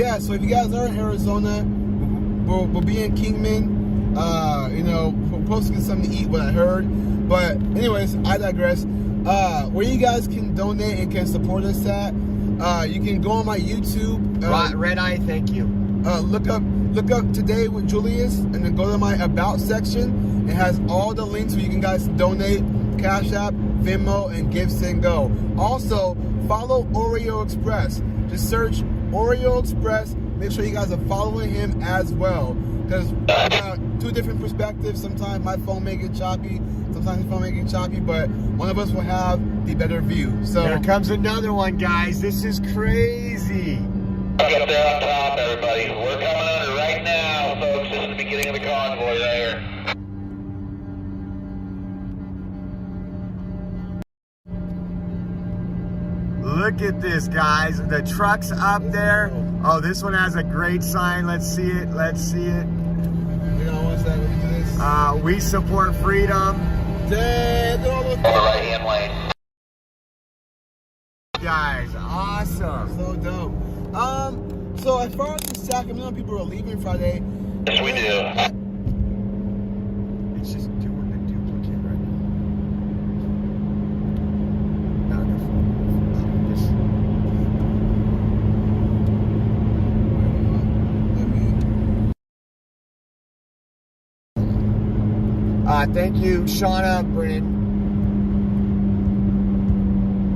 yeah, so if you guys are in Arizona, we'll be in Kingman. You know, we're supposed to get something to eat, what I heard. But anyways, I digress. Where you guys can donate and can support us at, you can go on my YouTube. Red Eye, thank you. Look up Today with Julius, and then go to my About section. It has all the links where you can guys donate, Cash App, Venmo, and Give, Send, Go. Also, follow Oreo Express. Just search Oreo Express. Make sure you guys are following him as well. Because I got two different perspectives. Sometimes my phone may get choppy. Sometimes his phone may get choppy. But one of us will have the better view. So there comes another one, guys. This is crazy. Up there on top, everybody. We're coming under right now, folks. This is the beginning of the convoy right here. Look at this, guys. The truck's up there. Oh, this one has a great sign. Let's see it. Let's see it. We support freedom. On the right-hand lane. Guys, awesome. So dope. So as far as the Sacramento people are leaving Friday. Yes, we do. It's just doing the duplicate right now. Thank you, Shauna, Brennan.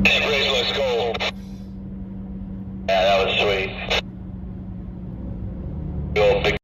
That bridge looks cool. Yeah, that was sweet. Cool, big.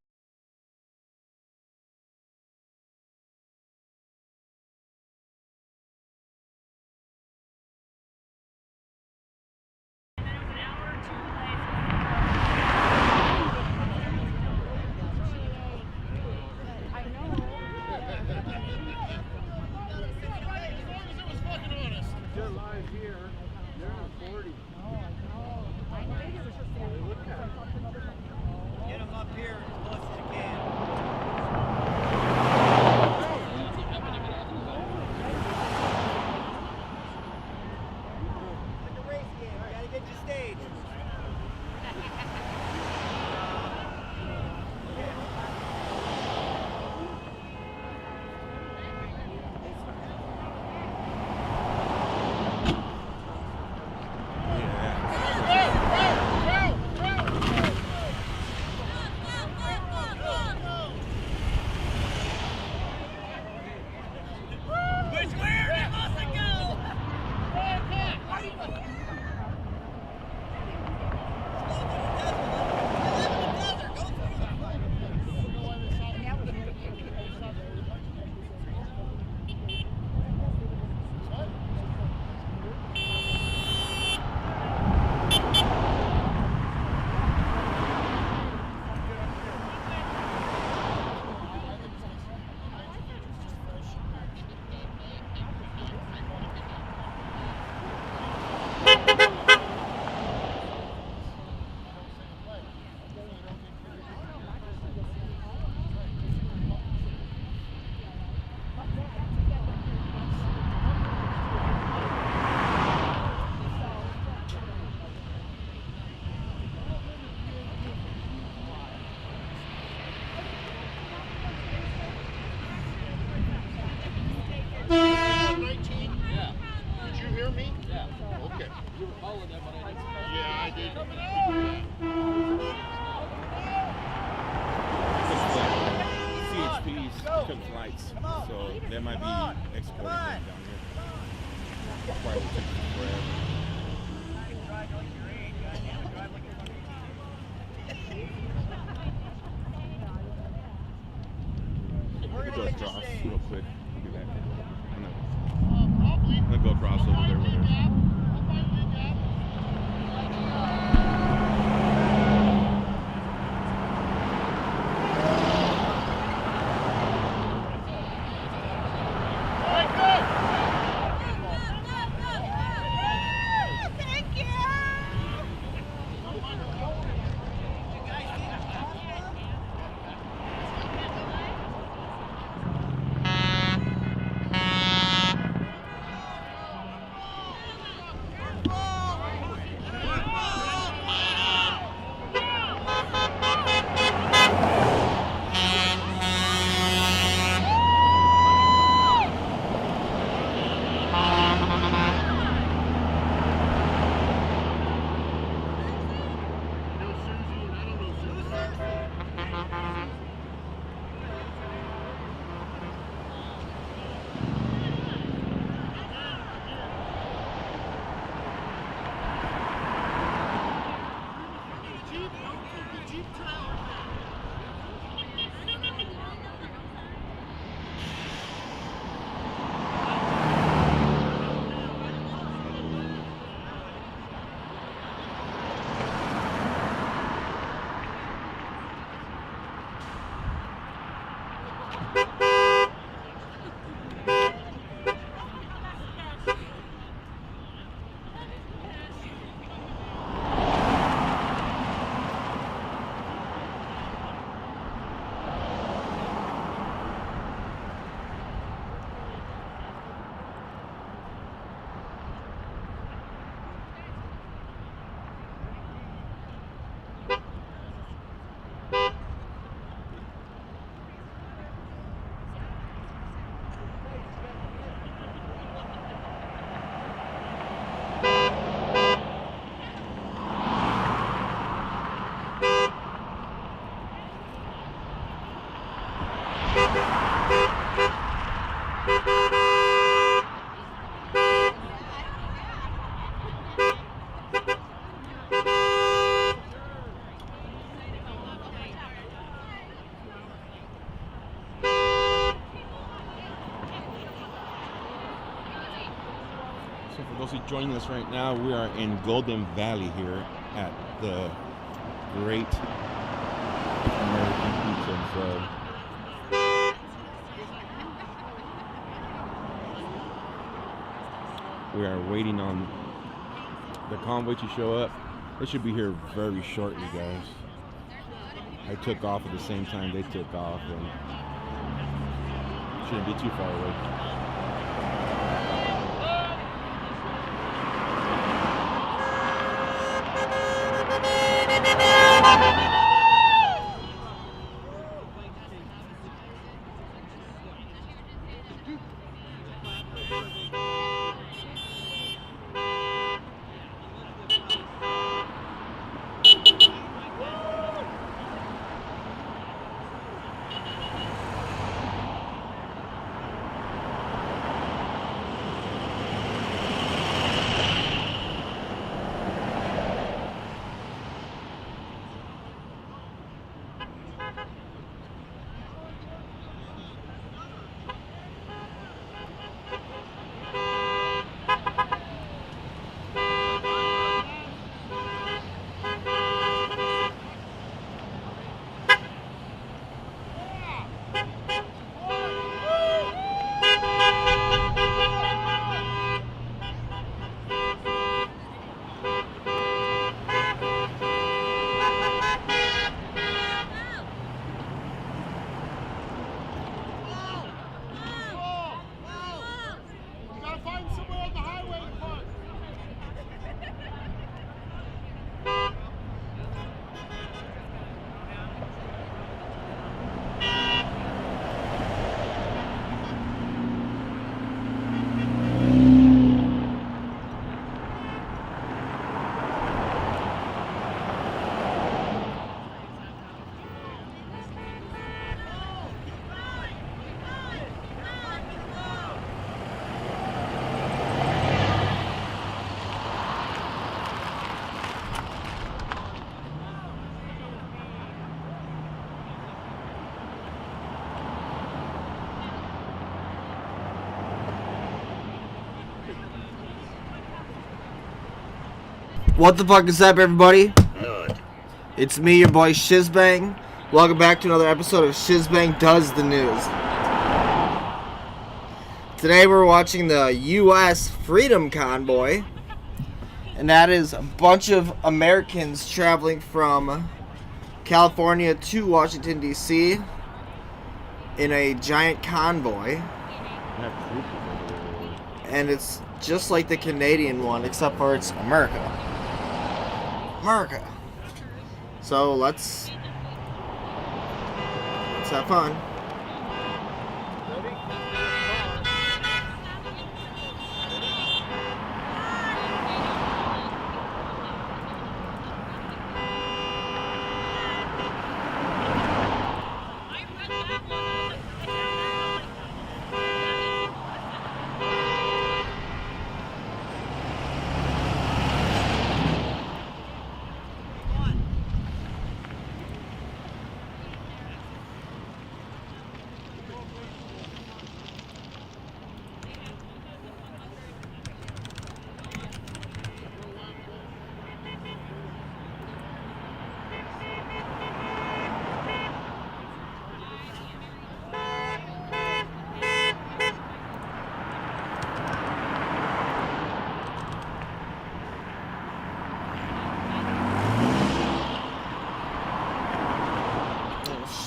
Flights, so they might be exporting them down here. Probably will take forever. We're gonna go across real quick. I'll be back. I'm gonna go across over there with her. So for those who are joining us right now, we are in Golden Valley here at the Great American Pizza. So we are waiting on the convoy to show up. They should be here very shortly, guys. I took off at the same time they took off, and shouldn't be too far away. What the fuck is up, everybody? It's me, your boy Shizbang. Welcome back to another episode of Shizbang Does the News. Today we're watching the U.S. Freedom Convoy, and that is a bunch of Americans traveling from California to Washington, D.C. in a giant convoy. And it's just like the Canadian one, except for it's America. So let's have fun.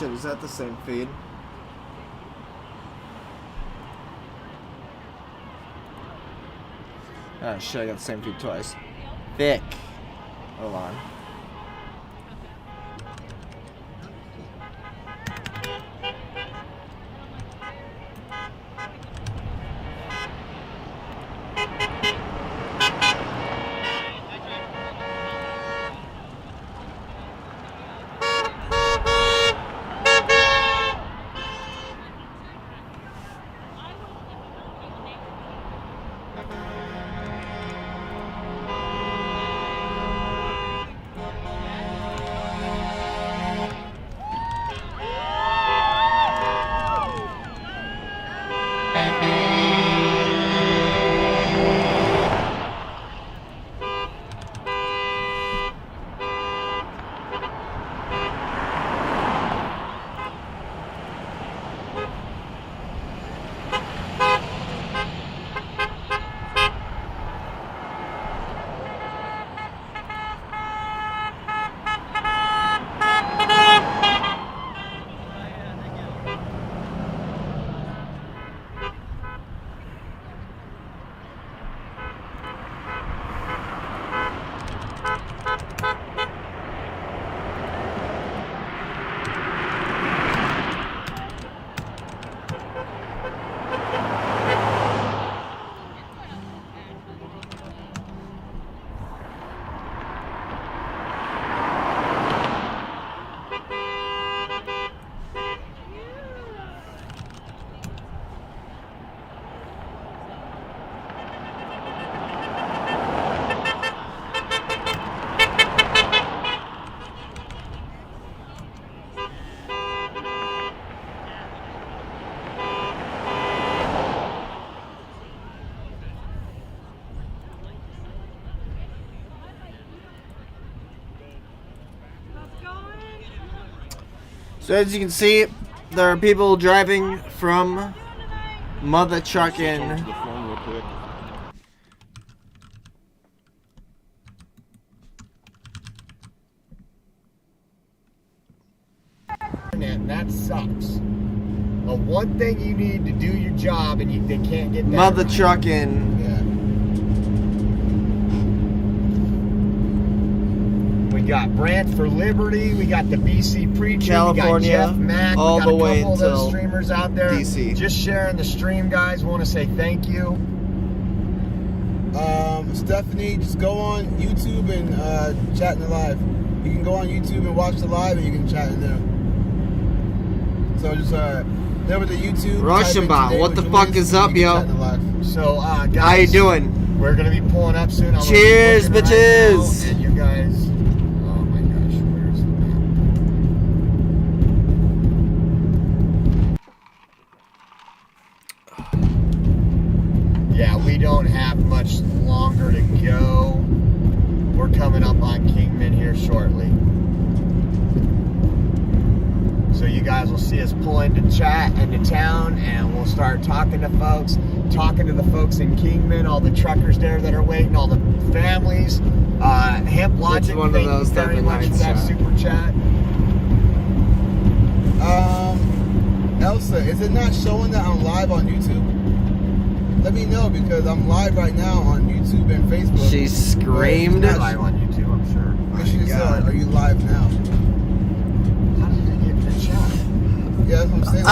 shit, is that the same feed? Oh shit, I got the same feed twice. Thick. Hold on. So as you can see, there are people driving from Mother Truckin'. Change the phone real quick. That sucks. But one thing you need to do your job and they can't get that. Mother Truckin'. Yeah. We got Brant for Liberty. We got the BC Preacher. California, we got Jeff Mack. all we got the a way couple of those until streamers out there. DC. Just sharing the stream, guys. Want to say thank you. Stephanie, just go on YouTube and chat in the live. You can go on YouTube and watch the live, and you can chat in there. So just over to YouTube. Russian bot, what the fuck is up, yo? So, guys, How you doing? We're gonna be pulling up soon. Cheers, bitches! Right and you guys, oh my gosh, where's the map? Yeah, we don't have much longer to go. We're coming up on Kingman here shortly. So you guys will see us pull into town, and we'll start talking to folks, talking to the folks in Kingman, all the truckers there that are waiting, all the families. Hemp Logic, one of thank you those very much for that super chat. Elsa, is it not showing that I'm live on YouTube? Let me know, because I'm live right now on YouTube and Facebook. She screamed. Live on YouTube, I'm sure. Because she just said, are you live now? How did I get the chat? Yeah, that's what I'm saying.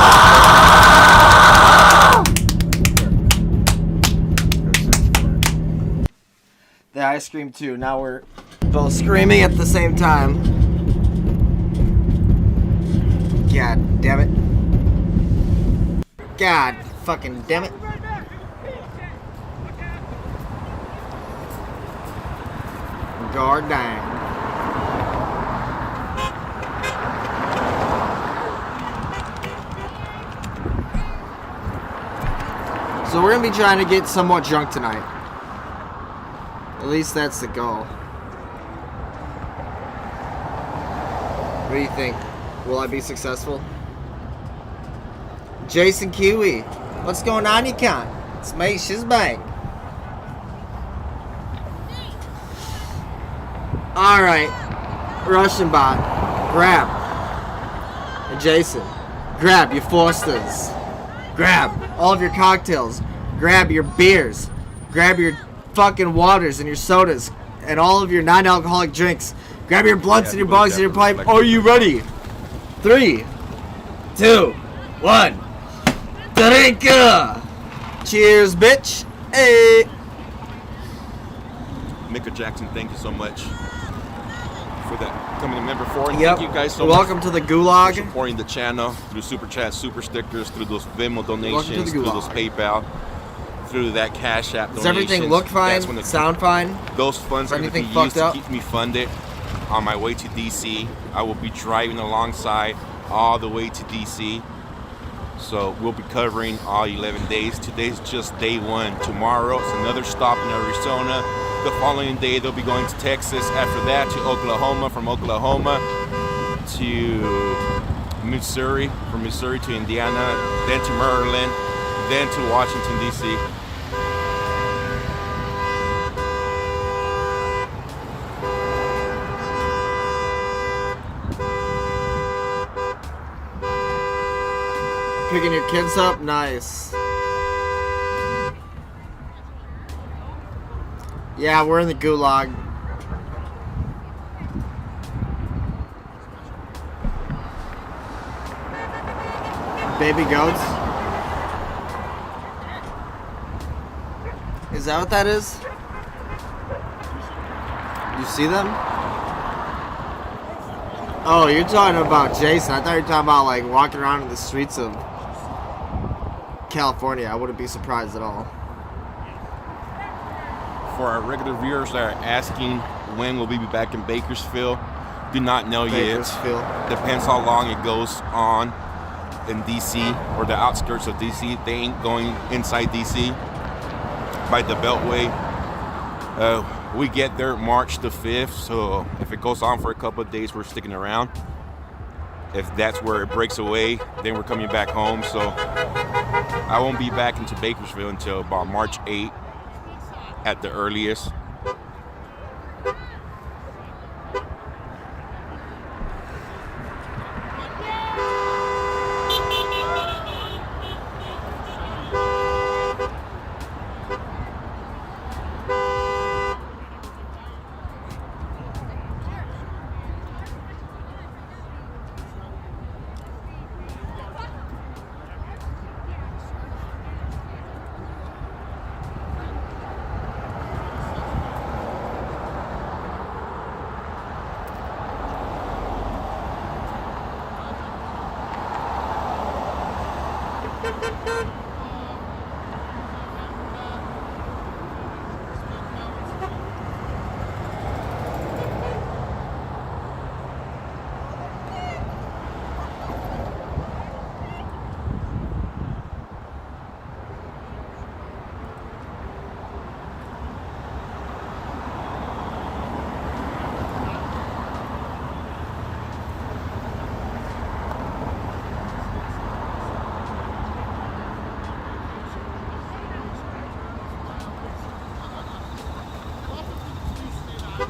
Yeah, I screamed too. Now we're both screaming at the same time. God damn it. God fucking damn it. Guard down. So we're gonna be trying to get somewhat drunk tonight. At least that's the goal. What do you think? Will I be successful? Jason Kiwi, what's going on, you cunt? It's me, shizbang. Alright, Russian bot, grab. Jason. Grab your Forsters. Grab all of your cocktails. Grab your beers. Grab your fucking waters and your sodas and all of your non-alcoholic drinks. Grab your blunts and your bongs and your pipe. Are you ready? 3, 2, 1. Drinka! Cheers, bitch. Hey. Mika Jackson, thank you so much for that coming to member 4. And Yep. thank you guys so Welcome much to the for Gulag. supporting the channel through super chat, super stickers, through those Venmo donations, the through those Gulag. PayPal, through that Cash App Does donations. everything look fine? That's when Sound fine? those funds Is are going to be anything used fucked up? to keep me funded on my way to DC. I will be driving alongside all the way to DC. So we'll be covering all 11 days. Today's just day 1. Tomorrow it's another stop in Arizona. The following day they'll be going to Texas. After that to Oklahoma. From Oklahoma to Missouri. From Missouri to Indiana. Then to Maryland. Then to Washington, D.C. Picking your kids up? Nice. Yeah, we're in the Gulag. Baby goats? Is that what that is? You see them? Oh, you're talking about Jason. I thought you were talking about like walking around in the streets of California. I wouldn't be surprised at all. For our regular viewers that are asking when will we be back in Bakersfield, do not know yet. Bakersfield. Depends how long it goes on in DC or the outskirts of DC. They ain't going inside DC by the Beltway. We get there March the 5th, so if it goes on for a couple of days, we're sticking around. If that's where it breaks away, then we're coming back home. So I won't be back into Bakersfield until about March 8th at the earliest.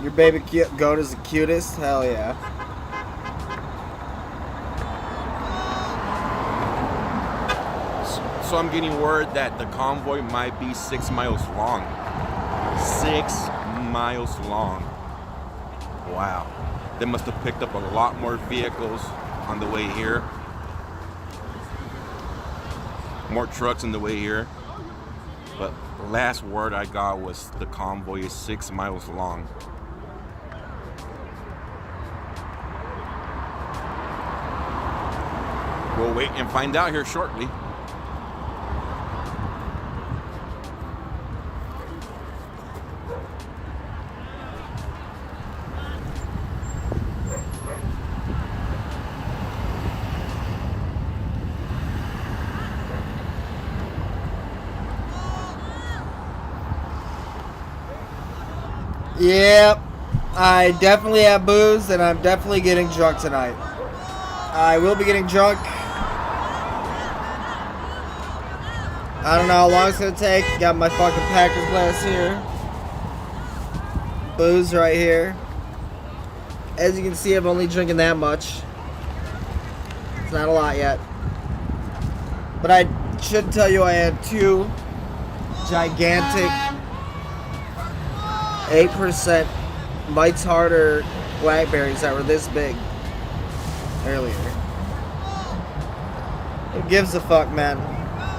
Your baby goat is the cutest? Hell yeah. So I'm getting word that the convoy might be 6 miles long. 6 miles long. Wow. They must have picked up a lot more vehicles on the way here. More trucks on the way here. But the last word I got was the convoy is 6 miles long. We'll wait and find out here shortly. Yep. I definitely have booze and I'm definitely getting drunk tonight. I will be getting drunk. I don't know how long it's gonna take. Got my fucking Packers glass here. Booze right here. As you can see, I'm only drinking that much. It's not a lot yet. But I should tell you I had 2 gigantic 8% Mites Harder blackberries that were this big earlier. Who gives a fuck, man?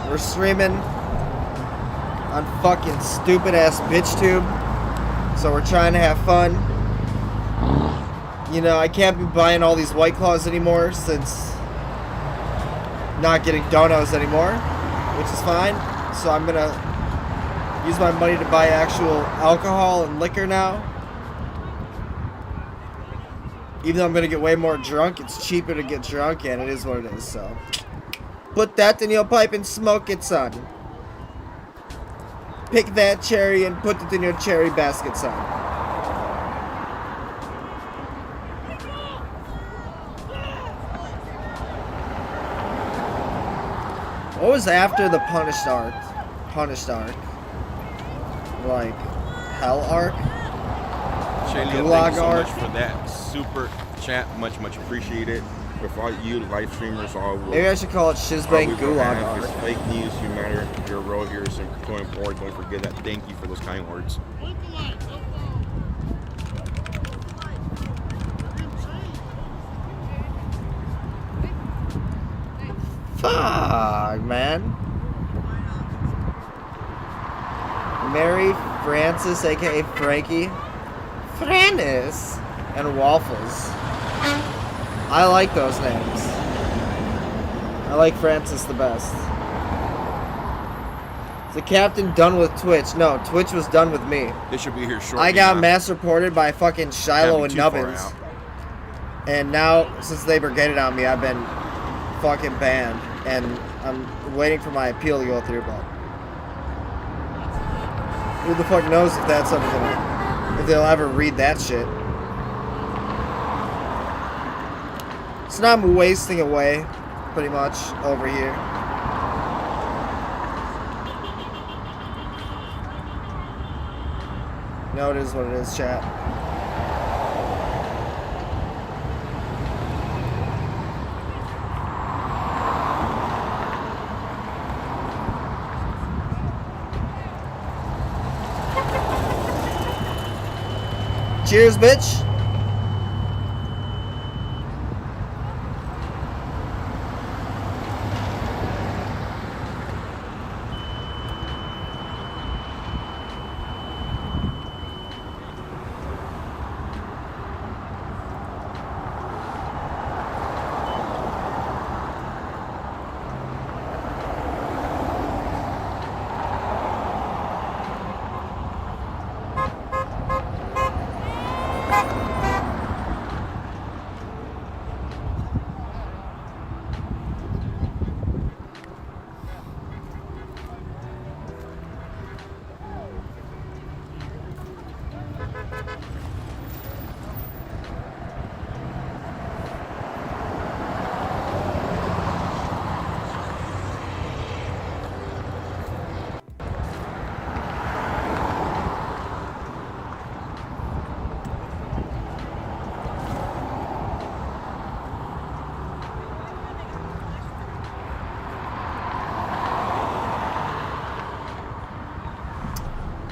We're streaming on fucking stupid ass BitchTube, so we're trying to have fun. You know, I can't be buying all these White Claws anymore since not getting donuts anymore, which is fine. So I'm gonna use my money to buy actual alcohol and liquor now. Even though I'm gonna get way more drunk, it's cheaper to get drunk, and it is what it is. So put that in your pipe and smoke it, son. Pick that cherry and put it in your cherry basket, son. What was after the Punished arc? Like, Hell arc? Shaylee, Gulag thank you so arc? much for that super chat. Much appreciated. For all you live streamers, all Maybe I should call it Shizbang Gulag It's arc. fake news. You matter. Your role here is so important. Don't forget that. Thank you for those kind words. Fuck, man. Mary Francis, aka Frankie. Francis. And Waffles. I like those names. I like Francis the best. Is the captain done with Twitch? No, Twitch was done with me. They should be here shortly. I got now. mass reported by fucking Shiloh Can't and be too far Nubbins. out. And now, since they brigaded on me, I've been fucking banned. And I'm waiting for my appeal to go through, but who the fuck knows if that's something, if they'll ever read that shit. So now I'm wasting away, pretty much, over here. No, it is what it is, chat. Cheers, bitch.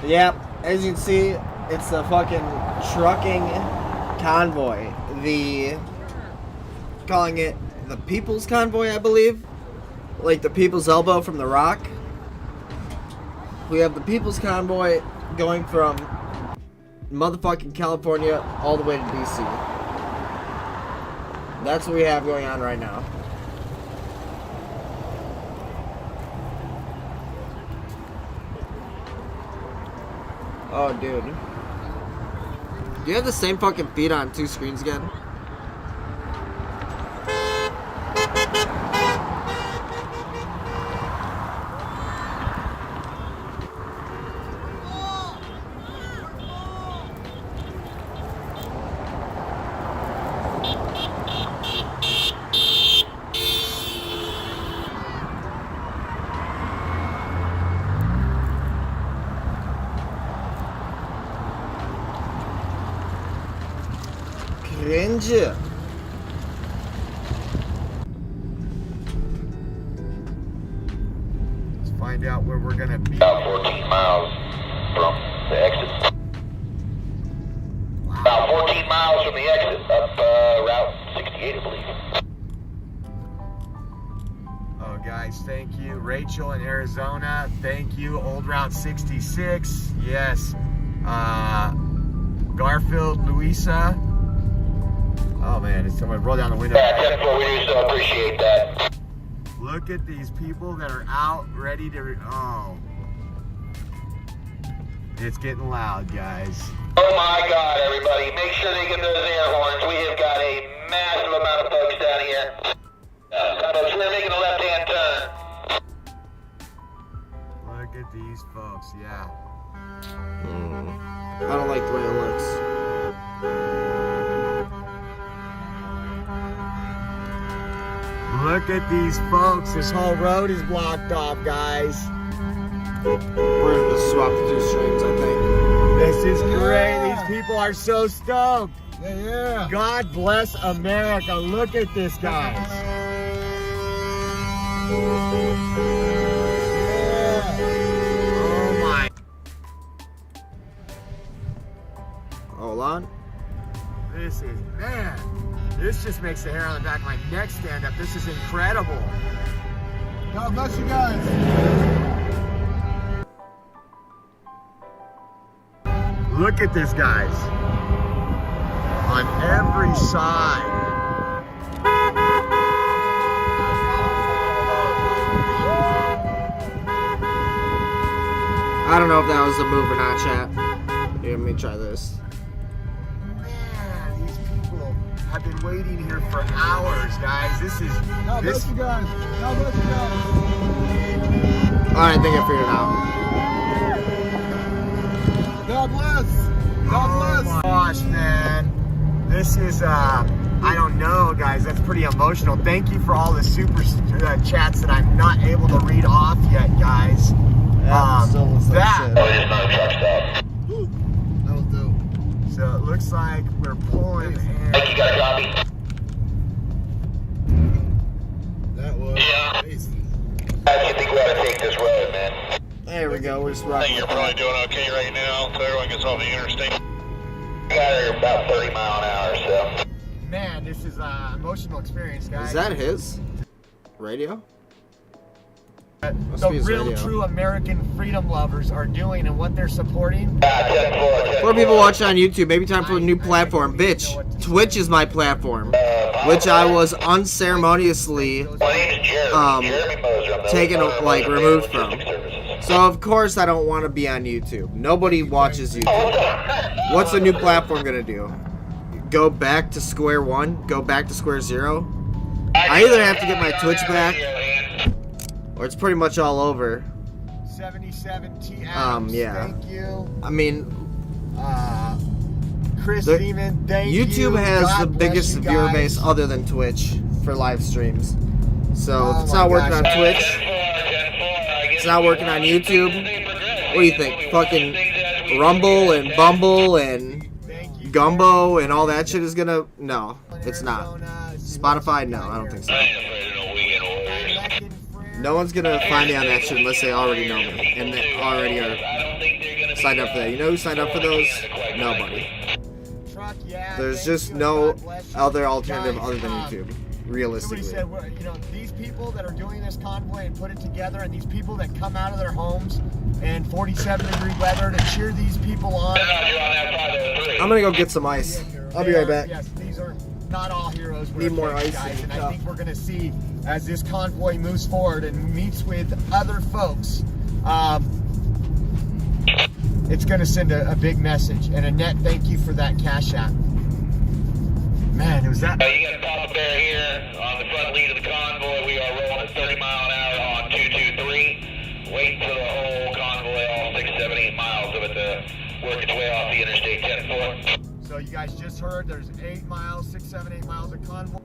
Yep, as you can see, it's the fucking trucking convoy. Calling it the People's Convoy, I believe. Like the People's Elbow from The Rock. We have the People's Convoy going from motherfucking California all the way to DC. That's what we have going on right now. Oh, dude. Do you have the same fucking feed on 2 screens again? Cringe. find out where we're gonna be. About 14 miles from the exit. About 14 miles from the exit, up Route 68, I believe. Oh, guys, thank you. Rachel in Arizona, thank you. Old Route 66, yes. Garfield, Louisa. Oh, man, it's someone roll down the window. Yeah, 10-4, we do so appreciate that. Look at these people that are out ready to, oh. It's getting loud, guys. Oh my God, everybody, make sure they get those air horns. We have got a massive amount of folks down here. Folks, we're making a left-hand turn. Look at these folks, yeah. I don't like the way it looks. Look at these folks. This whole road is blocked off, guys. We're gonna just swap the two streams, I think. This is great. These people are so stoked. Yeah. God bless America. Look at this, guys. Oh my. Hold on. This is, man. This just makes the hair on the back of my neck stand up. This is incredible. God bless you guys. Look at this, guys. On every side. I don't know if that was a move or not, chat. Here, let me try this. Man, these people have been waiting here for hours, guys. This is God bless you guys. God bless you guys. Alright, I think I figured it out. God bless. God bless. Oh my gosh, man. This is, I don't know, guys. That's pretty emotional. Thank you for all the super chats that I'm not able to read off yet, guys. Still looks like that. shit. Oh, it's not a truck stop. That was dope. So it looks like we're pulling in. Mike, you got a copy? That was Yeah. amazing. I think we ought to take this road, man. There we go, we're just I rocking think you're with probably that. doing okay right now until everyone gets off the interstate. We got her about 30 mile an hour, so. Man, this is an emotional experience, guys. Is that his radio? Must the be his real radio. true American freedom lovers are doing and what they're supporting? 10-4, For people watching on YouTube, maybe time for a new platform. Bitch, Twitch is my platform, which I was unceremoniously My name's Jeremy. Jeremy Moser. I'm the taken, owner of like, Moser removed Logistics from. Services. So of course I don't want to be on YouTube. Nobody watches YouTube. What's the new platform gonna do? Go back to square one? Go back to square zero? I either have to get my Twitch back, or it's pretty much all over. 77 T Adams, yeah. thank you. I mean, Chris The- Demon, thank you. YouTube has God the bless biggest you viewer guys. base other than Twitch for live streams. So Oh if it's my not working gosh. on Twitch, it's not working on YouTube. What do you think? Fucking Rumble and Bumble and Thank you, Gumbo and all that shit is gonna... No, it's not. Arizona. Spotify, no, I don't think so. I ain't afraid of no weekend warriors. Second friend. No one's gonna find me on that shit unless they already know me and they already are I don't think they're gonna be signed up for that. You know who signed up for those? Nobody. Truck, yeah, There's thank just you, no God bless you. other alternative Guys, other than YouTube, Somebody realistically. said, well, you know, these people that are doing this convoy and put it together, and these people that come out of their homes in 47-degree weather to cheer these people on. You're on that 503. I'm gonna go get some ice. I'll be right back. Yes, these are not all heroes. Need more ice guys, in and the I cup. think we're going to see as this convoy moves forward and meets with other folks. It's going to send a big message. And Annette, thank you for that cash app. Man, it was that. You got Papa Bear here on the front lead of the convoy. We are rolling at 30 mile an hour on 223. Waiting for the whole convoy, all 6, 7, 8 miles of it to work its way off the Interstate 10-4. So you guys just heard there's 8 miles, 6, 7, 8 miles of convoy.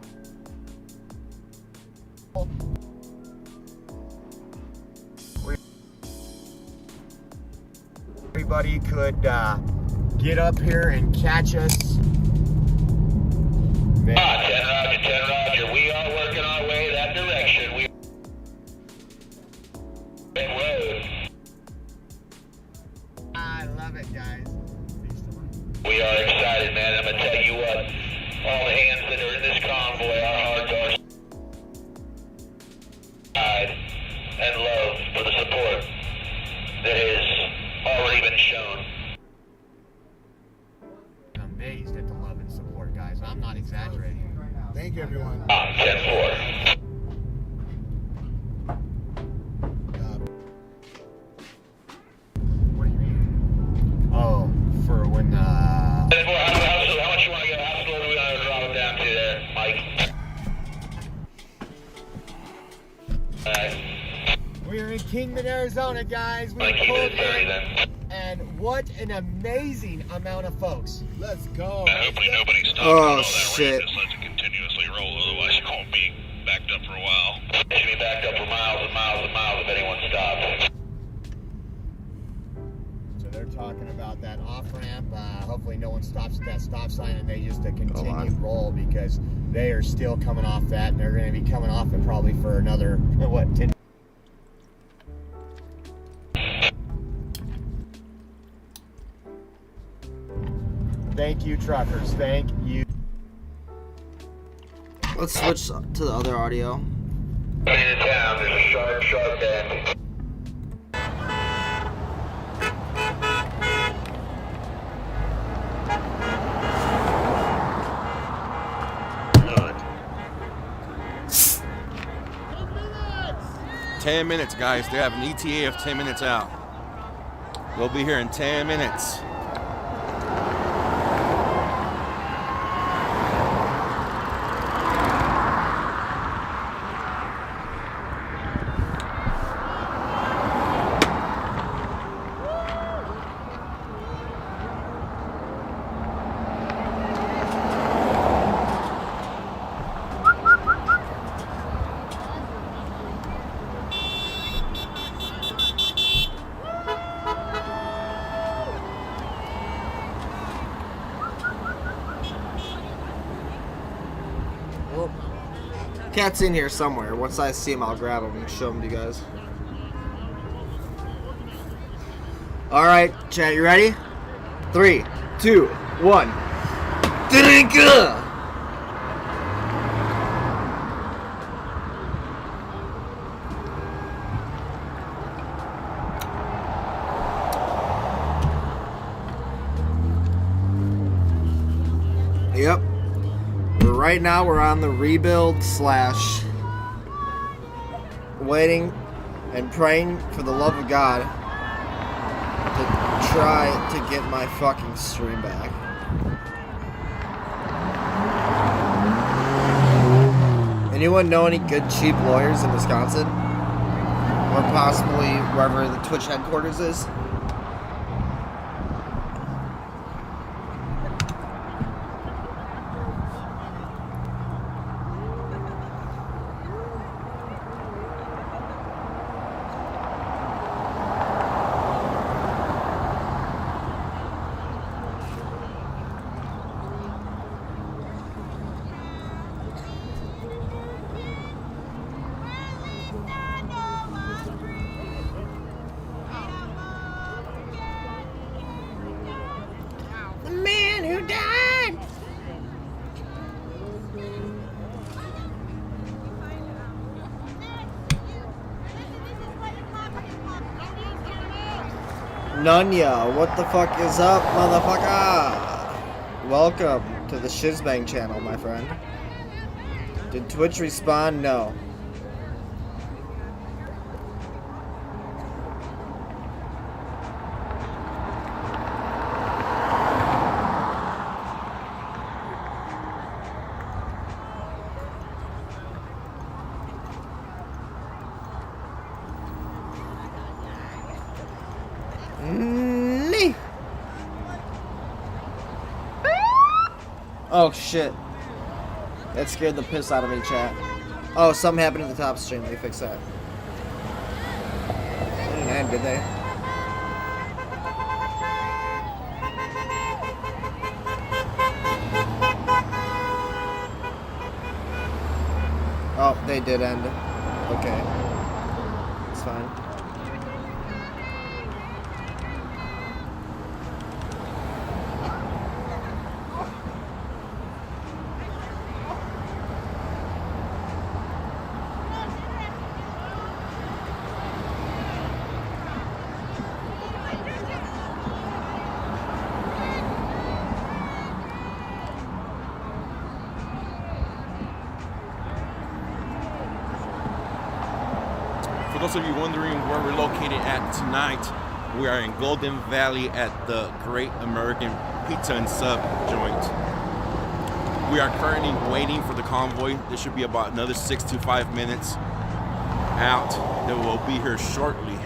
Everybody could get up here and catch us. Man. 10 Roger. We are working our way that direction. We road. 10-4. What do you mean? Oh, for when 10-4, how much you want to get? How slow do we want to drop it down to there, Mike? Alright. we're in Kingman, Arizona, guys. We Keep pulled it at 30 in, then. and what an amazing amount of folks. Let's go. Hopefully nobody stops Oh, at all that shit. ramp. Just lets it continuously roll, otherwise you won't be backed up for a while. It should be backed up for miles and miles and miles if anyone stops. So they're talking about that off ramp. Hopefully no one stops at that stop sign and they just continue roll because they are still coming off that and they're going to be coming off it probably for another, what, 10. Thank you, truckers. Thank you. Let's switch to the other audio. Coming into town, there's a sharp bend. Good. 10 minutes, guys. They have an ETA of 10 minutes out. We'll be here in 10 minutes. Cat's in here somewhere. Once I see him, I'll grab him and show him to you guys. Alright, chat, you ready? 3, 2, 1. Drinka! Yep. Right now we're on the rebuild / waiting and praying for the love of God to try to get my fucking stream back. Anyone know any good cheap lawyers in Wisconsin? Or possibly wherever the Twitch headquarters is? Nunya, what the fuck is up, motherfucker? Welcome to the Shizbang channel, my friend. Did Twitch respond? No. Oh shit. That scared the piss out of me, chat. Oh, something happened at the top stream. Let me fix that. They didn't end, did they? Oh, they did end. Okay. It's fine. those of you wondering where we're located at tonight, we are in Golden Valley at the Great American Pizza and Sub joint. We are currently waiting for the convoy. This should be about another 6 to 5 minutes out. They will be here shortly.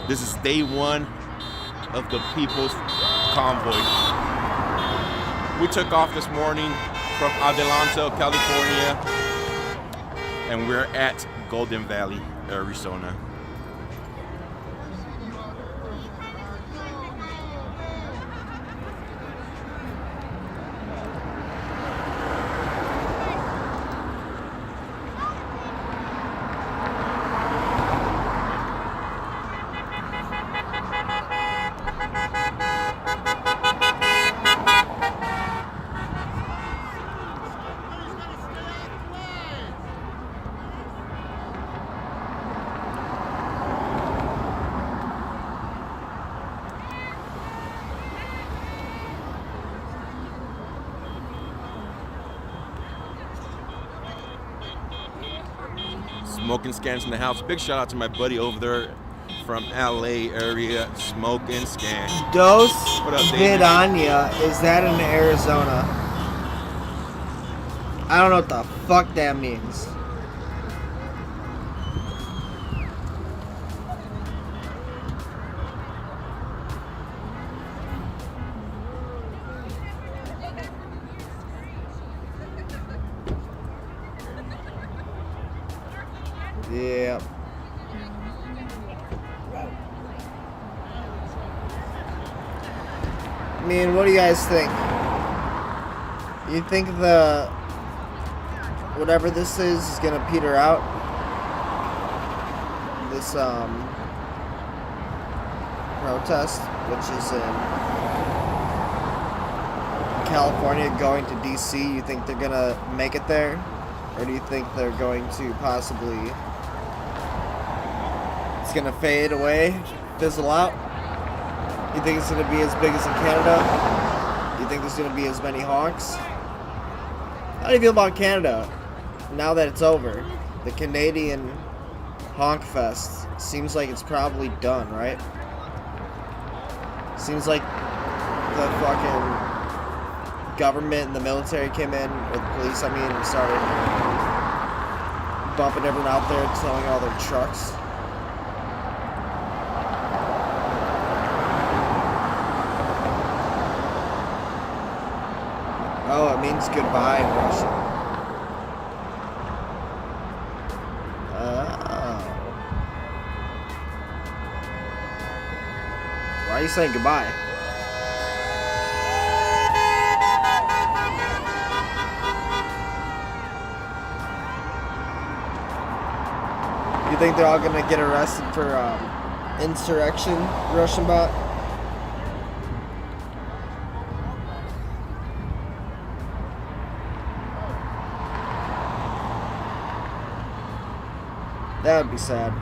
This is day one of the People's Convoy. We took off this morning from Adelanto, California, and we're at Golden Valley, Arizona. Smoking Scans in the house. Big shout out to my buddy over there from LA area, Smoking Scan. Dos What up, David? Vidania, is that in Arizona? I don't know what the fuck that means. Yeah. I mean, what do you guys think? You think the whatever this is gonna peter out? This protest, which is in California going to DC, you think they're gonna make it there? Or do you think they're going to possibly, it's gonna fade away, fizzle out? You think it's gonna be as big as in Canada? You think there's gonna be as many honks? How do you feel about Canada now that it's over? The Canadian honk fest seems like it's probably done, right? Seems like the fucking government and the military came in, or the police, I mean, and started bumping everyone out there, towing all their trucks. Oh, it means goodbye in Russian. Oh. Why are you saying goodbye? You think they're all gonna get arrested for insurrection, Russian bot? That would be sad.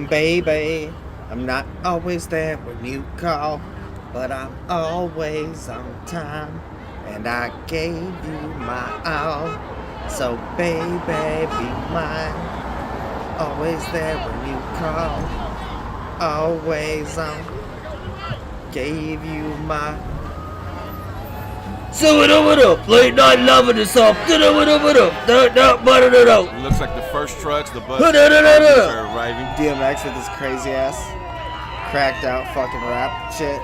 Baby, I'm not always there when you call, but I'm always on time, and I gave you my all. So baby, be mine. Always there when you call, always on. Gave you my. So what up? Late night loving this off. It looks like the first trucks, the buses are arriving. DMX with his crazy ass, cracked out fucking rap shit.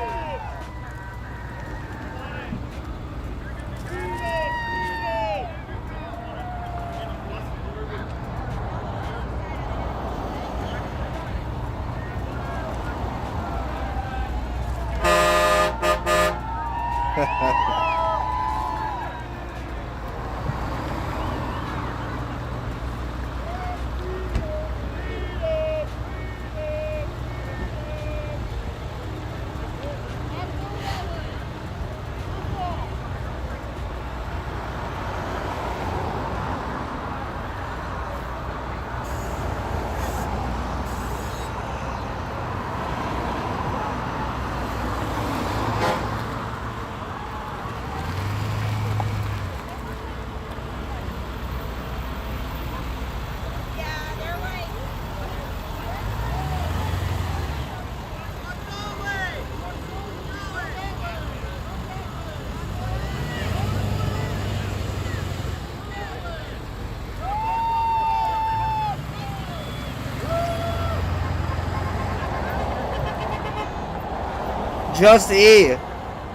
Just E.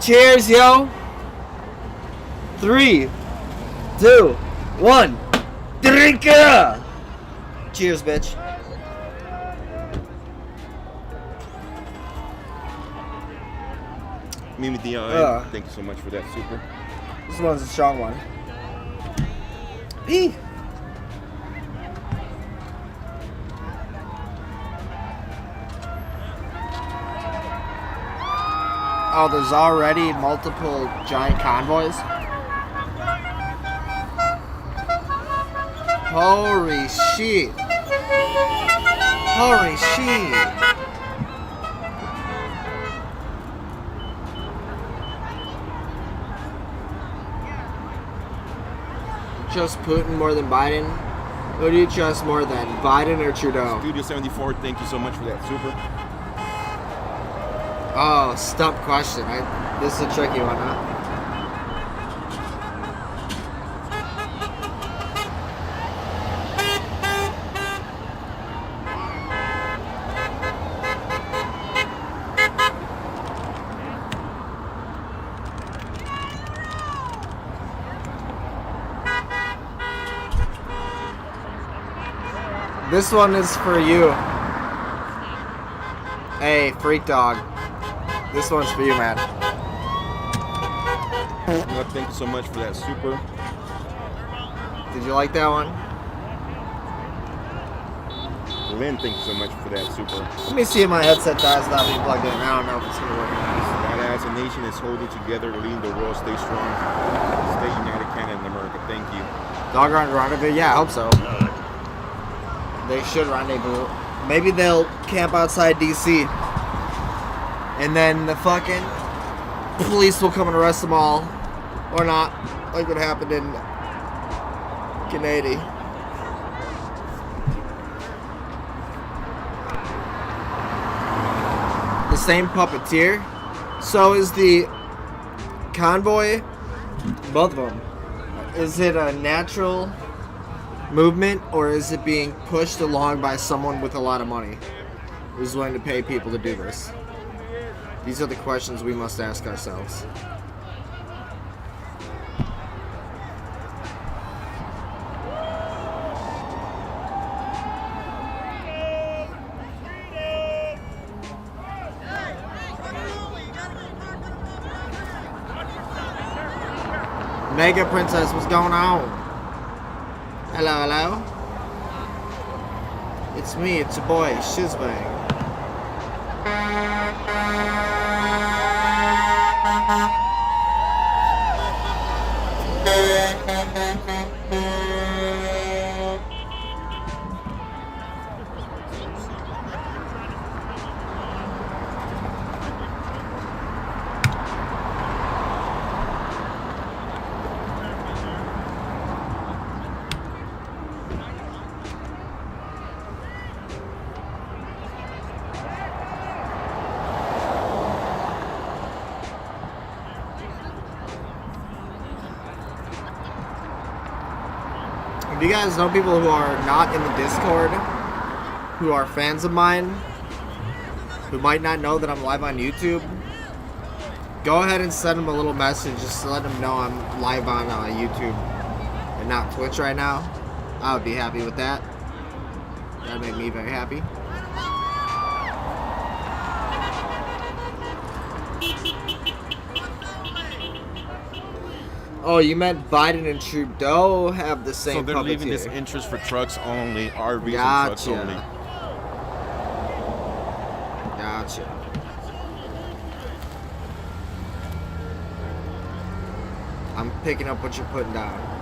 Cheers, yo. 3, 2, 1. Drinker. Cheers, bitch. Mimi Dion, thank you so much for that super. This one's a strong one. E. Oh, there's already multiple giant convoys. Holy shit. Holy shit. Trust Putin more than Biden? Who do you trust more than, Biden or Trudeau? Studio 74, thank you so much for that super. Oh, stump question. This is a tricky one, huh? This one is for you. Hey, freak dog. This one's for you, man. Thank you so much for that super. Did you like that one? Lynn, thank you so much for that super. Let me see if my headset dies without being plugged in. I don't know if it's gonna work. That as a nation is holding together, leading the world, stay strong, stay united, Canada and America. Thank you. Dog run rendezvous? Yeah, I hope so. They should rendezvous. Maybe they'll camp outside DC. And then the fucking police will come and arrest them all. Or not. Like what happened in Canada. The same puppeteer. So is the convoy, both of them, is it a natural movement or is it being pushed along by someone with a lot of money who's willing to pay people to do this? These are the questions we must ask ourselves. Mega Princess, what's going on? Hello, hello. It's me, it's your boy, Shizbang. Do you guys know people who are not in the Discord, who are fans of mine, who might not know that I'm live on YouTube? Go ahead and send them a little message just to let them know I'm live on YouTube and not Twitch right now. I would be happy with that. That would make me very happy. Oh, you meant Biden and Trudeau have the same. So they're leaving this interest for trucks only, RVs and trucks only. Gotcha. I'm picking up what you're putting down.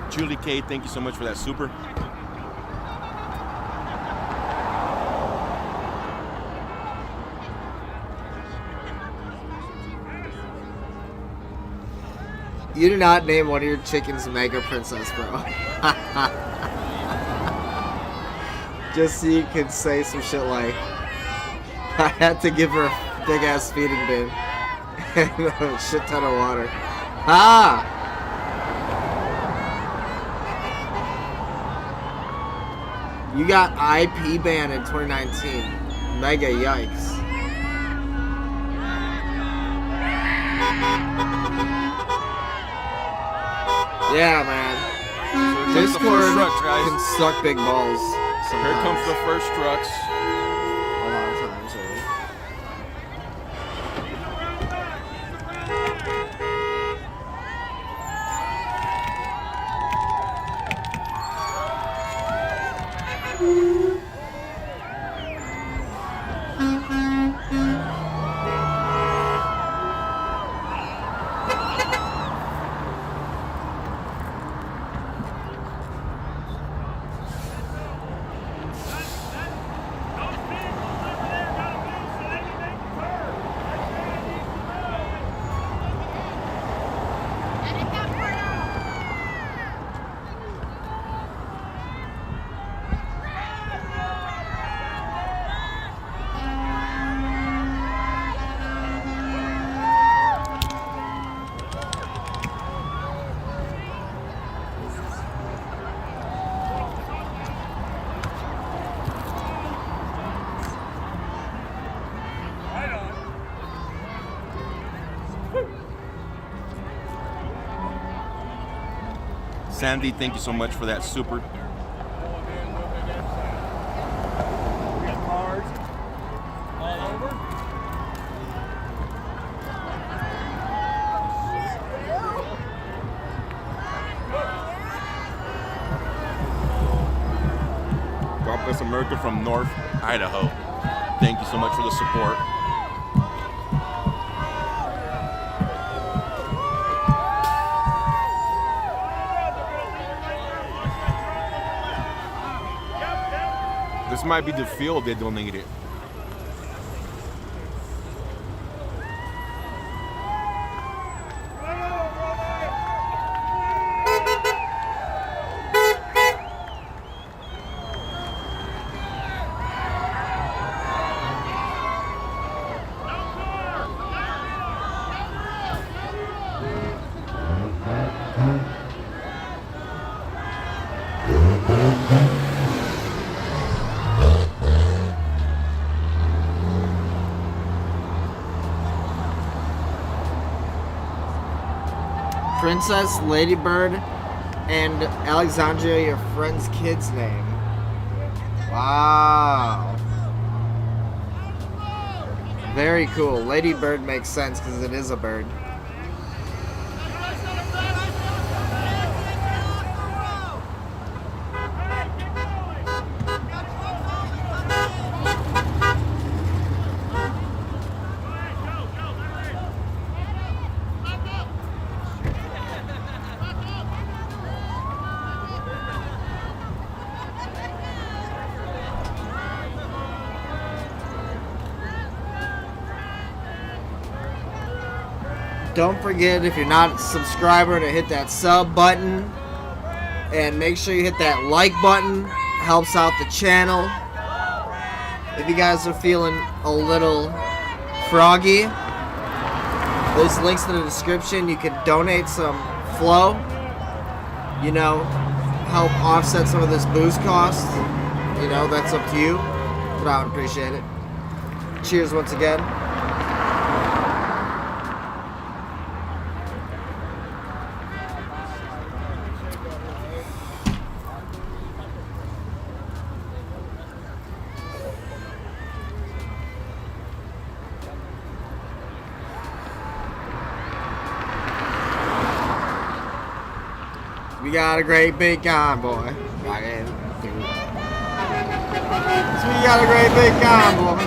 Julie K, thank you so much for that super. You did not name one of your chickens Mega Princess, bro. Just so you could say some shit like, I had to give her a big ass feeding bin and a shit ton of water. Ah! You got IP banned in 2019. Mega yikes. Yeah, man. Here comes the Discord first trucks, guys. can suck big balls. Here Sometimes. comes the first trucks. A lot of times, really. Sandy, thank you so much for that super. God bless America from North Idaho. Thank you so much for the support. This might be the field they donated. Princess, Ladybird, and Alexandria, your friend's kid's name. Wow. Very cool. Ladybird makes sense because it is a bird. Don't forget, if you're not a subscriber, to hit that sub button. And make sure you hit that like button. Helps out the channel. If you guys are feeling a little froggy, there's links in the description. You can donate some flow. You know, help offset some of this booze cost. You know, that's up to you. But I would appreciate it. Cheers once again. We got a great big convoy. Rockin' through. So we got a great big convoy.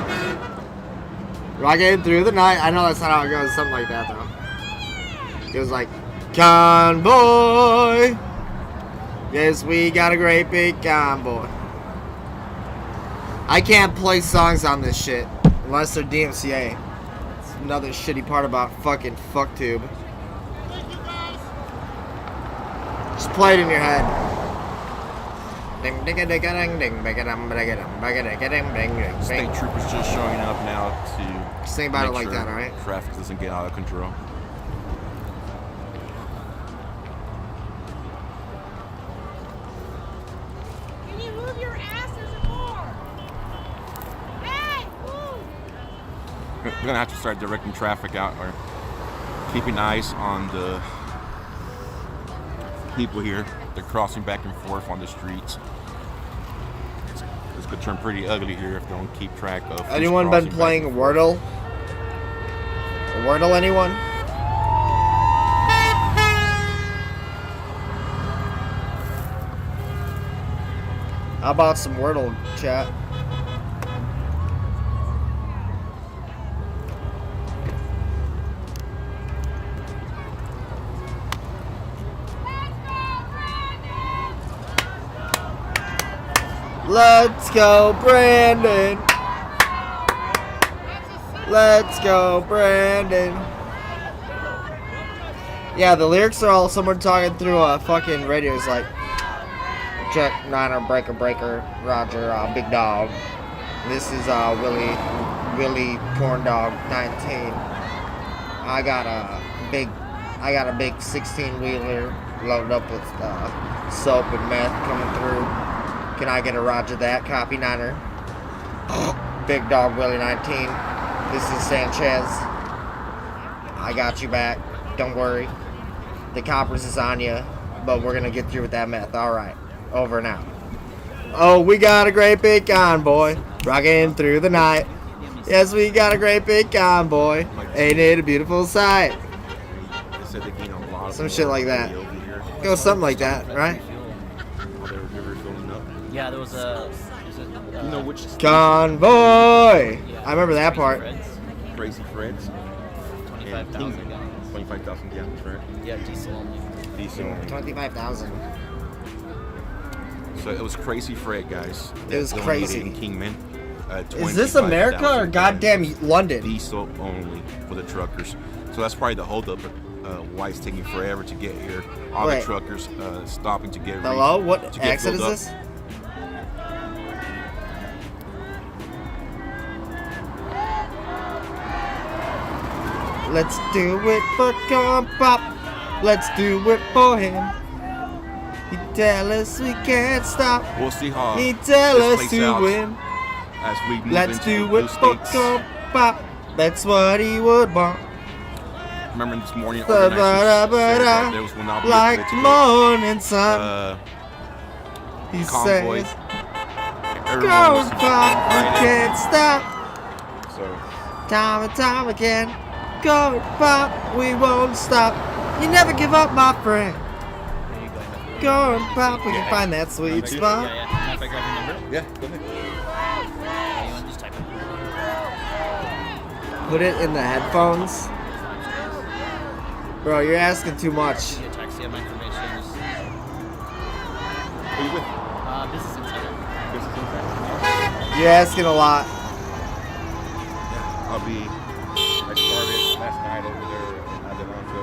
Rockin' through the night. I know that's not how it goes. Something like that, though. It goes like, convoy. Yes, we got a great big convoy. I can't play songs on this shit unless they're DMCA. It's another shitty part about fucking FuckTube. Just play it in your head. State troopers just showing up now to Just think about it make like sure that, alright? traffic doesn't get out of control. Can you move your asses more? Hey, move! We're gonna have to start directing traffic out or keeping eyes on the people here. They're crossing back and forth on the streets. This could turn pretty ugly here if they don't keep track of. who's Anyone been crossing back playing and forth. Wordle? Wordle, anyone? How about some Wordle, chat? Let's go, Brandon. Let's go, Brandon. Yeah, the lyrics are all someone talking through a fucking radio. It's like, check, Niner, breaker, breaker, Roger, big dog. This is Willie, corn dog, 19. I got a big 16-wheeler loaded up with soap and meth coming through. Can I get a Roger that? Copy, Niner. Big dog, Willie, 19. This is Sanchez. I got you back. Don't worry. The coppers is on you, but we're gonna get through with that meth. All right. Over and out. Oh, we got a great big convoy rocking through the night. Yes, we got a great big convoy. Ain't it a beautiful sight? They said they gained a lot of Some shit like that. over here. Go something like that, right? While they were filling up. Yeah, there was a. You know which Convoy! I remember that part. Crazy Freds? 25,000 gallons. 25,000 gallons, right? Yeah, diesel only. Diesel only. 25,000. So it was Crazy Fred, guys. It was Donated crazy. in Kingman. Is this America or 25,000 goddamn gallons. London? Diesel only for the truckers. So that's probably the holdup. Why it's taking forever to get here. All Wait. the truckers stopping to get Hello? What to get exit is filled up. this? Let's do it for Corn Pop. Let's do it for him. He tell us we can't stop. We'll see how He tell this us plays to out win. as we move Let's into do the it blue for states. Corn Pop. That's what he would want. Remember this morning, Ba-da-ba-da-ba-da. organizers said there was will not be Like a good morning sun. He convoy. says, Everyone Corn was Pop, we Friday. can't stop. So Time and time again. Corn Pop, we won't stop. You never give up, my friend. Corn Pop, we can find that sweet Yeah, spot. yeah. Mind if I grab your number? yeah, go ahead. Anyone just type it. Put it in the headphones. Bro, you're asking too much. You text, you have my information. Just, Who you with? Business Insider. This is inside. You're asking a lot. I'll be. I started last night over there in Adelanto.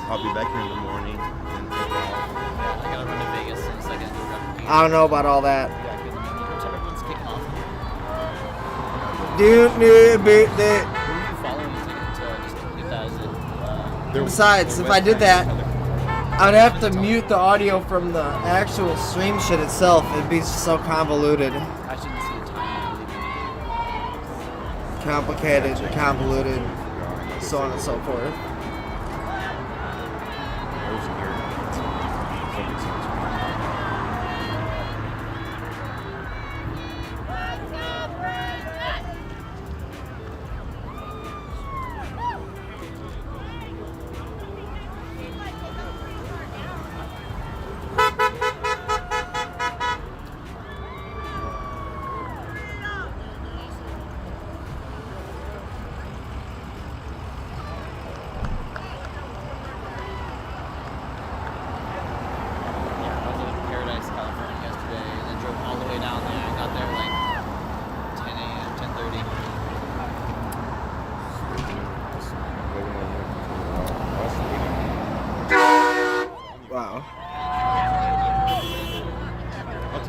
I'll be back here in the morning and take off. Yeah, I gotta run to Vegas in a second. I don't know about all that. Yeah, good. What time everyone's kicking off? Dude, Who are you following to just get that as it? Besides, if I did that, I would have to mute the audio from the actual stream shit itself. It'd be so convoluted. I shouldn't see the time. Complicated, convoluted, so on and so forth. Those here. Something sounds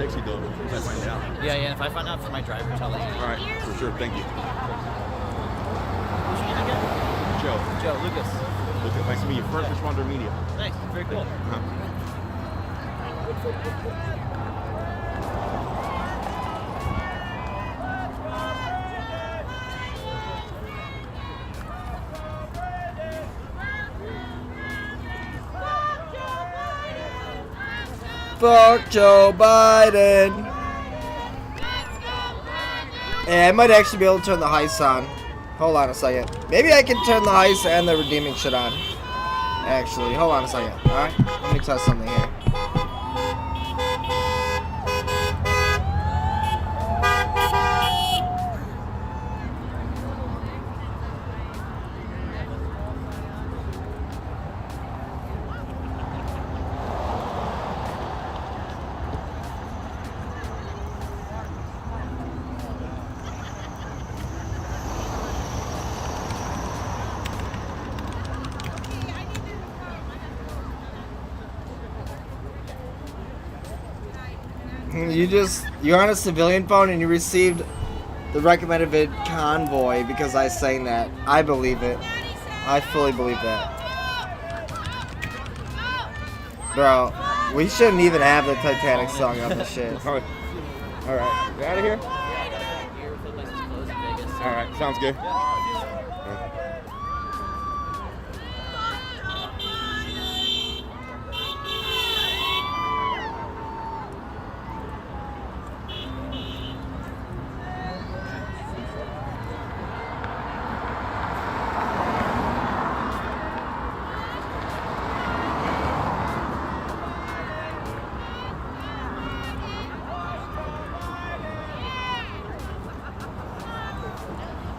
text you though if I find out. Yeah, yeah. If I find out from my driver, I'll let you know. All right, for sure. Thank you. What's your name again? Joe. Joe, Lucas. Look at nice to meet you. First responder media. Nice. Very cool. Fuck Joe Biden. Hey, I might actually be able to turn the heist on. Hold on a second. Maybe I can turn the heist and the redeeming shit on. Actually, hold on a second. Alright, let me test something here. You're on a civilian phone and you received the recommended vid convoy because I sang that. I believe it. I fully believe that. Bro, we shouldn't even have the Titanic song on this shit. Alright. Alright. You out of here? Here, the place is closed in Vegas. Alright, sounds good.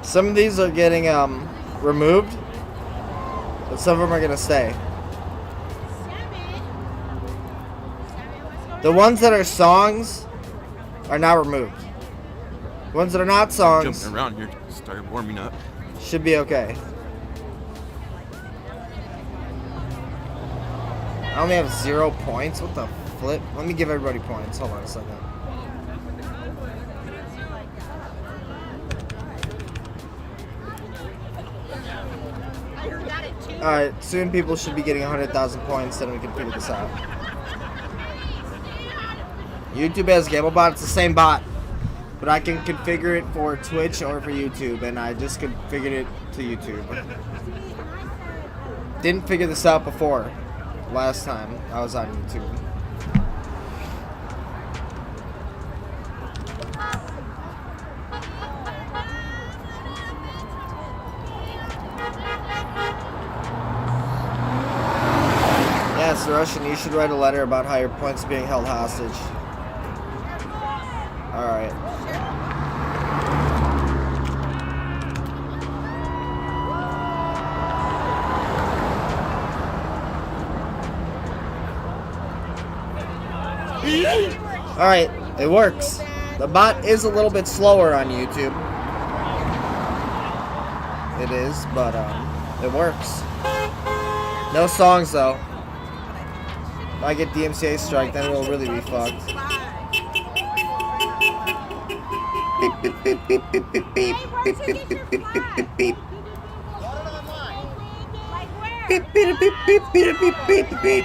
Some of these are getting removed, but some of them are gonna stay. The ones that are songs are now removed. The ones that are not songs Jumping around here, started warming up. should be okay. I only have 0 points. What the flip? Let me give everybody points. Hold on a second. Alright, soon people should be getting 100,000 points, then we can figure this out. YouTube has GambleBot, it's the same bot. But I can configure it for Twitch or for YouTube, and I just configured it to YouTube. Didn't figure this out before, last time I was on YouTube. Yes, Russian, you should write a letter about how your points are being held hostage. Alright. Alright, it works. The bot is a little bit slower on YouTube. It is, but it works. No songs though. If I get DMCA strike, then we'll really be fucked. Beep beep beep beep beep beep beep beep beep beep beep beep beep. Beep beep beep beep beep beep beep beep.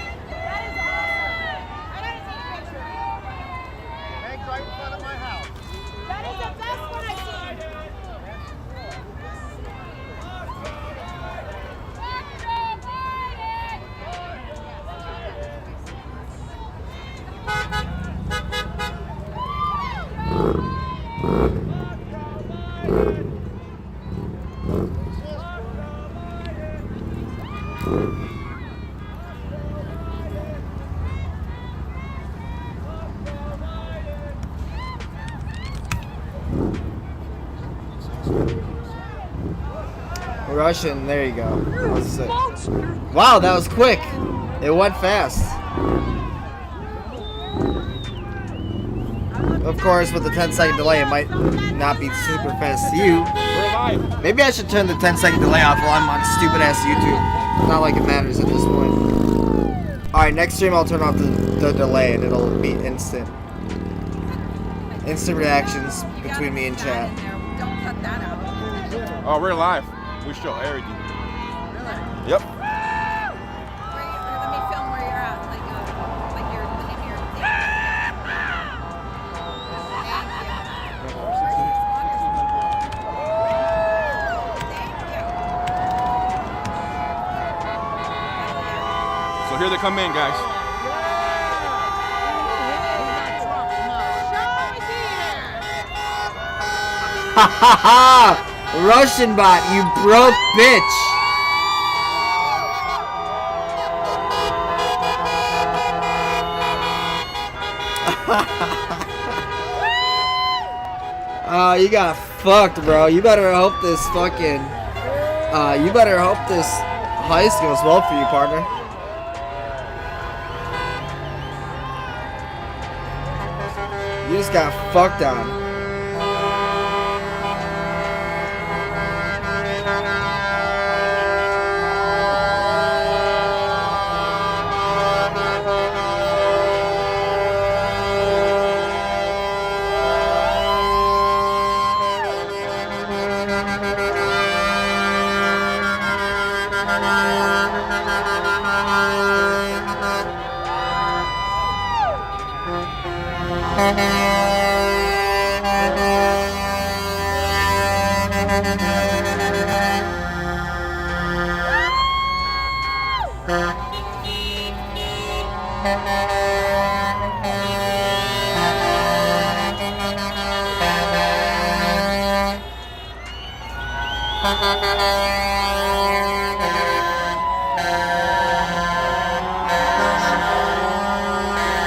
Russian, there you go. That's it. Wow, that was quick. It went fast. Of course, with the 10-second delay, it might not be super fast to you. Maybe I should turn the 10-second delay off while I'm on stupid-ass YouTube. It's not like it matters at this point. Alright, next stream I'll turn off the delay and it'll be instant. instant reactions You between gotta me and put that chat. in there. Don't cut that out. Oh, we're live. We show everything. Really? Yep. Let me film where you're at, like your in your thing. Thank you. So here they come in, guys. Ha ha ha! Russian bot, you broke bitch! You got fucked, bro. You better hope this fucking. You better hope this heist goes well for you, partner. You just got fucked on.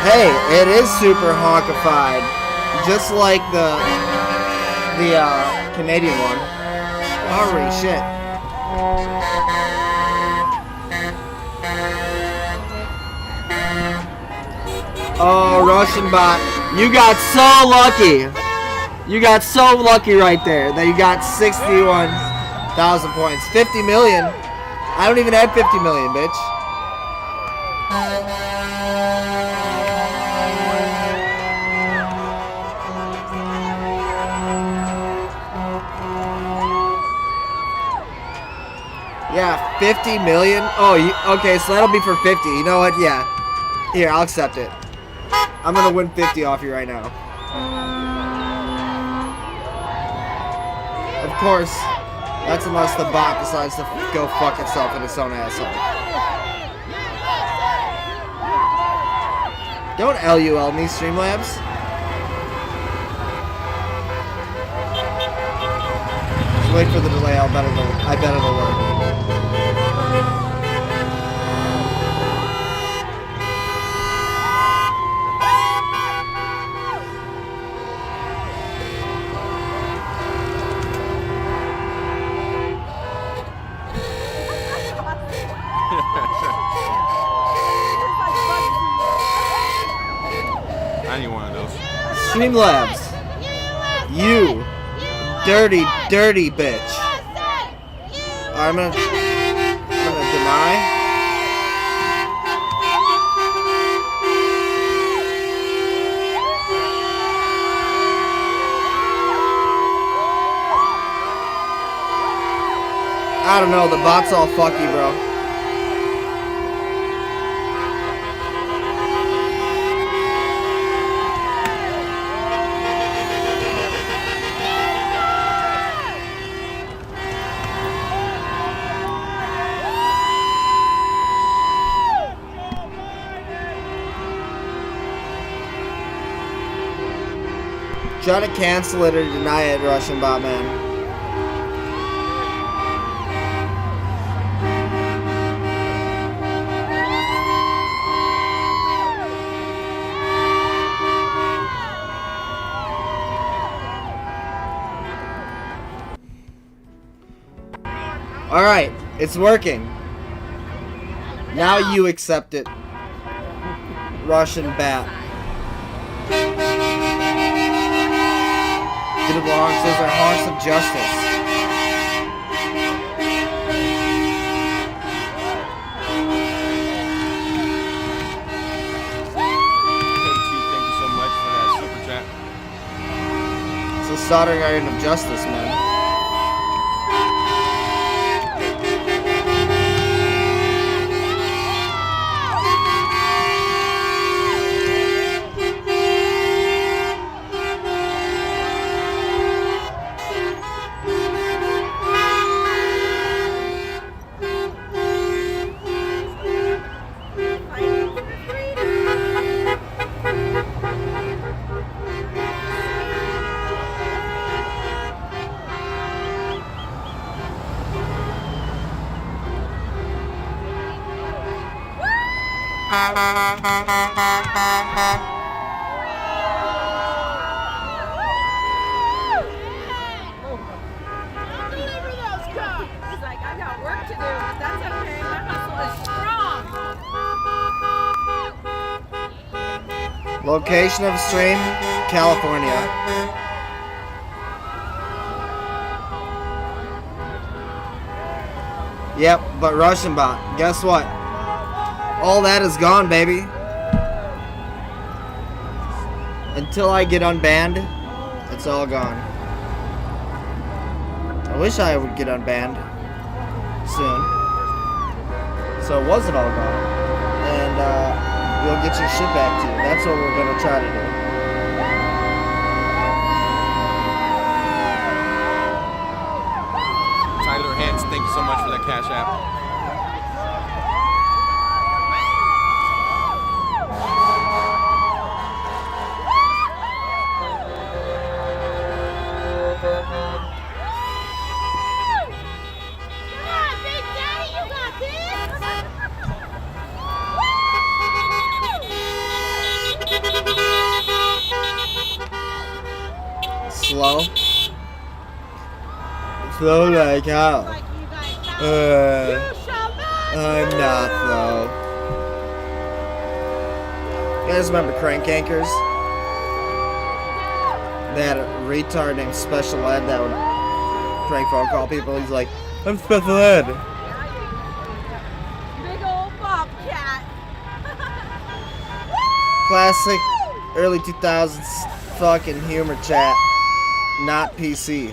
Hey, it is super honkified, just like the Canadian one. Holy shit! Oh, Russian bot, you got so lucky. You got so lucky right there that you got 61,000 points. 50 million. I don't even have 50 million, bitch. Yeah, 50 million. Oh, okay, so that'll be for 50. You know what? Yeah. Here, I'll accept it. I'm gonna win 50 off you right now. Of course, that's unless the bot decides to go fuck itself in its own asshole. Don't LUL me, Streamlabs. Just wait for the delay. I bet it'll work. I need one of those. Streamlabs, you dirty, dirty bitch. I'm gonna deny. I don't know, the bot's all fucky, bro. Try to cancel it or deny it, Russian bot man. Alright, it's working. Now you accept it, Russian bat. Did it belongs, those are haunts of justice. KT, thank you so much for that super chat. the soldering iron of justice, man. Deliver those cups. He's like, I got work to do, but that's okay. My hustle is strong. Location of stream, California. Yep, but Russian bot. Guess what? All that is gone, baby. Until I get unbanned, it's all gone. I wish I would get unbanned soon, so it wasn't all gone, and you'll get your shit back to you. That's what we're gonna try to do. Tyler Hens, thank you so much for that Cash App. Come on, Big Daddy, you got this. Slow. Slow like how? Like you guys got Uh, You shall not. I'm not though. You guys remember crank anchors? They had a retard named Special Ed that would prank phone call people. He's like, I'm Special Ed. Big old bobcat. Classic early 2000s fucking humor chat. Not PC.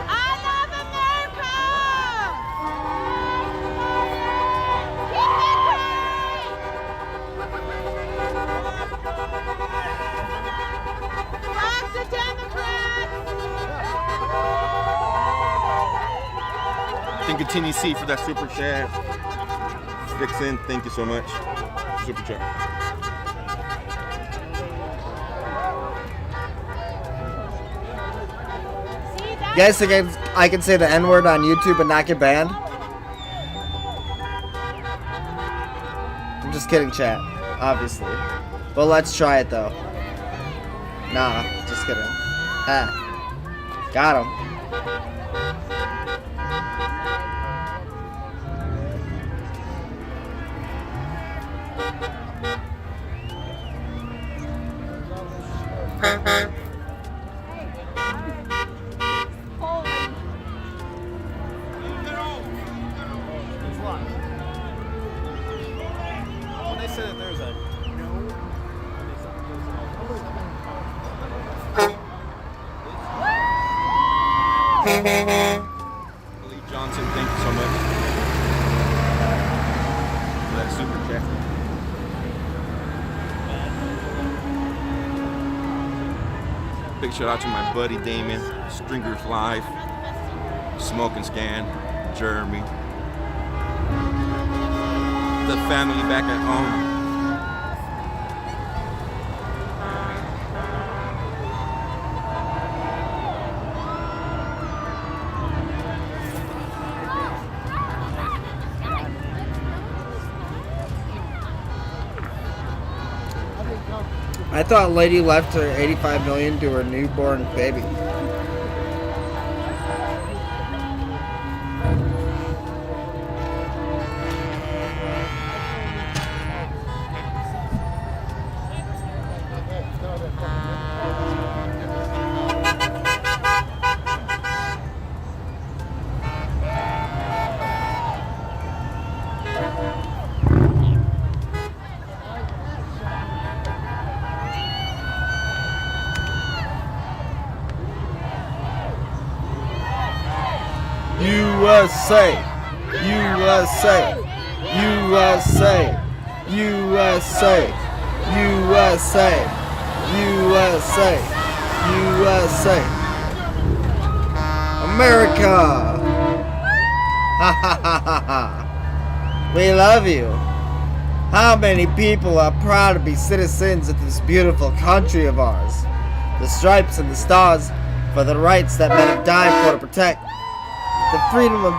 I love America. Keep it great. Fuck the Democrats. Thank you, TNC, for that super chat. Vixen, thank you so much. Super chat. You guys think I can say the N-word on YouTube and not get banned? I'm just kidding, chat. Obviously. But let's try it, though. Nah, just kidding. Ah. Got him. Well, they said that there's a Lee Johnson, thank you so much for that super chat. Big shout out to my buddy Damon, Stringers Live, Smoke and Scan, Jeremy, the family back at home. I thought Lady left her 85 million to her newborn baby. USA, USA, USA, USA, USA, USA, USA, America. Ha ha ha ha ha. We love you. How many people are proud to be citizens of this beautiful country of ours? The stripes and the stars for the rights that men have died for to protect. The freedom of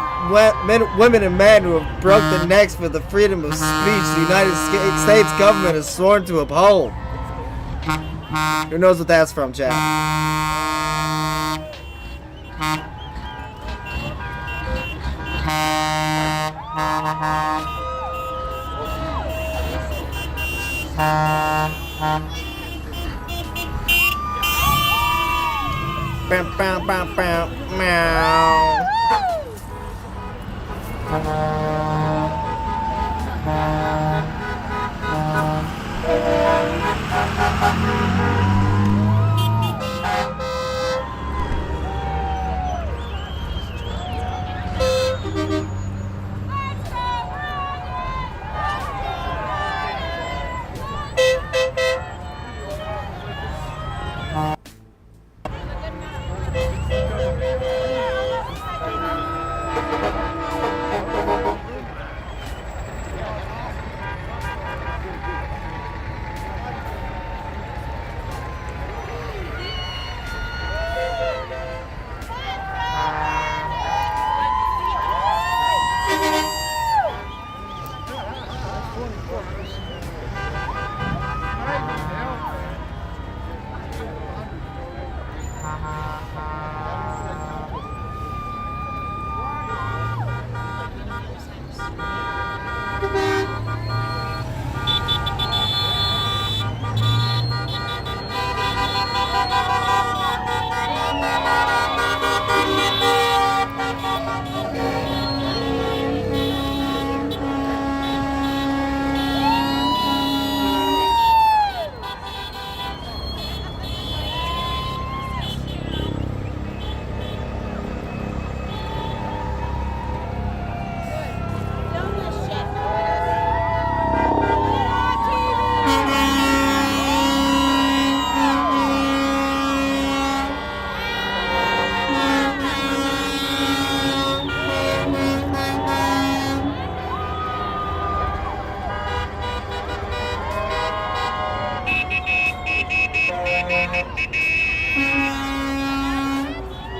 women and men who have broke their necks for the freedom of speech the United States government has sworn to uphold. Who knows what that's from, chat? Bow, bow, bow, bow, meow.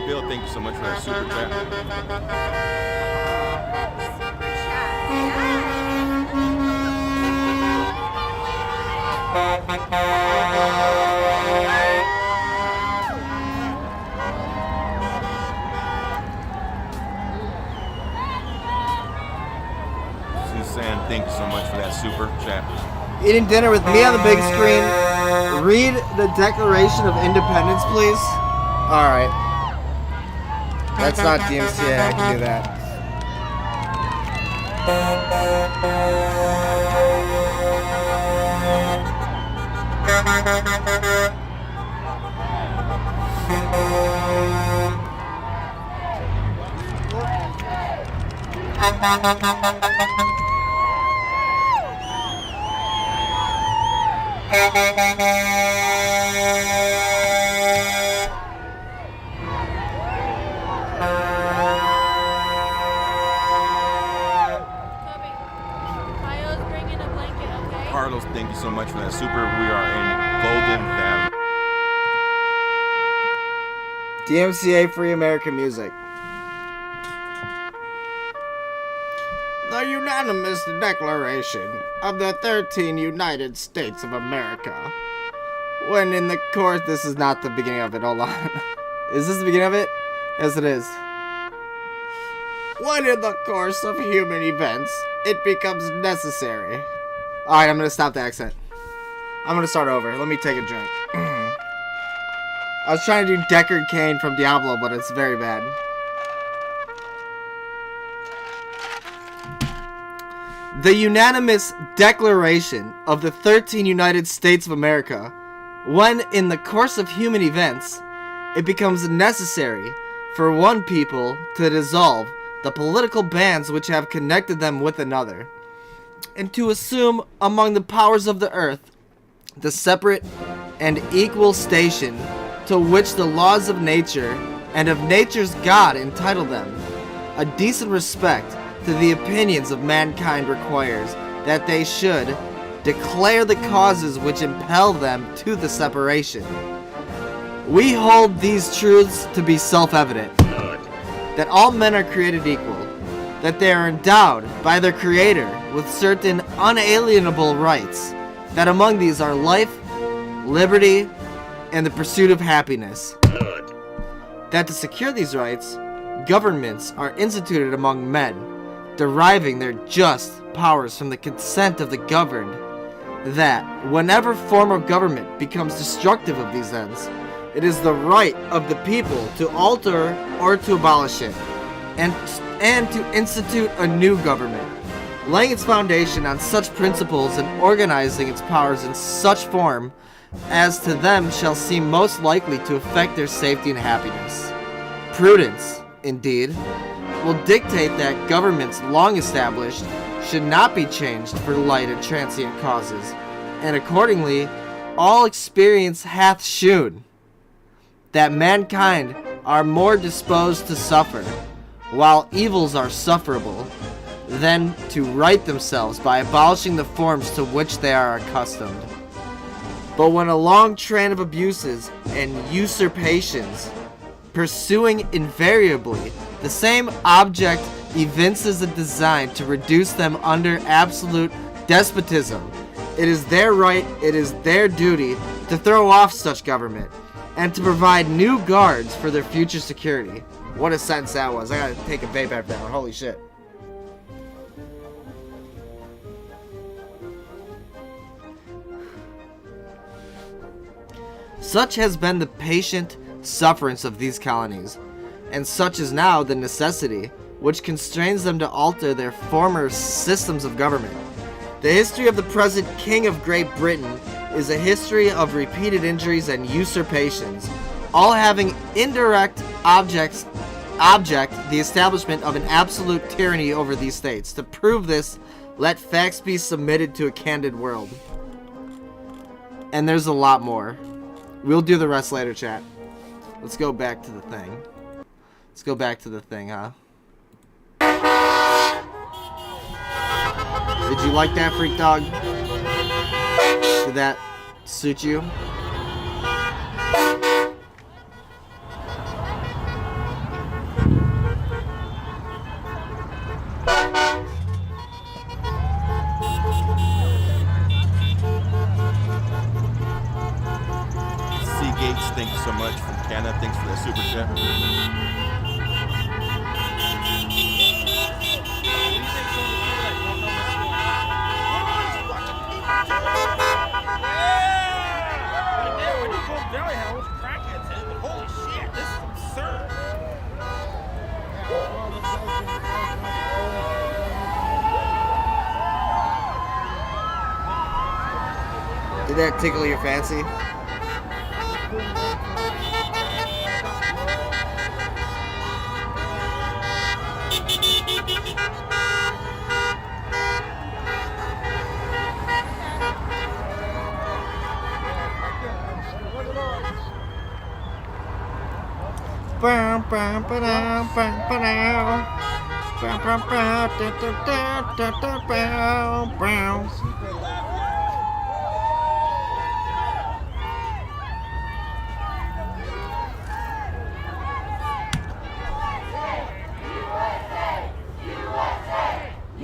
Bill, thank you so much for that super chat. Suzanne, thank you so much for that super chat. Eating dinner with me on the big screen. Read the Declaration of Independence, please. Alright. That's not DMCA, I can do that. Carlos, thank you so much for that super. We are in Golden Valley. DMCA Free American Music. The unanimous declaration of the 13 United States of America. When in the course, this is not the beginning of it, hold on. Is this the beginning of it? Yes, it is. When in the course of human events, it becomes necessary. Alright, I'm gonna stop the accent. I'm gonna start over. Let me take a drink. I was trying to do Deckard Cain from Diablo, but it's very bad. The unanimous declaration of the 13 United States of America, when in the course of human events, it becomes necessary for one people to dissolve the political bands which have connected them with another, and to assume among the powers of the earth the separate and equal station to which the laws of nature and of nature's God entitle them. A decent respect to the opinions of mankind requires that they should declare the causes which impel them to the separation. We hold these truths to be self-evident, that all men are created equal, that they are endowed by their Creator with certain unalienable rights, that among these are life, liberty, and the pursuit of happiness. That to secure these rights, governments are instituted among men, deriving their just powers from the consent of the governed, that whenever form of government becomes destructive of these ends, it is the right of the people to alter or to abolish it, and to institute a new government, laying its foundation on such principles and organizing its powers in such form as to them shall seem most likely to affect their safety and happiness. Prudence, indeed, will dictate that governments long established should not be changed for light and transient causes, and accordingly all experience hath shewn that mankind are more disposed to suffer, while evils are sufferable, than to right themselves by abolishing the forms to which they are accustomed. But when a long train of abuses and usurpations, pursuing invariably the same object, evinces a design to reduce them under absolute despotism, it is their right, it is their duty to throw off such government, and to provide new guards for their future security. What a sentence that was. I gotta take a vape after that one. Holy shit. Such has been the patient sufferance of these colonies, and such is now the necessity which constrains them to alter their former systems of government. The history of the present King of Great Britain is a history of repeated injuries and usurpations, all having indirect object the establishment of an absolute tyranny over these states. To prove this, let facts be submitted to a candid world. And there's a lot more. We'll do the rest later, chat. Let's go back to the thing. Let's go back to the thing, huh? Did you like that, Freak Dog? Did that suit you? Gates, thank you so much from Canada. Thanks for that super chat. Did that tickle your fancy?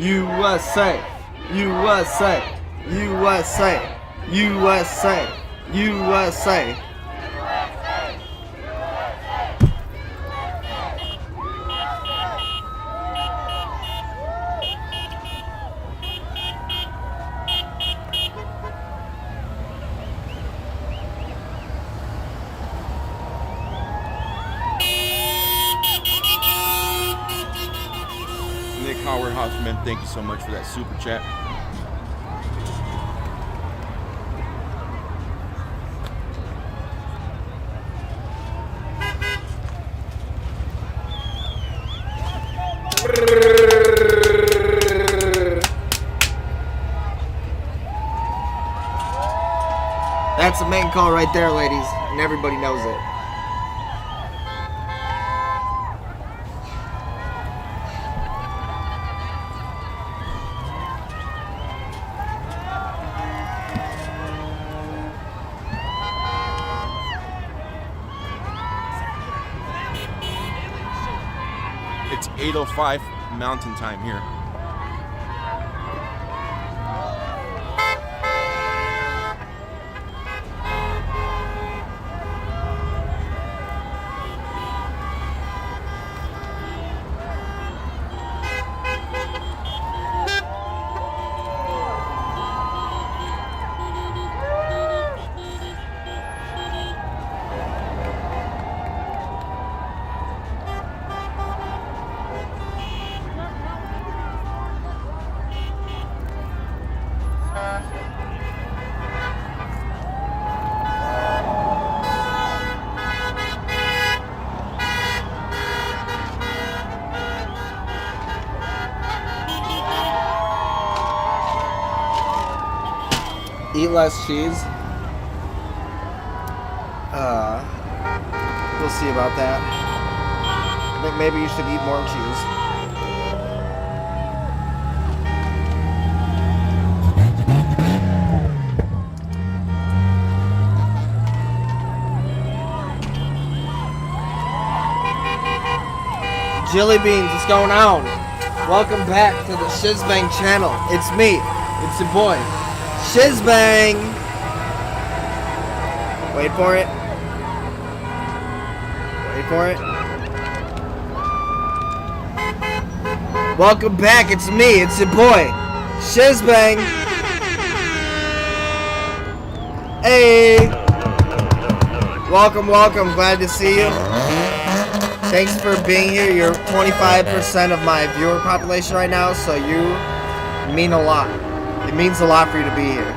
USA, USA, USA, USA, USA. Nick Howard Hoffman, thank you so much for that super chat. That's the main call right there, ladies, and everybody knows it. It's 8:05 Mountain Time here. Eat less cheese. We'll see about that. I think maybe you should eat more cheese. Jelly beans, what's going on? Welcome back to the Shizbang channel. It's me. It's your boy. Shizbang! Wait for it. Wait for it. Welcome back, it's me, it's your boy. Shizbang! Hey! Welcome, welcome, glad to see you. Thanks for being here. You're 25% of my viewer population right now, so you mean a lot. It means a lot for you to be here.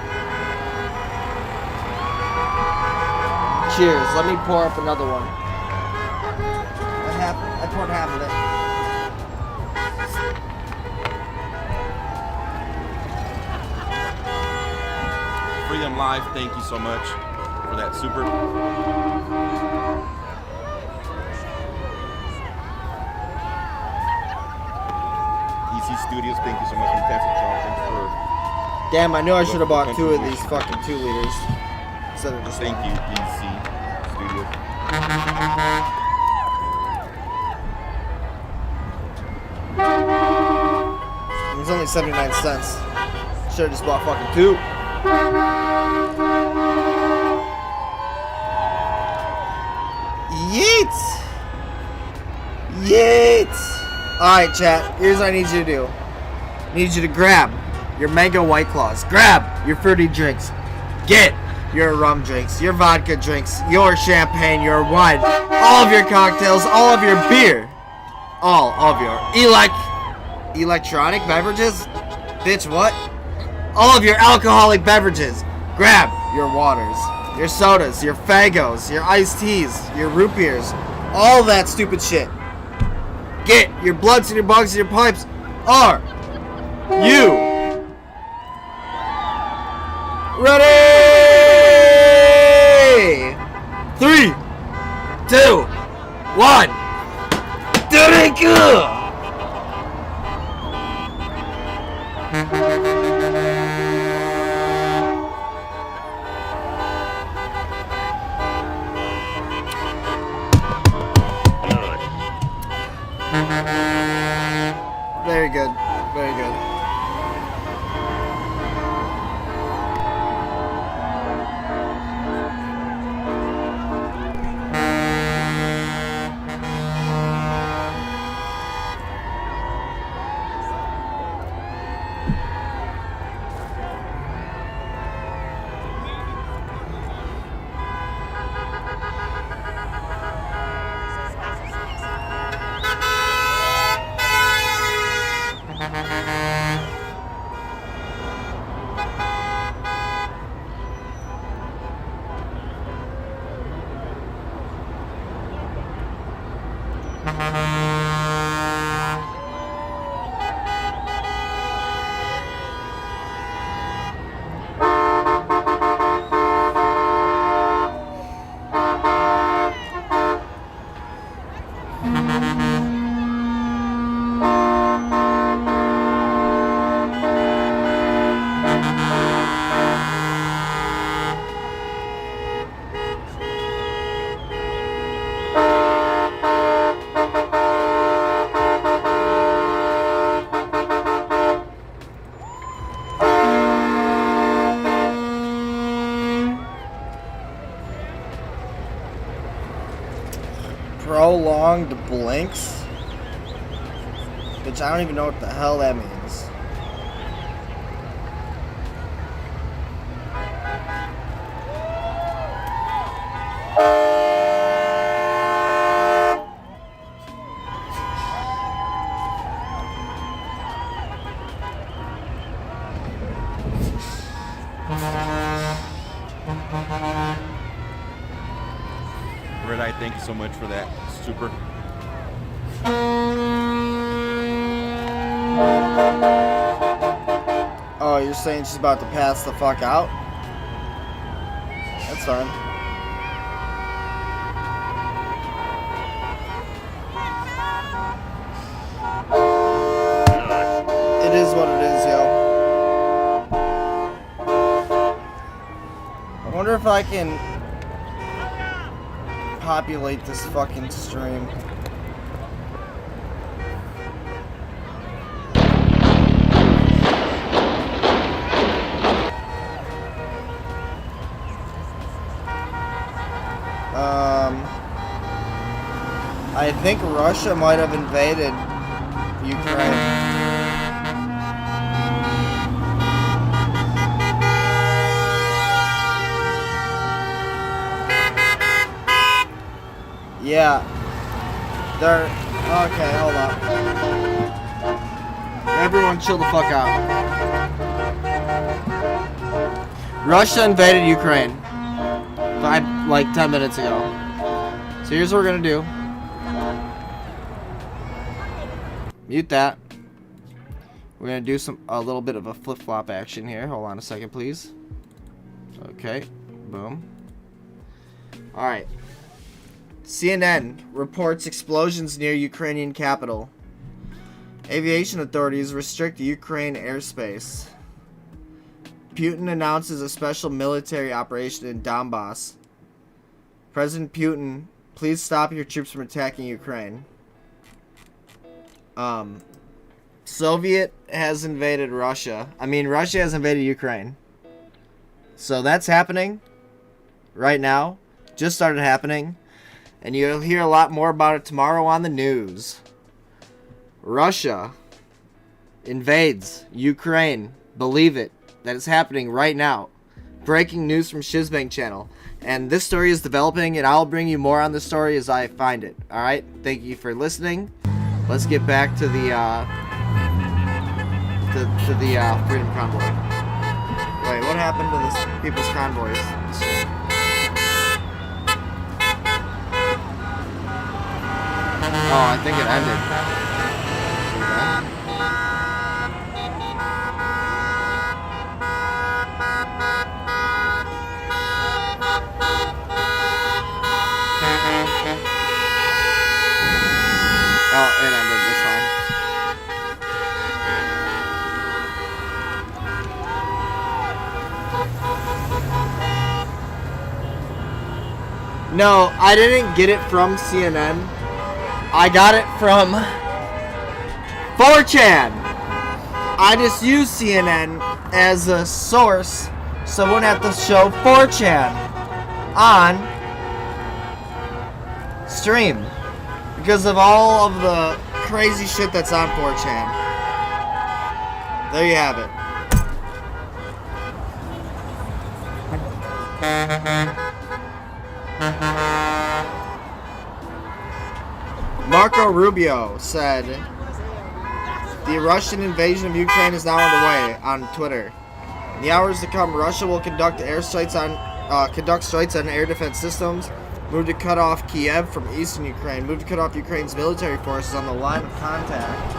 Cheers. Let me pour up another one. I poured half of it. Freedom Live, thank you so much for that super. EC Studios, thank you so much. Fantastic job. Thanks for. Damn, I knew I should have bought two of these fucking 2 liters instead of just Thank one. you, EC Studios. It was only 79 cents. Should have just bought fucking 2. Yeet! Yeet! Alright, chat. Here's what I need you to do. I need you to grab your mango White Claws. Grab your fruity drinks. Get your rum drinks, your vodka drinks, your champagne, your wine, all of your cocktails, all of your beer, all of your electronic beverages. Bitch, what? All of your alcoholic beverages. Grab your waters, your sodas, your Fagos, your iced teas, your root beers, all that stupid shit. Get your bloods and your bugs and your pipes. Are you ready? 3, 2, 1. Drink! Very good. Very good. prolonged blinks, which I don't even know what the hell that means. Red Eye, thank you so much for that. Super. Oh, you're saying she's about to pass the fuck out? That's fine. It is what it is, yo. I wonder if I can populate this fucking stream. I think Russia might have invaded Ukraine. Yeah. They're... Okay, hold on. Everyone chill the fuck out. Russia invaded Ukraine. 10 minutes ago. So here's what we're gonna do. Mute that. We're gonna do a little bit of a flip-flop action here. Hold on a second, please. Okay. Boom. Alright. CNN reports explosions near Ukrainian capital. Aviation authorities restrict Ukraine airspace. Putin announces a special military operation in Donbass. President Putin, please stop your troops from attacking Ukraine. Soviet has invaded Russia. Russia has invaded Ukraine. So that's happening right now. Just started happening. And you'll hear a lot more about it tomorrow on the news. Russia invades Ukraine. Believe it. That is happening right now. Breaking news from Shizbang channel. And this story is developing, and I'll bring you more on the story as I find it. Alright? Thank you for listening. Let's get back to the Freedom Convoy. Wait, what happened to this People's Convoys? Oh, I think it ended. Oh, it ended. It's fine. No, I didn't get it from CNN. I got it from 4chan. I just use CNN as a source so I wouldn't have to show 4chan on stream because of all of the crazy shit that's on 4chan. There you have it. Marco Rubio said, the Russian invasion of Ukraine is now underway on Twitter. In the hours to come, Russia will conduct strikes on air defense systems, move to cut off Kiev from eastern Ukraine, move to cut off Ukraine's military forces on the line of contact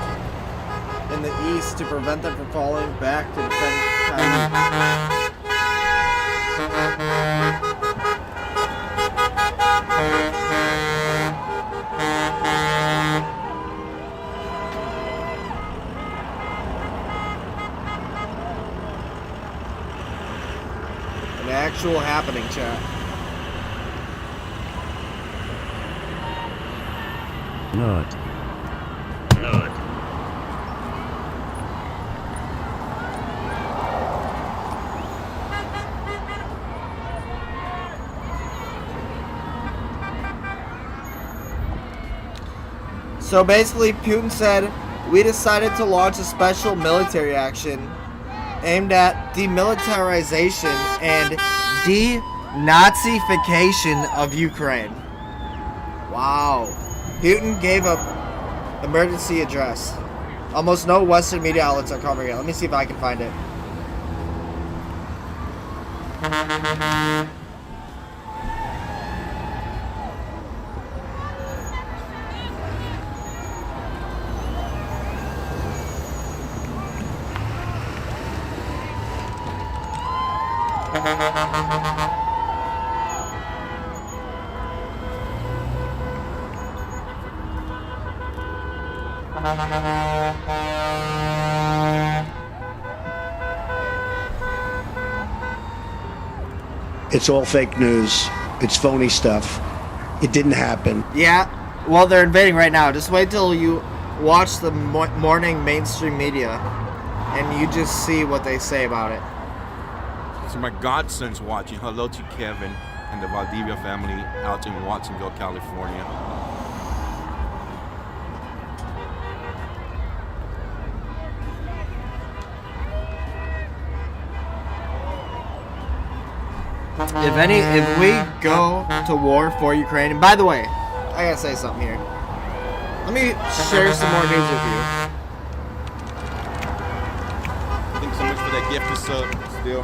in the east to prevent them from falling back to defend Kiev. An actual happening, chat. Not. So basically, Putin said, we decided to launch a special military action aimed at demilitarization and denazification of Ukraine. Wow. Putin gave an emergency address. Almost no Western media outlets are covering it. Let me see if I can find it. It's all fake news. It's phony stuff. It didn't happen. Yeah, well, they're invading right now. Just wait till you watch the morning mainstream media and you just see what they say about it. So my godson's watching. Hello to Kevin and the Valdivia family out in Watsonville, California. If we go to war for Ukraine, and by the way, I gotta say something here. Let me share some more news with you. Thanks so much for that gift of sub still.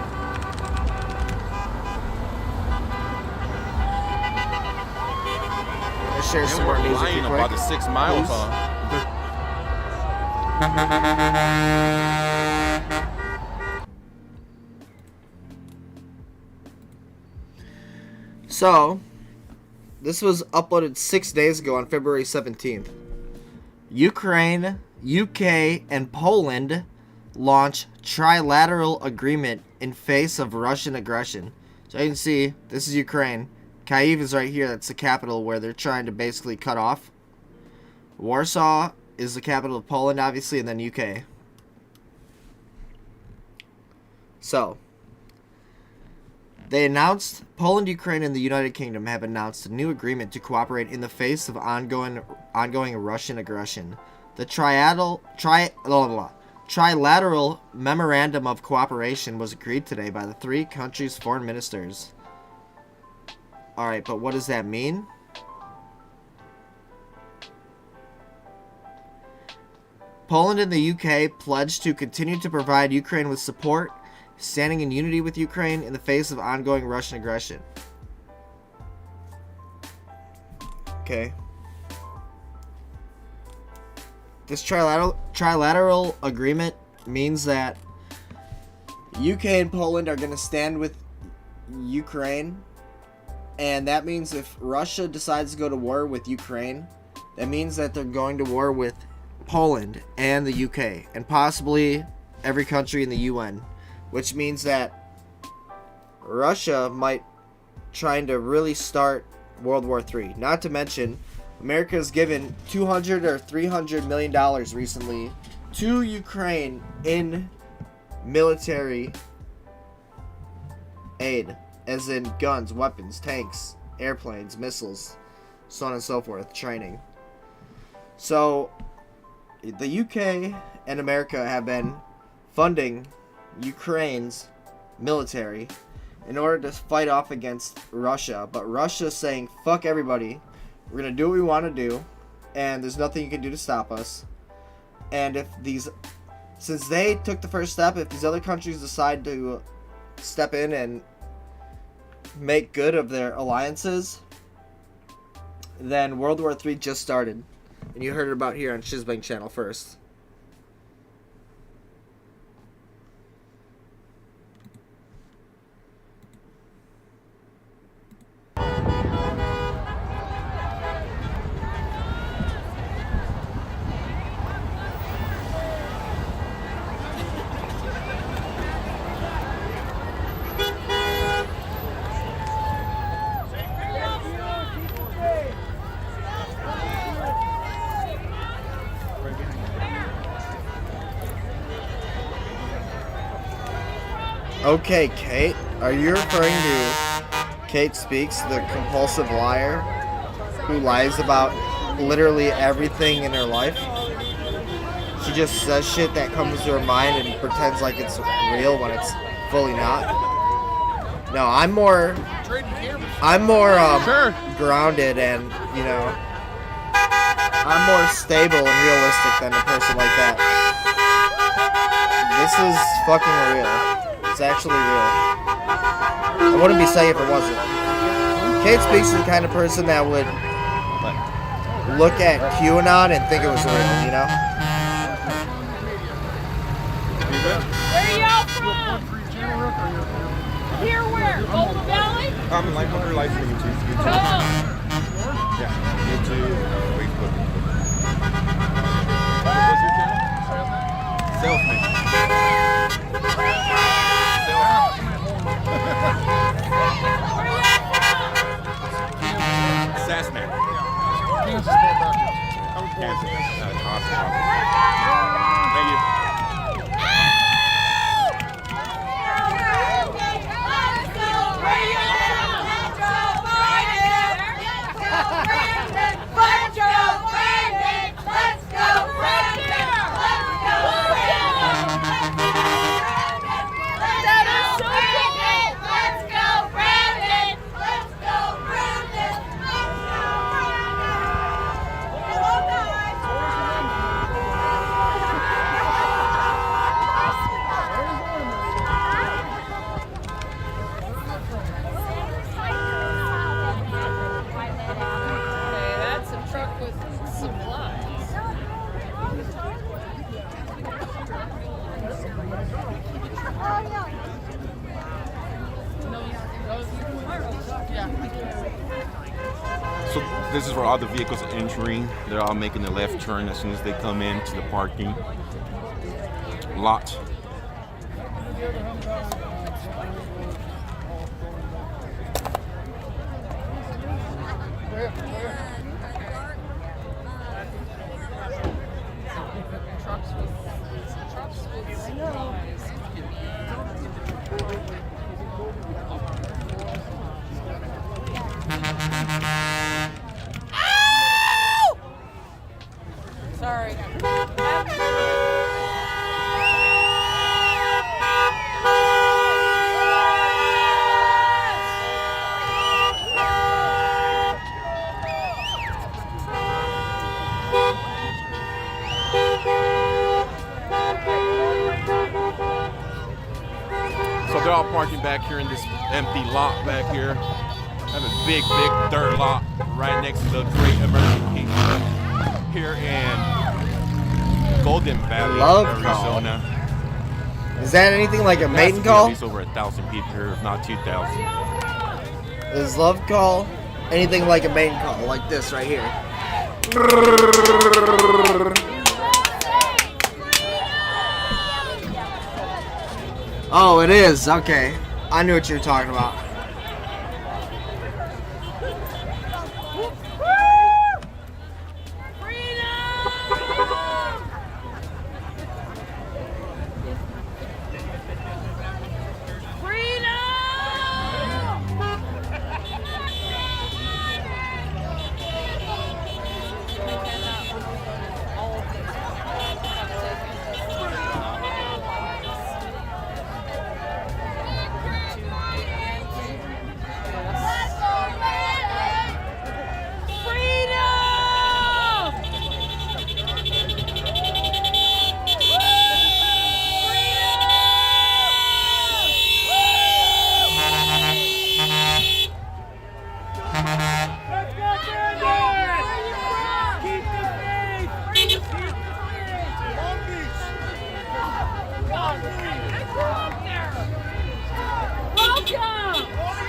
Let's share some more And we're news with you lying quick. about the 6 miles, huh? So, this was uploaded 6 days ago on February 17th. Ukraine, UK, and Poland launch trilateral agreement in face of Russian aggression. So you can see, this is Ukraine. Kyiv is right here. That's the capital where they're trying to basically cut off. Warsaw is the capital of Poland, obviously, and then UK. So, they announced, Poland, Ukraine, and the United Kingdom have announced a new agreement to cooperate in the face of ongoing Russian aggression. The trilateral memorandum of cooperation was agreed today by the three countries' foreign ministers. Alright, but what does that mean? Poland and the UK pledged to continue to provide Ukraine with support, standing in unity with Ukraine in the face of ongoing Russian aggression. Okay. This trilateral agreement means that UK and Poland are going to stand with Ukraine, and that means if Russia decides to go to war with Ukraine, that means that they're going to war with Poland and the UK, and possibly every country in the UN. Which means that Russia might trying to really start World War III. Not to mention, America has given $200 or $300 million recently to Ukraine in military aid, as in guns, weapons, tanks, airplanes, missiles, so on and so forth, training. So, the UK and America have been funding Ukraine's military in order to fight off against Russia, but Russia's saying, fuck everybody, we're gonna do what we want to do, and there's nothing you can do to stop us. And since they took the first step, if these other countries decide to step in and make good of their alliances, then World War III just started, and you heard it about here on Shizbang channel first. Okay, Kate, are you referring to Kate Speaks, the compulsive liar who lies about literally everything in her life. She just says shit that comes to her mind and pretends like it's real when it's fully not. No, I'm more grounded and, you know, I'm more stable and realistic than a person like that. This is fucking real. It's actually real. I wouldn't be saying if it wasn't. Kate Speaks is the kind of person that would look at QAnon and think it was real, you know? Where y'all from? Here where? Golden Valley? I'm like on her live stream YouTube. Oh. Yeah, YouTube, Facebook. What's your channel? Self-made. Sassman. Kansas. Awesome. Thank you. That's a truck with supplies. So this is where all the vehicles are entering. They're all making the left turn as soon as they come into the parking lot. Sorry. So they're all parking back here in this empty lot back here. I have a big dirt lot right next to the Great American King here in Golden Valley, Love Arizona. Is that anything like a There has maiden to be call? At least over 1,000 people here, if not 2,000. Is love call anything like a maiden call? Like this right here. Oh, it is. Okay. I knew what you were talking about.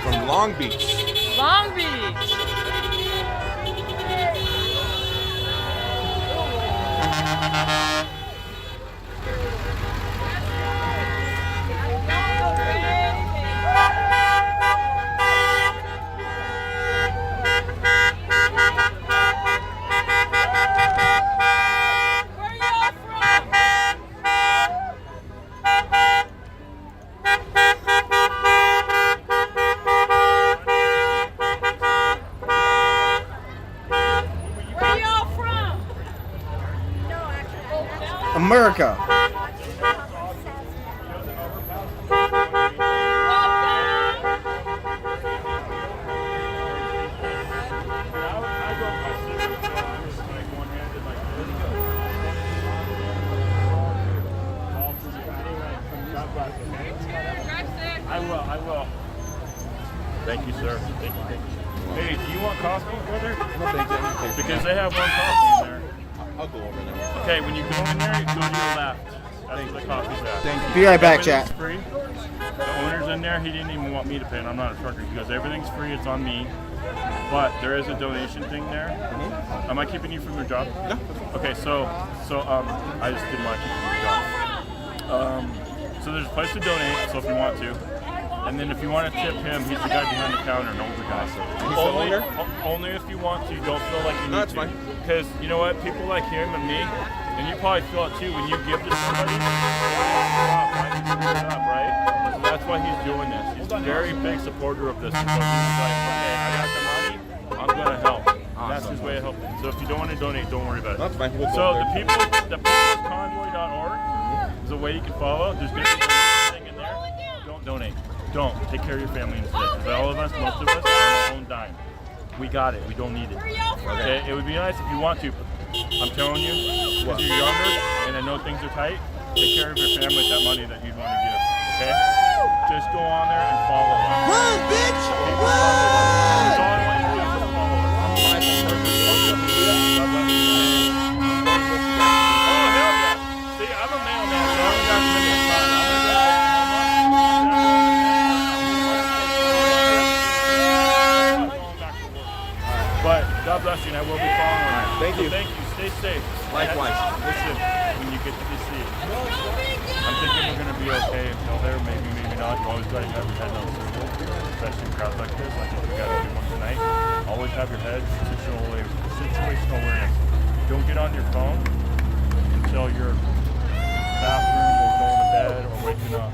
From Long Beach. Long Beach. Where y'all America. I will. Thank you, sir. Thank you. Hey, do you want coffee, brother? No, thank you. Because they have one coffee in there. I'll go over there. Okay, when you go in there, you go to your left. That's where the coffee's at. Thank you. Be right back, chat. Everything's free. The owner's in there. He didn't even want me to pay, and I'm not a trucker. He goes, everything's free. It's on me. But there is a donation thing there. Am I keeping you from your job? No. Okay, so I just didn't want to keep you from your job. So there's a place to donate. So if you want to. And then if you want to tip him, he's the guy behind the counter, an older guy. So He's the owner? Only if you want to. Don't feel like you need That's to. fine. Because you know what? People like him and me, and you probably feel it too, when you give to somebody, right? So that's why he's doing this. He's a very big supporter of this. So he's like, okay, I got the money, I'm going to help. That's his way of helping. So if you don't want to donate, don't worry about it. That's fine. We'll go So there. the peoplesconvoy.org is a way you can follow. There's going to be something in there. Don't donate. Don't. Take care of your family instead. Because all of us, most of us, are on our own dime. We got it. We don't need it. Okay? It would be nice if you want to. I'm telling you, because you're younger and I know things are tight, take care of your family with that money that you'd want to give. Okay? Just go on there and follow us. Run, bitch! That's all I want you to do is just follow us. Oh, hell yeah. See, I'm a mailman, so I don't got many time. I'm going to go But God bless you, and I will be following on that. Thank you. Thank you. Stay safe. Likewise. Listen, when you get to DC, I'm thinking we're going to be okay until there. Maybe, maybe not. You always got to have your head on a swivel, especially in crowds like this. I think we got to do one tonight. Always have your head situational awareness. Don't get on your phone until you're bathroom or going to bed or waking up.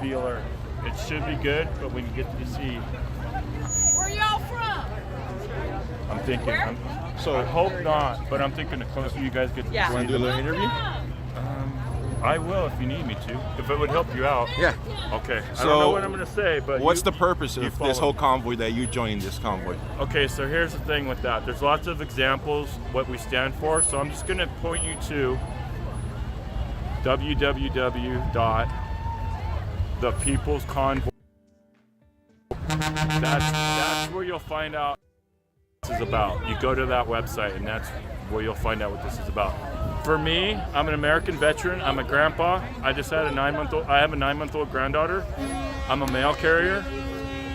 Be alert. It should be good, but when you get to DC, Where y'all from? I'm thinking. I hope not, but I'm thinking the closer you guys get to Yeah. DC, Want to do a little interview? I will if you need me to. If it would help you out. Yeah. Okay. I So, don't know what I'm going to say, but What's the purpose of follow this whole me. convoy that you joined this convoy? Okay, so here's the thing with that. There's lots of examples what we stand for. So I'm just going to point you to www.thepeoplesconvoy. That's where you'll find out what this is about. You go to that website, and that's where you'll find out what this is about. For me, I'm an American veteran. I'm a grandpa. I just had a 9-month-old. I have a 9-month-old granddaughter. I'm a mail carrier.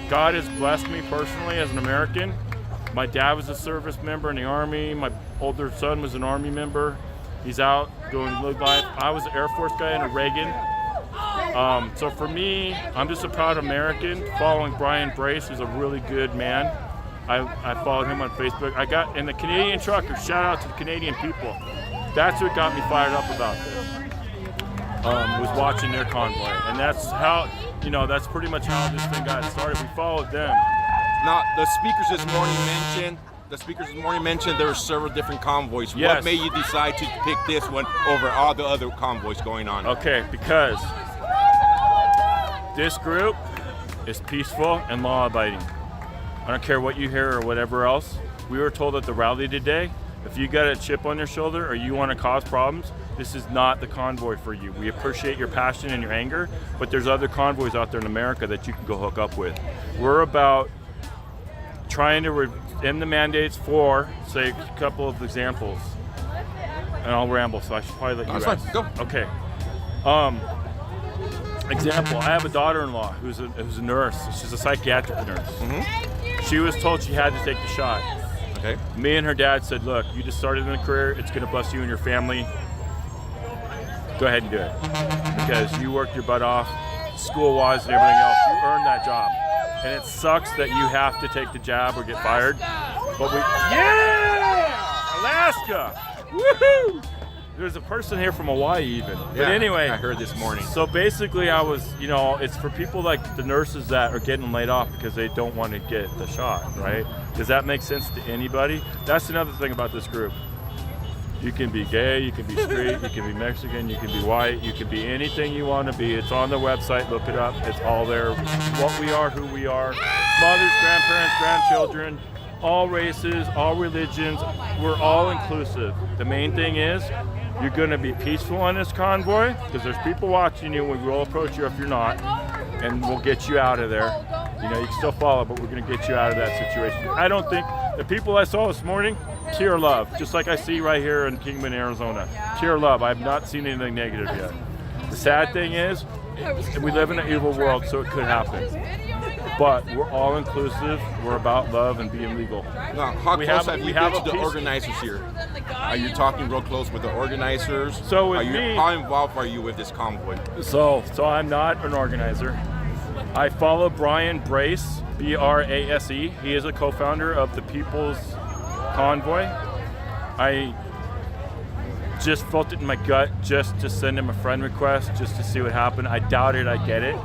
God has blessed me personally as an American. My dad was a service member in the Army. My older son was an Army member. He's out doing good life. I was an Air Force guy in a Reagan. So for me, I'm just a proud American following Brian Brace, who's a really good man. I followed him on Facebook. And the Canadian truckers, shout out to the Canadian people. That's what got me fired up about this, was watching their convoy. And that's how, that's pretty much how this thing got started. We followed them. Now, the speakers this morning mentioned there were several different convoys. Yes. What made you decide to pick this one over all the other convoys going on? Okay, because this group is peaceful and law-abiding. I don't care what you hear or whatever else. We were told at the rally today, if you got a chip on your shoulder or you want to cause problems, this is not the convoy for you. We appreciate your passion and your anger, but there's other convoys out there in America that you can go hook up with. We're about trying to end the mandates for, say, a couple of examples. And I'll ramble, so I should probably let you That's ask. fine. Go. Okay. Example, I have a daughter-in-law who's a nurse. She's a psychiatric nurse. Mm-hmm. She was told she had to take the shot. Okay. Me and her dad said, look, you just started in a career. It's going to bless you and your family. Go ahead and do it. Because you worked your butt off, school-wise and everything else. You earned that job. And it sucks that you have to take the jab or get fired. But Alaska! Woohoo! There's a person here from Hawaii even. But Yeah, anyway, I heard this morning. So basically I was, it's for people like the nurses that are getting laid off because they don't want to get the shot, right? Does that make sense to anybody? That's another thing about this group. You can be gay, you can be straight, you can be Mexican, you can be white, you can be anything you want to be. It's on the website, look it up. It's all there. What we are, who we are. Mothers, grandparents, grandchildren, all races, all religions. We're all inclusive. The main thing is you're going to be peaceful on this convoy because there's people watching you. We will approach you if you're not, and we'll get you out of there. You can still follow, but we're going to get you out of that situation. I don't think the people I saw this morning, pure love, just like I see right here in Kingman, Arizona. Pure love. I have not seen anything negative yet. The sad thing is, we live in an evil world, so it could happen. But we're all inclusive. We're about love and being legal. Now, how close have you been to the organizers here? Are you talking real close with the organizers? So with me, how involved are you with this convoy? So I'm not an organizer. I follow Brian Brace, B-R-A-S-E. He is a co-founder of the People's Convoy. I just felt it in my gut just to send him a friend request just to see what happened. I doubted I'd get it.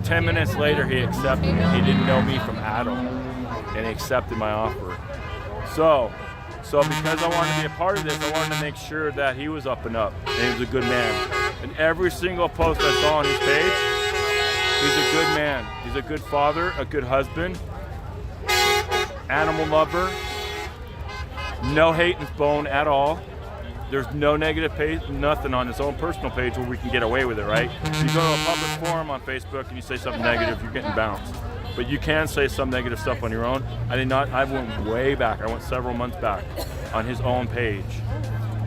10 minutes later, he accepted me. He didn't know me from Adam, and he accepted my offer. So because I wanted to be a part of this, I wanted to make sure that he was up and up, and he was a good man. And every single post I saw on his page, he's a good man. He's a good father, a good husband, animal lover, no hate and bone at all. There's no negative page, nothing on his own personal page where we can get away with it, right? You go to a public forum on Facebook and you say something negative, you're getting bounced. But you can say some negative stuff on your own. I did not. I went way back. I went several months back on his own page.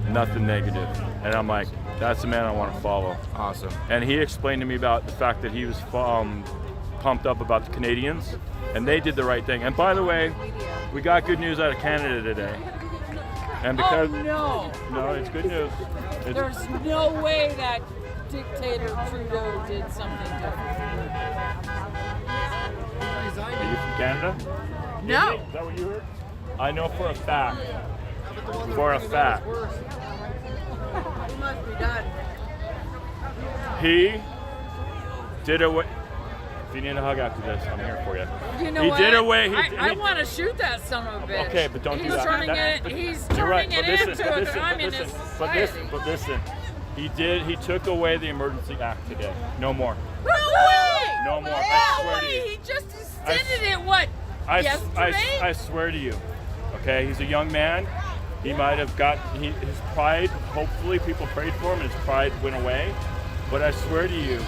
Nothing negative. And I'm like, that's the man I want to follow. Awesome. And he explained to me about the fact that he was pumped up about the Canadians, and they did the right thing. And by the way, we got good news out of Canada today. And because no, it's good news. There's no way that dictator Trudeau did something different. Are you from Canada? No. Is that what you heard? I know for a fact. For a fact. He must be done. He did away. If you need a hug after this, I'm here for you. You know he what? did away. I want to shoot that son of a bitch. Okay, but don't do that. He's You're right, turning it into a communist society. But listen. He took away the Emergency Act today. No more. No way! No more. I swear to you. He just extended it, yesterday? I swear to you. Okay, he's a young man. He might have got his pride. Hopefully, people prayed for him, and his pride went away. But I swear to you,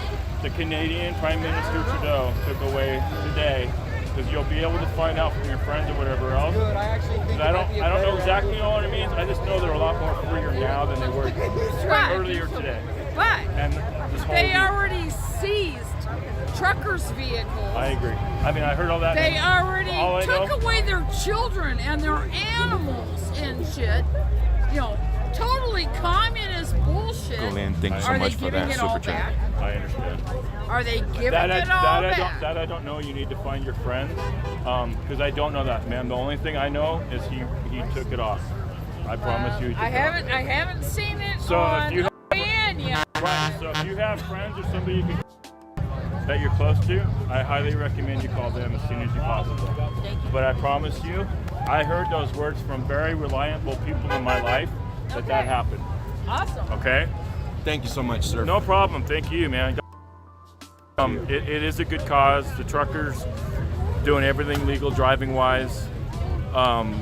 the Canadian Prime Minister Trudeau took away today, because you'll be able to find out from your friends or whatever else. I don't know exactly all what it means. I just know they're a lot more freer now than they were earlier today. But And this whole they already seized truckers' vehicles. I agree. I mean, I heard all that. They already All I took know- away their children and their animals and shit. Totally communist bullshit. Glenn, thank you so Are much they for giving that it all super chat. back? I understand. Are they giving That it all back? I don't know. You need to find your friends, because I don't know that, man. The only thing I know is he took it off. I promise you. He took I it off. haven't seen it So on if you yet. Right. So if you have friends or somebody you can, that you're close to, I highly recommend you call them as soon as you possible. But I promise you, I heard those words from very reliable people in my life that happened. Awesome. Okay. Thank you so much, sir. No problem. Thank you, man. It is a good cause. The truckers doing everything legal driving wise.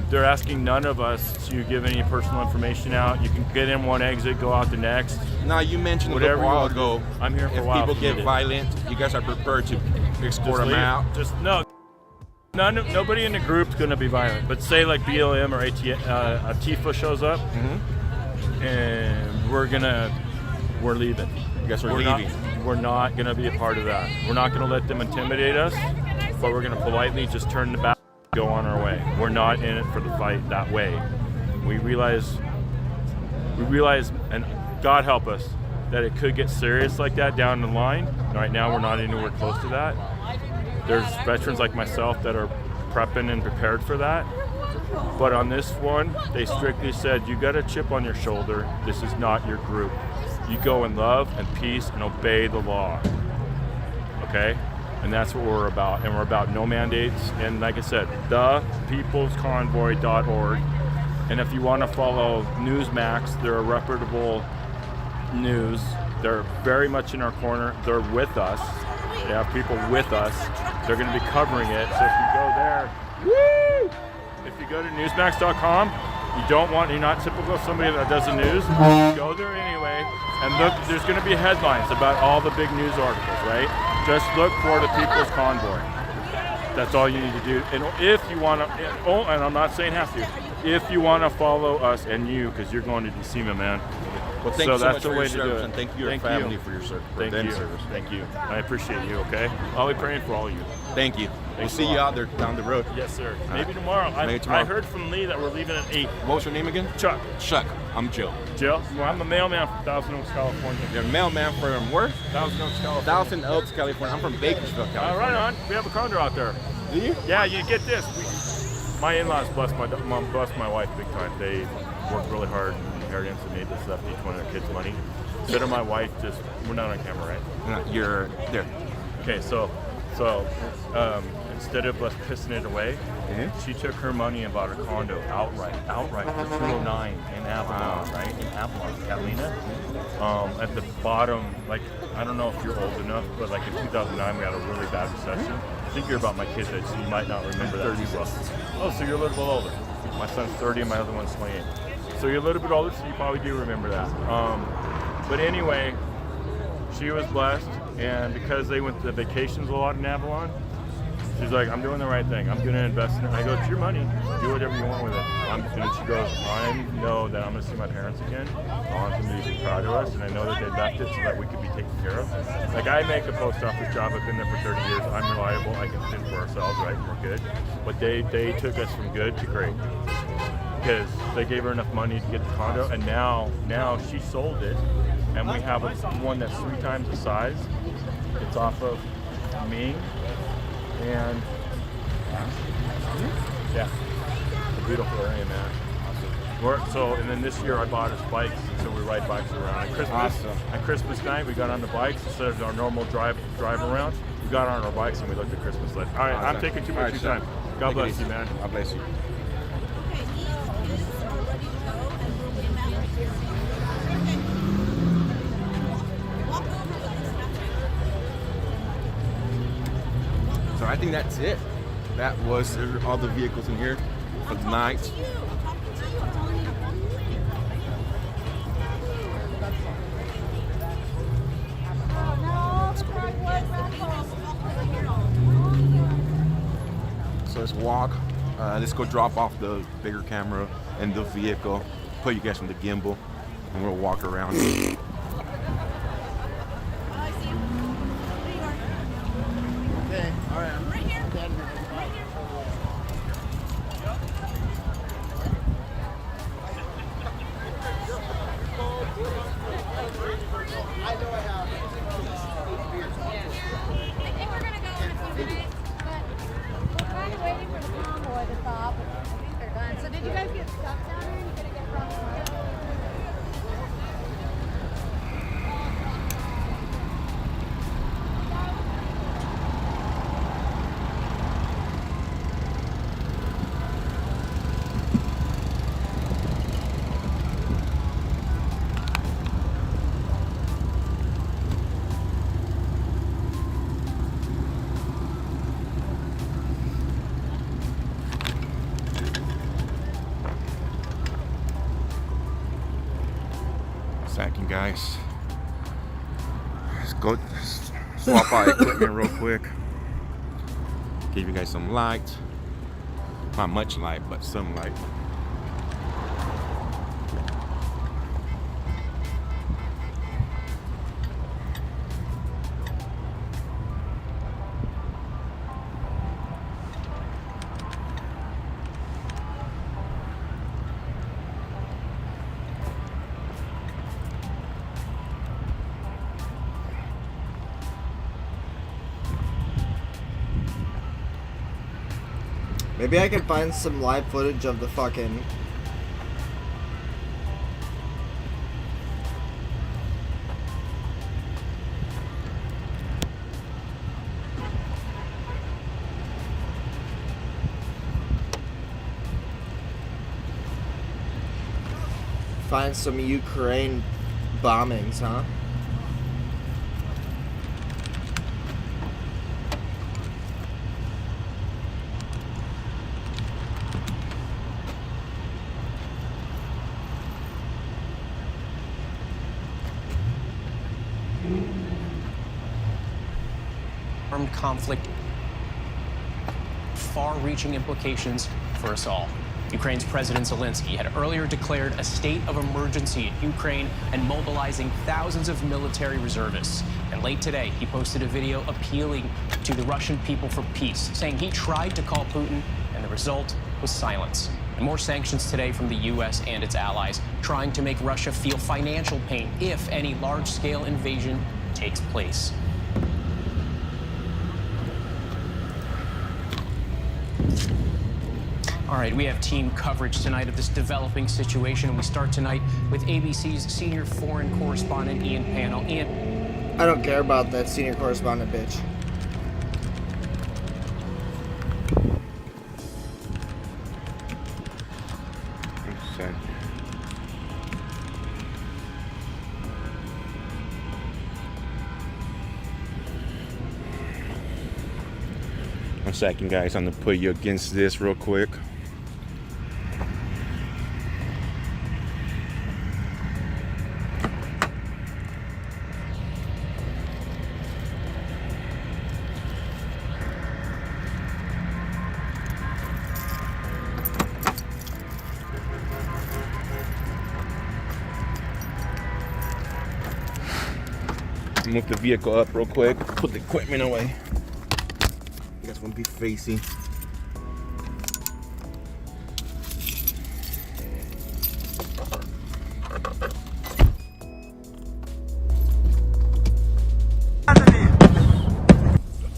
They're asking none of us to give any personal information out. You can get in one exit, go out the next. Now, you mentioned a Whatever little while you want ago, to do. I'm here for a if while people if you get need it. violent, you guys are prepared to escort them leave. out. Nobody in the group's going to be violent. But say like BLM or Tifa shows up, and we're leaving. You guys are leaving. We're not going to be a part of that. We're not going to let them intimidate us, but we're going to politely just turn the back and go on our way. We're not in it for the fight that way. We realize, and God help us, that it could get serious like that down the line. Right now, we're not anywhere close to that. There's veterans like myself that are prepping and prepared for that. But on this one, they strictly said, you got a chip on your shoulder. This is not your group. You go in love and peace and obey the law. Okay? And that's what we're about. And we're about no mandates. And like I said, thepeoplesconvoy.org. And if you want to follow Newsmax, they're a reputable news. They're very much in our corner. They're with us. They have people with us. They're going to be covering it. So if you go there, woo! If you go to newsmax.com, you're not typical somebody that does the news. Go there anyway, and look. There's going to be headlines about all the big news articles, right? Just look for the People's Convoy. That's all you need to do. And if you want to, and I'm not saying have to, if you want to follow us and you, because you're going to DC, my man. Well, thank you so much for your service, and thank you, your family, for your service. Thank you. I appreciate you, okay? I'll be praying for all of you. Thank you. Thanks We'll see you out there down the road. Yes, sir. All Maybe right. tomorrow. Maybe tomorrow. I heard from Lee that we're leaving at 8. What was your name again? Chuck. Chuck. I'm Joe. Joe? Well, I'm a mailman from Thousand Oaks, California. You're a mailman from where? Thousand Oaks, California. Thousand Oaks, California. I'm from Bakersfield, California. Right on. We have a condo out there. Do you? Yeah, you get this. My in-laws blessed my wife big time. They worked really hard. Inheritance and made this left each one of their kids money. Instead of my wife just, we're not on camera, right? You're there. Okay, so instead of us pissing it away, she took her money and bought a condo outright for $209 in Avalon, right? In Avalon, Catalina. At the bottom, like, I don't know if you're old enough, but like in 2009 we had a really bad recession. I think you're about my kids' age, so you might not remember that too well. Oh, so you're a little bit older. My son's 30 and my other one's 28. So you're a little bit older, so you probably do remember that. But anyway, she was blessed, and because they went to vacations a lot in Avalon, she's like, I'm doing the right thing. I'm going to invest in it. I go, it's your money. Do whatever you want with it. And she goes, I know that I'm going to see my parents again. I want them to be proud of us, and I know that they left it so that we could be taken care of. Like, I make a post office job. I've been there for 30 years. I'm reliable. I can fend for ourselves, right? We're good. But they took us from good to great, because they gave her enough money to get the condo, and now she sold it, and we have one that's 3 times the size. It's off of me, and yeah, a beautiful area, man. And then this year I bought us bikes, so we ride bikes around. On Christmas night, we got on the bikes instead of our normal drive around. We got on our bikes and we looked at Christmas lights. All right, I'm taking too much of your time. God bless you, man. God bless you. So I think that's it. That was all the vehicles in here for the night. So let's walk. Let's go drop off the bigger camera and the vehicle. Put you guys on the gimbal, and we'll walk around. So did you guys get stuck down there? You couldn't get across the road? Second, guys. Let's go swap out equipment real quick. Give you guys some light. Not much light, but some light. Maybe I could find some live footage of the fucking... Find some Ukraine bombings, huh? Armed conflict, far-reaching implications for us all. Ukraine's President Zelensky had earlier declared a state of emergency in Ukraine and mobilizing thousands of military reservists. And late today, he posted a video appealing to the Russian people for peace, saying he tried to call Putin, and the result was silence. And more sanctions today from the U.S. and its allies, trying to make Russia feel financial pain if any large-scale invasion takes place. All right, we have team coverage tonight of this developing situation, and we start tonight with ABC's senior foreign correspondent, Ian Pannell. Ian. I don't care about that senior correspondent bitch. One second, guys. I'm gonna put you against this real quick. Move the vehicle up real quick. Put the equipment away. You guys want to be facing.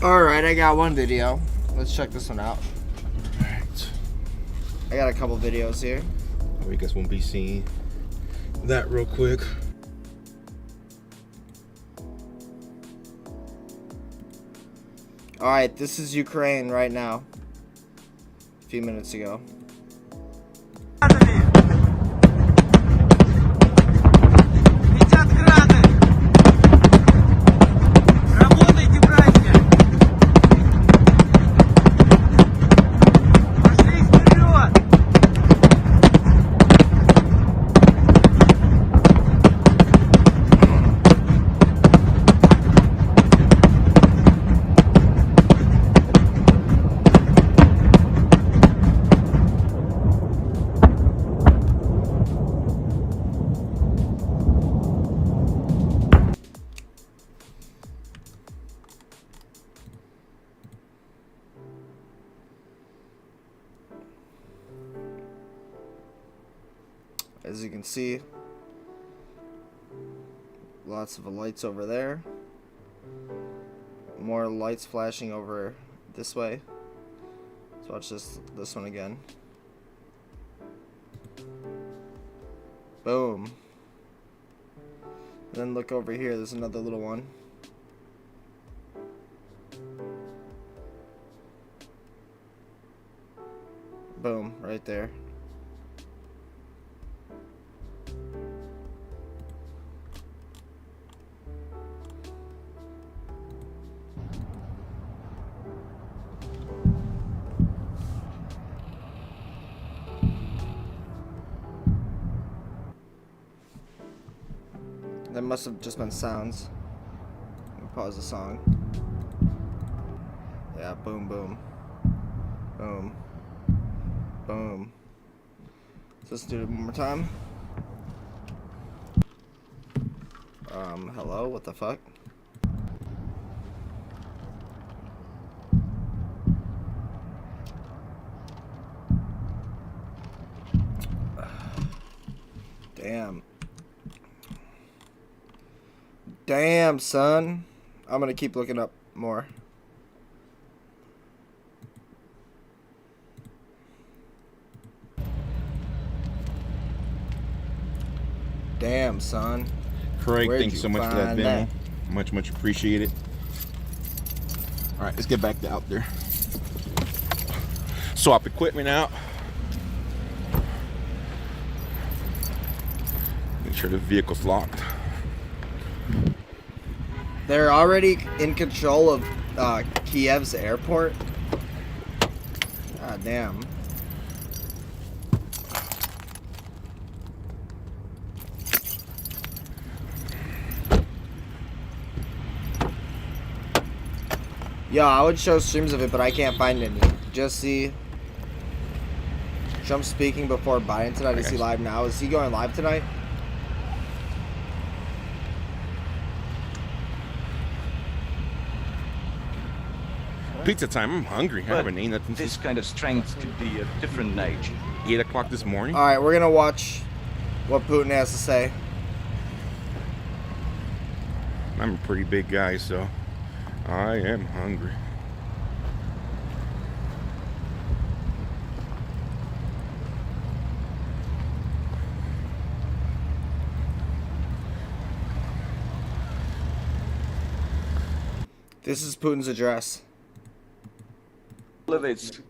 Alright, I got one video. Let's check this one out. Alright. I got a couple videos here. You guys won't be seeing that real quick. Alright, this is Ukraine right now. A few minutes ago. As you can see, lots of lights over there. More lights flashing over this way. Let's watch this one again. Boom. Then look over here, there's another little one. Boom, right there. That must have just been sounds. Let me pause the song. Yeah, boom, boom. Boom. Boom. Let's do it one more time. Hello? What the fuck? Damn. Damn, son. I'm gonna keep looking up more. Damn, son. Craig, Where'd thank you you so much for that find Venmo. that? Much, much appreciated. All right, let's get back to out there. Swap equipment out. Make sure the vehicle's locked. They're already in control of Kiev's airport. God damn. Yo, I would show streams of it, but I can't find any. Just see Trump speaking before Biden tonight. Is he live now? Is he going live tonight? Pizza time. I'm hungry. I haven't eaten nothing. This kind of strength could be of different nature. 8 o'clock this morning. All right, we're gonna watch what Putin has to say. I'm a pretty big guy, so I am hungry. This is Putin's address. All of its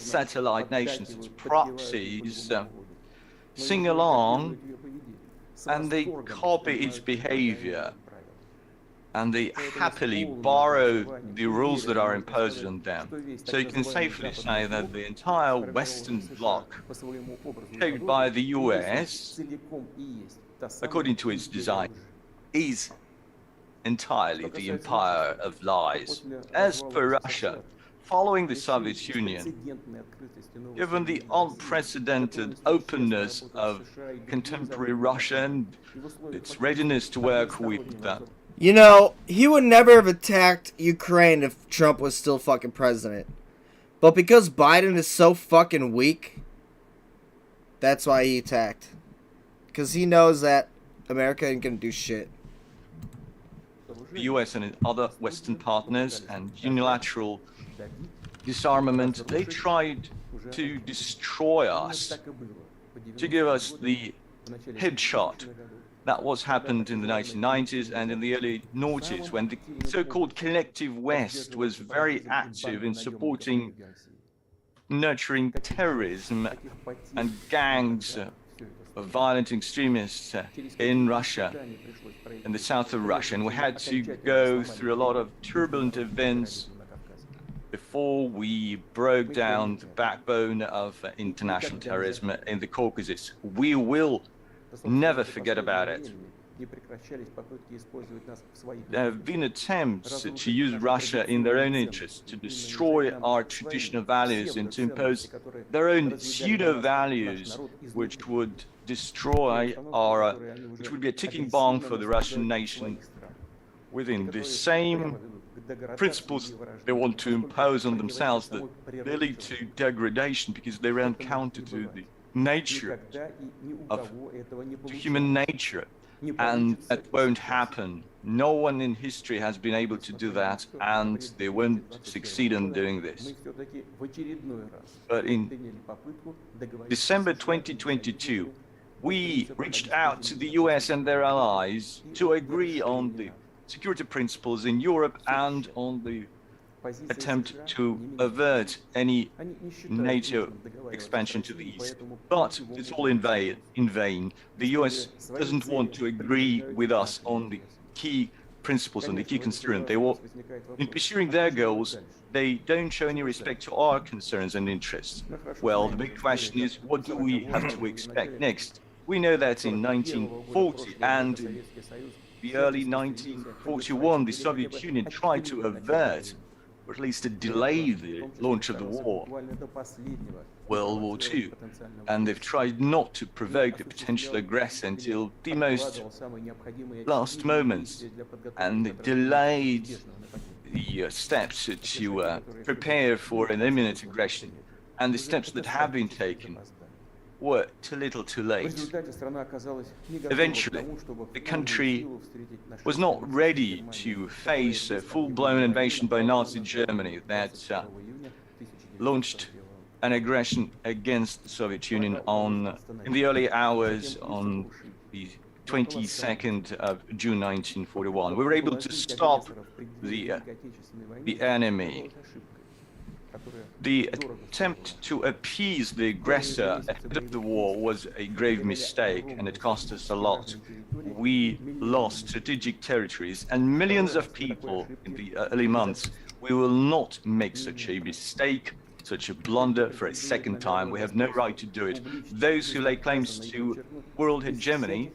satellite nations, its proxies, sing along and they copy its behavior and they happily borrow the rules that are imposed on them. So you can safely say that the entire Western bloc, shaped by the US, according to its design, is entirely the empire of lies. As for Russia, following the Soviet Union, given the unprecedented openness of contemporary Russia and its readiness to work with them, you know, he would never have attacked Ukraine if Trump was still fucking president. But because Biden is so fucking weak, that's why he attacked. Because he knows that America ain't gonna do shit. the US and other Western partners and unilateral disarmament, they tried to destroy us, to give us the headshot. That was happened in the 1990s and in the early noughties when the so-called collective West was very active in supporting, nurturing terrorism and gangs of violent extremists in Russia, in the south of Russia. And we had to go through a lot of turbulent events before we broke down the backbone of international terrorism in the Caucasus. We will never forget about it. There have been attempts to use Russia in their own interest, to destroy our traditional values and to impose their own pseudo-values, which would destroy our, which would be a ticking bomb for the Russian nation within the same principles they want to impose on themselves, that they lead to degradation because they run counter to the nature of human nature, and that won't happen. No one in history has been able to do that, and they won't succeed in doing this. But in December 2022, we reached out to the US and their allies to agree on the security principles in Europe and on the attempt to avert any NATO expansion to the east. But it's all in vain. The US doesn't want to agree with us on the key principles and the key concerns. In pursuing their goals, they don't show any respect to our concerns and interests. Well, the big question is, what do we have to expect next? We know that in 1940 and in the early 1941, the Soviet Union tried to avert, or at least to delay, the launch of the war, World War II. And they've tried not to provoke the potential aggressor until the most last moments. And they delayed the steps to prepare for an imminent aggression. And the steps that have been taken were too little too late. Eventually, the country was not ready to face a full-blown invasion by Nazi Germany that launched an aggression against the Soviet Union in the early hours on the 22nd of June 1941. We were able to stop the enemy. The attempt to appease the aggressor ahead of the war was a grave mistake, and it cost us a lot. We lost strategic territories and millions of people in the early months. We will not make such a mistake, such a blunder for a second time. We have no right to do it. Those who lay claims to world hegemony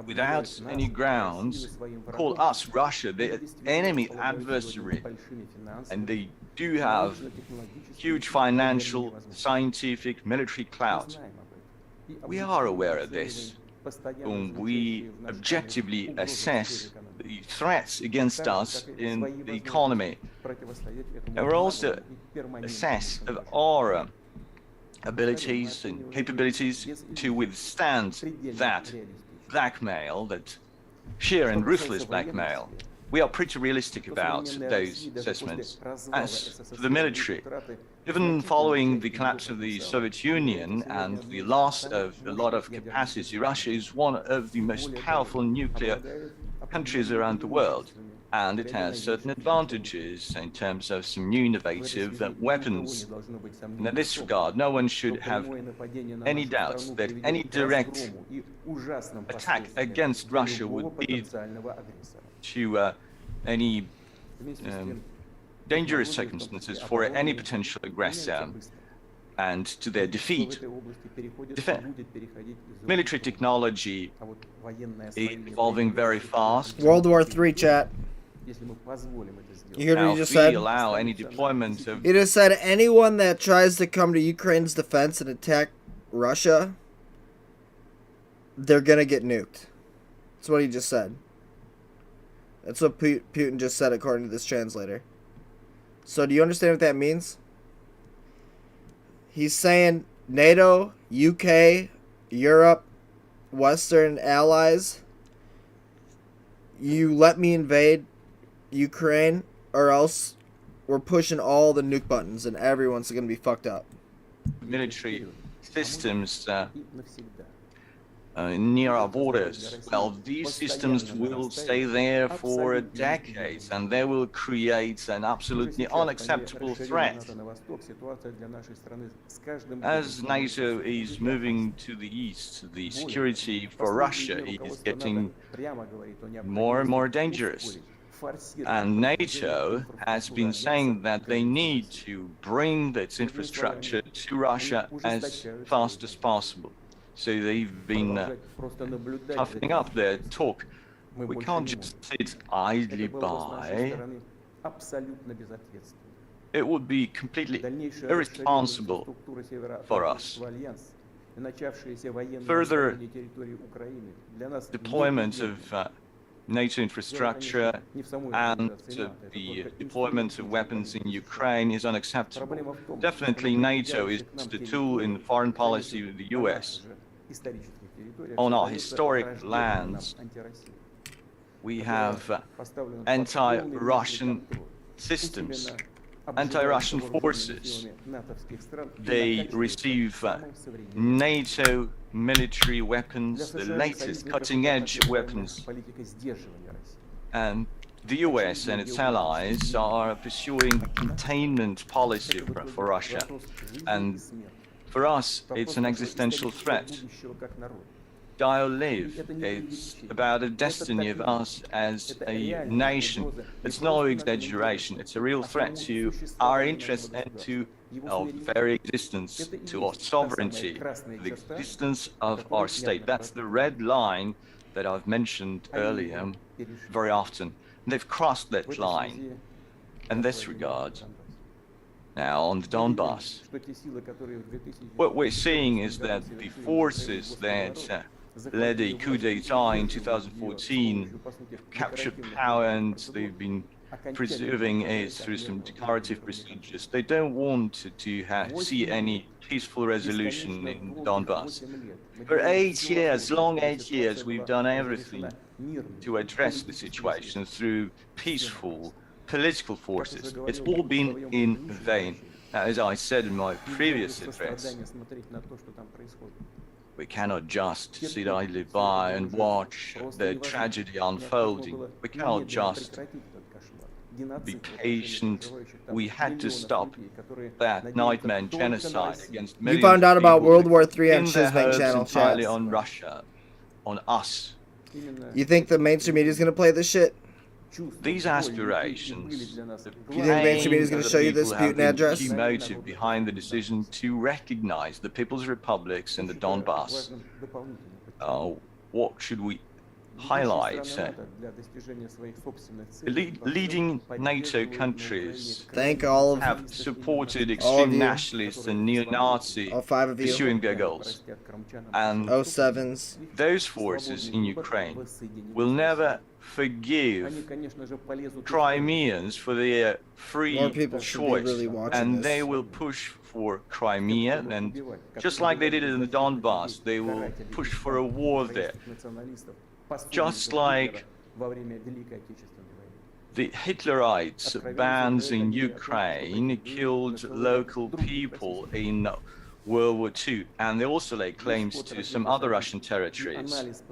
without any grounds call us, Russia, the enemy adversary, and they do have huge financial, scientific, military clout. We are aware of this. When we objectively assess the threats against us in the economy, and we also assess of our abilities and capabilities to withstand that blackmail, that sheer and ruthless blackmail. We are pretty realistic about those assessments. As for the military, even following the collapse of the Soviet Union and the loss of a lot of capacity, Russia is one of the most powerful nuclear countries around the world, and it has certain advantages in terms of some new innovative weapons. And in this regard, no one should have any doubts that any direct attack against Russia would be to any dangerous circumstances for any potential aggressor and to their defeat. Military technology is evolving very fast. World War III, chat. You heard what he just said? Allow any deployment of... He just said anyone that tries to come to Ukraine's defense and attack Russia, they're gonna get nuked. That's what he just said. That's what Putin just said according to this translator. So do you understand what that means? He's saying NATO, UK, Europe, Western allies, you let me invade Ukraine or else we're pushing all the nuke buttons and everyone's going to be fucked up. Military systems near our borders. Well, these systems will stay there for decades, and they will create an absolutely unacceptable threat. As NATO is moving to the east, the security for Russia is getting more and more dangerous. And NATO has been saying that they need to bring its infrastructure to Russia as fast as possible. So they've been toughening up their talk. We can't just sit idly by. It would be completely irresponsible for us. Further deployment of NATO infrastructure and the deployment of weapons in Ukraine is unacceptable. Definitely NATO is the tool in foreign policy of the US. On our historic lands, we have anti-Russian systems, anti-Russian forces. They receive NATO military weapons, the latest cutting-edge weapons. And the US and its allies are pursuing the containment policy for Russia. And for us, it's an existential threat. Die or live. It's about the destiny of us as a nation. It's no exaggeration. It's a real threat to our interests and to our very existence, to our sovereignty, the existence of our state. That's the red line that I've mentioned earlier very often. And they've crossed that line. In this regard, now on the Donbass, what we're seeing is that the forces that led a coup d'etat in 2014 have captured power, and they've been preserving it through some declarative procedures. They don't want to see any peaceful resolution in Donbass. For 8 years, long 8 years, we've done everything to address the situation through peaceful political forces. It's all been in vain. As I said in my previous address, we cannot just sit idly by and watch the tragedy unfolding. We cannot just be patient. We had to stop that nightmare genocide against millions You found out of about people World War III on in their Shizbang hopes channel, entirely chat. on Russia, on us. You think the mainstream media is going to play this shit? These aspirations, the You think mainstream media is going to show you this people have Putin been address? key motive behind the decision to recognize the People's Republics in the Donbass. What should we highlight? Leading NATO countries Thank all of have supported all of extreme you. nationalists and neo-Nazi All 5 of you. pursuing their goals. And 07s. those forces in Ukraine will never forgive Crimeans for their free More people should be choice, really watching and this. they will push for Crimea, and just like they did in the Donbass, they will push for a war there. Just like the Hitlerites' bands in Ukraine killed local people in World War II, and they also laid claims to some other Russian territories.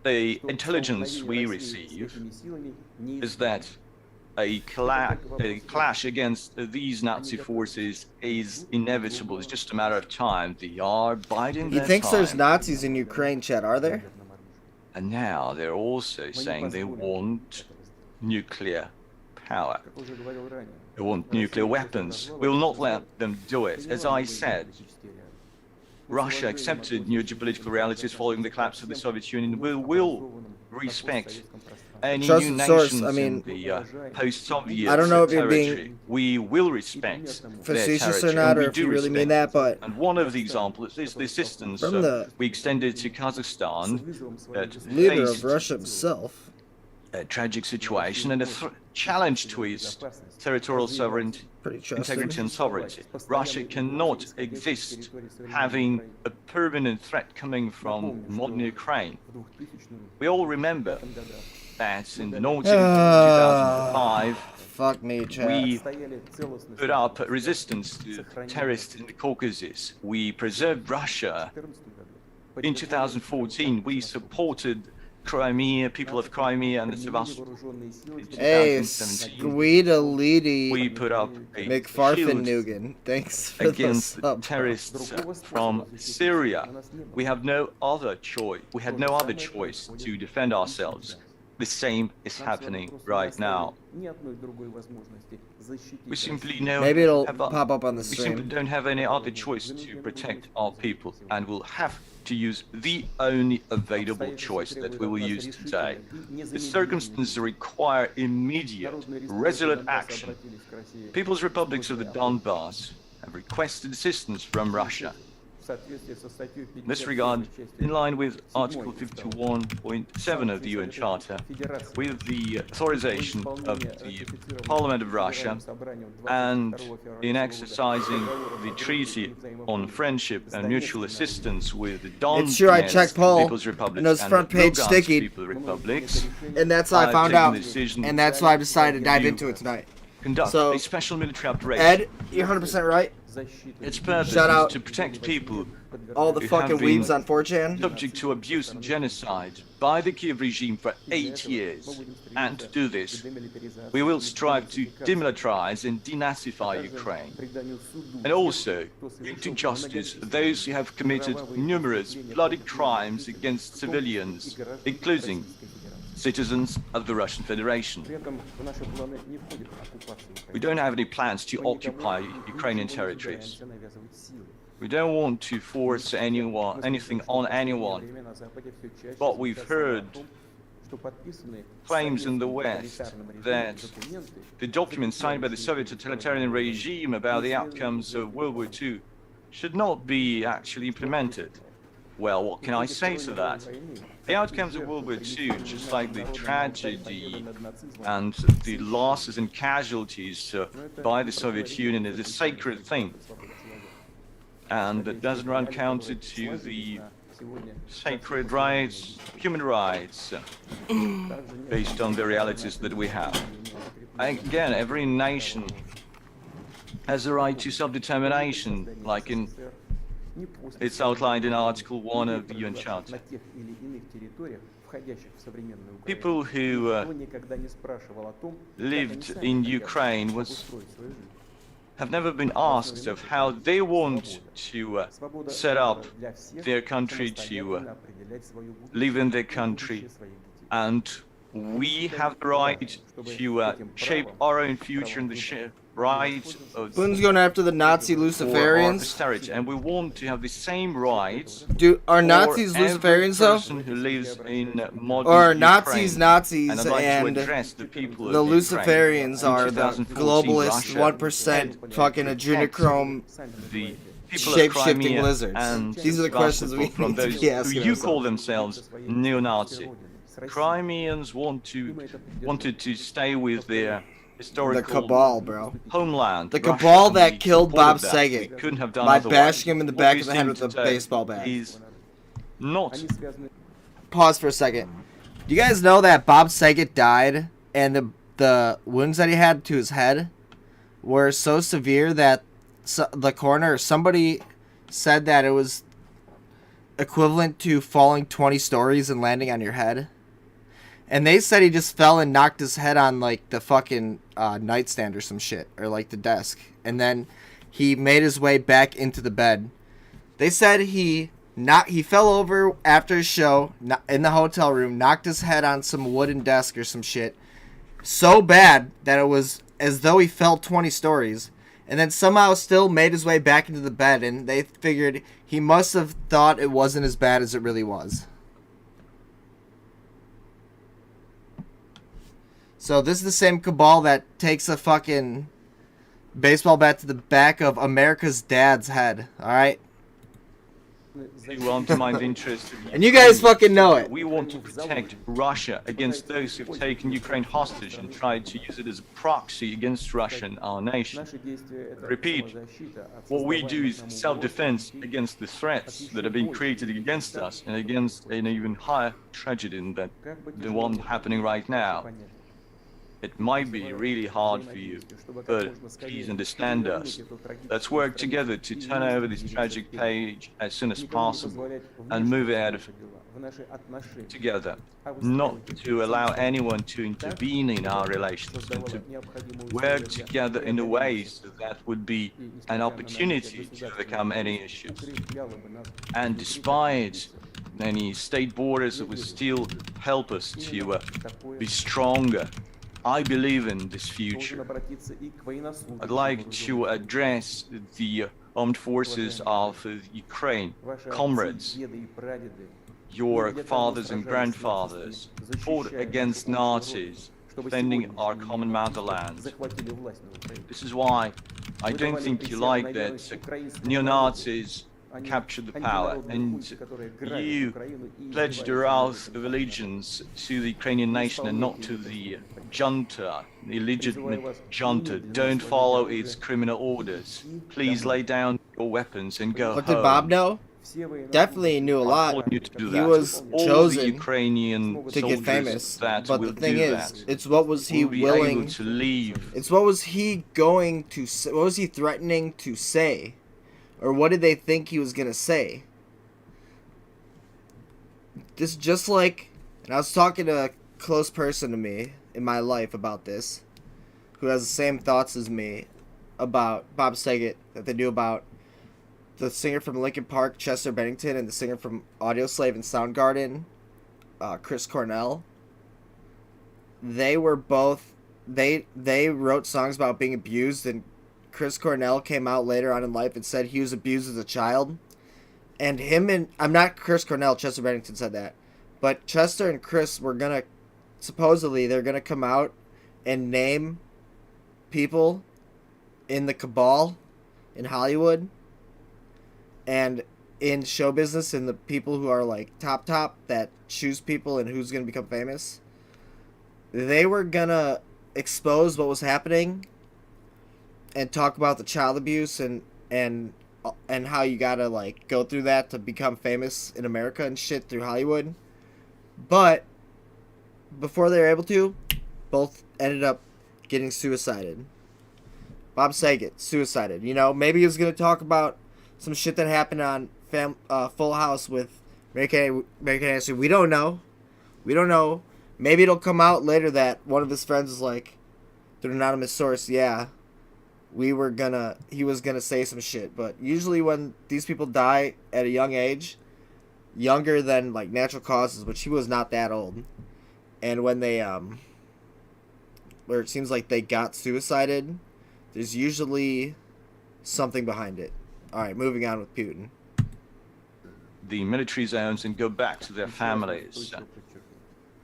The intelligence we receive is that a clash against these Nazi forces is inevitable. It's just a matter of time. They are biding He their thinks there's time. Nazis in Ukraine, chat. Are there? And now they're also saying they want nuclear power. They want nuclear weapons. We will not let them do it. As I said, Russia accepted new geopolitical realities following the collapse of the Soviet Union. We will respect any Trust new the source. nations I mean, in the post-Soviet I don't know if you're territory. being We will respect their facetious or territory, not, and or we if do you really mean respect that, it. but And one of the examples is the assistance from the we extended to Kazakhstan that leader faced of Russia himself. a tragic situation and a challenge to its territorial sovereignty, integrity and sovereignty. Russia cannot exist having a permanent threat coming from modern Ukraine. We all remember that in the autumn of 2005, fuck me, chat. we put up resistance to terrorists in the Caucasus. We preserved Russia. In 2014, we supported Crimea, people of Crimea and the Sevastopol. Hey, Squeedalidi. We put up a McFarfin shield Nugan. Thanks for against the the sub. terrorists from Syria. We have no other choice. We had no other choice to defend ourselves. The same is happening right now. We simply know Maybe it'll pop up on the we simply stream. don't have any other choice to protect our people, and we'll have to use the only available choice that we will use today. The circumstances require immediate, resolute action. People's republics of the Donbass have requested assistance from Russia. In this regard, in line with Article 51.7 of the UN Charter, with the authorization of the Parliament of Russia, and in exercising the Treaty on Friendship and Mutual Assistance with the It's true, I checked Paul People's Republics and those and front the page Lugansk sticky, People's Republics, and that's how I I've found taken out, the decision and that's why I decided to dive to into it tonight. conduct So, a special military operation. Ed, you're 100% right. Its purpose Shout out is to protect people all the who fucking have been weebs on 4chan. subject to abuse and genocide by the Kiev regime for 8 years. And to do this, we will strive to demilitarize and denazify Ukraine, and also bring to justice those who have committed numerous bloody crimes against civilians, including citizens of the Russian Federation. We don't have any plans to occupy Ukrainian territories. We don't want to force anything on anyone. But we've heard claims in the West that the documents signed by the Soviet totalitarian regime about the outcomes of World War II should not be actually implemented. Well, what can I say to that? The outcomes of World War II, just like the tragedy and the losses and casualties by the Soviet Union, is a sacred thing. And it doesn't run counter to the sacred rights, human rights, based on the realities that we have. Again, every nation has the right to self-determination, like it's outlined in Article 1 of the UN Charter. People who lived in Ukraine have never been asked of how they want to set up their country, to live in their country, and we have the right to shape our own future and the right of Putin's going after the Nazi for our Luciferians. posterity, and we want to have the same rights. Are Nazis Luciferians though? Who lives in modern Or are Ukraine. Nazis Nazis And I'd like and to address the people of the Ukraine. Luciferians In are the 2014, globalist Russia 1% fucking adrenochrome the people of shape-shifting Crimea lizards? and These are the questions we from need to those be asking who you ourselves. call themselves neo-Nazi. Crimeans wanted to stay with their historical The cabal, bro. homeland. The Russia, cabal and that we killed Bob supported that. We Saget couldn't have done by otherwise. bashing him in the What back we of the head seem with a to do baseball bat. Is not. Pause for a second. Do you guys know that Bob Saget died and the wounds that he had to his head were so severe that the coroner or somebody said that it was equivalent to falling 20 stories and landing on your head? And they said he just fell and knocked his head on like the fucking nightstand or some shit, or like the desk, and then he made his way back into the bed. They said he fell over after his show in the hotel room, knocked his head on some wooden desk or some shit, so bad that it was as though he fell 20 stories, and then somehow still made his way back into the bed. And they figured he must have thought it wasn't as bad as it really was. So this is the same cabal that takes a fucking baseball bat to the back of America's dad's head, alright? To undermine the interest of And you guys fucking know it. We want to protect Russia against those who've taken Ukraine hostage and tried to use it as a proxy against Russia and our nation. Repeat, what we do is self-defense against the threats that are being created against us and against an even higher tragedy than the one happening right now. It might be really hard for you, but please understand us. Let's work together to turn over this tragic page as soon as possible and move ahead together, not to allow anyone to intervene in our relations, and to work together in a way so that would be an opportunity to overcome any issues. And despite any state borders, it would still help us to be stronger. I believe in this future. I'd like to address the armed forces of Ukraine. Comrades, your fathers and grandfathers fought against Nazis, defending our common motherland. This is why I don't think you like that neo-Nazis captured the power, and you pledged your oath of allegiance to the Ukrainian nation and not to the junta, the illegitimate junta. Don't follow its criminal orders. Please lay down your weapons and go home. But did Bob know? Definitely knew a lot. You to do He that. was All chosen the Ukrainian to get famous. that But will the thing do is, that it's what was he will be willing able to leave. It's what was he going to say? What was he threatening to say? Or what did they think he was going to say? This just like, and I was talking to a close person to me in my life about this, who has the same thoughts as me about Bob Saget that they knew about the singer from Linkin Park, Chester Bennington, and the singer from Audioslave and Soundgarden, Chris Cornell. They were both, they wrote songs about being abused, and Chris Cornell came out later on in life and said he was abused as a child. And I'm not Chris Cornell, Chester Bennington said that. But Chester and Chris were going to, supposedly, they're going to come out and name people in the cabal in Hollywood and in show business, and the people who are like top that choose people and who's going to become famous. They were going to expose what was happening and talk about the child abuse and how you gotta like go through that to become famous in America and shit through Hollywood. But before they were able to, both ended up getting suicided Bob Saget, suicided. You know, maybe he was going to talk about some shit that happened on Full House with American History. We don't know. We don't know. Maybe it'll come out later that one of his friends is like, through an anonymous source, yeah, he was gonna say some shit. But usually when these people die at a young age, younger than like natural causes, which he was not that old, and when they where it seems like they got suicided, there's usually something behind it. All right, moving on with Putin. The military zones and go back to their families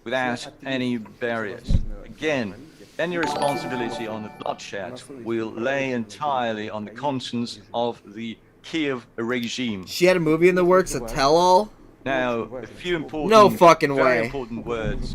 without any barriers. Again, any responsibility on the bloodshed will lay entirely on the conscience of the Kiev regime. She had a movie in the works, a tell-all? Now, a few important, no fucking very way. important words.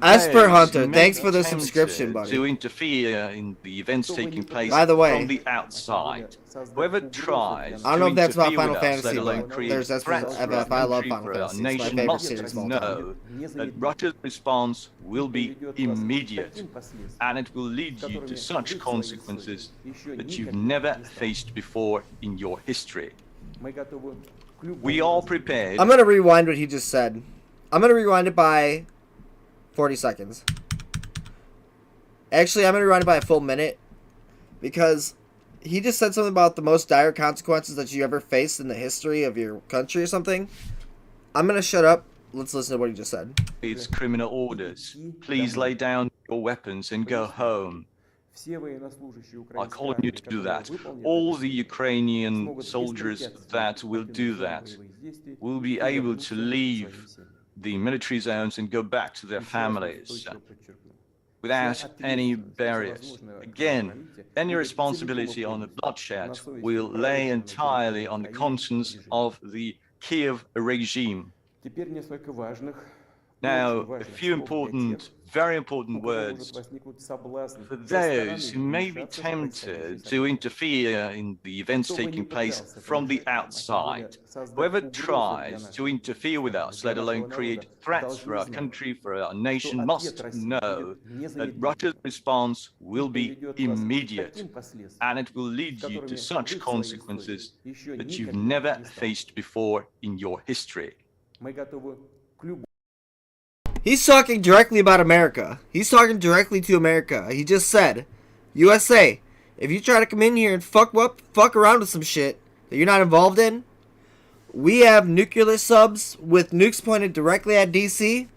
Esper Hunter, thanks for the subscription, buddy. To interfere in the events taking place By the way, from the outside. Whoever tries I don't know if that's about to Final interfere with us, Fantasy, let alone but create there's Esper threats for our FF. I love country, Final for our Fantasy. It's my nation, favorite must series of all time. know that Russia's response will be immediate, and it will lead you to such consequences that you've never faced before in your history. We are prepared. I'm going to rewind what he just said. I'm going to rewind it by 40 seconds. Actually, I'm going to rewind it by a full minute. Because he just said something about the most dire consequences that you ever faced in the history of your country or something. I'm going to shut up. Let's listen to what he just said. It's criminal orders. Please lay down your weapons and go home. I call on you to do that. All the Ukrainian soldiers that will do that will be able to leave the military zones and go back to their families without any barriers. Again, any responsibility on the bloodshed will lay entirely on the conscience of the Kiev regime. Now, a few important, very important words for those who may be tempted to interfere in the events taking place from the outside. Whoever tries to interfere with us, let alone create threats for our country, for our nation, must know that Russia's response will be immediate, and it will lead you to such consequences that you've never faced before in your history. He's talking directly about America. He's talking directly to America. He just said, USA, if you try to come in here and fuck around with some shit that you're not involved in, we have nuclear subs with nukes pointed directly at DC,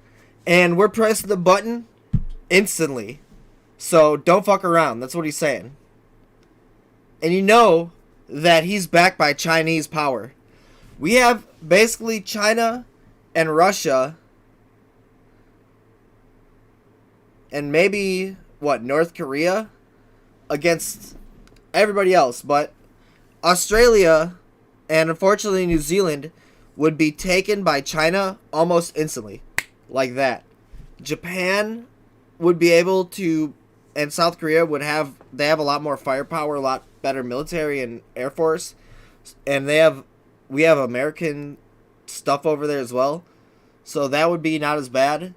and we're pressing the button instantly. So don't fuck around. That's what he's saying. And you know that he's backed by Chinese power. We have basically China and Russia and maybe, North Korea against everybody else. But Australia and unfortunately New Zealand would be taken by China almost instantly. Like that. Japan would be able to, and South Korea they have a lot more firepower, a lot better military and air force. And we have American stuff over there as well. So that would be not as bad.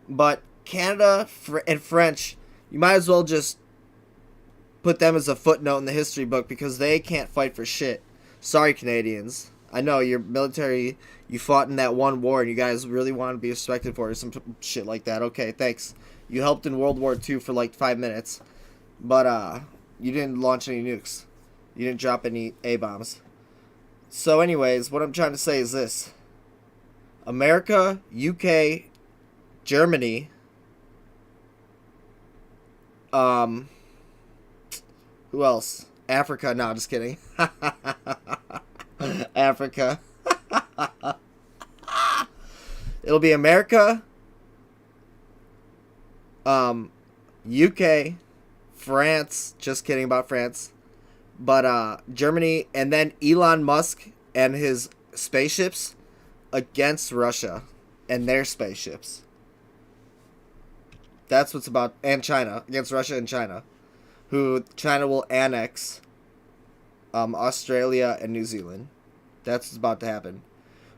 But Canada and French, you might as well just put them as a footnote in the history book because they can't fight for shit. Sorry, Canadians. I know your military, you fought in that one war and you guys really want to be respected for it or some shit like that. Okay, thanks. You helped in World War II for like 5 minutes. But you didn't launch any nukes. You didn't drop any A-bombs. So anyways, what I'm trying to say is this. America, UK, Germany, who else? Africa. No, just kidding. Africa. It'll be America, UK, France. Just kidding about France. But Germany, and then Elon Musk and his spaceships against Russia and their spaceships. That's what's about, and China, against Russia and China, who China will annex Australia and New Zealand. That's what's about to happen.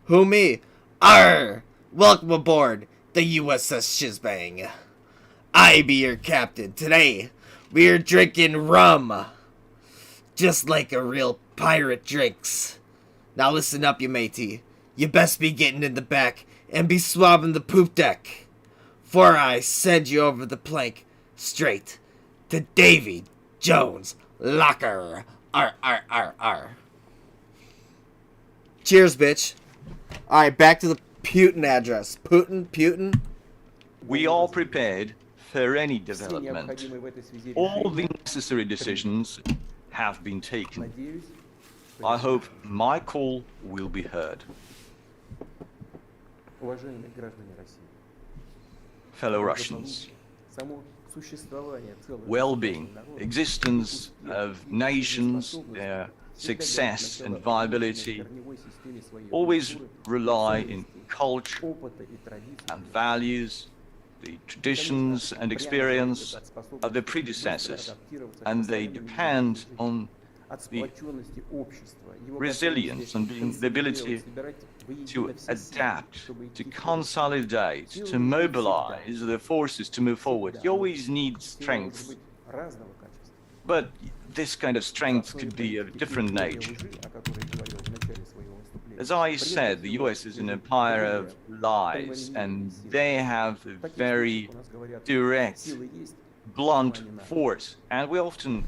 Who me? Arr! Welcome aboard the USS Shizbang. I be your captain. Today, We're drinking rum. Just like a real pirate drinks. Now listen up, you matey. You best be getting in the back and be swabbing the poop deck. For I send you over the plank straight to Davy Jones' locker. R. Cheers, bitch. Alright, back to the Putin address. Putin. We are prepared for any development. All the necessary decisions have been taken. I hope my call will be heard. Fellow Russians, well-being, existence of nations, their success and viability always rely in culture and values, the traditions and experience of their predecessors, and they depend on the resilience and the ability to adapt, to consolidate, to mobilize the forces to move forward. You always need strength, but this kind of strength could be of different nature. As I said, the US is an empire of lies, and they have a very direct, blunt force. And we often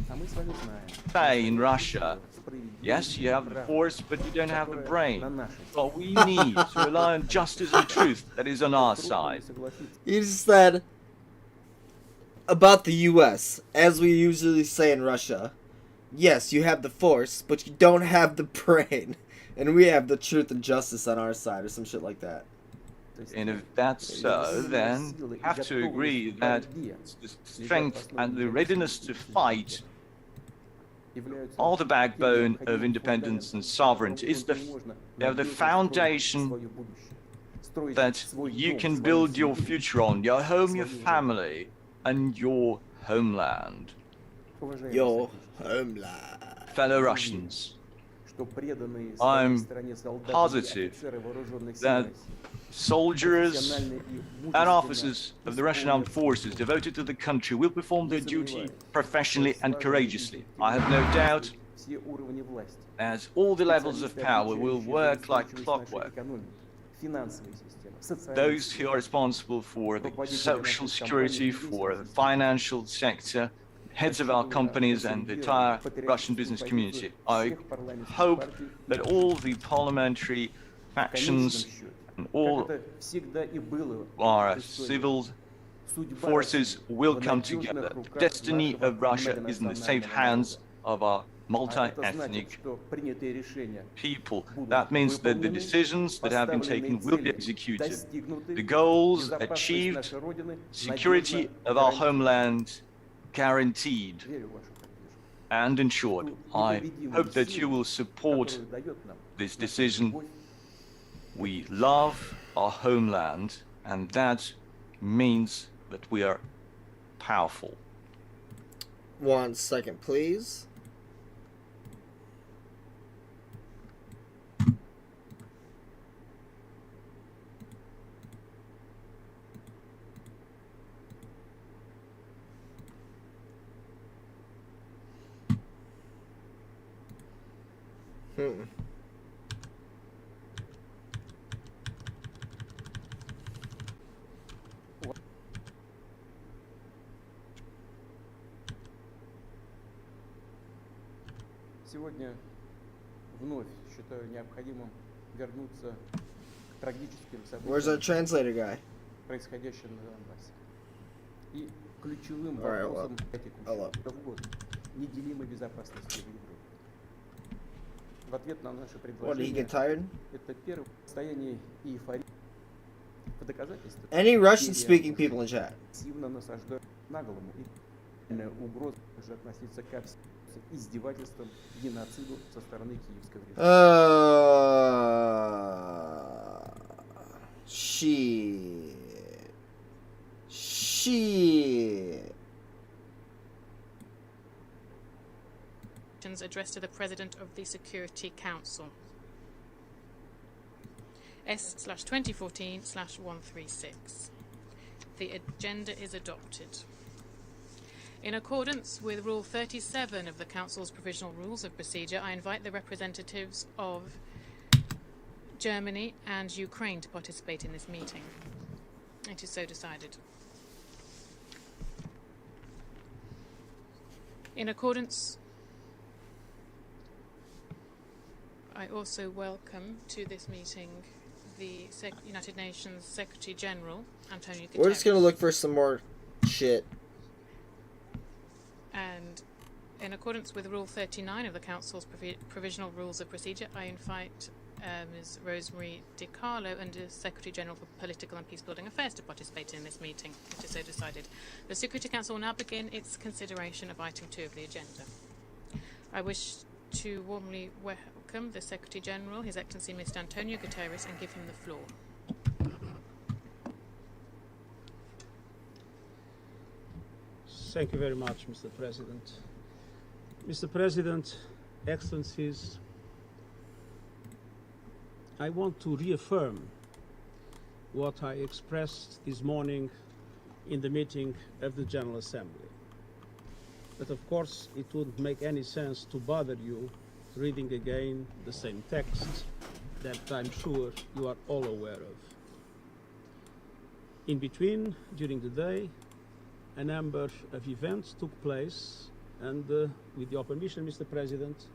say in Russia, yes, you have the force, but you don't have the brain. What we need to rely on justice and truth that is on our side. You just said about the US, as we usually say in Russia, yes, you have the force, but you don't have the brain. And we have the truth and justice on our side, or some shit like that. And if that's so, then we have to agree that the strength and the readiness to fight are the backbone of independence and sovereignty. It's the foundation that you can build your future on, your home, your family, and your homeland. Your homeland. Fellow Russians, I'm positive that soldiers and officers of the Russian armed forces devoted to the country will perform their duty professionally and courageously. I have no doubt that all the levels of power will work like clockwork. Those who are responsible for the social security, for the financial sector, heads of our companies and the entire Russian business community. I hope that all the parliamentary factions and all our civil forces will come together. The destiny of Russia is in the safe hands of our multi-ethnic people. That means that the decisions that have been taken will be executed. The goals achieved, security of our homeland guaranteed and ensured. I hope that you will support this decision. We love our homeland, and that means that we are powerful. 1 second, please. Сегодня вновь считаю необходимым вернуться к трагическим Where's our translator guy? происходящим на Донбассе. И ключевым вопросом текущего года неделимой безопасности в Европе. В ответ на наше предложение это первое состояние эйфории. По доказательству Any Russian-speaking people in chat? Активно насаждают на голову и угроза же относиться к издевательствам, геноциду со стороны киевского режима. Shit. Addressed to the President of the Security Council. S/2014/136. The agenda is adopted. In accordance with Rule 37 of the Council's Provisional Rules of Procedure, I invite the representatives of Germany and Ukraine to participate in this meeting. It is so decided. In accordance, I also welcome to this meeting the United Nations Secretary General, Antonio Guterres. We're just going to look for some more shit. And in accordance with Rule 39 of the Council's Provisional Rules of Procedure, I invite Ms. Rosemary DiCarlo and the Secretary General for Political and Peacebuilding Affairs to participate in this meeting. It is so decided. The Security Council will now begin its consideration of item 2 of the agenda. I wish to warmly welcome the Secretary General, His Excellency Mr. Antonio Guterres, and give him the floor. Thank you very much, Mr. President. Mr. President, Excellencies, I want to reaffirm what I expressed this morning in the meeting of the General Assembly. But of course, it wouldn't make any sense to bother you reading again the same text that I'm sure you are all aware of. In between, during the day, a number of events took place, and with your permission, Mr. President,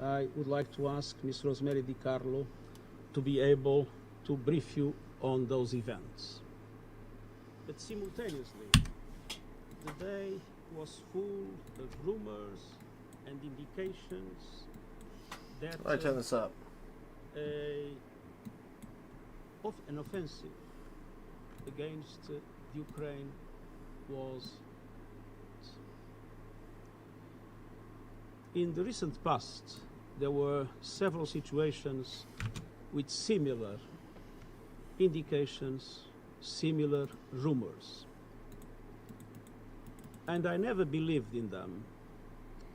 I would like to ask Ms. Rosemary DiCarlo to be able to brief you on those events. But simultaneously, the day was full of rumors and indications that I turn this up. An offensive against Ukraine was. In the recent past, there were several situations with similar indications, similar rumors. And I never believed in them,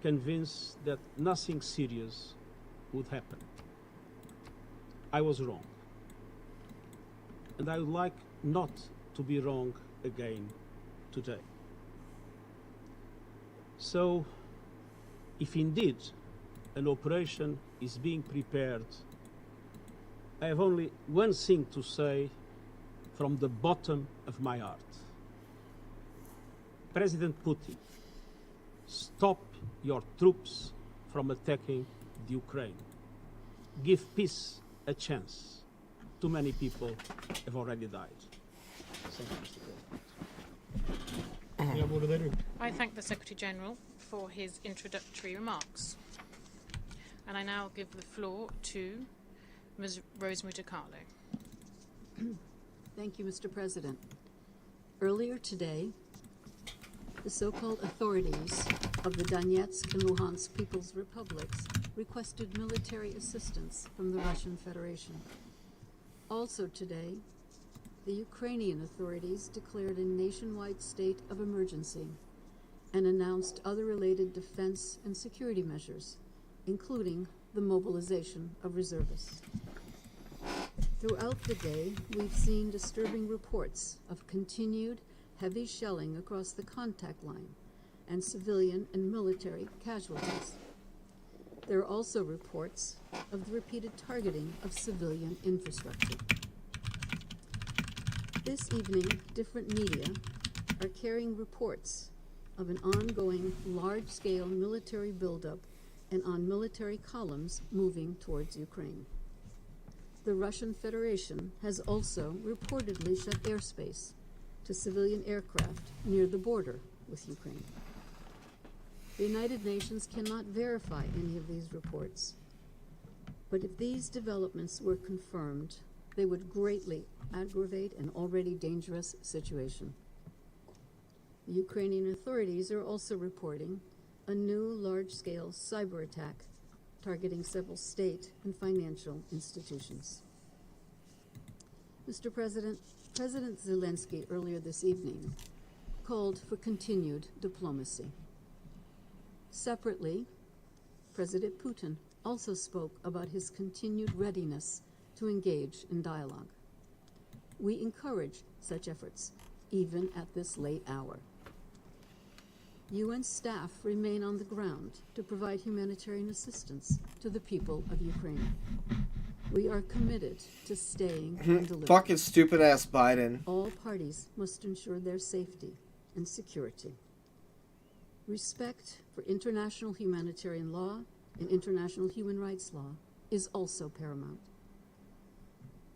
convinced that nothing serious would happen. I was wrong. And I would like not to be wrong again today. So, if indeed an operation is being prepared, I have only one thing to say from the bottom of my heart. President Putin, stop your troops from attacking the Ukraine. Give peace a chance. Too many people have already died. Thank you, Mr. President. I thank the Secretary General for his introductory remarks. And I now give the floor to Ms. Rosemary DiCarlo. Thank you, Mr. President. Earlier today, the so-called authorities of the Donetsk and Luhansk People's Republics requested military assistance from the Russian Federation. Also today, the Ukrainian authorities declared a nationwide state of emergency and announced other related defense and security measures, including the mobilization of reservists. Throughout the day, we've seen disturbing reports of continued heavy shelling across the contact line and civilian and military casualties. There are also reports of the repeated targeting of civilian infrastructure. This evening, different media are carrying reports of an ongoing large-scale military buildup and on military columns moving towards Ukraine. The Russian Federation has also reportedly shut airspace to civilian aircraft near the border with Ukraine. The United Nations cannot verify any of these reports, but if these developments were confirmed, they would greatly aggravate an already dangerous situation. The Ukrainian authorities are also reporting a new large-scale cyber attack targeting several state and financial institutions. Mr. President, President Zelensky earlier this evening called for continued diplomacy. Separately, President Putin also spoke about his continued readiness to engage in dialogue. We encourage such efforts, even at this late hour. UN staff remain on the ground to provide humanitarian assistance to the people of Ukraine. We are committed to staying and delivering. Fucking stupid ass Biden. All parties must ensure their safety and security. Respect for international humanitarian law and international human rights law is also paramount.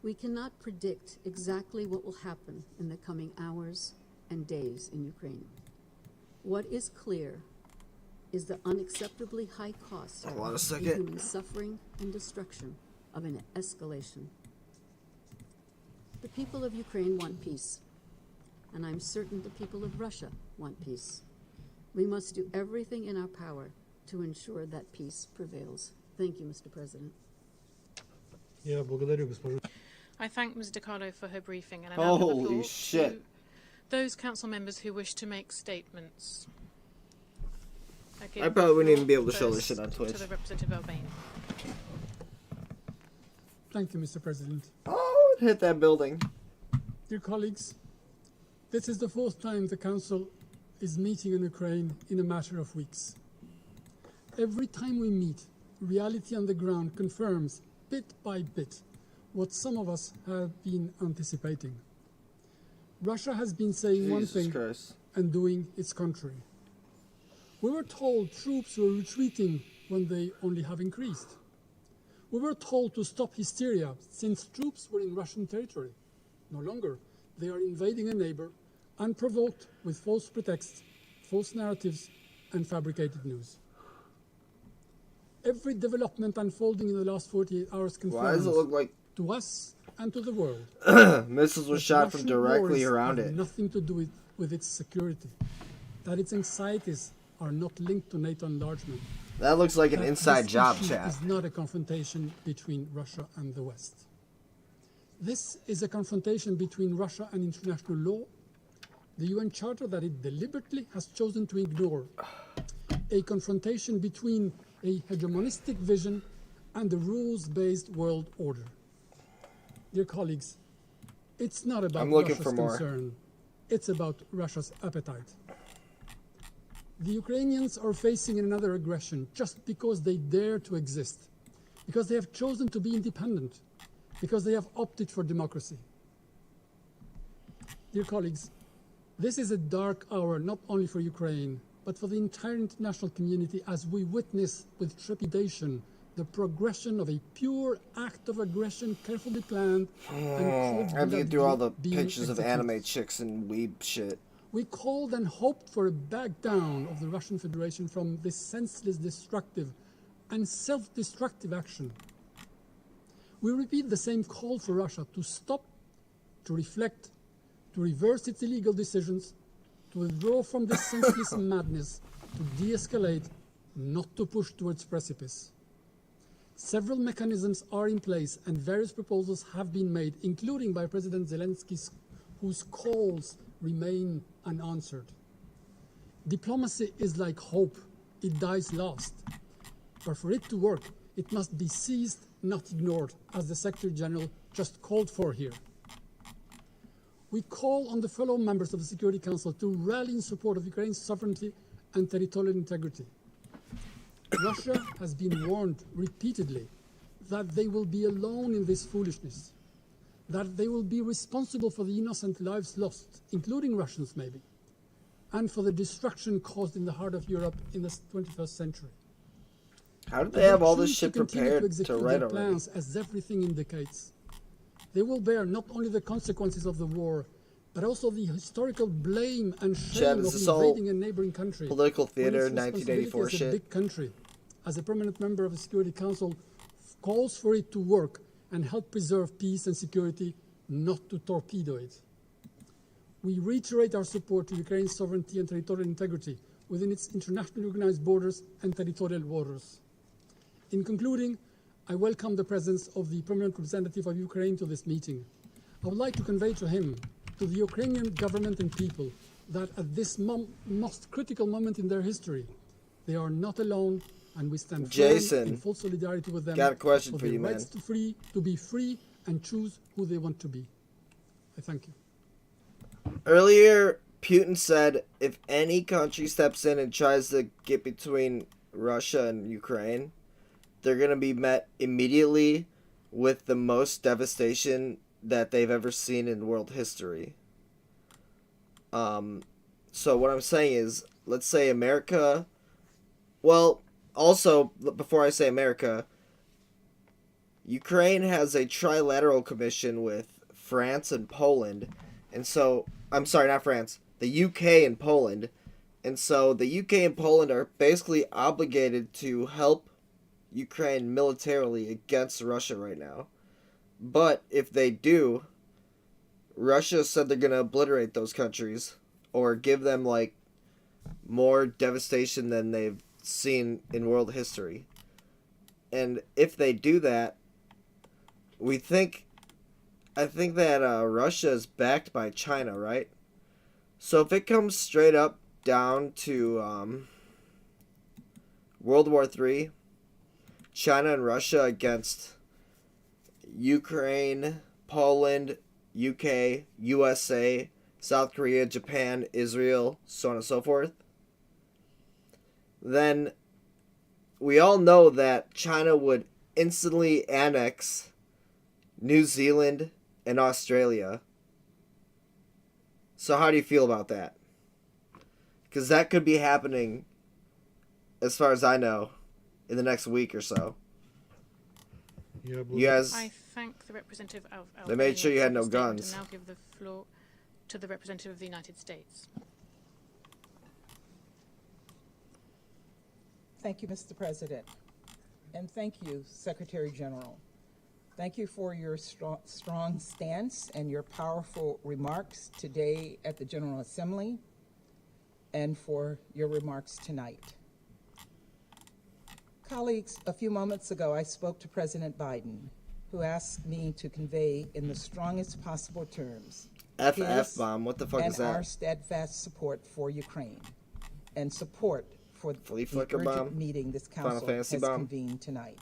We cannot predict exactly what will happen in the coming hours and days in Ukraine. What is clear is the unacceptably high cost of human suffering and destruction of an escalation. The people of Ukraine want peace, and I'm certain the people of Russia want peace. We must do everything in our power to ensure that peace prevails. Thank you, Mr. President. I thank Ms. DiCarlo for her briefing, and I now give the floor to those council members who wish to make statements. I probably wouldn't even be able to show this shit on Twitch. To the Representative Albane. Thank you, Mr. President. Oh, it hit that building. Dear colleagues, this is the fourth time the Council is meeting in Ukraine in a matter of weeks. Every time we meet, reality on the ground confirms, bit by bit, what some of us have been anticipating. Russia has been saying one thing and doing its contrary. We were told troops were retreating when they only have increased. We were told to stop hysteria since troops were in Russian territory. No longer. They are invading a neighbor, unprovoked, with false pretexts, false narratives, and fabricated news. Every development unfolding in the last 48 hours confirms Why does it look like to us and to the world missiles were shot from directly around it? Nothing to do with its security. That its anxieties are not linked to NATO enlargement. That looks like an inside job, chat. This is not a confrontation between Russia and the West. This is a confrontation between Russia and international law, the UN Charter that it deliberately has chosen to ignore, a confrontation between a hegemonistic vision and the rules-based world order. Dear colleagues, it's not about Russia's concern. It's about Russia's appetite. The Ukrainians are facing another aggression just because they dare to exist, because they have chosen to be independent, because they have opted for democracy. Dear colleagues, this is a dark hour not only for Ukraine, but for the entire international community as we witness with trepidation the progression of a pure act of aggression carefully planned and I've been through all the pictures of anime chicks and weeb shit. We called and hoped for a back down of the Russian Federation from this senseless, destructive, and self-destructive action. We repeat the same call for Russia to stop, to reflect, to reverse its illegal decisions, to withdraw from this senseless madness, to de-escalate, not to push towards precipice. Several mechanisms are in place and various proposals have been made, including by President Zelensky, whose calls remain unanswered. Diplomacy is like hope. It dies last. But for it to work, it must be seized, not ignored, as the Secretary General just called for here. We call on the fellow members of the Security Council to rally in support of Ukraine's sovereignty and territorial integrity. Russia has been warned repeatedly that they will be alone in this foolishness, that they will be responsible for the innocent lives lost, including Russians maybe, and for the destruction caused in the heart of Europe in the 21st century. How did they have all this shit prepared to write already? Plans, as everything indicates. They will bear not only the consequences of the war, but also the historical blame and shame of invading a neighboring country. Political theater, 1984 as a shit. big country, as a permanent member of the Security Council, calls for it to work and help preserve peace and security, not to torpedo it. We reiterate our support to Ukraine's sovereignty and territorial integrity within its internationally recognized borders and territorial waters. In concluding, I welcome the presence of the permanent representative of Ukraine to this meeting. I would like to convey to him, to the Ukrainian government and people, that at this most critical moment in their history, they are not alone, and we stand firm in full solidarity with them. Got a question for you, man. Rights to be free and choose who they want to be. I thank you. Earlier, Putin said if any country steps in and tries to get between Russia and Ukraine, they're going to be met immediately with the most devastation that they've ever seen in world history. So what I'm saying is, let's say America, well, also, before I say America, Ukraine has a trilateral commission with France and Poland, and so, I'm sorry, not France, the UK and Poland, and so the UK and Poland are basically obligated to help Ukraine militarily against Russia right now. But if they do, Russia said they're going to obliterate those countries or give them like more devastation than they've seen in world history. And if they do that, I think that Russia is backed by China, right? So if it comes straight up down to World War III, China and Russia against Ukraine, Poland, UK, USA, South Korea, Japan, Israel, so on and so forth, then we all know that China would instantly annex New Zealand and Australia. So how do you feel about that? Because that could be happening, as far as I know, in the next week or so. You guys, I thank the representative of they made sure you had no guns. And now give the floor to the representative of the United States. Thank you, Mr. President. And thank you, Secretary General. Thank you for your strong stance and your powerful remarks today at the General Assembly and for your remarks tonight. Colleagues, a few moments ago I spoke to President Biden, who asked me to convey in the strongest possible terms F-bomb, what the fuck is that? And our steadfast support for Ukraine and support for the urgent meeting this council has convened tonight.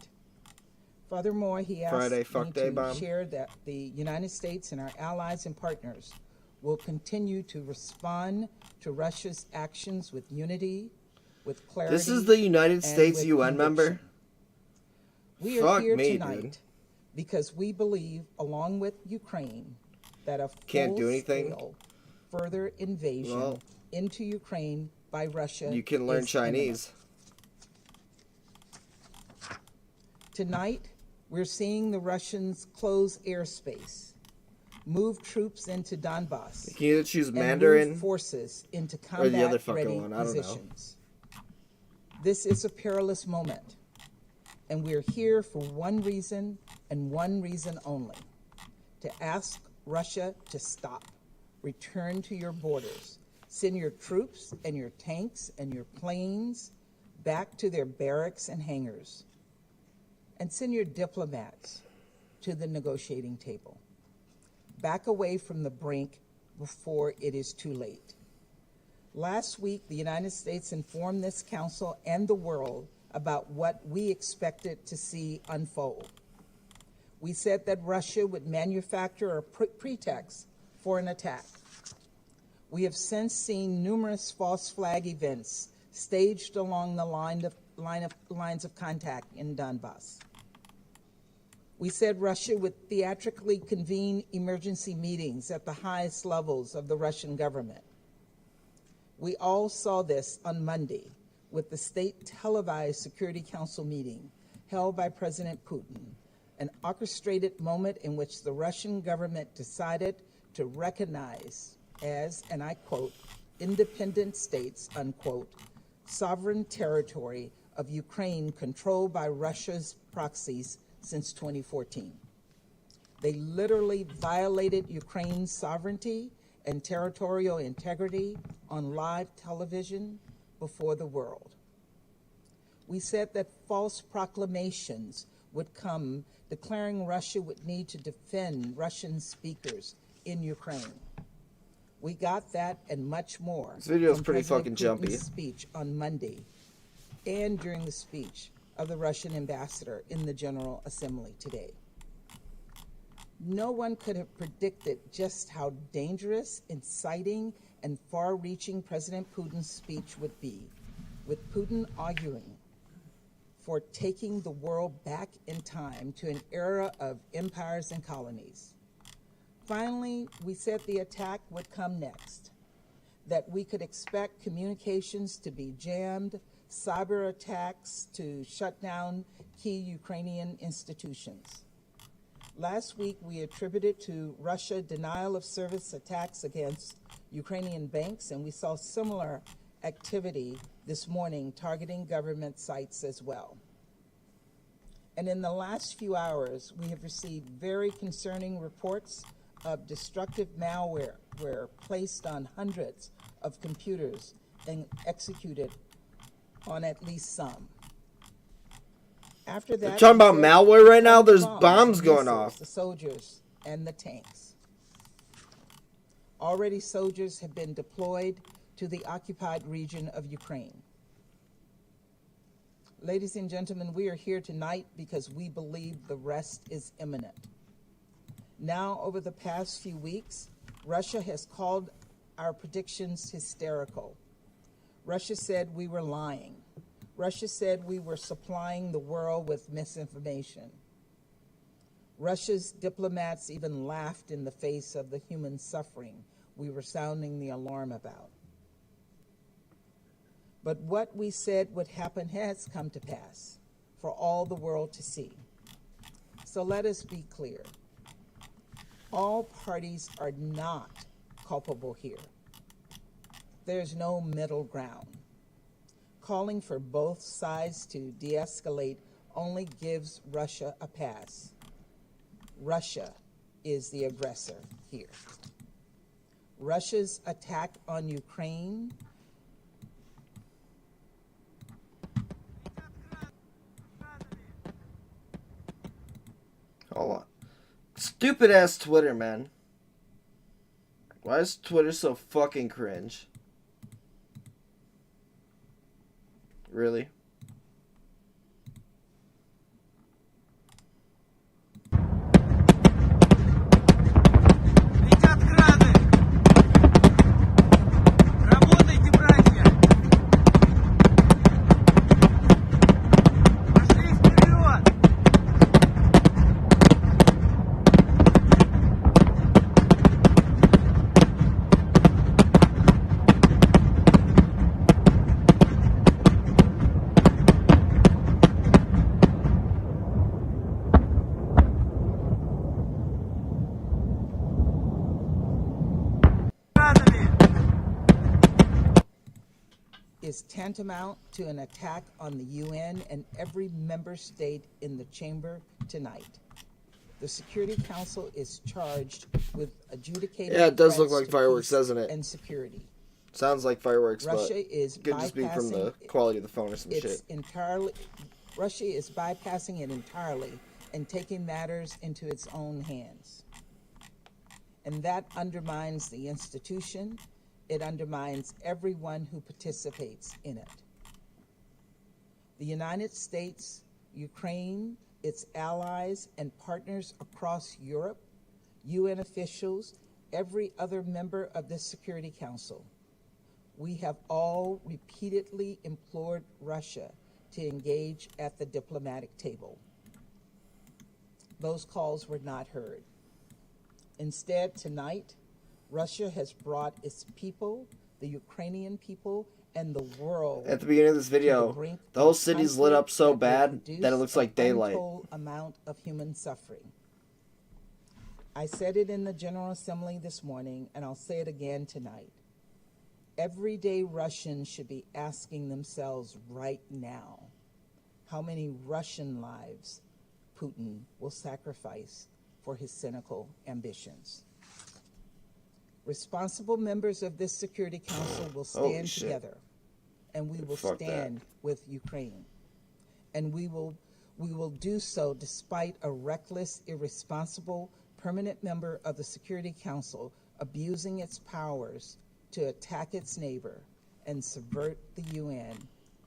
Furthermore, he asked me to share that the United States and our allies and partners will continue to respond to Russia's actions with unity, with clarity. This is the United States UN member? We are here tonight because we believe, along with Ukraine, that a full-scale further invasion into Ukraine by Russia you can learn Chinese. Tonight, we're seeing the Russians close airspace, move troops into Donbass, you can either choose Mandarin and move forces into or the other fucking combat-ready one. I don't positions. This is a perilous moment, and we're here for one reason and one reason only: to ask Russia to stop, return to your borders, send your troops and your tanks and your planes back to their barracks and hangars, and send your diplomats to the negotiating table. Back away from the brink before it is too late. Last week, the United States informed this council and the world about what we expected to see unfold. We said that Russia would manufacture a pretext for an attack. We have since seen numerous false flag events staged along the lines of contact in Donbass. We said Russia would theatrically convene emergency meetings at the highest levels of the Russian government. We all saw this on Monday with the state televised Security Council meeting held by President Putin, an orchestrated moment in which the Russian government decided to recognize as, and I quote, independent states, unquote, sovereign territory of Ukraine controlled by Russia's proxies since 2014. They literally violated Ukraine's sovereignty and territorial integrity on live television before the world. We said that false proclamations would come declaring Russia would need to defend Russian speakers in Ukraine. We got that and much more. This video is pretty fucking jumpy. Speech on Monday and during the speech of the Russian ambassador in the General Assembly today. No one could have predicted just how dangerous, inciting, and far-reaching President Putin's speech would be, with Putin arguing for taking the world back in time to an era of empires and colonies. Finally, we said the attack would come next, that we could expect communications to be jammed, cyber attacks to shut down key Ukrainian institutions. Last week, we attributed to Russia denial of service attacks against Ukrainian banks, and we saw similar activity this morning targeting government sites as well. And in the last few hours, we have received very concerning reports of destructive malware placed on hundreds of computers and executed on at least some. After that, they're talking about malware right now. There's bombs going off. The soldiers and the tanks. Already soldiers have been deployed to the occupied region of Ukraine. Ladies and gentlemen, we are here tonight because we believe the rest is imminent. Now, over the past few weeks, Russia has called our predictions hysterical. Russia said we were lying. Russia said we were supplying the world with misinformation. Russia's diplomats even laughed in the face of the human suffering we were sounding the alarm about. But what we said would happen has come to pass for all the world to see. So let us be clear. All parties are not culpable here. There's no middle ground. Calling for both sides to de-escalate only gives Russia a pass. Russia is the aggressor here. Russia's attack on Ukraine Hold on. Stupid ass Twitter, man. Why is Twitter so fucking cringe? Really? is tantamount to an attack on the UN and every member state in the chamber tonight. The Security Council is charged with adjudicating Yeah, it does look threats like to fireworks, peace doesn't it? and security. Sounds like fireworks, Russia but is could just be from the quality of the phone or some shit. Russia is bypassing it entirely and taking matters into its own hands. And that undermines the institution. It undermines everyone who participates in it. The United States, Ukraine, its allies and partners across Europe, UN officials, every other member of the Security Council, we have all repeatedly implored Russia to engage at the diplomatic table. Those calls were not heard. Instead, tonight, Russia has brought its people, the Ukrainian people, and the world. At the beginning of this video, the whole city's lit up so bad that it looks like daylight. Untold amount of human suffering. I said it in the General Assembly this morning, and I'll say it again tonight. Everyday Russians should be asking themselves right now, how many Russian lives Putin will sacrifice for his cynical ambitions. Responsible members of this Security Council will stand together, and we will stand with Ukraine. And we will do so despite a reckless, irresponsible, permanent member of the Security Council abusing its powers to attack its neighbor and subvert the UN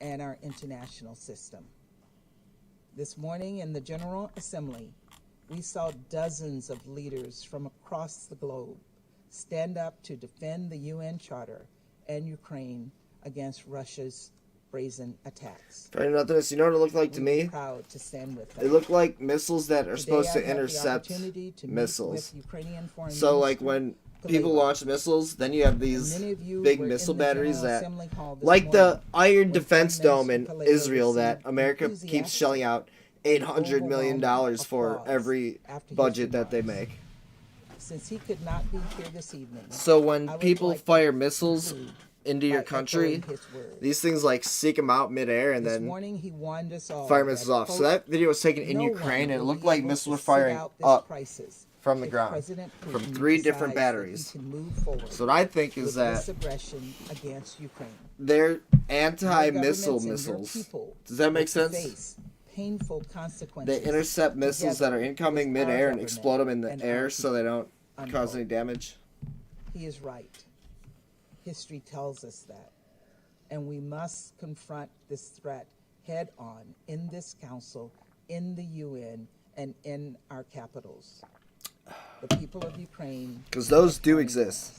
and our international system. This morning in the General Assembly, we saw dozens of leaders from across the globe stand up to defend the UN Charter and Ukraine against Russia's brazen attacks. Fair enough, this. You know what it looked like to me? Proud to stand with them. It looked like missiles that are Today, supposed I to had the intercept opportunity to meet missiles. with Ukrainian Foreign So, like, Minister when people Kuleba. launch missiles, then you have these Many of you big were in missile the batteries General that, Assembly Hall this like the morning Iron when Defense Foreign Dome in Minister Kuleba Israel that received America keeps enthusiastic shelling out $800 million for every after his budget that they remarks. make. Since he could not be here this evening, So when I would people like to fire missiles conclude into your by country, echoing his words. these things like seek them out midair and This then morning he warned us all fire that, missiles off. So quote, that video was taken in "No Ukraine, one and it will looked be like able missiles were to sit firing out this up crisis from the if ground President from Putin 3 different decides that he batteries. can move forward So what I think is with that this aggression against Ukraine. they're anti-missile Your governments and your missiles. people Does that make will sense? face painful consequences They intercept missiles that are incoming with our midair and government explode them in the and air our so they don't people." cause any damage. He is right. History tells us that. And we must confront this threat head on in this council, in the UN, and in our capitals. The people of Ukraine. Because those do exist.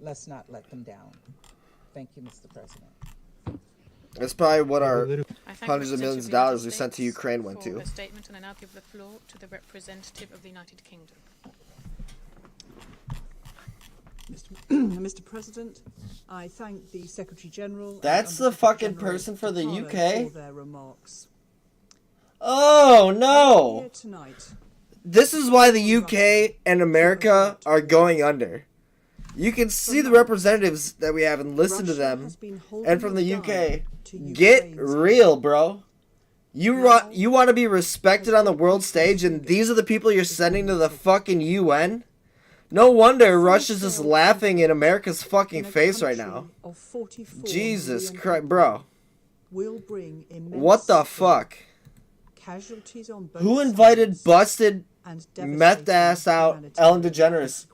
Let's not let them down. Thank you, Mr. President. That's probably what our I thank hundreds the of millions Representative of of the dollars we United sent to States Ukraine went for to. her statement, and I now give the floor to the representative of the United Kingdom. Mr. President, I thank the Secretary General. That's and the fucking General person for the Carlo UK? For their remarks. Oh Here no! tonight, This is why the UK and America are going under. You can see the representatives that we have and listen to them. And from the UK, get real, bro. You want to be respected on the world stage, and these are the people you're sending to the fucking UN? No wonder Russia's just laughing in America's fucking face right now. Jesus Christ, bro. will bring immense What the fuck? casualties on both Who invited sides busted, and meth ass out Ellen DeGeneres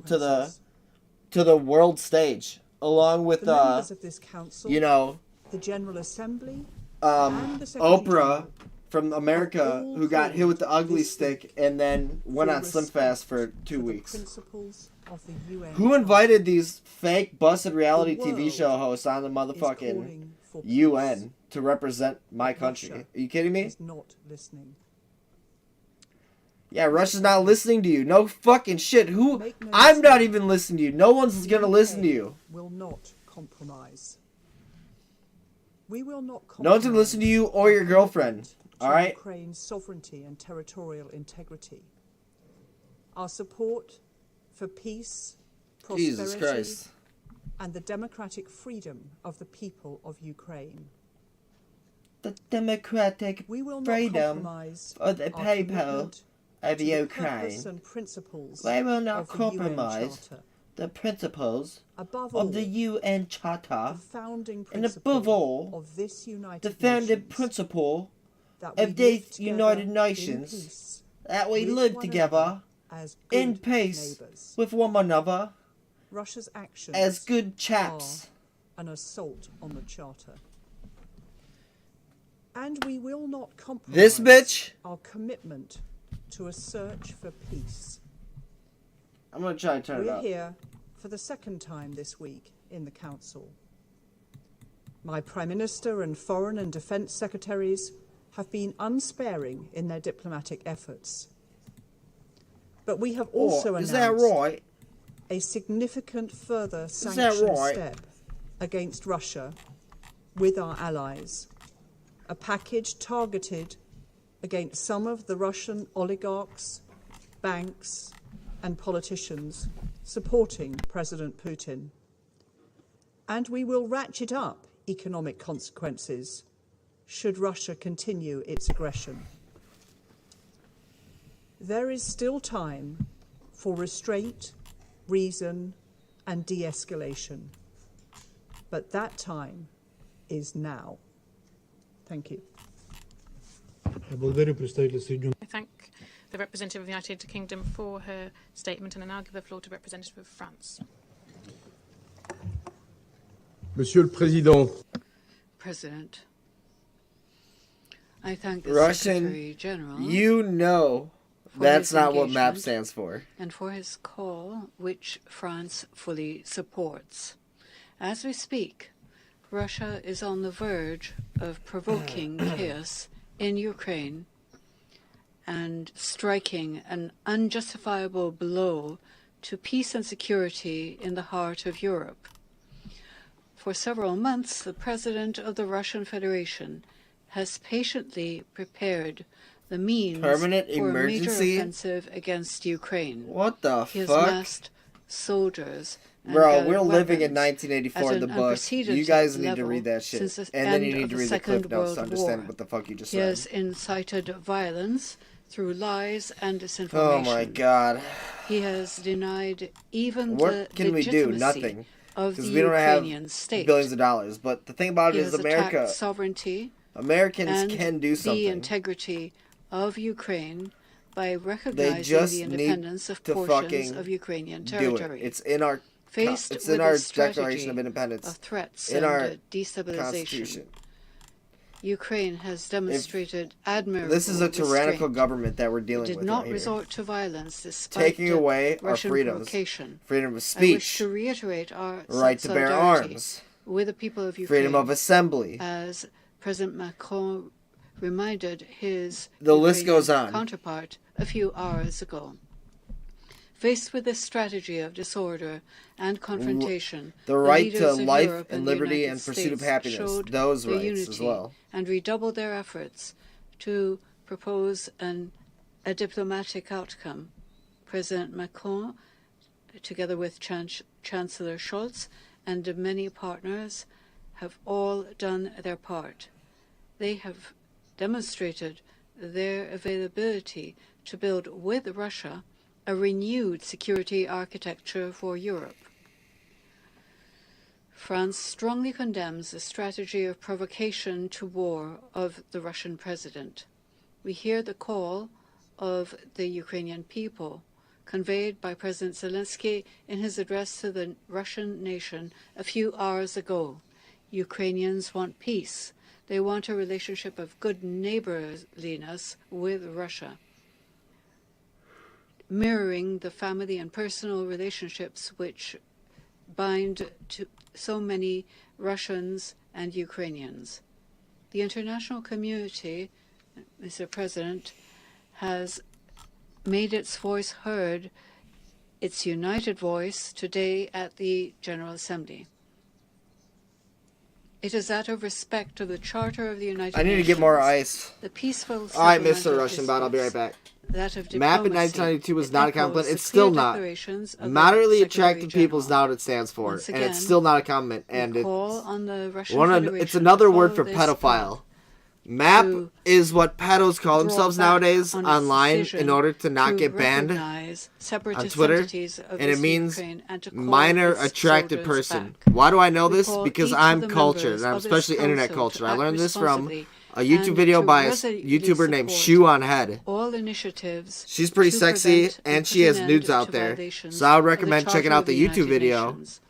to the world stage, along with The members of this council, you know, the General Assembly, and the Secretary Oprah General from America, who got hit with the ugly stick and then went on Slim Fast for 2 weeks. principles of the UN. Who invited these fake busted reality The TV world show hosts on the motherfucking calling for UN to represent my country? Russia Are you kidding me? is not listening. Yeah, Russia's not listening to you. No fucking shit. Who? Make no I'm not mistake. even listening to you. No one's The gonna UK listen to you. Will not compromise. We will not compromise. No one's gonna listen to you or your girlfriend. to All right. Ukraine's sovereignty and territorial integrity. Our support for peace, Jesus prosperity, Christ. and the democratic freedom of the people of Ukraine. The democratic We will not freedom compromise of the our people commitment of to the Ukraine. purpose and principles We will not of the UN compromise Charter. the principles Above of the all, UN Charter, the founding and principle above all, of this United the founding Nations, principle that we of live these together United in Nations, peace that we with live one together another as in good peace neighbours. with one another Russia's actions as good chaps. are an assault on the Charter. And we will not compromise This bitch? our commitment to a search for peace. I'm gonna try and turn it We're up. here for the second time this week in the Council. My Prime Minister and Foreign and Defence Secretaries have been unsparing in their diplomatic efforts. But we have also is announced that right? a significant further that sanction right? step against Russia with our allies. A package targeted against some of the Russian oligarchs, banks, and politicians supporting President Putin. And we will ratchet up economic consequences should Russia continue its aggression. There is still time for restraint, reason, and de-escalation. But that time is now. Thank you. I thank the representative of the United Kingdom for her statement, and I now give the floor to the representative of France. Monsieur le Président. President, I thank the Russian, Secretary General. you know his not what MAP engagement stands for. and for his call, which France fully supports. As we speak, Russia is on the verge of provoking chaos in Ukraine and striking an unjustifiable blow to peace and security in the heart of Europe. For several months, the President of the Russian Federation has patiently prepared the means Permanent for a major emergency? offensive against Ukraine. What the He has fuck? massed soldiers and Bro, gathered we're living in weapons 1984 at in the an book. unprecedented You guys need to level read that shit. since the And then you end need of to the read the Second clip notes to World understand War. what the fuck you just He said. has incited violence through lies and Oh disinformation. my god. He has denied even What the can we do? legitimacy Nothing. of the Because we don't have Ukrainian state. billions of dollars. But the thing about He it is has America... attacked sovereignty Americans and can do the something. integrity of Ukraine by They recognizing just the independence need of to portions fucking of Ukrainian do territory. it. It's in our... Faced it's with in our a strategy Declaration of Independence. of threats in and our destabilization, Constitution. Ukraine has demonstrated admirable This is a tyrannical restraint. government that we're It dealing did with not right here. resort to violence despite Taking the away Russian our freedoms. provocation. Freedom of I wish speech. to reiterate our Right to bear solidarity arms. with the people of Ukraine. Freedom of assembly. As President Macron reminded his The list Ukrainian goes on. counterpart a few hours ago. Faced with this strategy of disorder and confrontation, The right leaders to of life Europe and the liberty United and pursuit of States happiness. showed Those their rights unity as well. and redoubled their efforts to propose a diplomatic outcome. President Macron, together with Chancellor Scholz and many partners, have all done their part. They have demonstrated their availability to build with Russia a renewed security architecture for Europe. France strongly condemns the strategy of provocation to war of the Russian president. We hear the call of the Ukrainian people, conveyed by President Zelensky in his address to the Russian nation a few hours ago. Ukrainians want peace. They want a relationship of good neighborliness with Russia, mirroring the family and personal relationships which bind to so many Russians and Ukrainians. The international community, Mr. President, has made its voice heard, its united voice, today at the General Assembly. It is out of respect of the Charter of the United Nations. I need to get more ice. The peaceful Alright, settlement Mr. of Russian bot, I'll be right disputes, back. that of MAP in diplomacy, 1992 was it not a echoes compliment. the It's still clear not. declarations of the Moderately Secretary attractive people is General. not what it stands for. Once And it's again, still not a compliment. And we it's call on the Russian it's Federation another to word for follow this pedophile. MAP is what pedos call draw themselves back nowadays on its online decision in order to not to get banned recognize on separatist Twitter. entities of And it this means Ukraine and to call minor its attracted soldiers person. back. Why do I know We this? call Because each I'm of the cultured, members and I'm of this especially internet council culture. to I act learned this from responsibly a YouTube and video to by a resolutely YouTuber named support Shoe on Head. all initiatives She's pretty to sexy, prevent and put she has an nudes end out to there. violations So I would of the recommend checking Charter out of the United YouTube video Nations.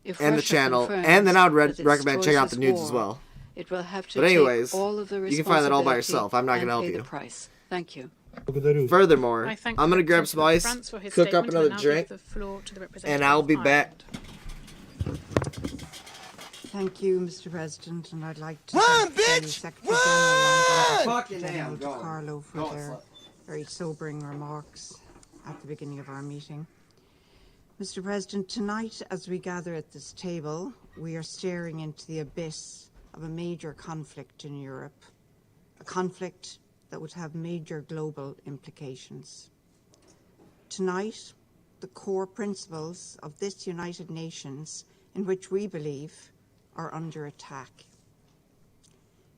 If and the Russia channel, confirms and then I would that its recommend choice checking out is the nudes war, as well. it will have to But anyways, take all of the you can find that all by responsibility yourself. I'm not going to help and pay you. the price. Thank you. Furthermore, I thank I'm the going to grab some ice, France for his cook up statement, and another now give drink, the floor to the and representative I'll of be Ireland. back. Thank you, Mr. President, and I'd like to thank the Secretary General and Fucking General hell, go on. DiCarlo for Go on, their slut. very sobering remarks at the beginning of our meeting. Mr. President, tonight as we gather at this table, we are staring into the abyss of a major conflict in Europe, a conflict that would have major global implications. Tonight, the core principles of this United Nations, in which we believe, are under attack.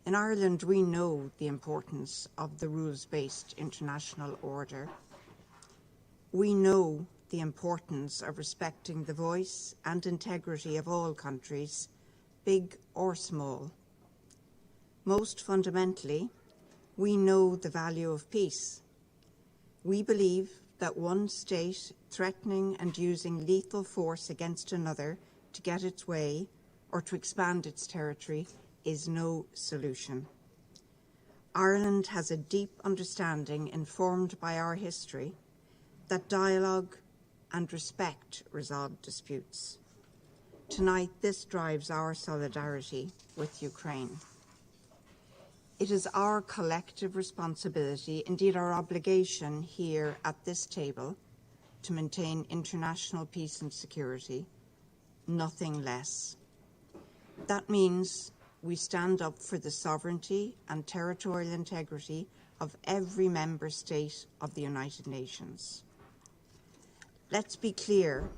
In Ireland, we know the importance of the rules-based international order. We know the importance of respecting the voice and integrity of all countries, big or small. Most fundamentally, we know the value of peace. We believe that one state threatening and using lethal force against another to get its way or to expand its territory is no solution. Ireland has a deep understanding, informed by our history, that dialogue and respect resolve disputes. Tonight, this drives our solidarity with Ukraine. It is our collective responsibility, indeed our obligation here at this table, to maintain international peace and security, nothing less. That means we stand up for the sovereignty and territorial integrity of every member state of the United Nations. Let's be clear,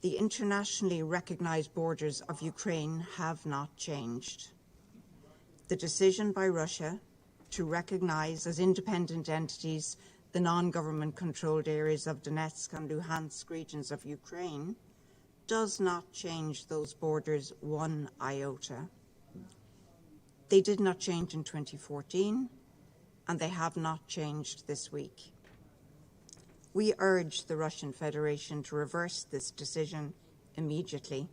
the internationally recognized borders of Ukraine have not changed. The decision by Russia to recognize as independent entities the non-government controlled areas of Donetsk and Luhansk regions of Ukraine does not change those borders one iota. They did not change in 2014, and they have not changed this week. We urge the Russian Federation to reverse this decision immediately.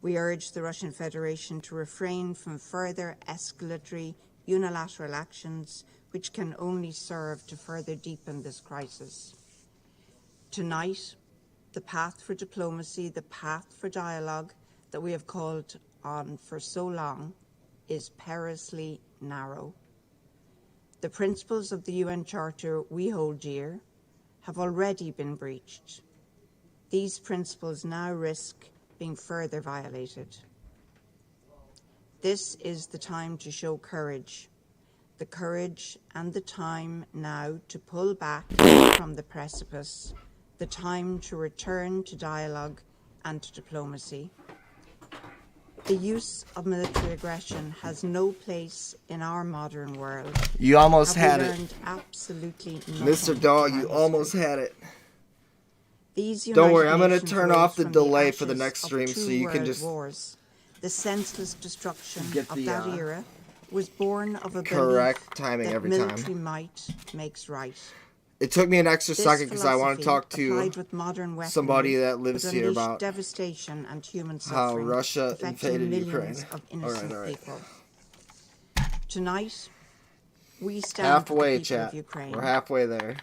We urge the Russian Federation to refrain from further escalatory unilateral actions which can only serve to further deepen this crisis. Tonight, the path for diplomacy, the path for dialogue that we have called on for so long is perilously narrow. The principles of the UN Charter we hold dear have already been breached. These principles now risk being further violated. This is the time to show courage, the courage and the time now to pull back from the precipice, the time to return to dialogue and to diplomacy. The use of military aggression has no place in our modern world. You almost Have we had it. learned absolutely nothing Mr. Dog, from you our almost history? had it. These Don't worry, United I'm going to Nations turn rose off the from delay for the ashes next of stream two so you can world just wars. The senseless destruction get of the, that era was born of a correct belief timing that every time. military might makes right. It took me an extra This second because I want to talk philosophy, to applied with modern weaponry, somebody that lives has here unleashed about devastation and human how suffering, Russia affecting invaded millions Ukraine. of innocent All right. people. Tonight, we stand Halfway, with the people chat. of Ukraine. We're halfway there.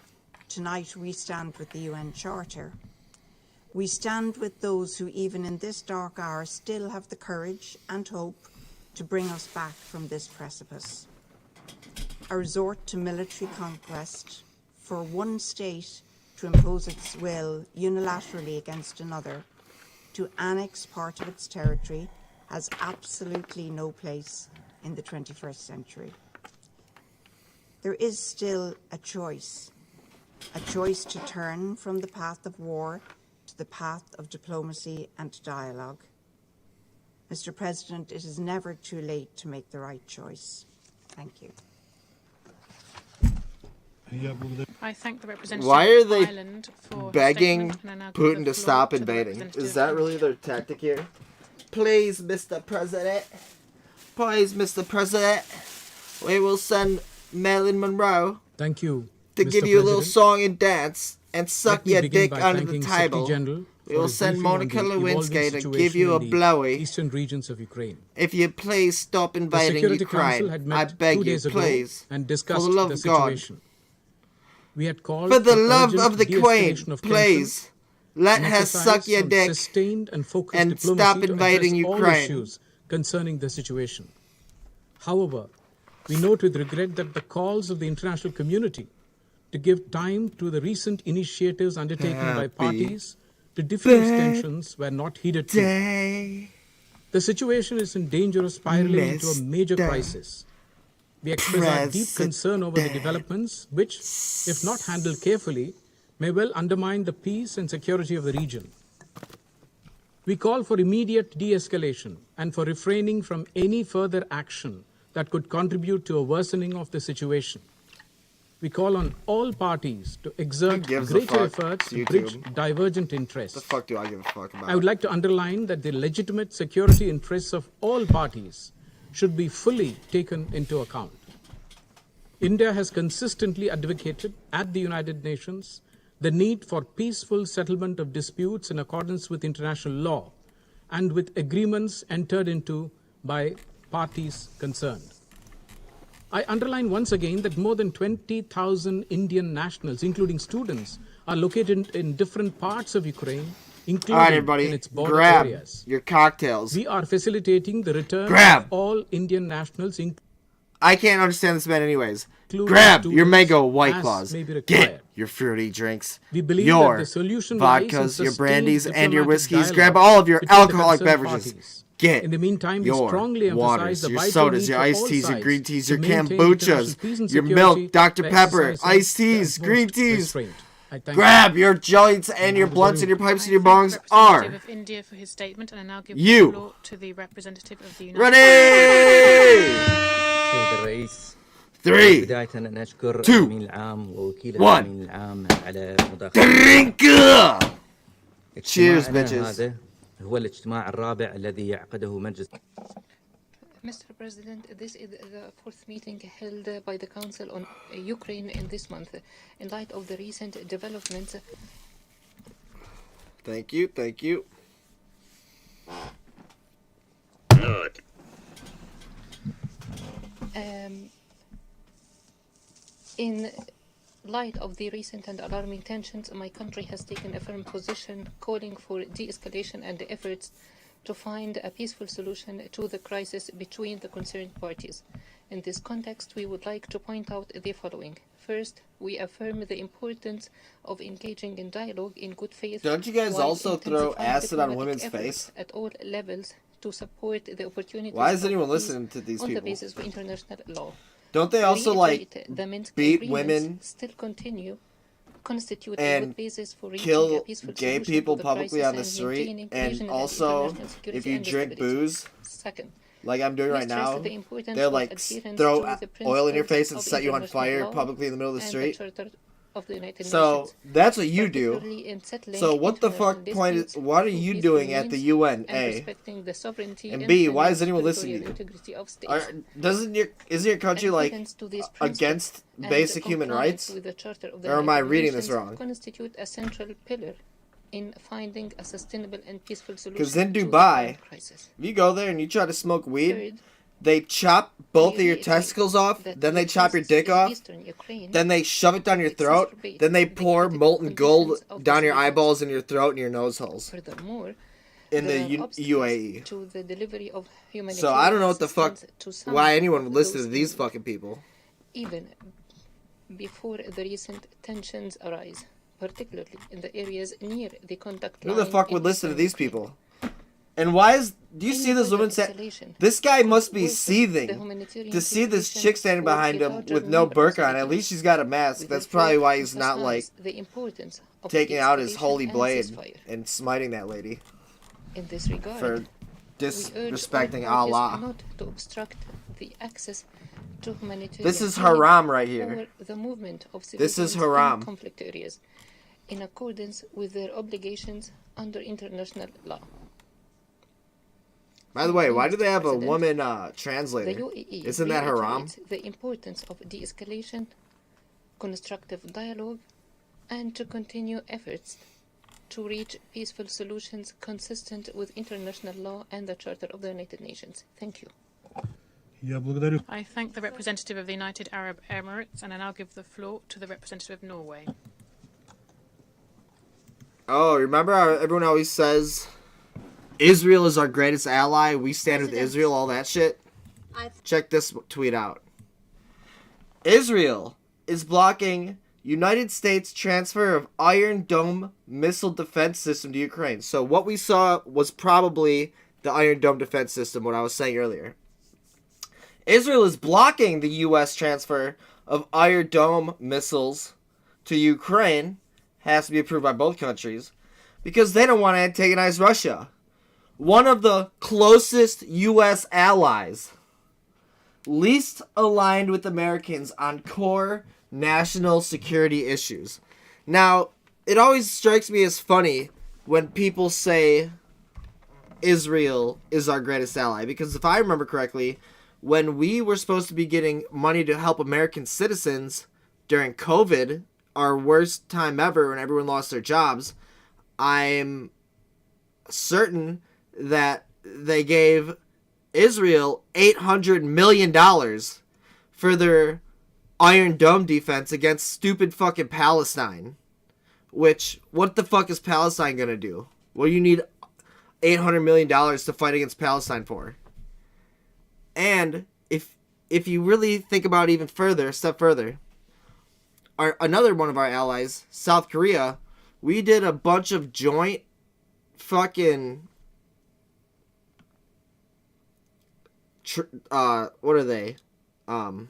Tonight, we stand with the UN Charter. We stand with those who, even in this dark hour, still have the courage and hope to bring us back from this precipice. A resort to military conquest for one state to impose its will unilaterally against another, to annex part of its territory, has absolutely no place in the 21st century. There is still a choice to turn from the path of war to the path of diplomacy and dialogue. Mr. President, it is never too late to make the right choice. Thank you. I thank the representative Why are of they Ireland for begging his statement, and I now give Putin the to floor stop to the invading? representative Is that of really their tactic here? Please, Mr. President. Please, Mr. President. We will send Marilyn Monroe Thank you, to Mr. give you a little President. song and dance and suck Let me your begin dick by under the thanking Secretary table. General We for will his send briefing on Monica the evolving Lewinsky to situation give you a in the blowy. eastern regions of Ukraine. If you please stop The invading Security Council Ukraine, had I met beg 2 you, days ago please. and For discussed the love the of God. situation. We had called For the love urgent of the de-escalation Queen, of please. tensions Let and her suck emphasis your on dick sustained and focused and diplomacy stop to invading address all Ukraine. issues concerning the situation. However, we note with regret that the calls of the international community to give time to the recent initiatives undertaken by Happy parties to diffuse tensions were not heeded to. birthday, The situation is in danger of spiraling into a major Mr. crisis. We express our deep concern over the developments which, if not handled carefully, may well undermine the peace and security of the region. We call for immediate de-escalation and for refraining from any further action that could contribute to a worsening of the situation. We call on all parties to exert gives a greater fuck? efforts to It's bridge YouTube. divergent interests. The fuck do I give a fuck about? I would like to underline that the legitimate security interests of all parties should be fully taken into account. India has consistently advocated at the United Nations the need for peaceful settlement of disputes in accordance with international law and with agreements entered into by parties concerned. I underline once again that more than 20,000 Indian nationals, including students, are located in different parts of Ukraine, including All right, everybody, in its border grab areas. your cocktails. We are facilitating the return Grab. of all Indian nationals, I can't understand this man anyways. Grab your mango White as Claws. may be required. Get your fruity drinks. We believe your that the solution lies in vodkas, your sustained brandies, and your diplomatic whiskeys. dialogue Grab all of your between the alcoholic concerned beverages. parties. Get In the meantime, we your strongly emphasize waters, the your vital sodas, need your for iced all teas, your sides green teas, to your maintain kombuchas, international peace and your security milk, Dr. by Pepper, exercising iced teas, the green utmost teas. restraint. I thank Grab your joints and your blunts and your pipes and your bongs are Representative of India for his statement, and I now give you. the floor to the representative of the United Ready? States. 3, بداية أن أشكر 2, الأمين العام ووكيل 1. الأمين العام على Drink! Cheers, اجتماعنا bitches. هذا هو الاجتماع الرابع الذي يعقده مجلس. Mr. President, this is the fourth meeting held by the Council on Ukraine in this month. In light of the recent developments, Thank you, thank you. Good. In light of the recent and alarming tensions, my country has taken a firm position calling for de-escalation and efforts to find a peaceful solution to the crisis between the concerned parties. In this context, we would like to point out the following. First, we affirm the importance of engaging in dialogue in good faith. Don't you guys while also throw intensifying acid on diplomatic women's efforts face? at all levels to support the opportunities. Why is of anyone peace listening to these on people? the basis of international law? Don't they also Reiterate the Minsk beat agreements women still constitute a and good basis for reaching a kill peaceful gay solution people to the publicly crisis on the and street? maintaining And regional also, international security if you and drink stability. booze, Second, like I'm doing we right stress now, the importance they'll of like adherence throw to the oil in your principles face and of set you on international fire law publicly in the middle of the and street. Charter of the United So Nations, that's what you do. particularly in settling So what the international fuck point is? disputes What are through you peaceful doing at the means UN? and A respecting the sovereignty and B. Why is and anyone listening to territorial you? integrity of states. Isn't your country like Adherence to these against principles basic and human compliance rights? with the Charter of the Or am I United reading this Nations wrong? constitute a central pillar in finding a sustainable and peaceful solution Because in to the Dubai, current crisis. if you go there and you try to smoke weed, Third, they chop both of your reiterate testicles off, that then they the chop your crisis dick in off, eastern Ukraine then they shove it down your throat, exacerbate then they the pour critical molten gold conditions of down this your region. eyeballs and your throat and your nose holes. Furthermore, In the obstacles UAE. to the delivery of So I don't know what the fuck, assistance to some why anyone would of listen those to these in need, fucking people. even before the recent tensions arise, particularly in the areas near the contact Who line. the fuck in would listen to eastern these Ukraine. people? And why is, do you see this woman say, this guy must be seething to see this chick standing behind him with no burqa on. At least she's got a mask. That's probably why he's not like the importance of taking out his de-escalation holy and blade ceasefire. and smiting that lady In this regard, for we urge disrespecting all parties Allah. not to obstruct the access to humanitarian This is aid haram right here. or the movement of This is civilians haram. in conflict areas, in accordance with their obligations under international law. By the way, why do they have a President, woman The translator? UAE Isn't that haram? reiterates the importance of de-escalation, constructive dialogue, and to continue efforts to reach peaceful solutions consistent with international law and the Charter of the United Nations. Thank you. I thank the representative of the United Arab Emirates, and I now give the floor to the representative of Norway. Oh, remember how everyone always says Israel is our greatest ally, we stand with Israel, all that shit? Check this tweet out. Israel is blocking United States transfer of Iron Dome missile defense system to Ukraine. So what we saw was probably the Iron Dome defense system, what I was saying earlier. Israel is blocking the U.S. transfer of Iron Dome missiles to Ukraine. Has to be approved by both countries because they don't want to antagonize Russia, one of the closest U.S. allies, least aligned with Americans on core national security issues. Now, it always strikes me as funny when people say Israel is our greatest ally, because if I remember correctly, when we were supposed to be getting money to help American citizens during COVID, our worst time ever when everyone lost their jobs, I'm certain that they gave Israel $800 million for their Iron Dome defense against stupid fucking Palestine. Which, what the fuck is Palestine gonna do? Well, you need $800 million to fight against Palestine for. And if you really think about it even further, a step further, another one of our allies, South Korea, we did a bunch of joint fucking what are they? Not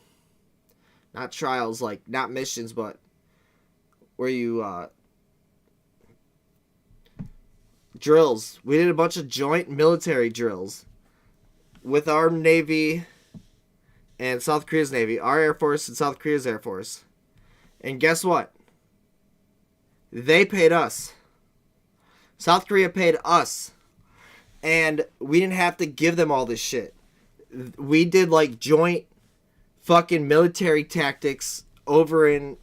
trials, like, not missions, but where you, drills. We did a bunch of joint military drills with our Navy and South Korea's Navy, our Air Force and South Korea's Air Force. And guess what? They paid us. South Korea paid us. And we didn't have to give them all this shit. We did, like, joint fucking military tactics over in,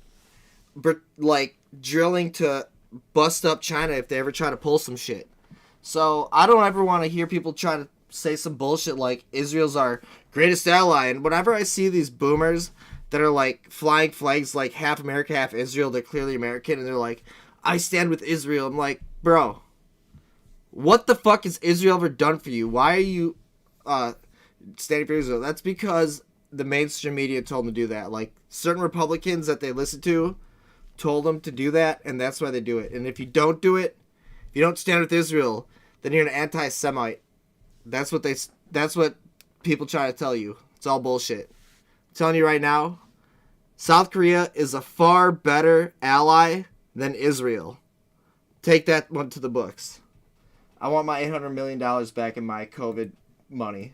like, drilling to bust up China if they ever try to pull some shit. So I don't ever want to hear people try to say some bullshit like Israel's our greatest ally. And whenever I see these boomers that are like flying flags like half America, half Israel, they're clearly American, and they're like, I stand with Israel. I'm like, bro, what the fuck has Israel ever done for you? Why are you standing for Israel? That's because the mainstream media told them to do that. Like, certain Republicans that they listen to told them to do that, and that's why they do it. And if you don't do it, if you don't stand with Israel, then you're an anti-Semite. That's what people try to tell you. It's all bullshit. I'm telling you right now, South Korea is a far better ally than Israel. Take that one to the books. I want my $800 million back in my COVID money.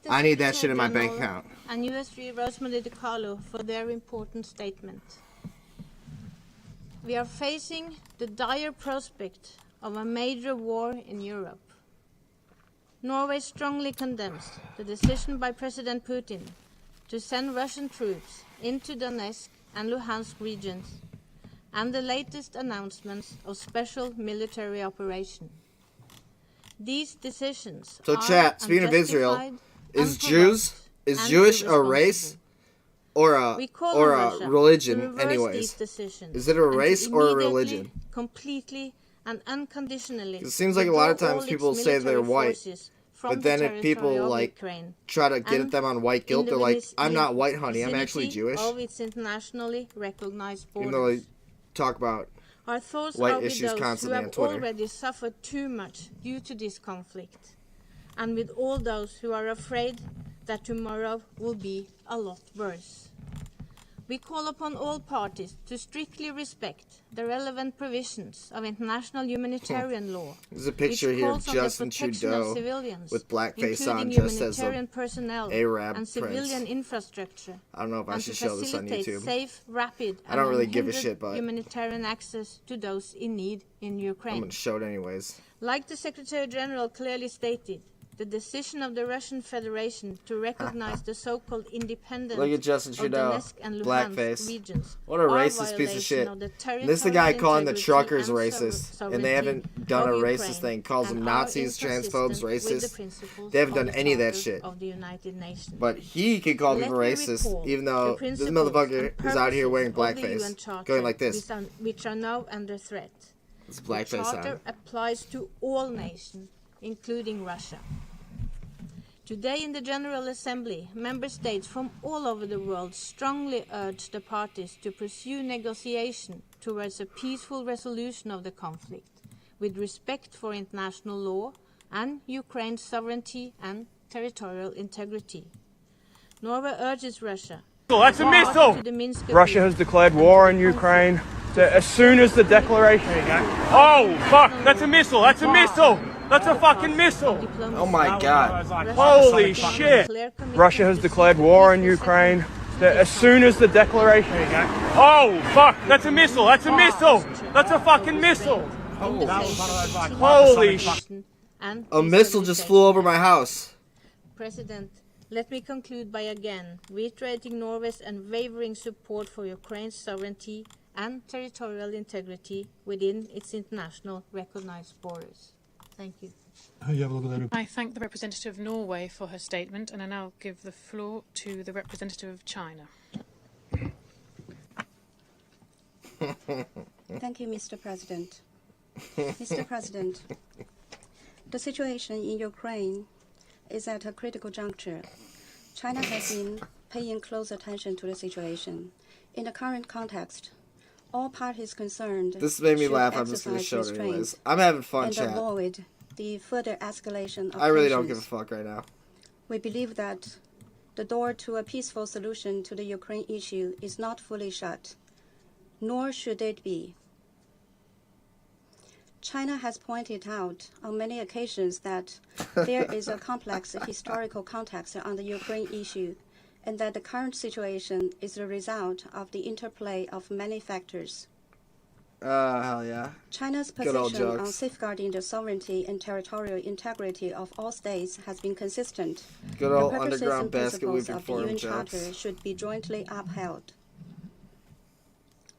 I need that shit in my bank account. And US3 Rosemary DiCarlo for their important statement. We are facing the dire prospect of a major war in Europe. Norway strongly condemns the decision by President Putin to send Russian troops into Donetsk and Luhansk regions, and the latest announcements of special military operation. These decisions So chat, speaking of Israel, is Jewish a race or a religion anyways? Is it a race or a religion? Completely and unconditionally. It seems like a lot of times people say they're white, but then if people like try to get at them on white guilt, they're like, I'm not white, honey, I'm actually Jewish. Of its internationally recognized borders. Even though they talk about our thoughts white are with issues those constantly who on have Twitter. already suffered too much due to this conflict, and with all those who are afraid that tomorrow will be a lot worse. We call upon all parties to strictly respect the relevant provisions of international humanitarian law. There's a picture here of Justin Trudeau with blackface on, just as a Arab and civilian prince. infrastructure. I don't know if I should show this on YouTube. Safe, rapid, I don't really give a unhindered shit, but humanitarian access to those in need in Ukraine. I'm gonna show it anyways. Like the Secretary General clearly stated, the decision of the Russian Federation to recognize the so-called independent Look at Justin Trudeau, Donetsk and Luhansk blackface. regions What a racist piece of shit. This is the guy calling the truckers racist, and they haven't done a racist thing. Calls them Nazis, transphobes, racist. They haven't done any of that shit. But he can call people racist, even though this motherfucker is out here wearing blackface, going like this. Which are now under threat. It's blackface The Charter on. applies to all nations, including Russia. Today in the General Assembly, member states from all over the world strongly urge the parties to pursue negotiation towards a peaceful resolution of the conflict, with respect for international law and Ukraine's sovereignty and territorial integrity. Norway urges Russia. That's a missile! Russia has declared war on Ukraine. As soon as the declaration... Oh, fuck! That's a missile! That's a missile! That's a fucking missile! Oh my god. Holy shit! Russia has declared war on Ukraine. As soon as the declaration... Oh, fuck! That's a missile! That's a missile! That's a fucking missile! Holy shit! A missile just flew over my house. President, let me conclude by again reiterating Norway's unwavering support for Ukraine's sovereignty and territorial integrity within its international recognized borders. Thank you. I thank the representative of Norway for her statement, and I now give the floor to the representative of China. Thank you, Mr. President. Mr. President, the situation in Ukraine is at a critical juncture. China has been paying close attention to the situation. In the current context, all parties concerned This made me should laugh. I'm just going to exercise show it restraint anyways. I'm having fun, and chat. avoid the further escalation of I really don't tensions. give a fuck right now. We believe that the door to a peaceful solution to the Ukraine issue is not fully shut, nor should it be. China has pointed out on many occasions that there is a complex historical context on the Ukraine issue, and that the current situation is the result of the interplay of many factors. Hell yeah. China's Good old position on jokes. safeguarding the sovereignty and territorial integrity of all states has been consistent. Good old the purposes underground and basket principles weeping of the for UN him Charter jokes. should be jointly upheld.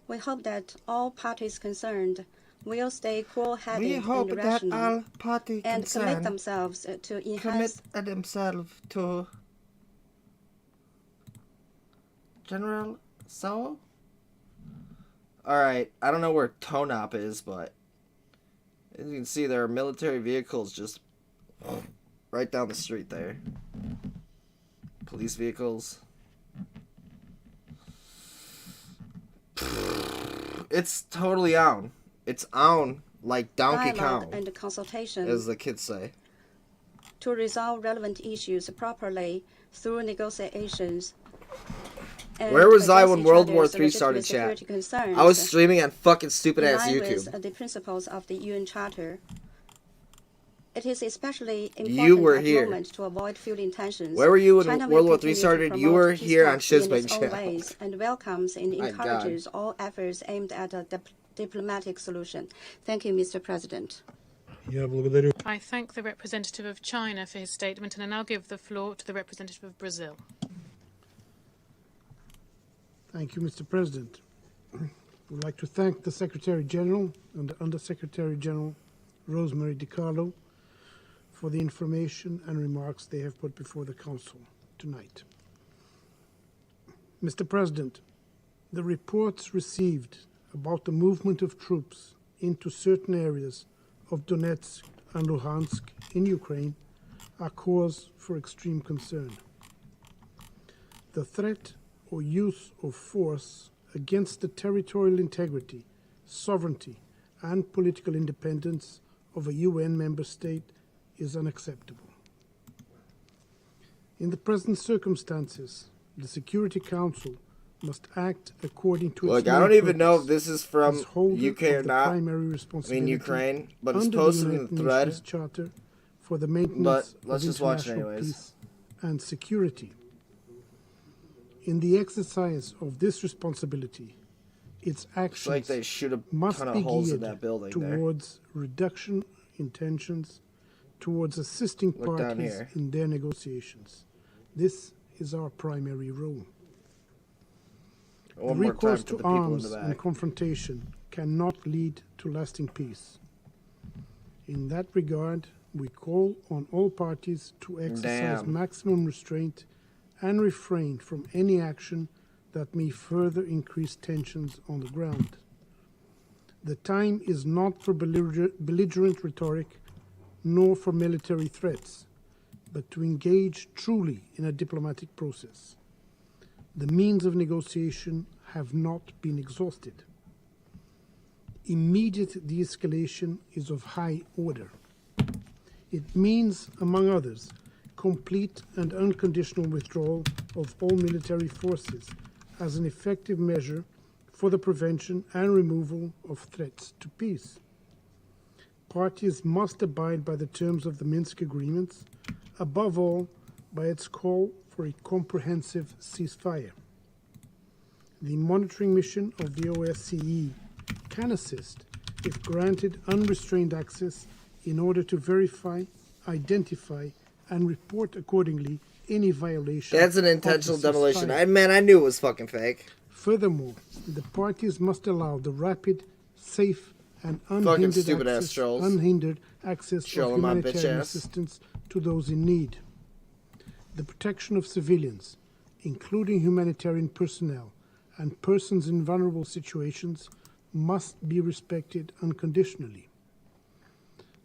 We hope that all parties concerned will stay cool-headed We hope and that rational all parties and commit concerned themselves to commit enhance themselves to General Soul? Alright, I don't know where Tonop is, but as you can see, there are military vehicles just right down the street there. Police vehicles. It's totally on. It's on like Donkey dialogue Kong, and consultation as the kids say. to resolve relevant issues properly through negotiations. And Where was I address when each World War other's III started, legitimate chat? security concerns I was streaming on fucking stupid in ass line YouTube. with the principles of the UN Charter. It is especially You were important at the here. moment to avoid fueling tensions. Where were you when China will World War III continue to started? You promote were peace here on talks in Shizbang its own channel. ways and welcomes and My God. encourages all efforts aimed at a diplomatic solution. Thank you, Mr. President. I thank the representative of China for his statement, and I now give the floor to the representative of Brazil. Thank you, Mr. President. I would like to thank the Secretary General and the Undersecretary General Rosemary DiCarlo for the information and remarks they have put before the Council tonight. Mr. President, the reports received about the movement of troops into certain areas of Donetsk and Luhansk in Ukraine are cause for extreme concern. The threat or use of force against the territorial integrity, sovereignty, and political independence of a UN member state is unacceptable. In the present circumstances, the Security Council must act according to its Look, main I don't even know purpose if this is from as holder UK or of the not. primary I mean responsibility Ukraine, but it's under posted the in United the thread. Nations Charter for the maintenance But let's of just watch it international anyways. peace and security. In the exercise of this responsibility, its actions like they shoot a must ton of be holes in geared that building there. towards reduction in tensions, towards assisting Look down parties here. in their negotiations. This is our primary role. The One more time recourse for to the people in arms the and back. confrontation cannot lead to lasting peace. In that regard, we call on all parties to exercise Damn. maximum restraint and refrain from any action that may further increase tensions on the ground. The time is not for belligerent rhetoric, nor for military threats, but to engage truly in a diplomatic process. The means of negotiation have not been exhausted. Immediate de-escalation is of high order. It means, among others, complete and unconditional withdrawal of all military forces as an effective measure for the prevention and removal of threats to peace. Parties must abide by the terms of the Minsk agreements, above all by its call for a comprehensive ceasefire. The monitoring mission of the OSCE can assist if granted unrestrained access in order to verify, identify, and report accordingly any violation. That's an of the intentional demolition. ceasefire. I knew it was fucking fake. Furthermore, the parties must allow the rapid, safe, and Fucking stupid-ass trolls. unhindered access of Trolling my bitch humanitarian ass. assistance to those in need. The protection of civilians, including humanitarian personnel and persons in vulnerable situations, must be respected unconditionally.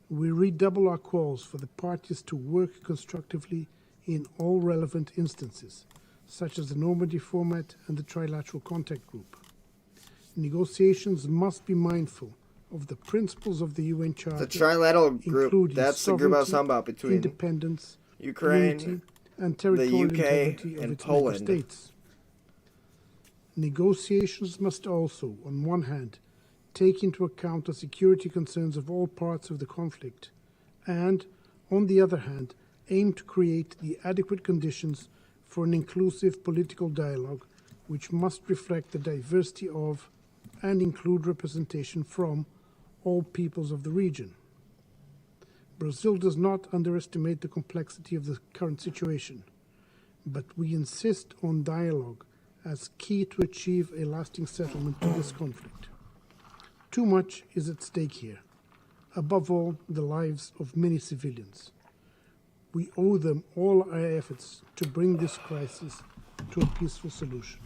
We redouble our calls for the parties to work constructively in all relevant instances, such as the Normandy format and the Trilateral Contact Group. Negotiations must be mindful of the principles of the UN Charter. The Trilateral Group, including that's the group I was talking about sovereignty, between independence, Ukraine, unity, and the territorial UK, integrity of and its Poland. member states. Negotiations must also, on one hand, take into account the security concerns of all parts of the conflict, and, on the other hand, aim to create the adequate conditions for an inclusive political dialogue which must reflect the diversity of and include representation from all peoples of the region. Brazil does not underestimate the complexity of the current situation, but we insist on dialogue as key to achieve a lasting settlement to this conflict. Too much is at stake here, above all, the lives of many civilians. We owe them all our efforts to bring this crisis to a peaceful solution.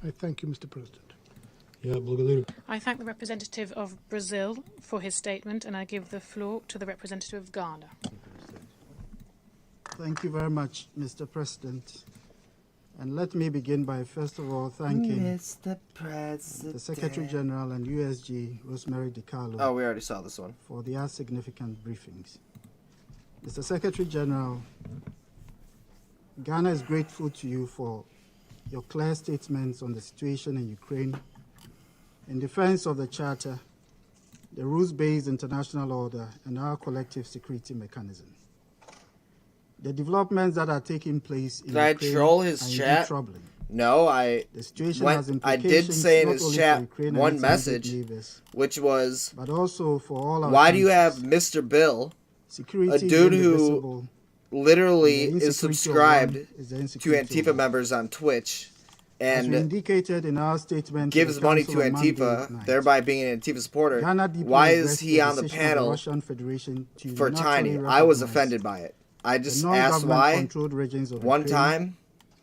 I thank you, Mr. President. I thank the representative of Brazil for his statement, and I give the floor to the representative of Ghana. Thank you very much, Mr. President. And let me begin by, first of all, thanking Mr. President. the Secretary General and USG, Rosemary DiCarlo. Oh, we already saw this one. For their significant briefings. Mr. Secretary General, Ghana is grateful to you for your clear statements on the situation in Ukraine in defense of the Charter, the rules-based international order, and our collective security mechanism. The developments that are taking place in Did I Ukraine troll his are indeed chat? troubling. No, I The situation went, has I implications did say in not his only chat for Ukraine and one its immediate message, neighbors, which was, but also for all our why do you countries. have Mr. Bill, Security a is dude who indivisible, literally and the is insecurity of subscribed one is the to insecurity of Antifa all. members on Twitch, As we and indicated in our statement to gives the money Council to on Monday Antifa, night, thereby being an Antifa supporter? Ghana deeply Why is regrets he the on the decision of the panel Russian Federation to for unilaterally Tiny? I was recognize offended by it. I the just asked why non-government-controlled regions of one Ukraine time,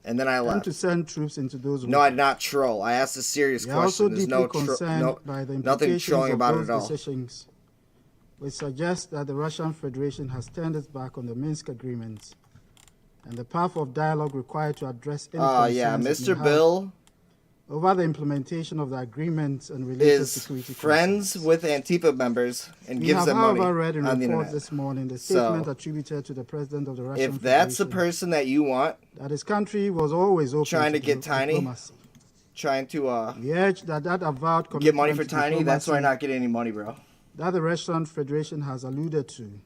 and then I and left. to send troops into those No, I regions. did not troll. I asked a serious We are also question. There's deeply no, concerned by the nothing implications trolling of about it those at all. decisions, which suggest that the Russian Federation has turned its back on the Minsk agreements and the path of dialogue required to address any Yeah, concerns it may Mr. have Bill over the implementation of the agreements and related is security friends concerns. with Antifa members and We gives have, them money however, read in on the reports internet. this morning the statement So, attributed to the President of the Russian if that's the Federation person that you want, that his country was always open trying to get diplomacy. Tiny, trying to We urge that avowed get money for commitment to Tiny, that's why you're diplomacy not getting any money, bro. that the Russian Federation has alluded to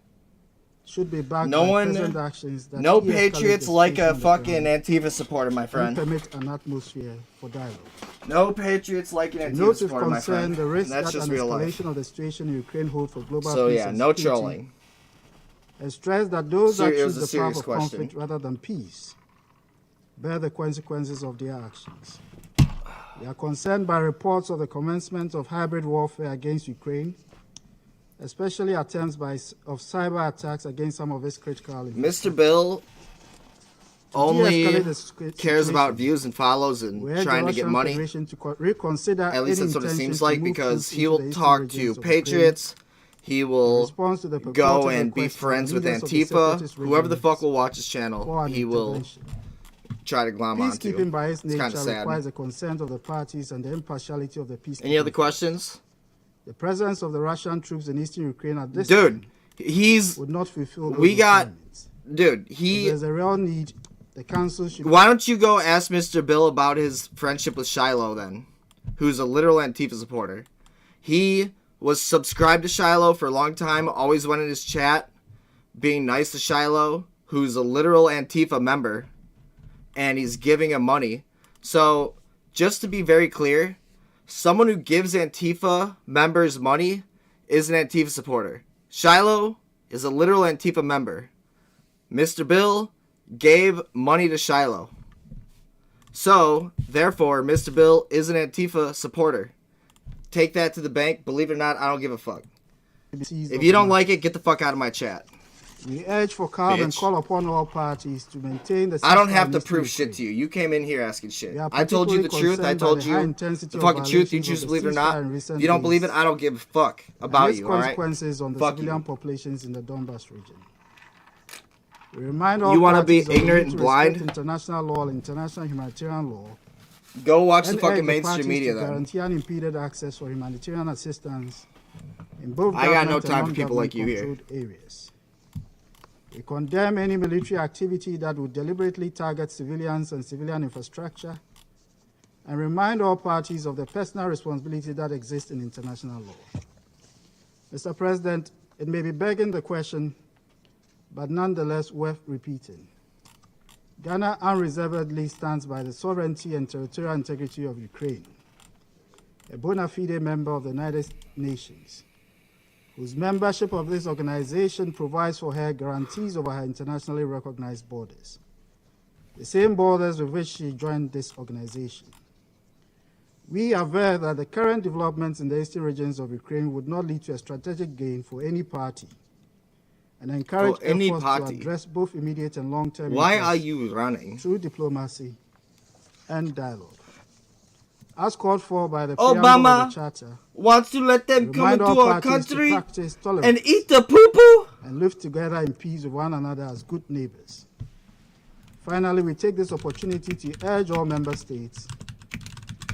should be backed No by one, present actions that no de-escalate patriots the like situation a on the fucking ground Antifa supporter, my and friend. permit an atmosphere for dialogue. No patriots like an To Antifa note with supporter, my concern friend. the And risk that's that just an real life. escalation of the situation in Ukraine holds for global So peace yeah, and no security, trolling. and stress that those that It was choose a the path serious of question. conflict rather than peace bear the consequences of their actions. We are concerned by reports of the commencement of hybrid warfare against Ukraine, especially attempts of cyber attacks against some of its critical Mr. Bill only de-escalate the cares about situation. views and follows and We urge trying the to get Russian money. Federation to reconsider At least any that's what it intention seems to like, move because troops he into will the eastern talk regions to of Ukraine patriots. He in will response to the go purported and be request from friends with leaders of the Antifa. separatist Whoever the regions fuck will watch his for channel, an he will intervention. try to glom onto. Peacekeeping by its It's kind nature of sad. requires the consent of the parties and the impartiality of the peacekeeping. Any other questions? The presence of the Russian troops in eastern Ukraine at this Dude, time he's. would not fulfill those We got. requirements. Dude, If he. there's a real need, the council should. Why don't you go ask Mr. Bill about his friendship with Shiloh then? Who's a literal Antifa supporter. He was subscribed to Shiloh for a long time, always went in his chat, being nice to Shiloh, who's a literal Antifa member, and he's giving him money. So, just to be very clear, someone who gives Antifa members money is an Antifa supporter. Shiloh is a literal Antifa member. Mr. Bill gave money to Shiloh. So, therefore, Mr. Bill is an Antifa supporter. take that to the bank. Believe it or not, I don't give a fuck. If you don't like it, get the fuck out of my chat. We urge for calm and call upon all parties to maintain the... I don't have to prove shit to you. You came in here asking shit. I told you the truth. I told you the fucking truth. You choose to believe it or not. If you don't believe it, I don't give a fuck about you, all right? Consequences on the civilian populations in the Donbas region. We remind all you want to be parties ignorant and blind? International law, international humanitarian law. Go watch the fucking mainstream media, then. Guarantee unimpeded access for humanitarian assistance in both I got no time for people like you here. Areas. We condemn any military activity that would deliberately target civilians and civilian infrastructure, and remind all parties of the personal responsibility that exists in international law. Mr. President, it may be begging the question, but nonetheless worth repeating. Ghana unreservedly stands by the sovereignty and territorial integrity of Ukraine, a bona fide member of the United Nations, whose membership of this organization provides for her guarantees over her internationally recognized borders, the same borders with which she joined this organization. We aver that the current developments in the eastern regions of Ukraine would not lead to a strategic gain for any party, and encourage efforts to address both immediate and long-term Why are you running? Through diplomacy and dialogue. As called for by the Obama of the Charter, wants to let them come into our country and eat the poo-poo and live together in peace with one another as good neighbors. Finally, we take this opportunity to urge all member states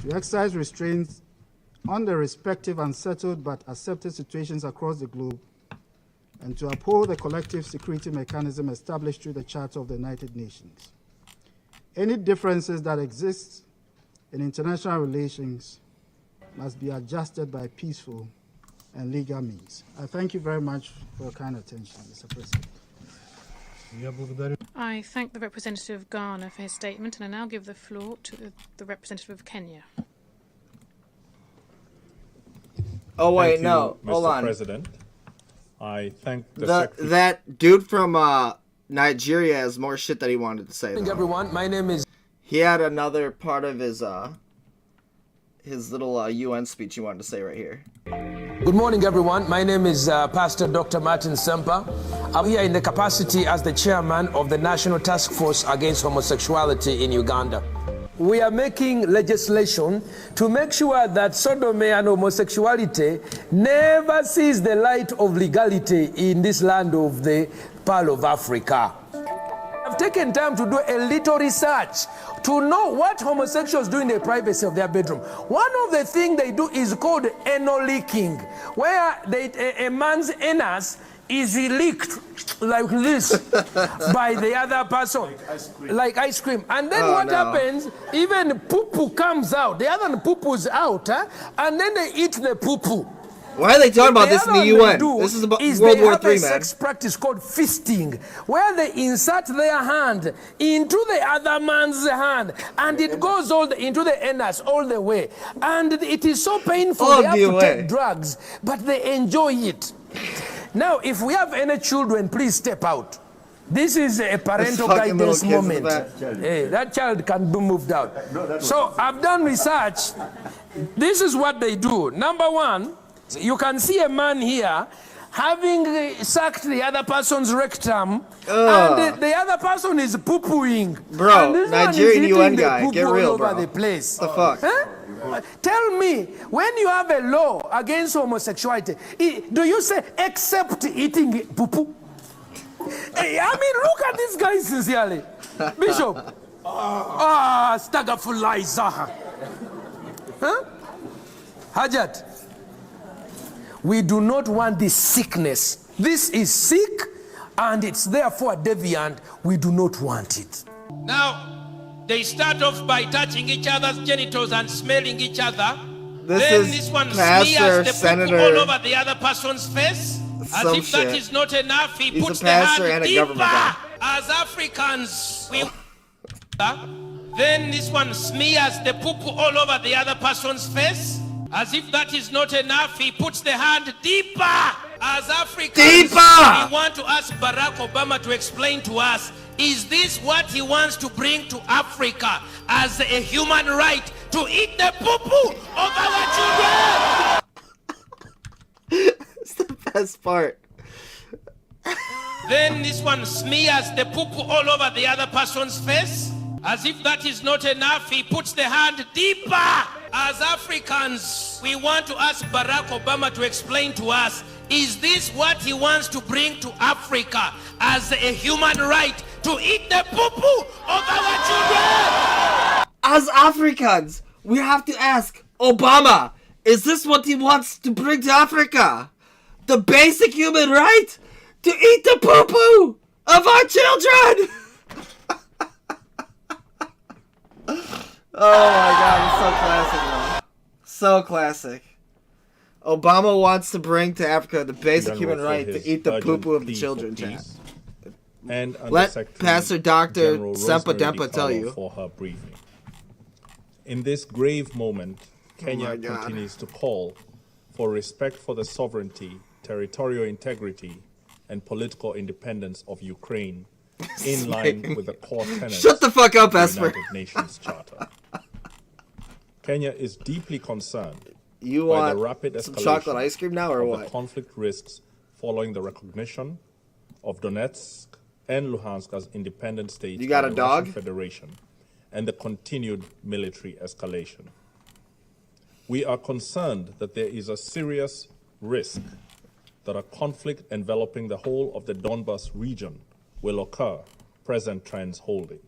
to exercise restraints on the respective unsettled but accepted situations across the globe, and to uphold the collective security mechanism established through the Charter of the United Nations. Any differences that exist in international relations must be adjusted by peaceful and legal means. I thank you very much for your kind attention, Mr. President. I thank the representative of Ghana for his statement, and I now give the floor to the representative of Kenya. Oh wait, Thank you, no, Mr. hold on. President. I thank the that dude from Nigeria has more shit that he wanted to say. Though. Everyone, my name is. He had another part of his little UN speech he wanted to say right here. Good morning, everyone. My name is Pastor Dr. Martin Semper. I'm here in the capacity as the chairman of the National Task Force Against Homosexuality in Uganda. We are making legislation to make sure that sodomy and homosexuality never sees the light of legality in this land of the Pearl of Africa. I've taken time to do a little research to know what homosexuals do in the privacy of their bedroom. One of the things they do is called anal leaking, where a man's anus is leaked like this by the other person, like ice cream. And then what happens, even poo-poo comes out. The other poo-poo's out, and then they eat the poo-poo. Why are they talking about this in the UN? This is about World War III, man. They have a sex practice called fisting, where they insert their hand into the other man's hand, and it goes into the anus all the way. And it is so painful, they have to take drugs, but they enjoy it. Now, if we have any children, please step out. This is a parental guidance moment. Hey, that child can be moved out. So I've done research. This is what they do. Number one, you can see a man here having sucked the other person's rectum, and the other person is poo-pooing. Bro, Nigerian UN guy, get real, all bro. over the place. The fuck? Huh? Tell me, when you have a law against homosexuality, do you say except eating poo-poo? Hey, I mean, look at this guy sincerely. Bishop. Stagafulaizaha. Huh? Hajat. We do not want this sickness. This is sick, and it's therefore deviant. We do not want it. Now, they start off by touching each other's genitals and smelling each other. This then is this one Pastor, smears the Senator, poo all over the other person's face. As some if that shit. is not enough, he He's puts a the pastor hand and a deeper. government guy. As Africans, we then this one smears the poo all over the other person's face. As if that is not enough, he puts the hand deeper. As Africans, we want to ask Barack Obama to explain to us, Is this what he wants to bring to Africa as a human right to eat the poo-poo of our children? It's the best part. Then this one smears the poo-poo all over the other person's face. As if that is not enough, he puts the hand deeper. As Africans, we want to ask Barack Obama to explain to us, is this what he wants to bring to Africa as a human right to eat the poo-poo of our children? As Africans, we have to ask Obama, is this what he wants to bring to Africa? The basic human right to eat the poo-poo of our children! Oh my god, it's so classic, bro. So classic. Obama wants to bring to Africa the basic human right to eat the poo-poo of the children, chat. And let Pastor Dr. Sempa Dempa tell you. For her briefing. In this grave moment, Kenya continues to call for respect for the sovereignty, territorial integrity, and political independence of Ukraine in line with the core tenets Shut the fuck up, of the Esper. United Nations Charter. Kenya is deeply concerned You by want the rapid some escalation chocolate ice cream now or of what? the conflict risks following the recognition of Donetsk and Luhansk as independent states You got by a the dog? Russian Federation and the continued military escalation. We are concerned that there is a serious risk that a conflict enveloping the whole of the Donbas region will occur, present trends holding.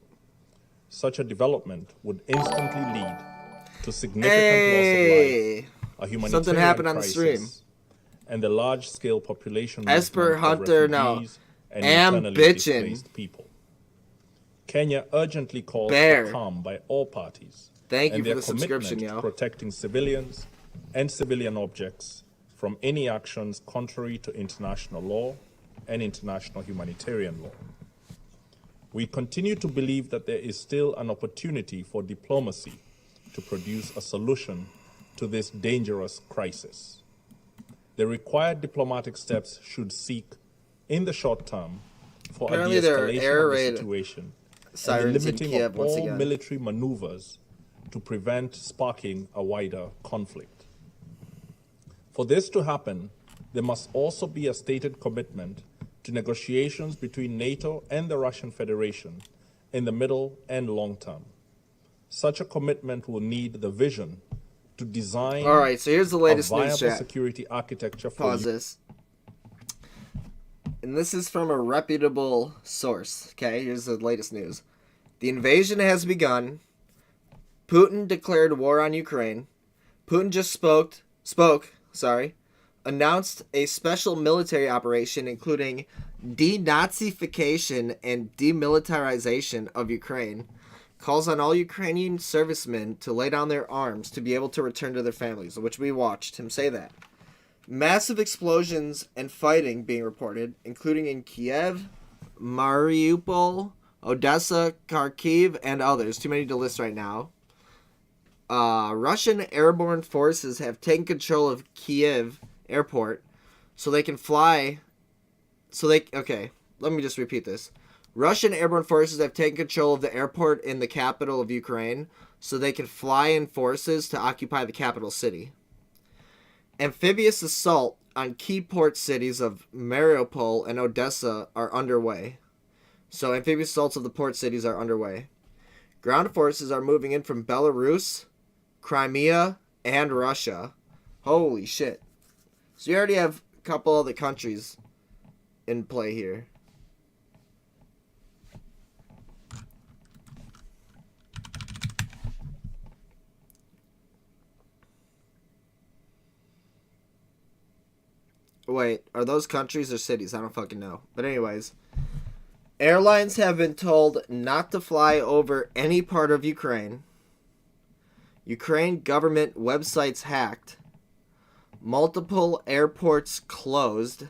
Such a development would instantly lead to significant loss of life, a humanitarian Something happened on the crisis, stream. and the large-scale population Esper movement of Hunter now. refugees and Am internally bitchin'. displaced people. Kenya urgently calls Bear. for calm by all parties Thank and you for their the subscription, commitment yo. to protecting civilians and civilian objects from any actions contrary to international law and international humanitarian law. We continue to believe that there is still an opportunity for diplomacy to produce a solution to this dangerous crisis. The required diplomatic steps should seek, in the short term, for Apparently a there are de-escalation air of the raid situation and the sirens in limiting Kiev of once all again. military maneuvers to prevent sparking a wider conflict. For this to happen, there must also be a stated commitment to negotiations between NATO and the Russian Federation in the middle and long term. Such a commitment will need the vision to design All right, so here's the latest a news viable chat. security architecture for Pause this. And this is from a reputable source. Okay, here's the latest news. The invasion has begun. Putin declared war on Ukraine. Putin just announced a special military operation including denazification and demilitarization of Ukraine. Calls on all Ukrainian servicemen to lay down their arms to be able to return to their families, which we watched him say that. Massive explosions and fighting being reported, including in Kiev, Mariupol, Odessa, Kharkiv, and others. Too many to list right now. Russian airborne forces have taken control of Kiev airport so they can fly. Okay, let me just repeat this. Russian airborne forces have taken control of the airport in the capital of Ukraine so they can fly in forces to occupy the capital city. Amphibious assault on key port cities of Mariupol and Odessa are underway. So amphibious assaults of the port cities are underway. Ground forces are moving in from Belarus, Crimea, and Russia. Holy shit. So you already have a couple other countries in play here. Wait, are those countries or cities? I don't fucking know. But anyways, airlines have been told not to fly over any part of Ukraine. Ukraine government websites hacked. Multiple airports closed.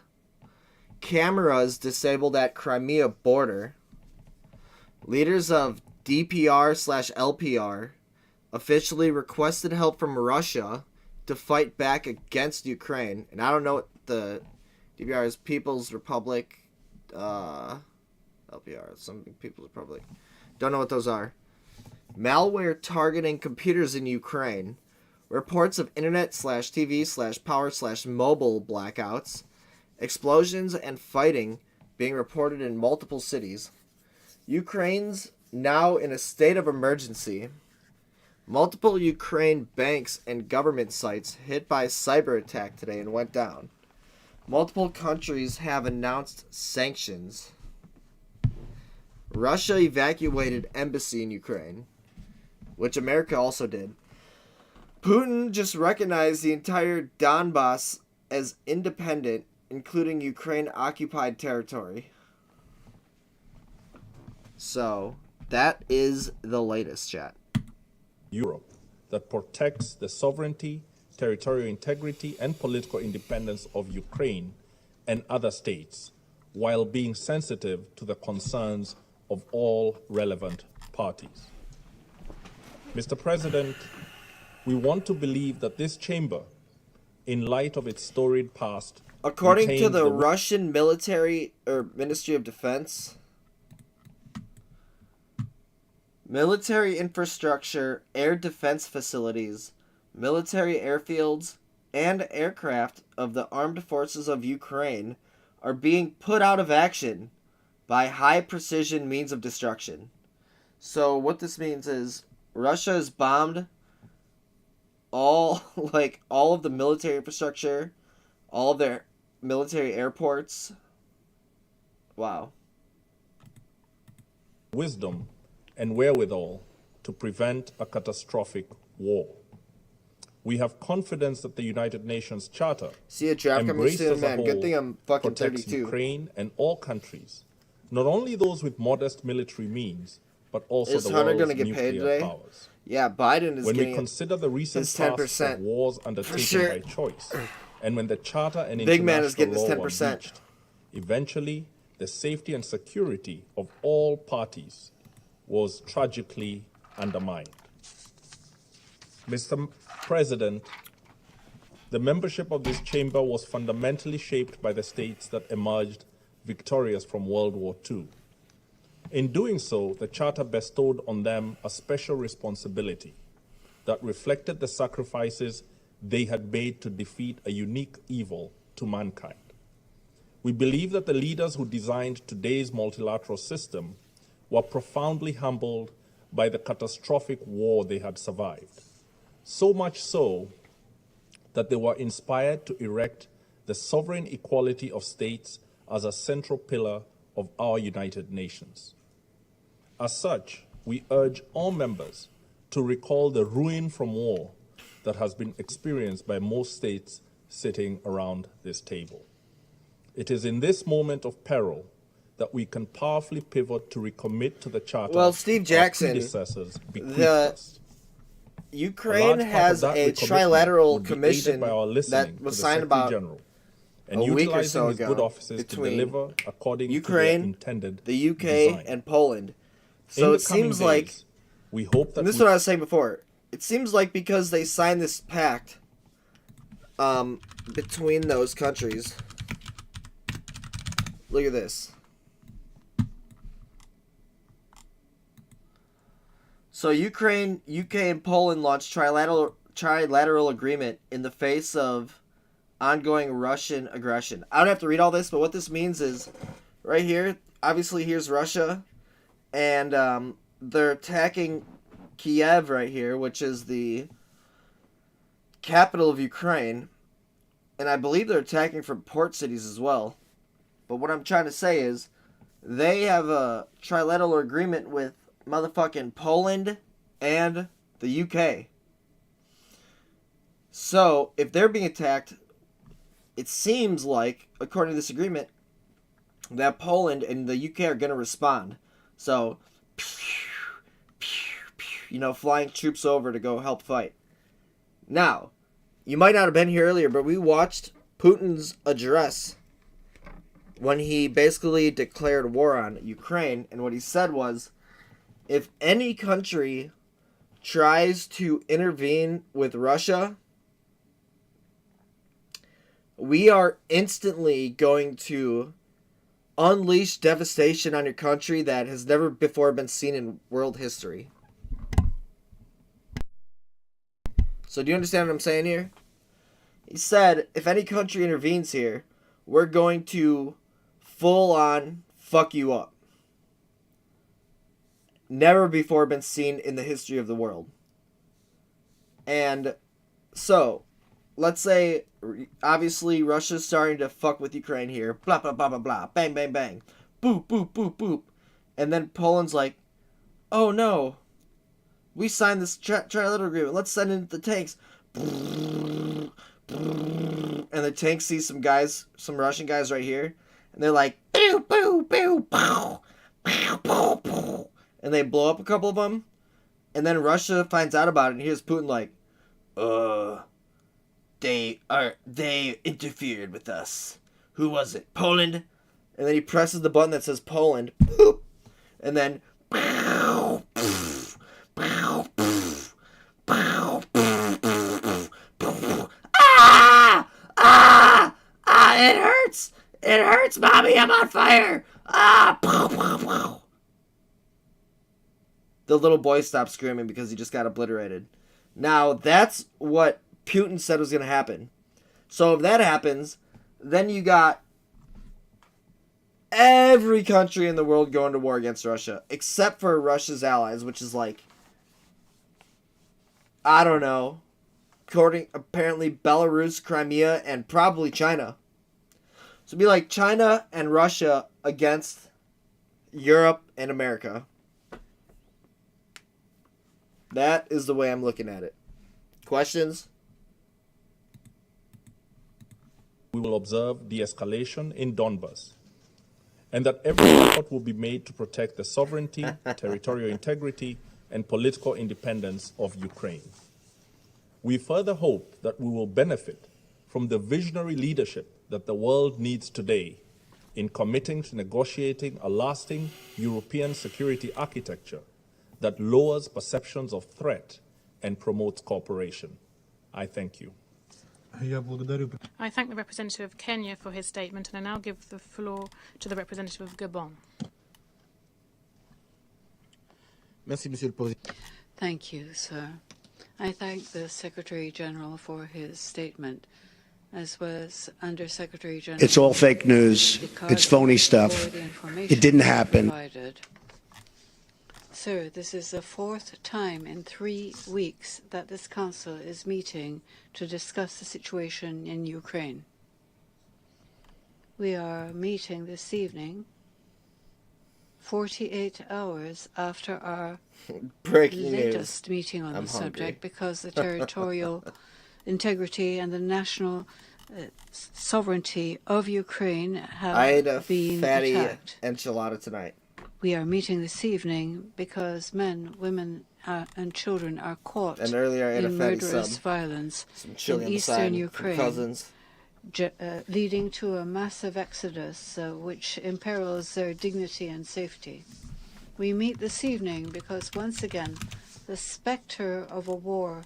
Cameras disabled at Crimea border. Leaders of DPR/LPR officially requested help from Russia to fight back against Ukraine. And I don't know what the DPR is, People's Republic. I LPR. Some people probably don't know what those are. Malware targeting computers in Ukraine. Reports of internet/TV/power/mobile blackouts. Explosions and fighting being reported in multiple cities. Ukraine's now in a state of emergency. Multiple Ukraine banks and government sites hit by cyber attack today and went down. Multiple countries have announced sanctions. Russia evacuated embassy in Ukraine, which America also did. Putin just recognized the entire Donbass as independent, including Ukraine-occupied territory. So, that is the latest, chat. Europe that protects the sovereignty, territorial integrity, and political independence of Ukraine and other states, while being sensitive to the concerns of all relevant parties. Mr. President, we want to believe that this chamber, in light of its storied past, according to the Russian military or Ministry of Defense, military infrastructure, air defense facilities, military airfields, and aircraft of the armed forces of Ukraine are being put out of action by high-precision means of destruction. So what this means is Russia has bombed all of the military infrastructure, all of their military airports. Wow. Wisdom and wherewithal to prevent a catastrophic war. We have confidence that the United Nations Charter, see a draft coming embraced soon, as a man. whole, Good thing I'm fucking protects 32. Ukraine and all countries, not only those with modest military means, but also Is the Hunter world's gonna get paid nuclear today? powers. Yeah, Biden is when getting we consider the recent his tasks of 10%. wars undertaken sure. by choice, and when the Charter and Big man is international getting law his were 10%. breached, eventually the safety and security of all parties was tragically undermined. Mr. President, the membership of this chamber was fundamentally shaped by the states that emerged victorious from World War II. In doing so, the Charter bestowed on them a special responsibility that reflected the sacrifices they had made to defeat a unique evil to mankind. We believe that the leaders who designed today's multilateral system were profoundly humbled by the catastrophic war they had survived, so much so that they were inspired to erect the sovereign equality of states as a central pillar of our United Nations. As such, we urge all members to recall the ruin from war that has been experienced by most states sitting around this table. It is in this moment of peril that we can powerfully pivot to recommit to the Charter. Well, Steve Jackson, our predecessors bequeathed the us. Ukraine has a trilateral commission that was signed about and a week or so his good ago offices to between deliver according to their Ukraine, intended the UK, design. and Poland. In So the it seems coming like, days, we hope that and this is what I was saying before, it seems like because they signed this pact between those countries. Look at this. So Ukraine, UK, and Poland launched trilateral agreement in the face of ongoing Russian aggression. I don't have to read all this, but what this means is, right here, obviously here's Russia, and they're attacking Kiev right here, which is the capital of Ukraine, and I believe they're attacking from port cities as well. But what I'm trying to say is, they have a trilateral agreement with motherfucking Poland and the UK. So, if they're being attacked, it seems like, according to this agreement, that Poland and the UK are going to respond. So, flying troops over to go help fight. Now, you might not have been here earlier, but we watched Putin's address when he basically declared war on Ukraine, and what he said was, if any country tries to intervene with Russia, we are instantly going to unleash devastation on your country that has never before been seen in world history. So do you understand what I'm saying here? He said, if any country intervenes here, we're going to full on fuck you up. Never before been seen in the history of the world. And so, let's say, obviously, Russia's starting to fuck with Ukraine here. Blah, blah, blah, blah, blah. Bang, bang, bang. Boop, boop, boop, boop. And then Poland's like, oh no, we signed this trilateral agreement. Let's send in the tanks. And the tanks see some guys, some Russian guys right here. And they're like, boo, boo, boo, pow, pow, pow, pow. And they blow up a couple of them. And then Russia finds out about it and hears Putin like, they interfered with us. Who was it? Poland? And then he presses the button that says Poland. Boop. And then pow, poof, pow, poof, pow, poof, poof, poof. It hurts. It hurts, Mommy. I'm on fire. Pow, pow, pow. The little boy stopped screaming because he just got obliterated. Now, that's what Putin said was going to happen. So if that happens, then you got every country in the world going to war against Russia, except for Russia's allies, which is like, I don't know, apparently Belarus, Crimea, and probably China. So it'd be like China and Russia against Europe and America. That is the way I'm looking at it. Questions? We will observe de-escalation in Donbas, and that every effort will be made to protect the sovereignty, territorial integrity, and political independence of Ukraine. We further hope that we will benefit from the visionary leadership that the world needs today in committing to negotiating a lasting European security architecture that lowers perceptions of threat and promotes cooperation. I thank you. I thank the representative of Kenya for his statement, and I now give the floor to the representative of Gabon. Thank you, sir. I thank the Secretary General for his statement, as well as Under-Secretary General. It's all fake news. It's phony stuff. It didn't happen. Provided. Sir, this is the fourth time in 3 weeks that this council is meeting to discuss the situation in Ukraine. We are meeting this evening 48 hours after our latest meeting on the subject, because the territorial integrity and the national sovereignty of Ukraine have I ate a been fatty attacked. enchilada tonight. We are meeting this evening because men, women, and children are caught And earlier I ate a in fatty murderous sub. violence Some chili in on the eastern side Ukraine, from Cousins. leading to a massive exodus which imperils their dignity and safety. We meet this evening because, once again, the specter of a war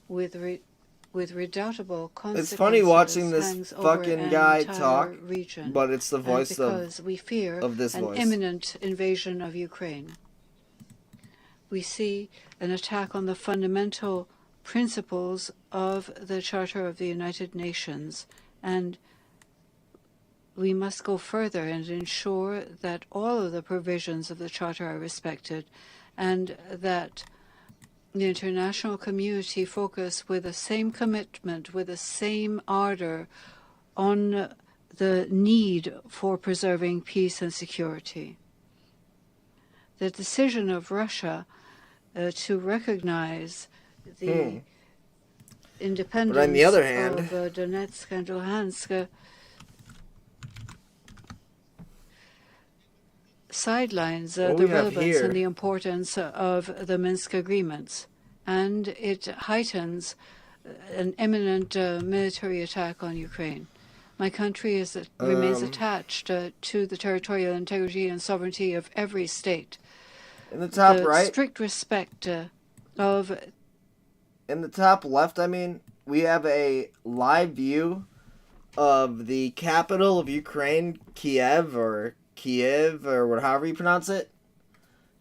with redoubtable consequences. It's funny watching this hangs fucking over guy an entire talk, region, but it's the voice and because we fear of this an voice. imminent invasion of Ukraine. We see an attack on the fundamental principles of the Charter of the United Nations, and we must go further and ensure that all of the provisions of the Charter are respected, and that the international community focus with the same commitment, with the same ardor on the need for preserving peace and security. The decision of Russia to recognize the independence But on the other hand, of Donetsk and Luhansk sidelines What the we have relevance here- and the importance of the Minsk agreements, and it heightens an imminent military attack on Ukraine. My country remains attached to the territorial integrity and sovereignty of every state. In the top the right, strict respect of in the top left, I mean, we have a live view of the capital of Ukraine, Kiev, or however you pronounce it.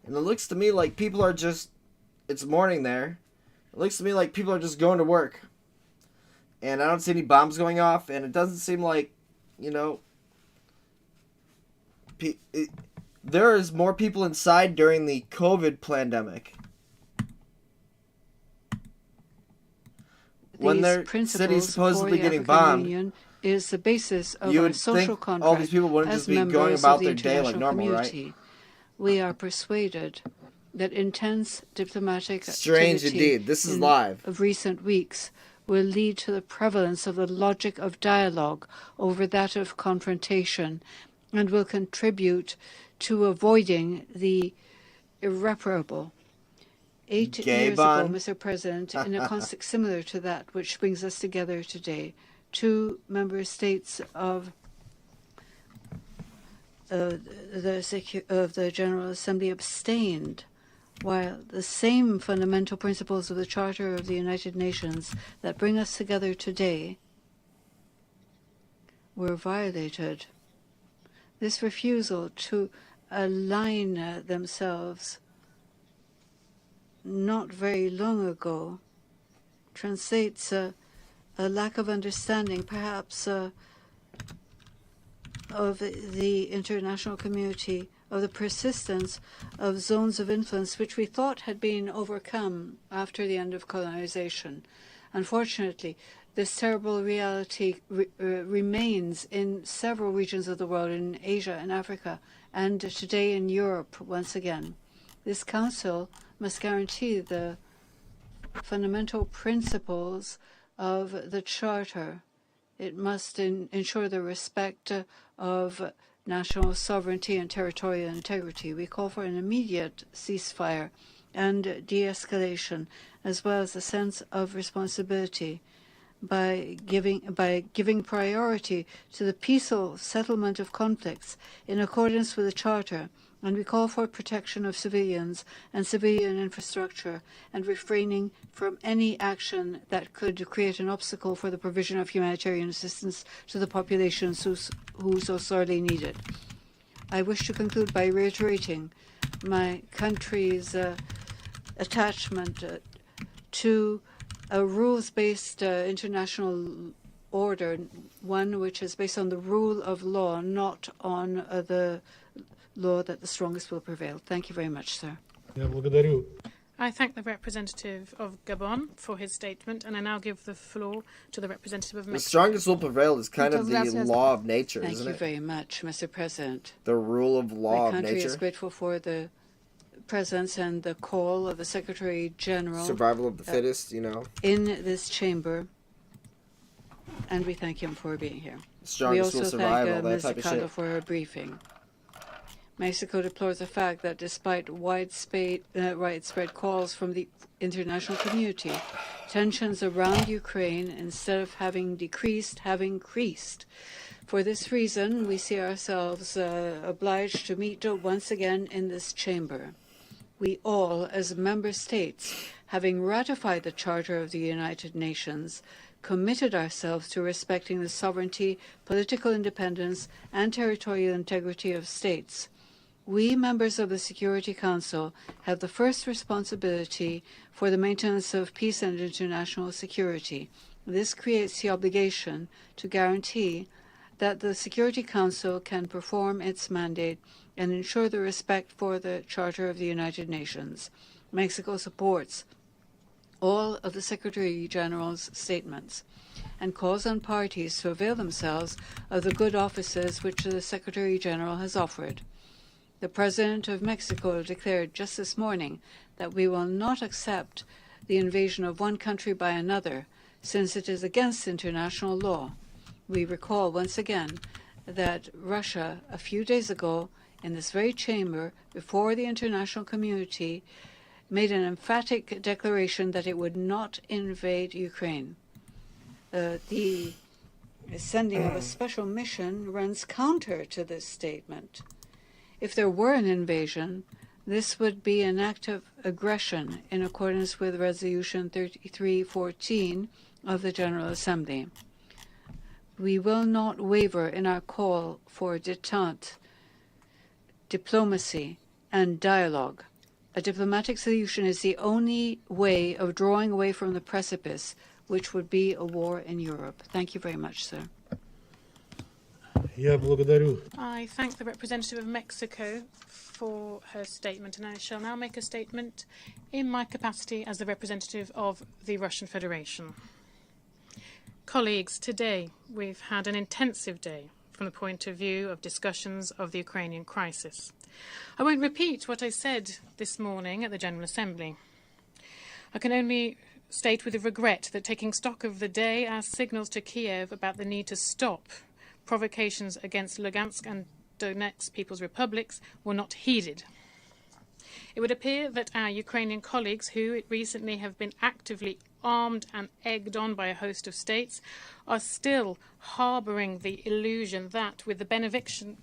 And it looks to me like people are just, it's morning there. It looks to me like people are just going to work. And I don't see any bombs going off, and it doesn't seem like, you know, there is more people inside during the COVID pandemic. When their city's supposedly getting bombed, is the basis of you our would social think contract all these people wouldn't as just be members going of about the their day like international normal, community. right? We are persuaded that intense diplomatic Strange activity indeed. This is live. of recent weeks will lead to the prevalence of the logic of dialogue over that of confrontation and will contribute to avoiding the irreparable. 8 years ago, Mr. President, in a context similar to that which brings us together today, 2 member states of the General Assembly abstained, while the same fundamental principles of the Charter of the United Nations that bring us together today were violated. This refusal to align themselves not very long ago translates a lack of understanding, perhaps, of the international community, of the persistence of zones of influence which we thought had been overcome after the end of colonization. Unfortunately, this terrible reality remains in several regions of the world, in Asia and Africa, and today in Europe once again. This Council must guarantee the fundamental principles of the Charter. It must ensure the respect of national sovereignty and territorial integrity. We call for an immediate ceasefire and de-escalation, as well as a sense of responsibility by giving priority to the peaceful settlement of conflicts in accordance with the Charter. And we call for protection of civilians and civilian infrastructure and refraining from any action that could create an obstacle for the provision of humanitarian assistance to the populations who so sorely need it. I wish to conclude by reiterating my country's attachment to a rules-based international order, one which is based on the rule of law, not on the law that the strongest will prevail. Thank you very much, sir. I thank the representative of Gabon for his statement, and I now give the floor to the representative of Mexico. The strongest will prevail is kind of the law of nature, isn't it? Thank you very much, Mr. President. The rule of law of nature. My country is grateful for the presence and the call of the Secretary General. Survival of the fittest, you know. In this chamber, and we thank him for being here. Strongest will survive, all that Ms. type of Ricardo shit. for her briefing. Mexico deplores the fact that despite widespread calls from the international community, tensions around Ukraine, instead of having decreased, have increased. For this reason, we see ourselves obliged to meet once again in this chamber. We all, as member states, having ratified the Charter of the United Nations, committed ourselves to respecting the sovereignty, political independence, and territorial integrity of states. We, members of the Security Council, have the first responsibility for the maintenance of peace and international security. This creates the obligation to guarantee that the Security Council can perform its mandate and ensure the respect for the Charter of the United Nations. Mexico supports all of the Secretary General's statements and calls on parties to avail themselves of the good offices which the Secretary General has offered. The President of Mexico declared just this morning that we will not accept the invasion of one country by another, since it is against international law. We recall once again that Russia, a few days ago, in this very chamber, before the international community, made an emphatic declaration that it would not invade Ukraine. The sending of a special mission runs counter to this statement. If there were an invasion, this would be an act of aggression in accordance with Resolution 3314 of the General Assembly. we will not waver in our call for détente, diplomacy, and dialogue. A diplomatic solution is the only way of drawing away from the precipice, which would be a war in Europe. Thank you very much, sir. I thank the representative of Mexico for her statement, and I shall now make a statement in my capacity as the representative of the Russian Federation. Colleagues, today we've had an intensive day from the point of view of discussions of the Ukrainian crisis. I won't repeat what I said this morning at the General Assembly. I can only state with regret that taking stock of the day, our signals to Kiev about the need to stop provocations against Lugansk and Donetsk People's Republics were not heeded. It would appear that our Ukrainian colleagues, who recently have been actively armed and egged on by a host of states, are still harbouring the illusion that, with the benediction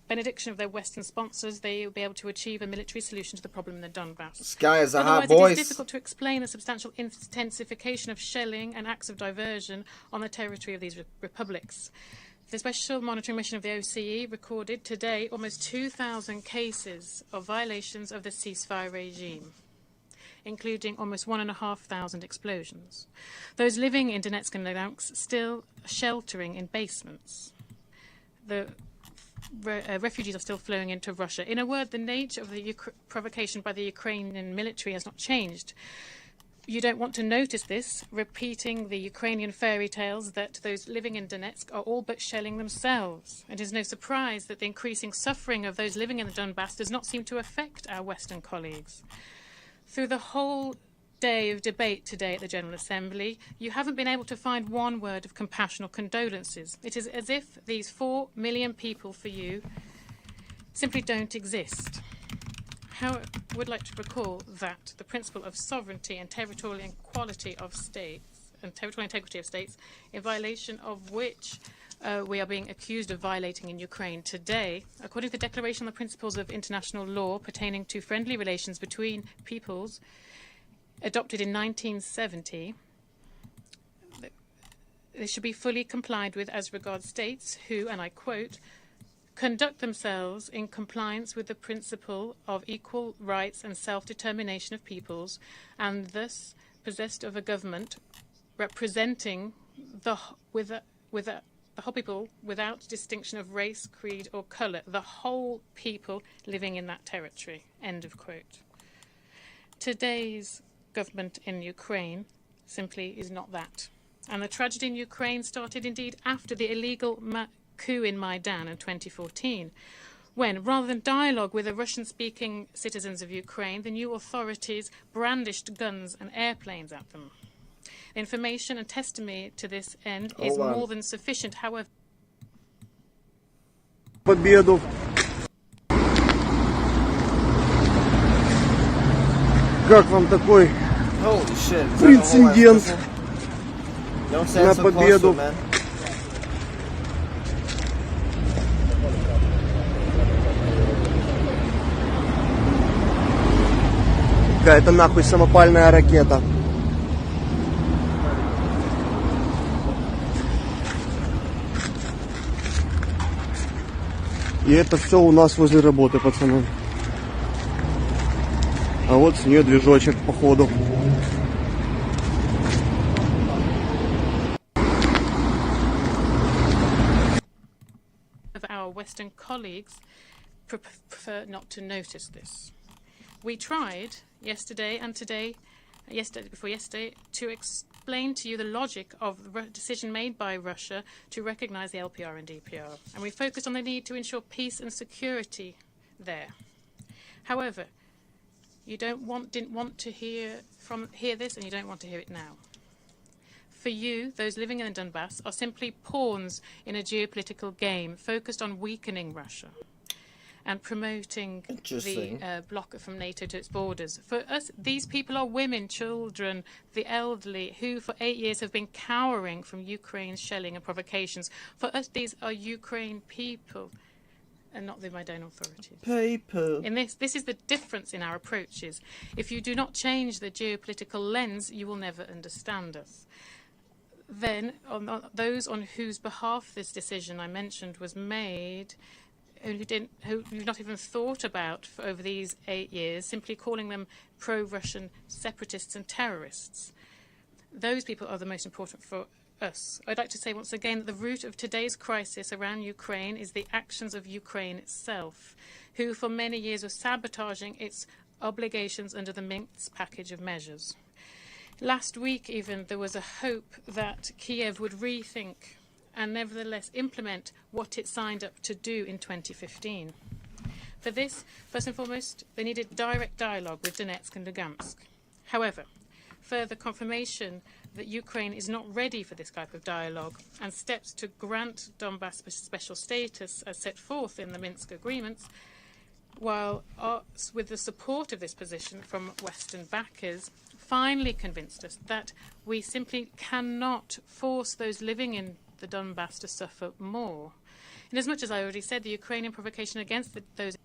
of their Western sponsors, they will be able to achieve a military solution to the problem in the Donbass. This guy is a hot Otherwise, voice. it is difficult to explain the substantial intensification of shelling and acts of diversion on the territory of these republics. The Special Monitoring Mission of the OSCE recorded today almost 2,000 cases of violations of the ceasefire regime, including almost 1,500 explosions. Those living in Donetsk and Lugansk still sheltering in basements. The refugees are still flowing into Russia. In a word, the nature of the provocation by the Ukrainian military has not changed. You don't want to notice this, repeating the Ukrainian fairy tales that those living in Donetsk are all but shelling themselves. It is no surprise that the increasing suffering of those living in the Donbass does not seem to affect our Western colleagues. Through the whole day of debate today at the General Assembly, you haven't been able to find one word of compassion or condolences. It is as if these 4 million people for you simply don't exist. However, I would like to recall that the principle of sovereignty and territorial equality of states and territorial integrity of states, in violation of which we are being accused of violating in Ukraine today, according to the Declaration on the Principles of International Law pertaining to friendly relations between peoples, adopted in 1970, they should be fully complied with as regards states who, and I quote, conduct themselves in compliance with the principle of equal rights and self-determination of peoples, and thus possessed of a government representing the whole people without distinction of race, creed or colour, the whole people living in that territory. End of quote. Today's government in Ukraine simply is not that. And the tragedy in Ukraine started indeed after the illegal coup in Maidan in 2014, when, rather than dialogue with the Russian-speaking citizens of Ukraine, the new authorities brandished guns and airplanes at them. Information and testimony to this end is more than sufficient, however. Победу. Как вам такой прецедент на победу? Какая-то нахуй самопальная ракета. И это все у нас возле работы, пацаны. А вот с нее движочек, походу. Of our Western colleagues prefer not to notice this. We tried yesterday and today, before yesterday, to explain to you the logic of the decision made by Russia to recognize the LPR and DPR, and we focused on the need to ensure peace and security there. However, you didn't want to hear this, and you don't want to hear it now. For you, those living in the Donbass are simply pawns in a geopolitical game focused on weakening Russia and promoting the bloc from NATO to its borders. For us, these people are women, children, the elderly, who for 8 years have been cowering from Ukraine's shelling and provocations. For us, these are Ukraine people and not the Maidan authorities. People. In this is the difference in our approaches. If you do not change the geopolitical lens, you will never understand us. Then, on those on whose behalf this decision I mentioned was made, who you've not even thought about for over these 8 years, simply calling them pro-Russian separatists and terrorists. Those people are the most important for us. I'd like to say once again that the root of today's crisis around Ukraine is the actions of Ukraine itself, who for many years were sabotaging its obligations under the Minsk package of measures. Last week even, there was a hope that Kiev would rethink and nevertheless implement what it signed up to do in 2015. For this, first and foremost, they needed direct dialogue with Donetsk and Lugansk. However, further confirmation that Ukraine is not ready for this type of dialogue and steps to grant Donbass special status as set forth in the Minsk agreements, while with the support of this position from Western backers, finally convinced us that we simply cannot force those living in the Donbass to suffer more. Inasmuch as I already said, the Ukrainian provocation against those in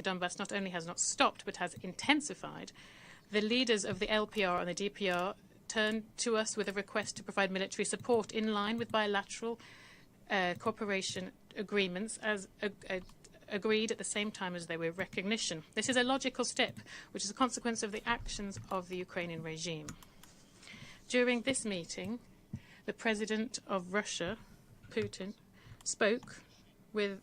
Donbass not only has not stopped but has intensified, the leaders of the LPR and the DPR turned to us with a request to provide military support in line with bilateral cooperation agreements as agreed at the same time as they were recognition. This is a logical step, which is a consequence of the actions of the Ukrainian regime. During this meeting, the President of Russia, Putin, spoke with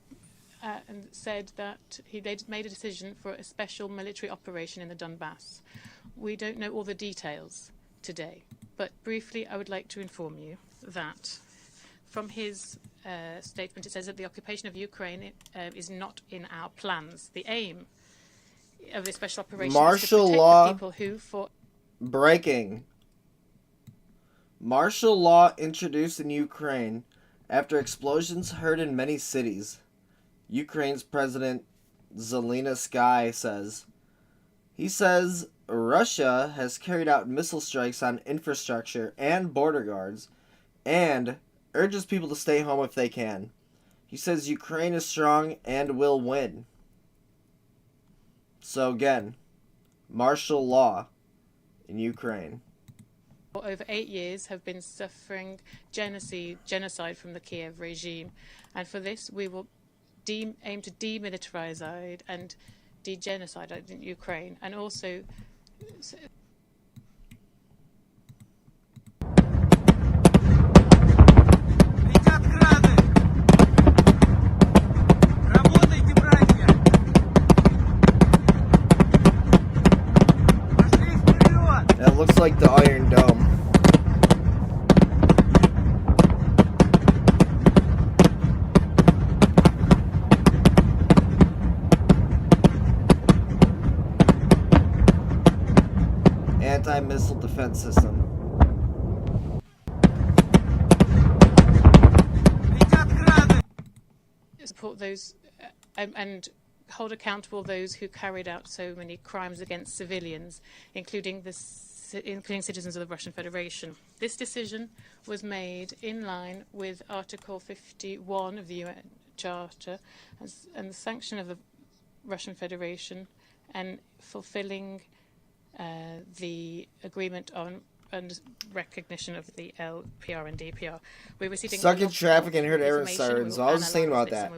and said that he made a decision for a special military operation in the Donbass. We don't know all the details today, but briefly I would like to inform you that from his statement it says that the occupation of Ukraine is not in our plans. The aim of this special operation is to protect the people who for breaking. Martial law introduced in Ukraine after explosions heard in many cities. Ukraine's President Zelensky says. He says Russia has carried out missile strikes on infrastructure and border guards and urges people to stay home if they can. He says Ukraine is strong and will win. So again, martial law in Ukraine. For over 8 years have been suffering genocide from the Kiev regime, and for this we will aim to demilitarize and de-genocide in Ukraine, and also That looks like the Iron Dome. Anti-missile defense system. support those and hold accountable those who carried out so many crimes against civilians, including citizens of the Russian Federation. This decision was made in line with Article 51 of the UN Charter and the sanction of the Russian Federation and fulfilling the agreement on and recognition of the LPR and DPR. We're receiving stuck in traffic and heard error sirens. I was just thinking about that.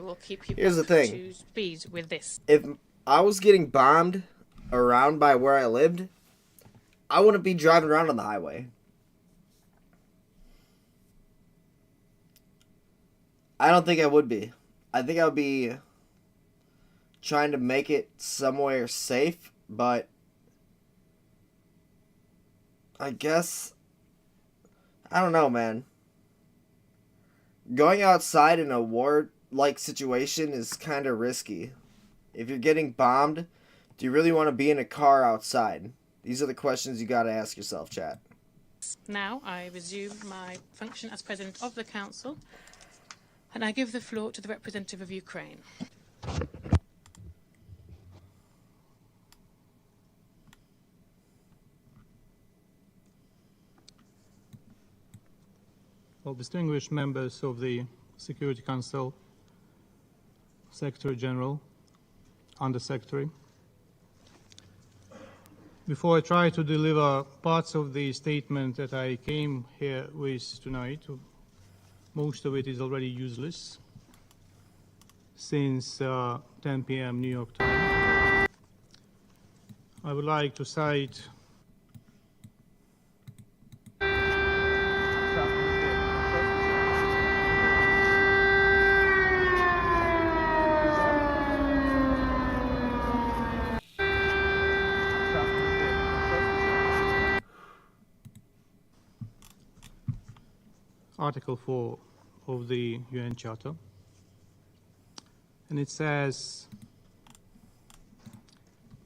Here's the thing. Speed with this. If I was getting bombed around by where I lived, I wouldn't be driving around on the highway. I don't think I would be. I think I would be trying to make it somewhere safe, but I guess, I don't know, man. Going outside in a war-like situation is kind of risky. If you're getting bombed, Do you really want to be in a car outside? These are the questions you got to ask yourself, chat. Now I resume my function as President of the Council, and I give the floor to the representative of Ukraine. Well, distinguished members of the Security Council, Secretary General, Under-Secretary, before I try to deliver parts of the statement that I came here with tonight, most of it is already useless since 10 p.m. New York time. I would like to cite Article 4 of the UN Charter, and it says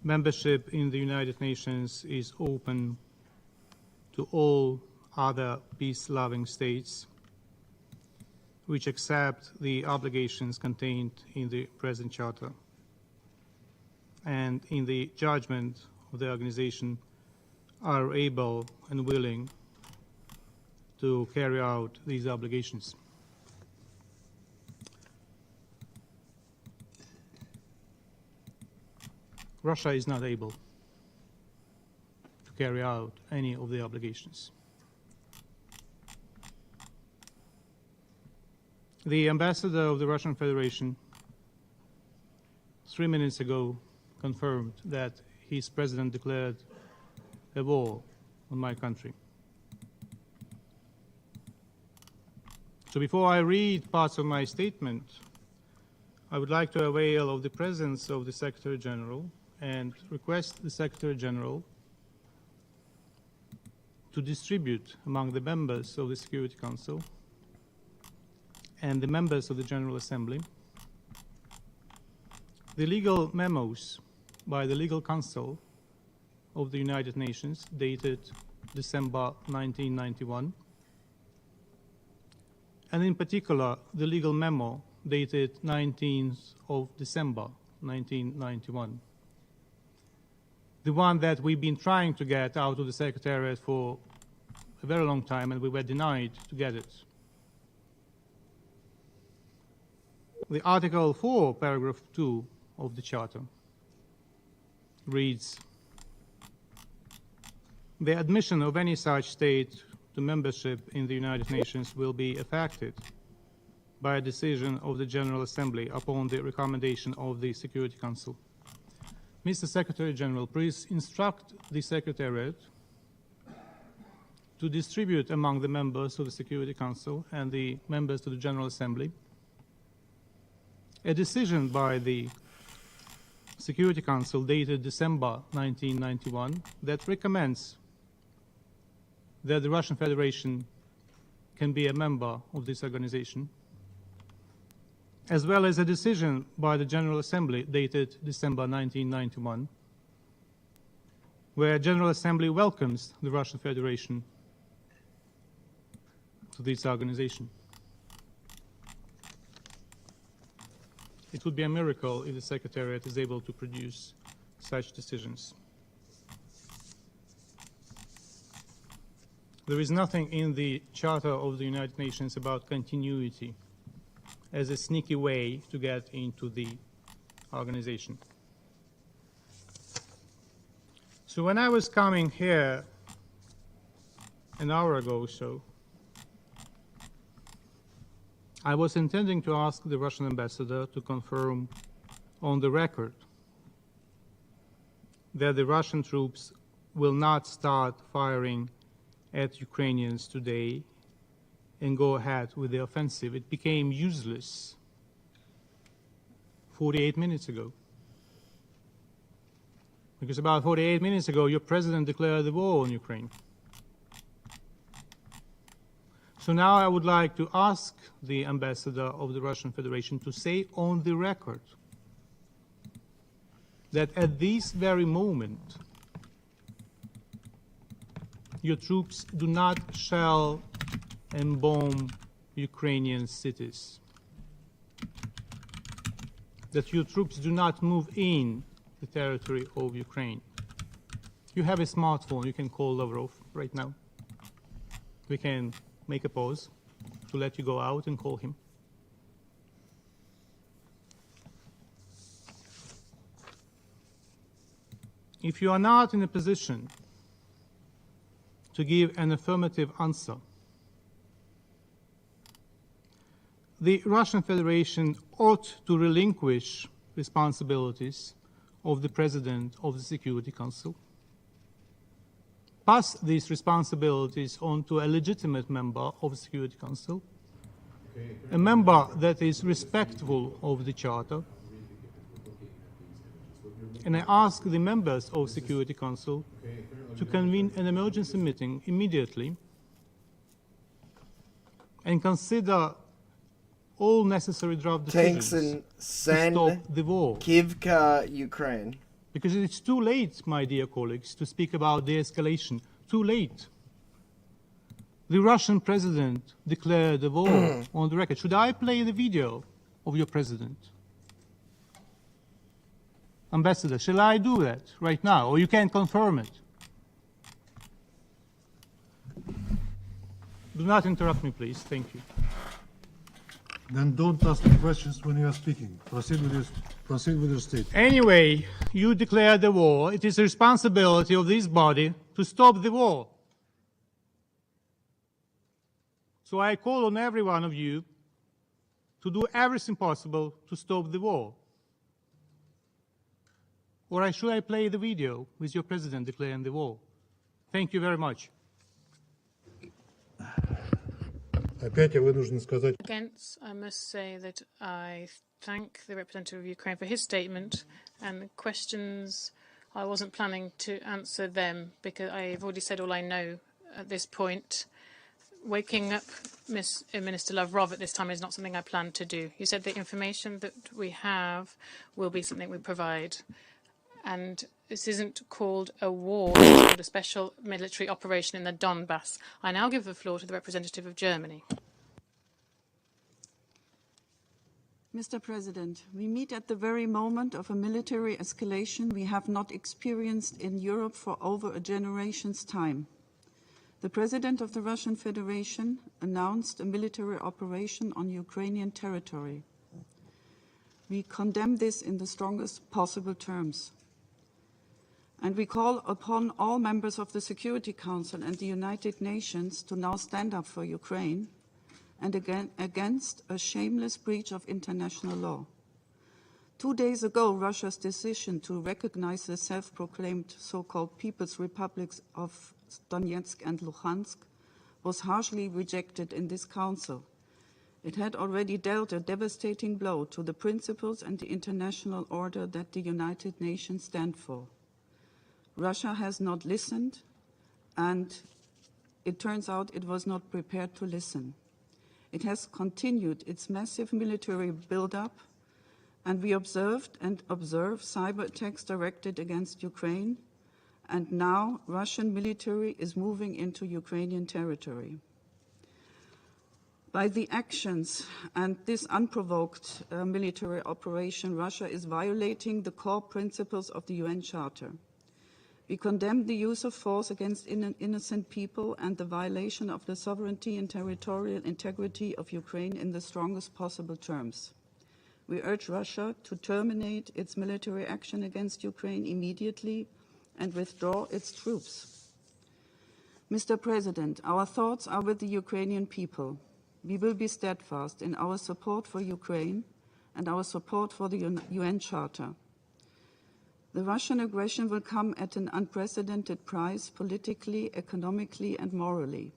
membership in the United Nations is open to all other peace-loving states which accept the obligations contained in the present Charter and in the judgment of the organization are able and willing to carry out these obligations. Russia is not able to carry out any of the obligations. The ambassador of the Russian Federation 3 minutes ago confirmed that his president declared a war on my country. So before I read parts of my statement, I would like to avail of the presence of the Secretary General and request the Secretary General to distribute among the members of the Security Council and the members of the General Assembly the legal memos by the Legal Council of the United Nations dated December 1991, and in particular the legal memo dated 19th of December 1991, the one that we've been trying to get out of the Secretariat for a very long time, and we were denied to get it. The Article 4, Paragraph 2 of the Charter reads, "The admission of any such state to membership in the United Nations will be affected by a decision of the General Assembly upon the recommendation of the Security Council." Mr. Secretary General, please instruct the Secretariat to distribute among the members of the Security Council and the members of the General Assembly a decision by the Security Council dated December 1991 that recommends that the Russian Federation can be a member of this organization, as well as a decision by the General Assembly dated December 1991, where General Assembly welcomes the Russian Federation to this organization. It would be a miracle if the Secretariat is able to produce such decisions. There is nothing in the Charter of the United Nations about continuity as a sneaky way to get into the organization. So when I was coming here an hour ago or so, I was intending to ask the Russian ambassador to confirm on the record that the Russian troops will not start firing at Ukrainians today and go ahead with the offensive. It became useless 48 minutes ago. Because about 48 minutes ago, your president declared the war on Ukraine. So now I would like to ask the ambassador of the Russian Federation to say on the record that at this very moment, your troops do not shell and bomb Ukrainian cities, that your troops do not move in the territory of Ukraine. You have a smartphone, you can call Lavrov right now. We can make a pause to let you go out and call him. If you are not in a position to give an affirmative answer, the Russian Federation ought to relinquish responsibilities of the President of the Security Council, pass these responsibilities on to a legitimate member of the Security Council, a member that is respectful of the Charter, and I ask the members of Security Council to convene an emergency meeting immediately and consider all necessary draft decisions Tanks to in stop the war. Kivka, Ukraine. Because it's too late, my dear colleagues, to speak about de-escalation. Too late. The Russian president declared the war on the record. Should I play the video of your president? Ambassador, shall I do that right now, or you can confirm it? Do not interrupt me, please. Thank you. Then don't ask questions when you are speaking. Proceed with your statement. Anyway, you declared the war. It is the responsibility of this body to stop the war. So I call on every one of you to do everything possible to stop the war. Or should I play the video with your president declaring the war? Thank you very much. Against, I must say that I thank the representative of Ukraine for his statement, and the questions, I wasn't planning to answer them because I've already said all I know at this point. Waking up Minister Lavrov at this time is not something I plan to do. You said the information that we have will be something we provide. And this isn't called a war, it's called a special military operation in the Donbass. I now give the floor to the representative of Germany. Mr. President, we meet at the very moment of a military escalation we have not experienced in Europe for over a generation's time. The President of the Russian Federation announced a military operation on Ukrainian territory. We condemn this in the strongest possible terms. And we call upon all members of the Security Council and the United Nations to now stand up for Ukraine and against a shameless breach of international law. 2 days ago, Russia's decision to recognize the self-proclaimed so-called People's Republics of Donetsk and Luhansk was harshly rejected in this Council. It had already dealt a devastating blow to the principles and the international order that the United Nations stand for. Russia has not listened, and it turns out it was not prepared to listen. It has continued its massive military buildup, and we observed and observe cyber attacks directed against Ukraine, and now Russian military is moving into Ukrainian territory. By the actions and this unprovoked military operation, Russia is violating the core principles of the UN Charter. We condemn the use of force against innocent people and the violation of the sovereignty and territorial integrity of Ukraine in the strongest possible terms. We urge Russia to terminate its military action against Ukraine immediately and withdraw its troops. Mr. President, our thoughts are with the Ukrainian people. We will be steadfast in our support for Ukraine and our support for the UN Charter. The Russian aggression will come at an unprecedented price politically, economically, and morally.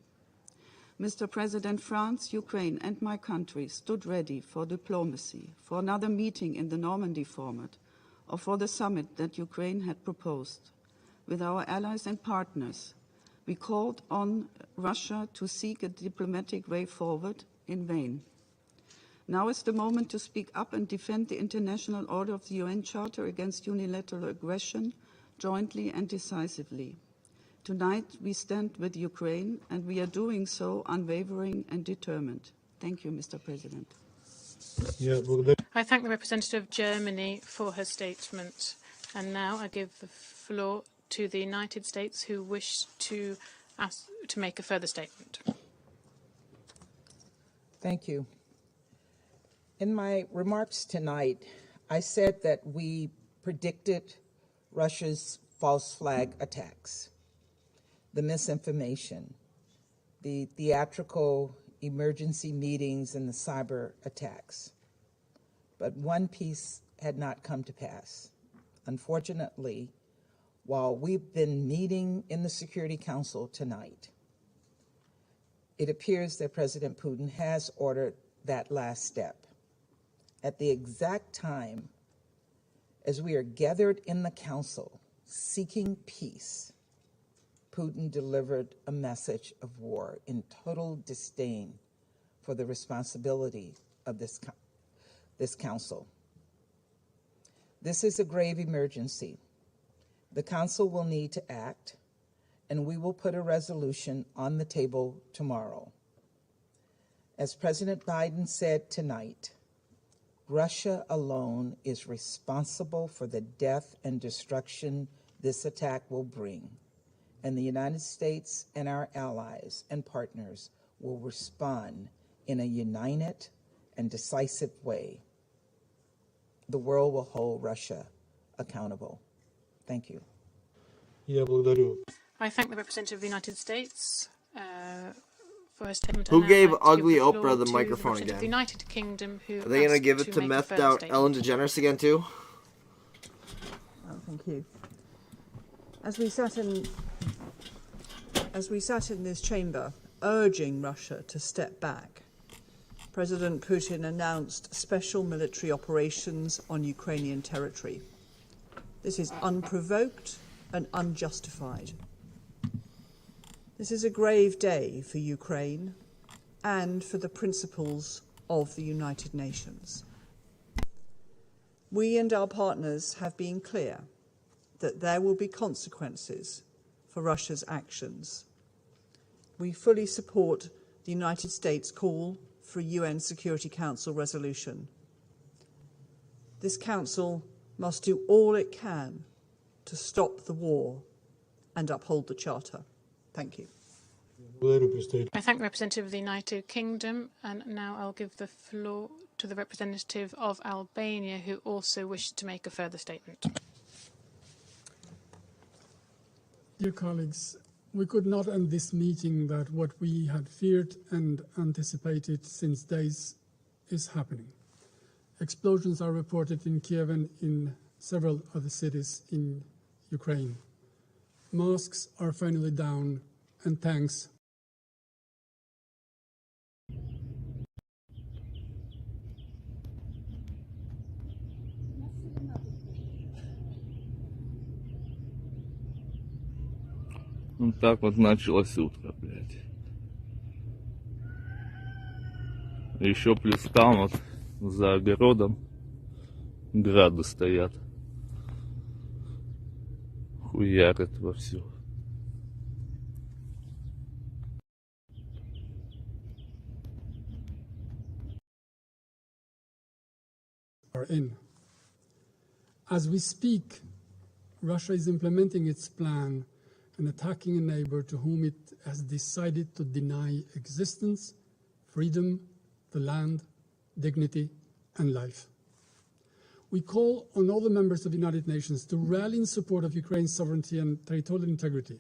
Mr. President, France, Ukraine, and my country stood ready for diplomacy, for another meeting in the Normandy format, or for the summit that Ukraine had proposed. With our allies and partners, we called on Russia to seek a diplomatic way forward in vain. Now is the moment to speak up and defend the international order of the UN Charter against unilateral aggression, jointly and decisively. Tonight we stand with Ukraine, and we are doing so unwavering and determined. Thank you, Mr. President. I thank the representative of Germany for her statement. And now I give the floor to the United States, who wish to make a further statement. Thank you. In my remarks tonight, I said that we predicted Russia's false flag attacks, the misinformation, the theatrical emergency meetings, and the cyber attacks. But one piece had not come to pass. Unfortunately, while we've been meeting in the Security Council tonight, it appears that President Putin has ordered that last step. At the exact time as we are gathered in the Council seeking peace, Putin delivered a message of war in total disdain for the responsibility of this Council. This is a grave emergency. The Council will need to act, and we will put a resolution on the table tomorrow. As President Biden said tonight, Russia alone is responsible for the death and destruction this attack will bring, and the United States and our allies and partners will respond in a united and decisive way. The world will hold Russia accountable. Thank you. I thank the representative of the United States for her statement. Who gave like ugly the Oprah the to microphone the again? The United Kingdom, who Are they going to give it to make a methed further out statement. Ellen DeGeneres again too? Oh, thank you. As we sat in this chamber urging Russia to step back, President Putin announced special military operations on Ukrainian territory. This is unprovoked and unjustified. This is a grave day for Ukraine and for the principles of the United Nations. We and our partners have been clear that there will be consequences for Russia's actions. We fully support the United States call for a UN Security Council resolution. This Council must do all it can to stop the war and uphold the Charter. Thank you. I thank the representative of the United Kingdom, and now I'll give the floor to the representative of Albania, who also wishes to make a further statement. Dear colleagues, we could not end this meeting that what we had feared and anticipated since days is happening. Explosions are reported in Kiev and in several other cities in Ukraine. Mosques are finally down, and tanks Вот так вот началась утка, блядь. Еще плюс там вот за огородом грады стоят. Хуярят вовсю. are in. As we speak, Russia is implementing its plan and attacking a neighbor to whom it has decided to deny existence, freedom, the land, dignity, and life. We call on all the members of the United Nations to rally in support of Ukraine's sovereignty and territorial integrity,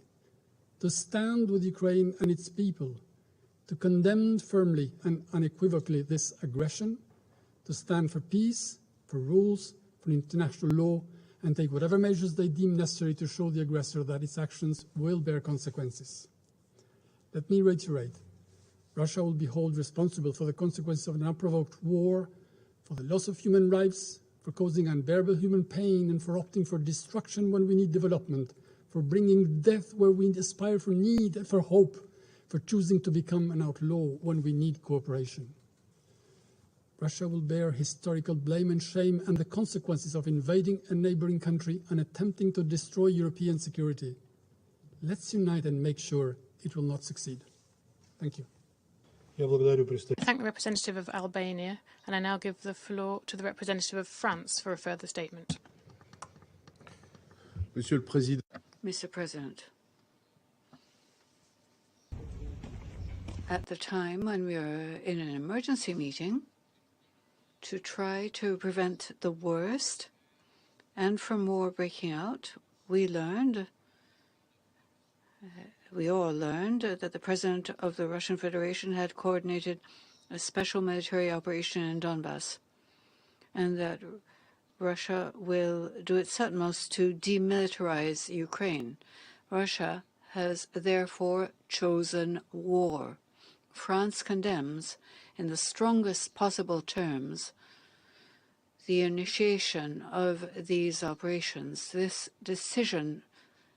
to stand with Ukraine and its people, to condemn firmly and unequivocally this aggression, to stand for peace, for rules, for international law, and take whatever measures they deem necessary to show the aggressor that its actions will bear consequences. Let me reiterate, Russia will be held responsible for the consequences of an unprovoked war, for the loss of human lives, for causing unbearable human pain, and for opting for destruction when we need development, for bringing death where we aspire for need and for hope, for choosing to become an outlaw when we need cooperation. Russia will bear historical blame and shame and the consequences of invading a neighboring country and attempting to destroy European security. Let's unite and make sure it will not succeed. Thank you. I thank the representative of Albania, and I now give the floor to the representative of France for a further statement. Mr. President, at the time when we were in an emergency meeting to try to prevent the worst and from war breaking out, we all learned that the President of the Russian Federation had coordinated a special military operation in Donbass, and that Russia will do its utmost to demilitarize Ukraine. Russia has therefore chosen war. France condemns, in the strongest possible terms, the initiation of these operations. This decision,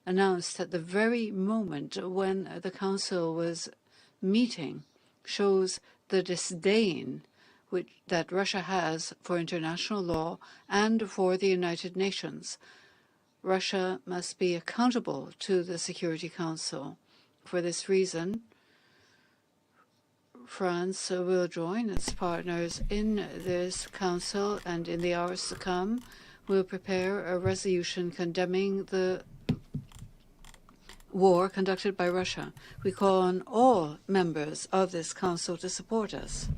announced at the very moment when the Council was meeting, shows the disdain that Russia has for international law and for the United Nations. Russia must be accountable to the Security Council. For this reason, France will join its partners in this Council, and in the hours to come will prepare a resolution condemning the war conducted by Russia. We call on all members of this Council to support us.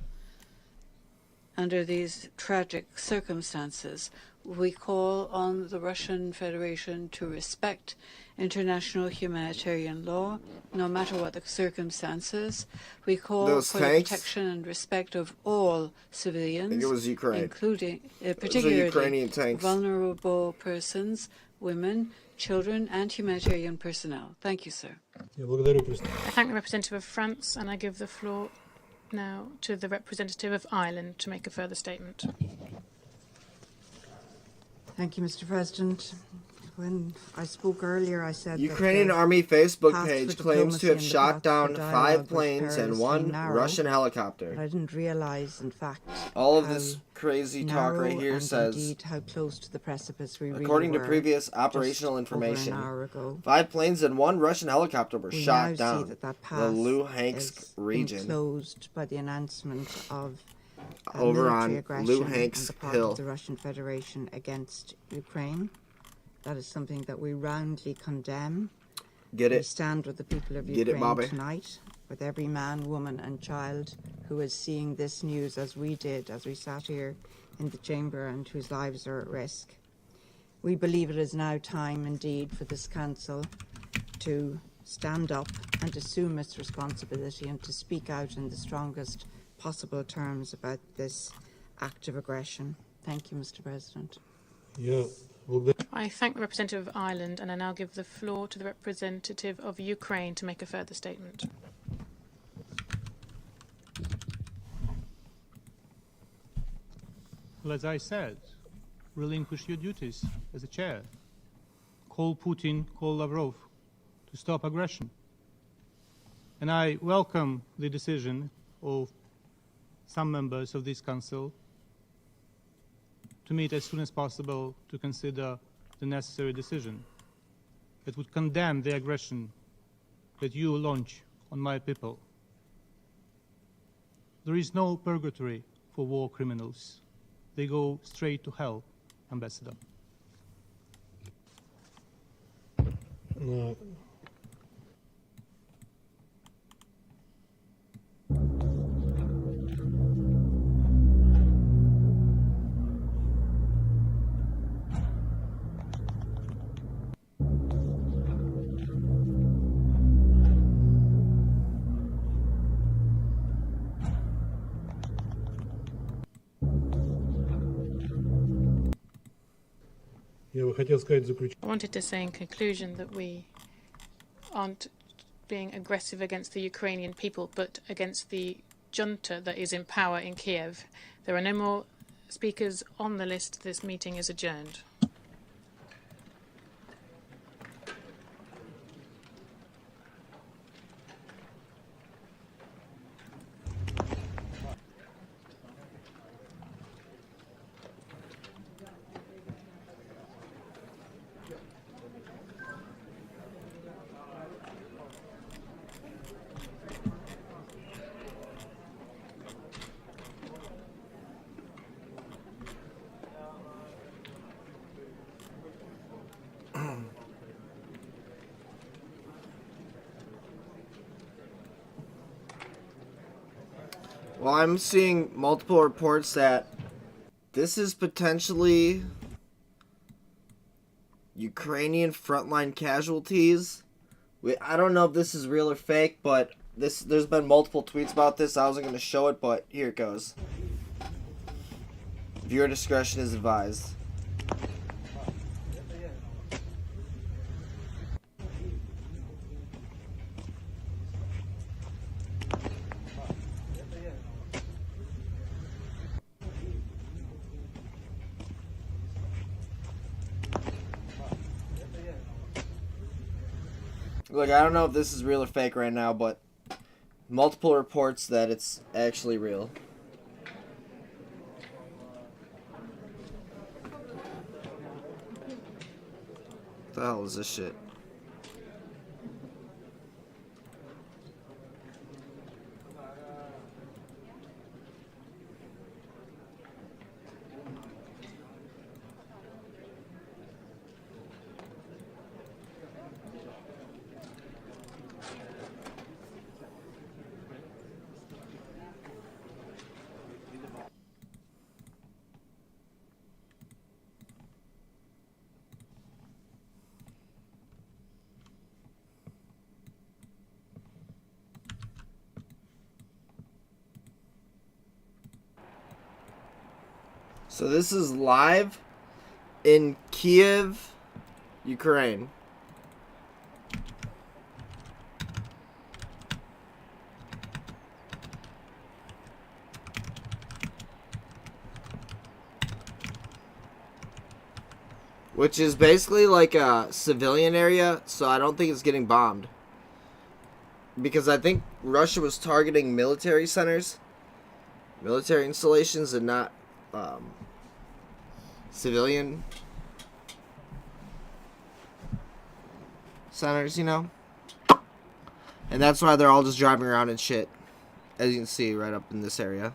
Under these tragic circumstances, we call on the Russian Federation to respect international humanitarian law, no matter what the circumstances. We call for the protection and respect of all civilians, I think it was Ukraine, including particularly Ukrainian tanks, vulnerable persons, women, children, and humanitarian personnel. Thank you, sir. I thank the representative of France, and I give the floor now to the representative of Ireland to make a further statement. Thank you, Mr. President. When I spoke earlier, I said Ukrainian that Army Facebook path page for claims to have diplomacy shot and down the path for 5 dialogue planes with and terrorists 1 being narrow, Russian helicopter. but I didn't realise, in fact, All of this crazy talk narrow right here and says, indeed how close to the precipice we according really to were previous just operational over information, an hour ago. 5 planes and 1 Russian helicopter were We shot now down see that the path Luhansk is region closed by the announcement of over military on aggression on the Luhansk part Hill. of the Russian Federation against Ukraine. That is something that we roundly condemn. Get We it? stand with the people of Get it, Ukraine Bobby? tonight, with every man, woman and child who is seeing this news as we did, as we sat here in the chamber, and whose lives are at risk. We believe it is now time indeed for this Council to stand up and assume its responsibility and to speak out in the strongest possible terms about this act of aggression. Thank you, Mr. President. I thank the representative of Ireland, and I now give the floor to the representative of Ukraine to make a further statement. Well, as I said, relinquish your duties as a chair. Call Putin, call Lavrov to stop aggression. And I welcome the decision of some members of this Council to meet as soon as possible to consider the necessary decision that would condemn the aggression that you launch on my people. There is no purgatory for war criminals. They go straight to hell, Ambassador. I wanted to say in conclusion that we aren't being aggressive against the Ukrainian people, but against the junta that is in power in Kiev. There are no more speakers on the list. This meeting is adjourned. Well, I'm seeing multiple reports that this is potentially Ukrainian frontline casualties. I don't know if this is real or fake, but there's been multiple tweets about this. I wasn't going to show it, but here it goes. Viewer discretion is advised. Look, I don't know if this is real or fake right now, but multiple reports that it's actually real. What the hell is this shit? So this is live in Kiev, Ukraine. Which is basically like a civilian area, so I don't think it's getting bombed. Because I think Russia was targeting military centers, military installations, and not civilian centers, you know? And that's why they're all just driving around and shit, as you can see right up in this area.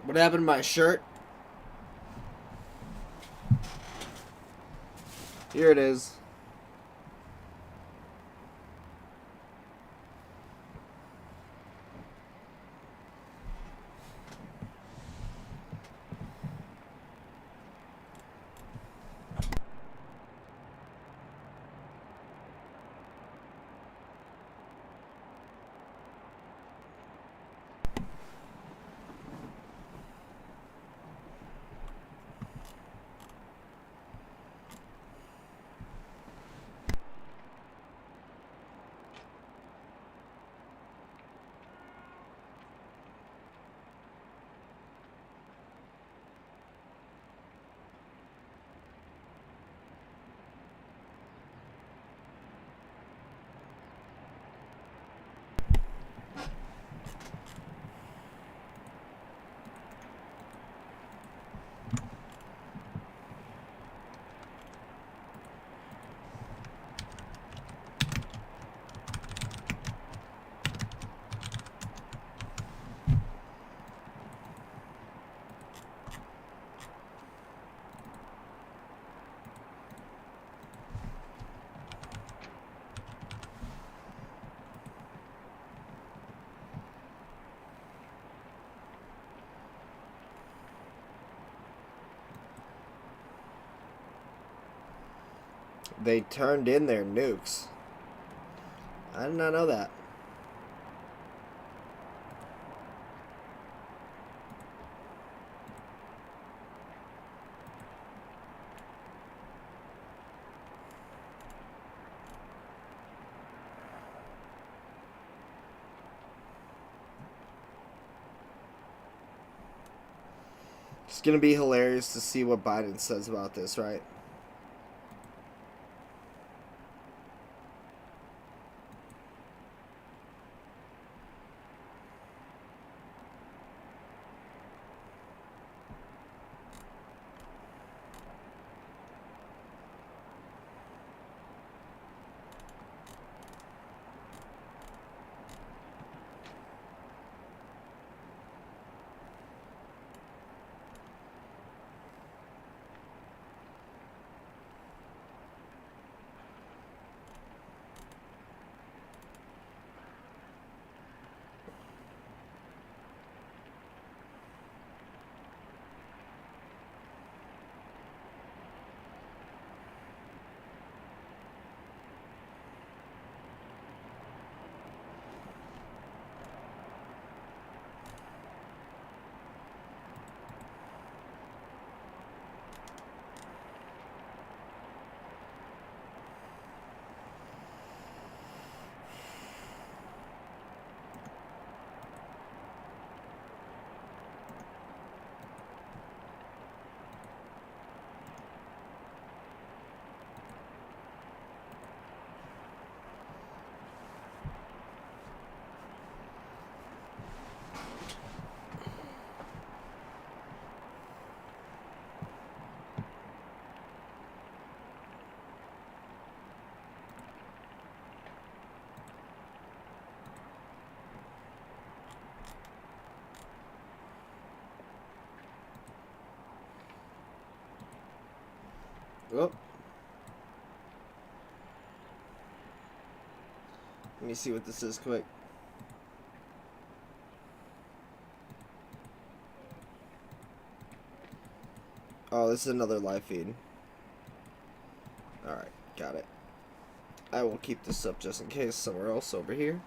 What happened to my shirt? Here it is. They turned in their nukes. I did not know that. It's gonna be hilarious to see what Biden says about this, right? Oh. Let me see what this is quick. Oh, this is another live feed. Alright, got it. I will keep this up just in case somewhere else over here.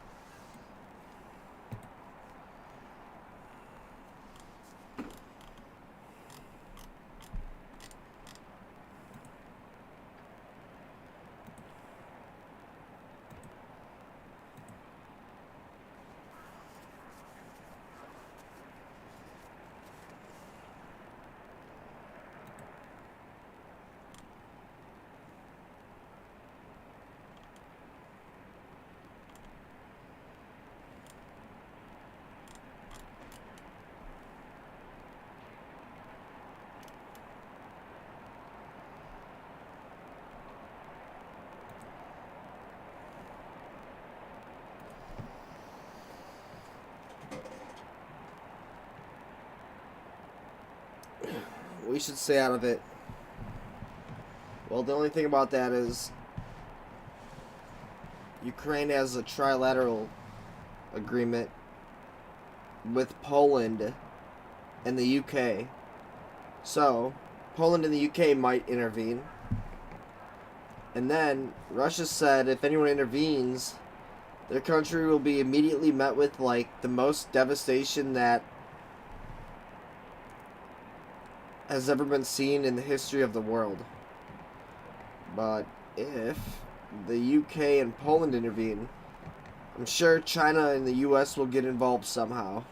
we should stay out of it. Well, the only thing about that is Ukraine has a trilateral agreement with Poland and the UK. So, Poland and the UK might intervene. And then, Russia said if anyone intervenes, their country will be immediately met with, like, the most devastation that has ever been seen in the history of the world. But if the UK and Poland intervene, I'm sure China and the US will get involved somehow.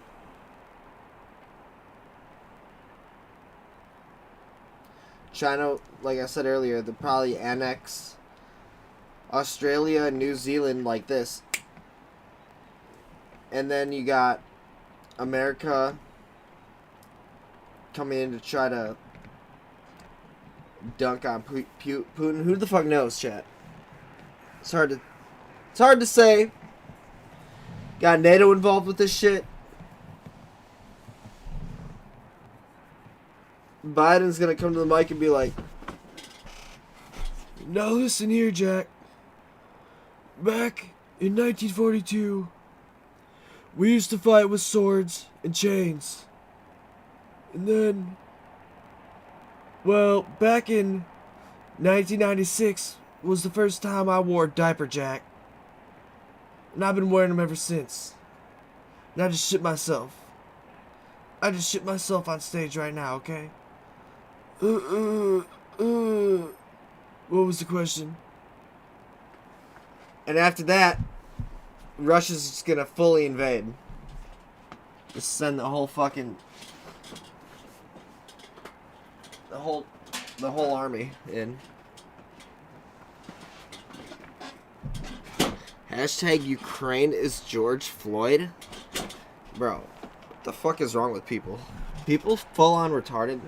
China, like I said earlier, they'll probably annex Australia and New Zealand like this. And then you got America coming in to try to dunk on Putin. Who the fuck knows, chat? It's hard to say. Got NATO involved with this shit. Biden's gonna come to the mic and be like, "Now listen here, Jack. Back in 1942, we used to fight with swords and chains. And then, well, back in 1996 was the first time I wore a diaper, Jack. And I've been wearing them ever since. And I just shit myself. I just shit myself on stage right now, okay? What was the question?" And after that, Russia's just gonna fully invade. Just send the whole fucking the whole army in. Hashtag Ukraine is George Floyd. Bro, what the fuck is wrong with people? People full on retarded.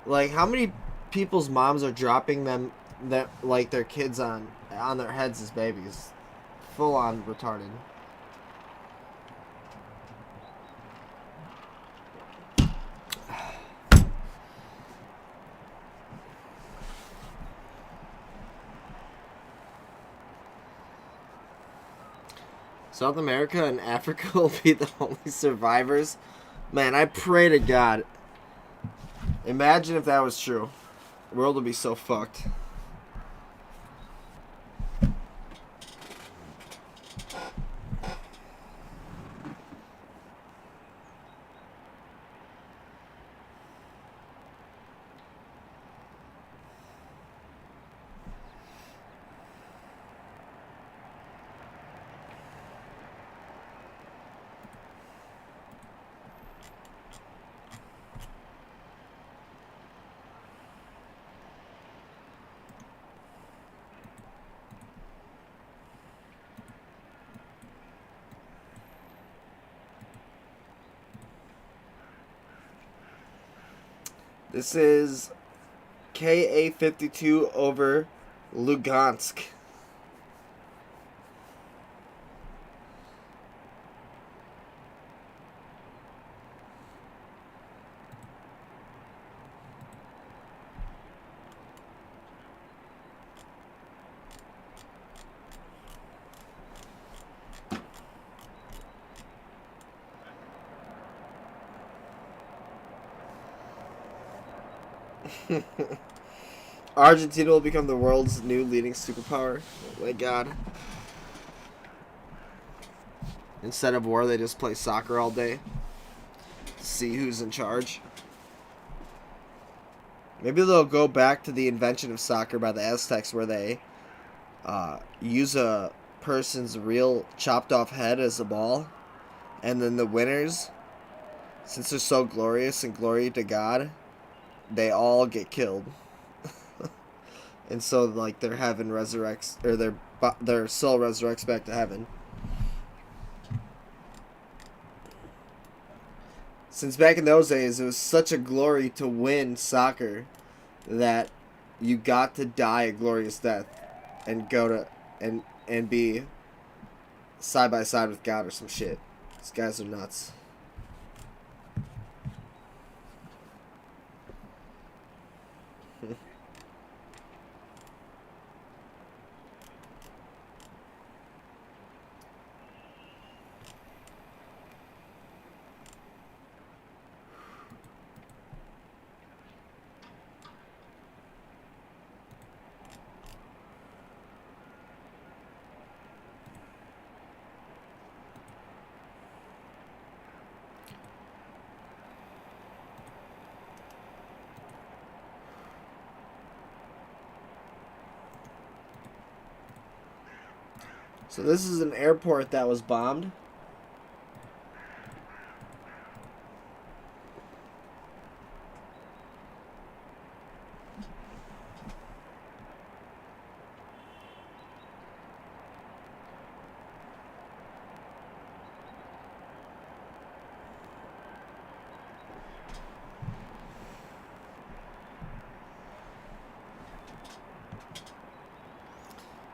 Like, how many people's moms are dropping them that like their kids on their heads as babies? Full on retarded. South America and Africa will be the only survivors. Man, I pray to God. Imagine if that was true. The world would be so fucked. This is KA-52 over Lugansk. Argentina will become the world's new leading superpower. Oh my god. Instead of war, they just play soccer all day. See who's in charge. Maybe they'll go back to the invention of soccer by the Aztecs, where they use a person's real chopped off head as a ball. And then the winners, since they're so glorious and glory to God, they all get killed. And so, like, their heaven resurrects, or their soul resurrects back to heaven. Since back in those days, it was such a glory to win soccer that you got to die a glorious death and go to and be side by side with God or some shit. These guys are nuts. So this is an airport that was bombed.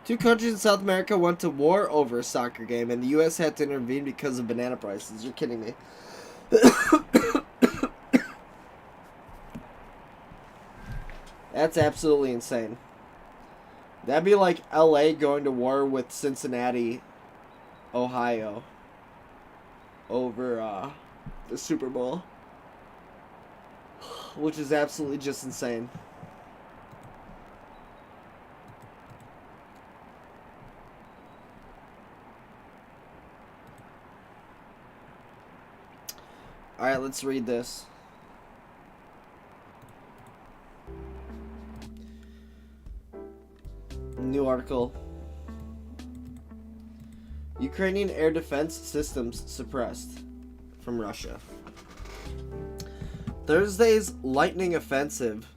Two countries in South America went to war over a soccer game, and the U.S. had to intervene because of banana prices. You're kidding me. That's absolutely insane. That'd be like L.A. going to war with Cincinnati, Ohio, over the Super Bowl, which is absolutely just insane. Alright, let's read this. New article. Ukrainian air defense systems suppressed from Russia. Thursday's lightning offensive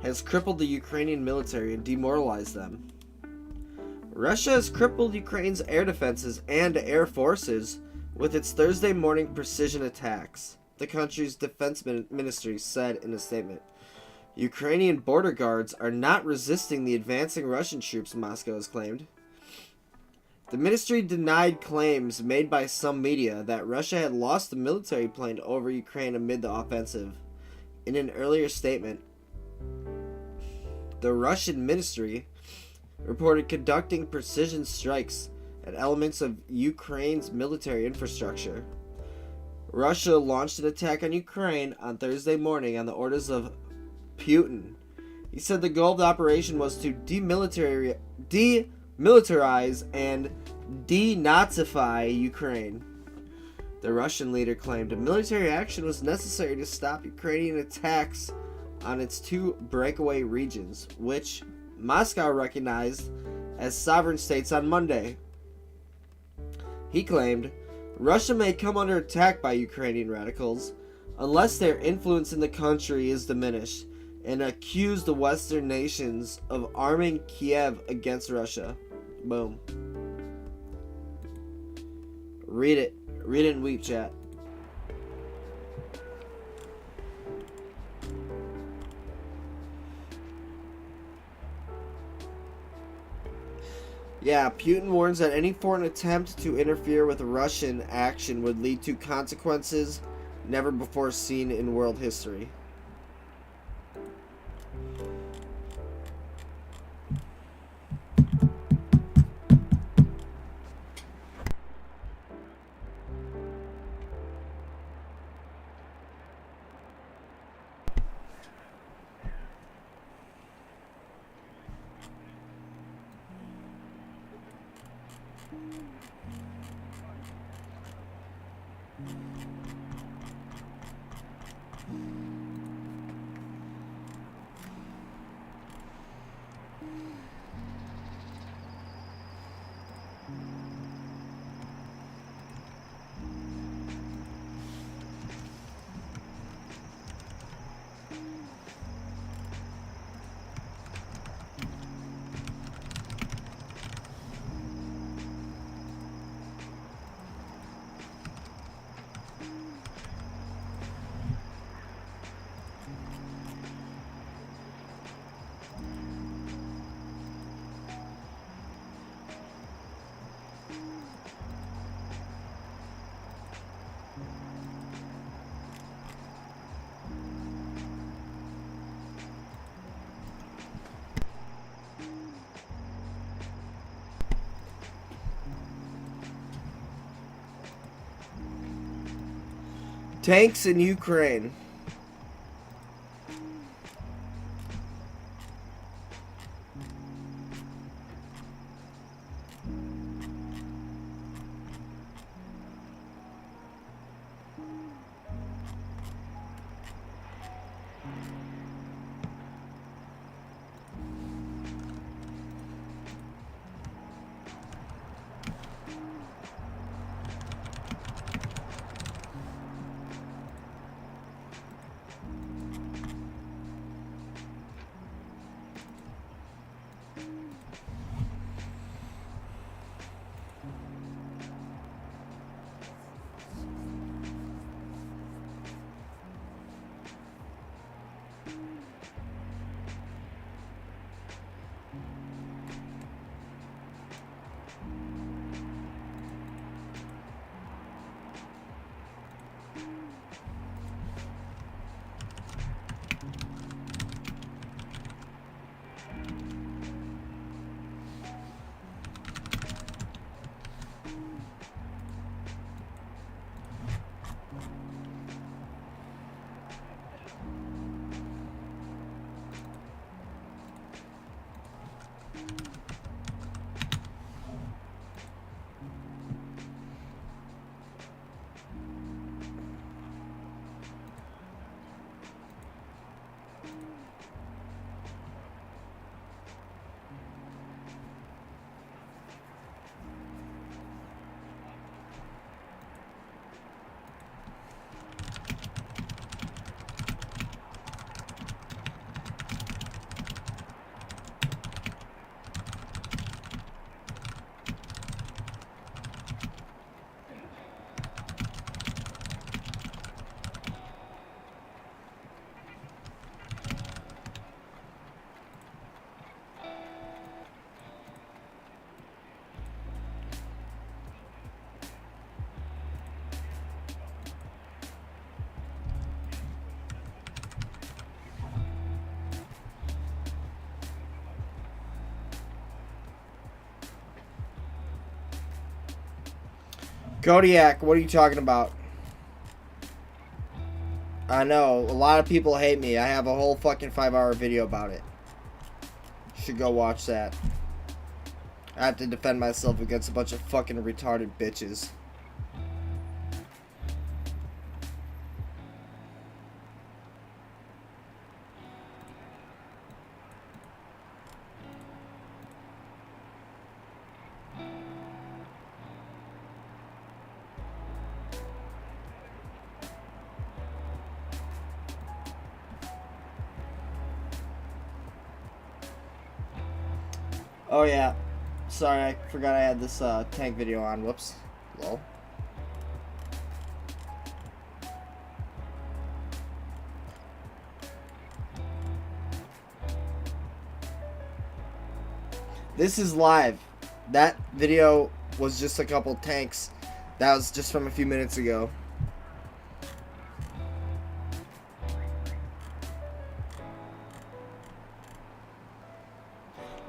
has crippled the Ukrainian military and demoralized them. Russia has crippled Ukraine's air defenses and air forces with its Thursday morning precision attacks, the country's defense ministry said in a statement. Ukrainian border guards are not resisting the advancing Russian troops, Moscow has claimed. The ministry denied claims made by some media that Russia had lost a military plane over Ukraine amid the offensive. In an earlier statement, the Russian ministry reported conducting precision strikes at elements of Ukraine's military infrastructure. Russia launched an attack on Ukraine on Thursday morning on the orders of Putin. He said the goal of the operation was to demilitarize and denazify Ukraine. The Russian leader claimed a military action was necessary to stop Ukrainian attacks on its two breakaway regions, which Moscow recognized as sovereign states on Monday. He claimed Russia may come under attack by Ukrainian radicals unless their influence in the country is diminished, and accused the Western nations of arming Kiev against Russia. Boom. Read it. Read it and weep, chat. Yeah, Putin warns that any foreign attempt to interfere with Russian action would lead to consequences never before seen in world history. Tanks in Ukraine. Kodiak, what are you talking about? I know, a lot of people hate me. I have a whole fucking 5-hour video about it. You should go watch that. I have to defend myself against a bunch of fucking retarded bitches. Oh yeah, sorry, I forgot I had this tank video on. Whoops. Lol. This is live. That video was just a couple tanks. That was just from a few minutes ago.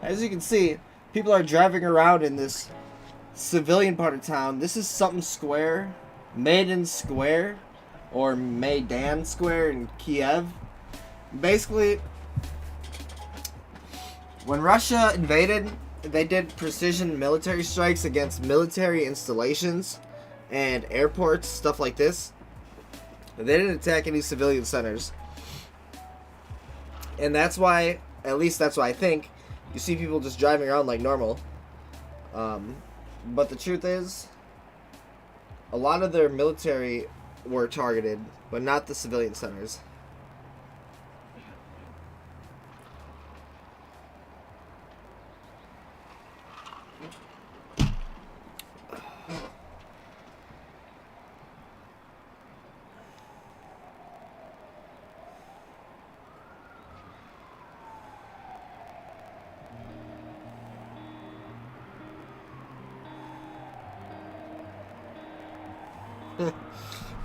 As you can see, people are driving around in this civilian part of town. This is something square, Maidan Square, or Maidan Square in Kiev. Basically, when Russia invaded, they did precision military strikes against military installations and airports, stuff like this. They didn't attack any civilian centers. And that's why, at least that's what I think, you see people just driving around like normal. But the truth is, a lot of their military were targeted, but not the civilian centers.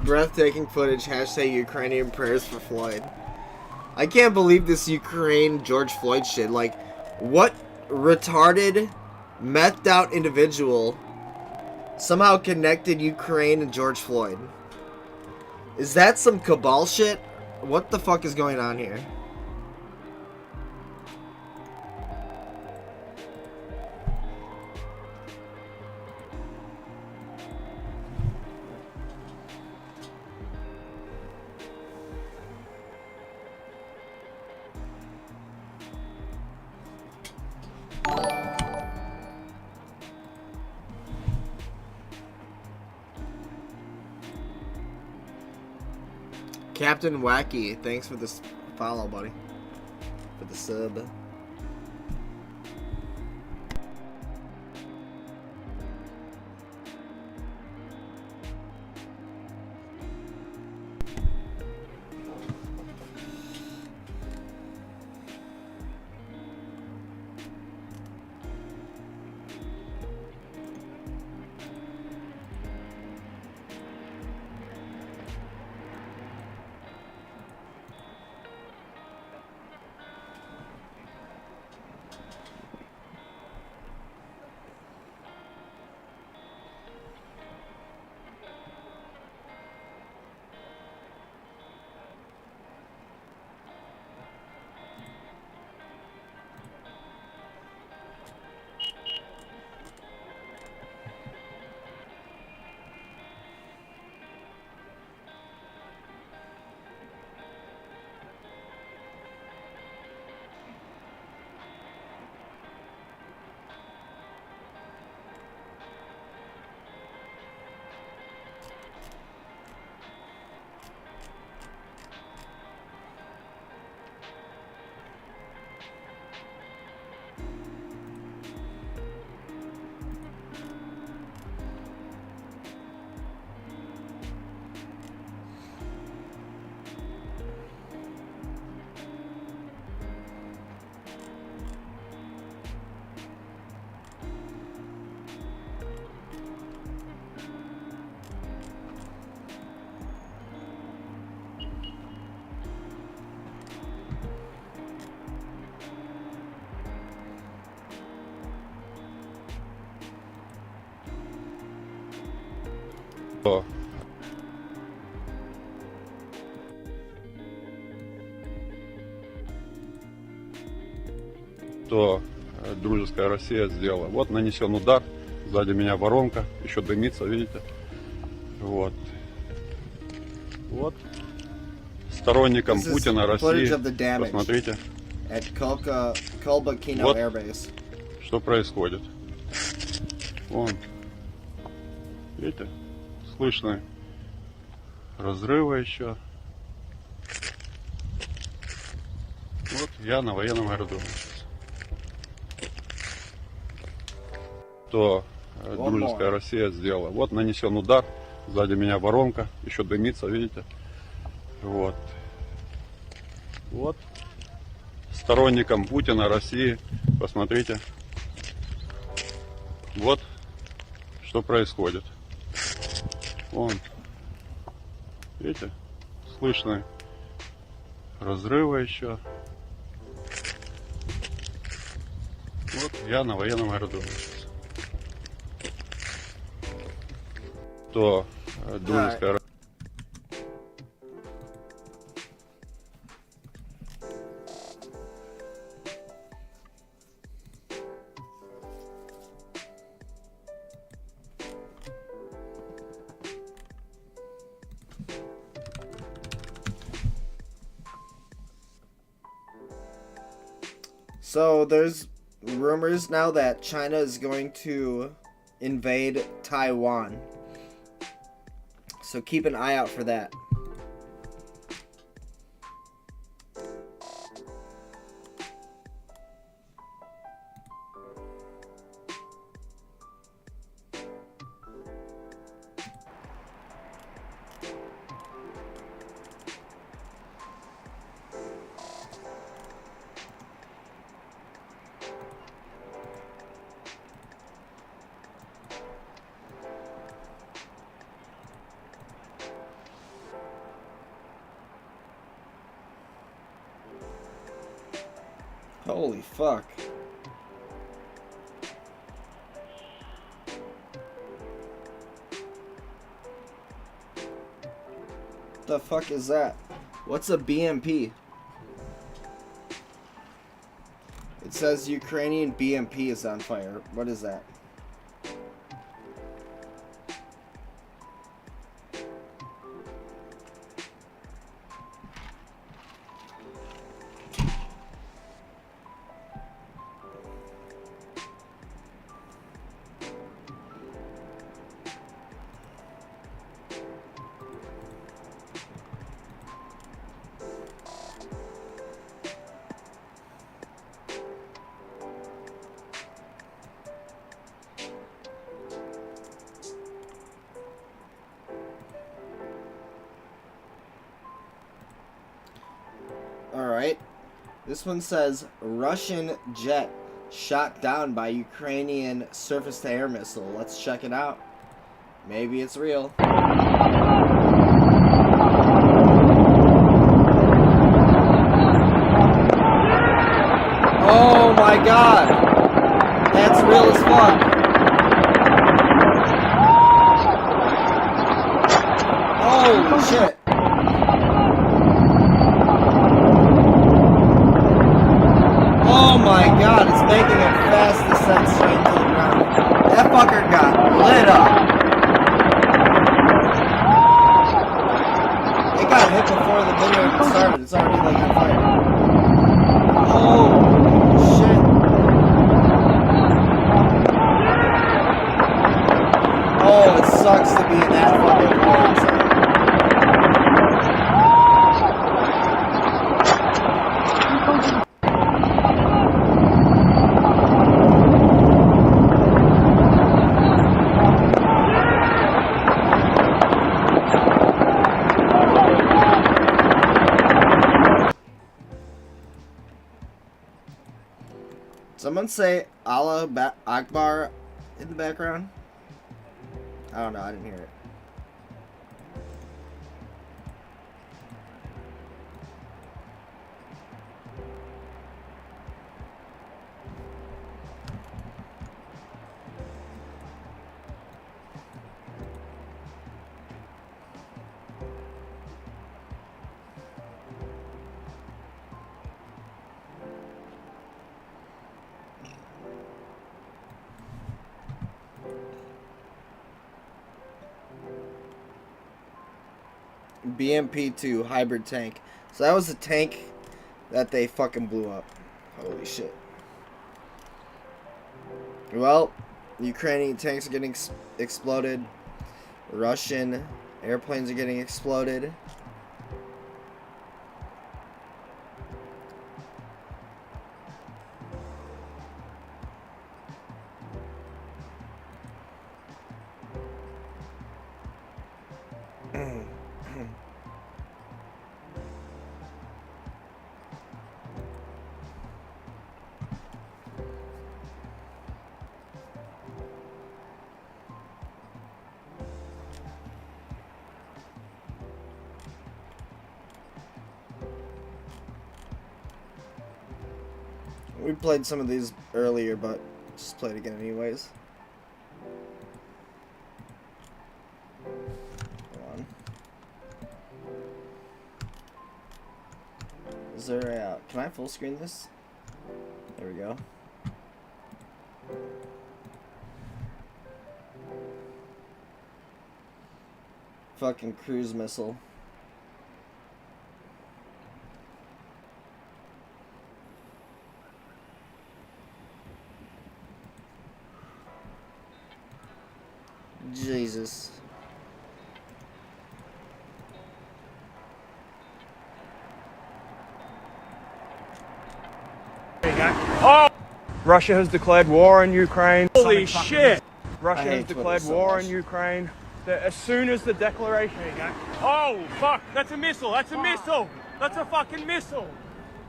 Breathtaking footage, hashtag Ukrainian prayers for Floyd. I can't believe this Ukraine George Floyd shit. Like, what retarded, methed out individual somehow connected Ukraine and George Floyd? Is that some cabal shit? What the fuck is going on here? Captain Wacky, thanks for this follow, buddy. For the sub. Что дружеская Россия сделала. Вот нанесен удар, сзади меня воронка, еще дымится, видите? Вот. Вот. Сторонникам Путина, России, посмотрите. Вот что происходит. Вон. Видите? Слышны разрывы еще. Вот я на военном аэродроме сейчас. Что дружеская Россия сделала. Вот нанесен удар, сзади меня воронка, еще дымится, видите? Вот. Вот. Сторонникам Путина, России, посмотрите. Вот что происходит. Вон. Видите? Слышны разрывы еще. Вот я на военном аэродроме сейчас. Что дружеская So there's rumors now that China is going to invade Taiwan. So keep an eye out for that. Holy fuck. The fuck is that? What's a BMP? It says Ukrainian BMP is on fire. What is that? Alright. This one says Russian jet shot down by Ukrainian surface-to-air missile. Let's check it out. Maybe it's real. Oh my god! That's real as fuck. Holy shit. Oh my god, it's making a fast descent straight to the ground. That fucker got lit up. It got hit before the video even started. It's already like on fire. Oh shit. Oh, it sucks to be in that fucking place. Someone say Allah Akbar in the background? I don't know, I didn't hear it. BMP-2 hybrid tank. So that was the tank that they fucking blew up. Holy shit. Well, Ukrainian tanks are getting exploded. Russian airplanes are getting exploded. We played some of these earlier, but just play it again anyways. Hold on. Is there a... can I full screen this? There we go. Fucking cruise missile. Jesus. Oh! Russia has declared war on Ukraine. Holy shit! Russia has Twitter declared so war much. on Ukraine. As soon as the declaration... Oh, fuck! That's a missile! That's a missile! That's a fucking missile!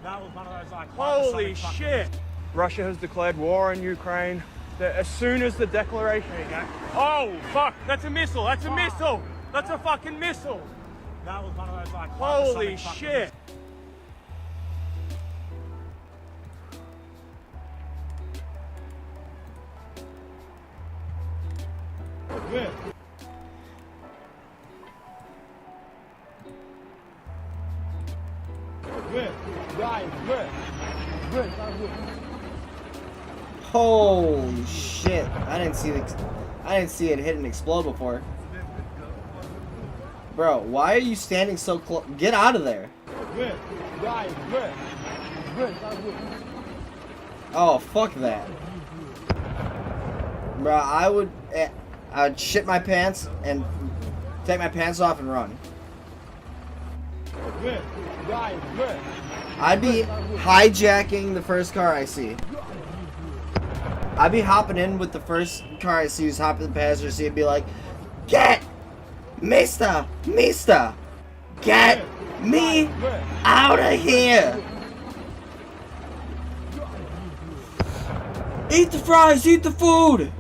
That was one of those like Holy shit! Russia has declared war on Ukraine. As soon as the declaration... Oh, fuck! That's a missile! That's a missile! That's a fucking missile! That was one of those like Holy shit! Good. Good. Right. Good. Good. Good. Holy shit! I didn't see it hit and explode before. Bro, why are you standing so close? Get out of there! Good. Right. Good. Good. Good. Oh, fuck that. Bro, I'd shit my pants and take my pants off and run. Good. Right. Good. I'd be hijacking the first car I see. I'd be hopping in with the first car I see who's hopping in the passenger seat and be like, get Mister, get me out of here. Eat the fries, eat the food.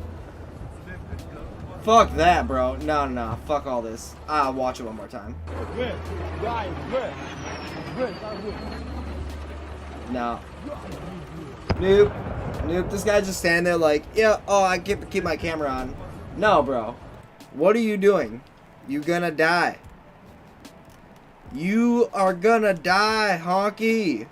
Fuck that, bro. No, fuck all this. I'll watch it one more time. Good. Right. Good. Good. Good. No. Nope. This guy's just standing there like, yeah, oh, I get to keep my camera on. No, bro. What are you doing? You gonna die. You are gonna die, honky.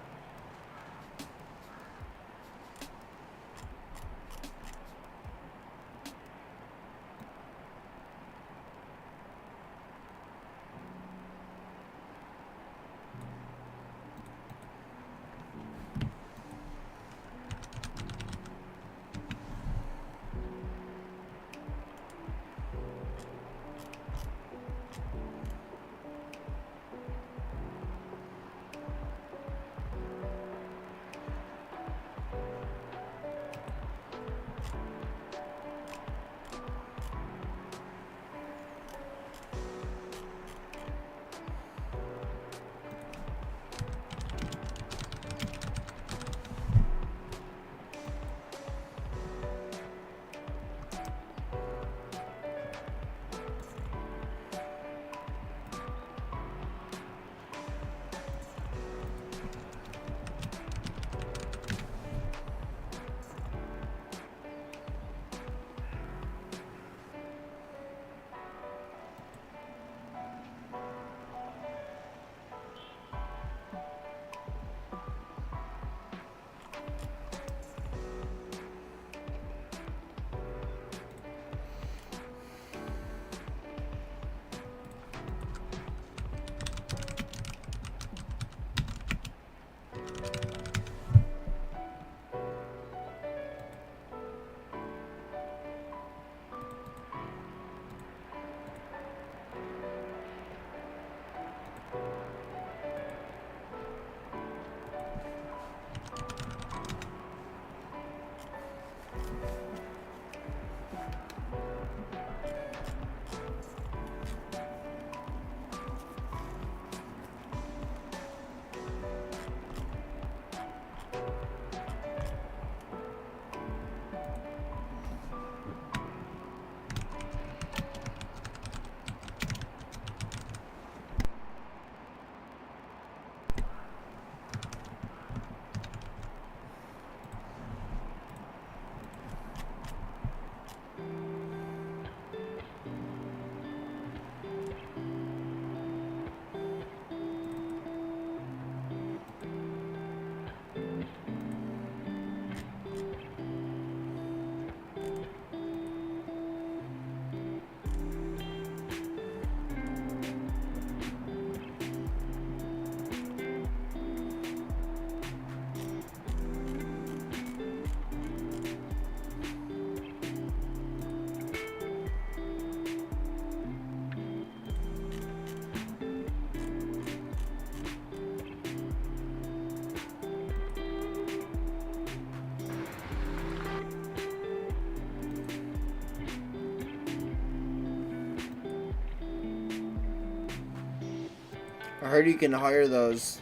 I heard you can hire those.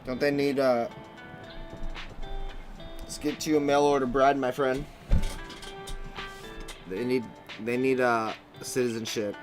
Don't they need let's get you a mail order bride, my friend. They need citizenship.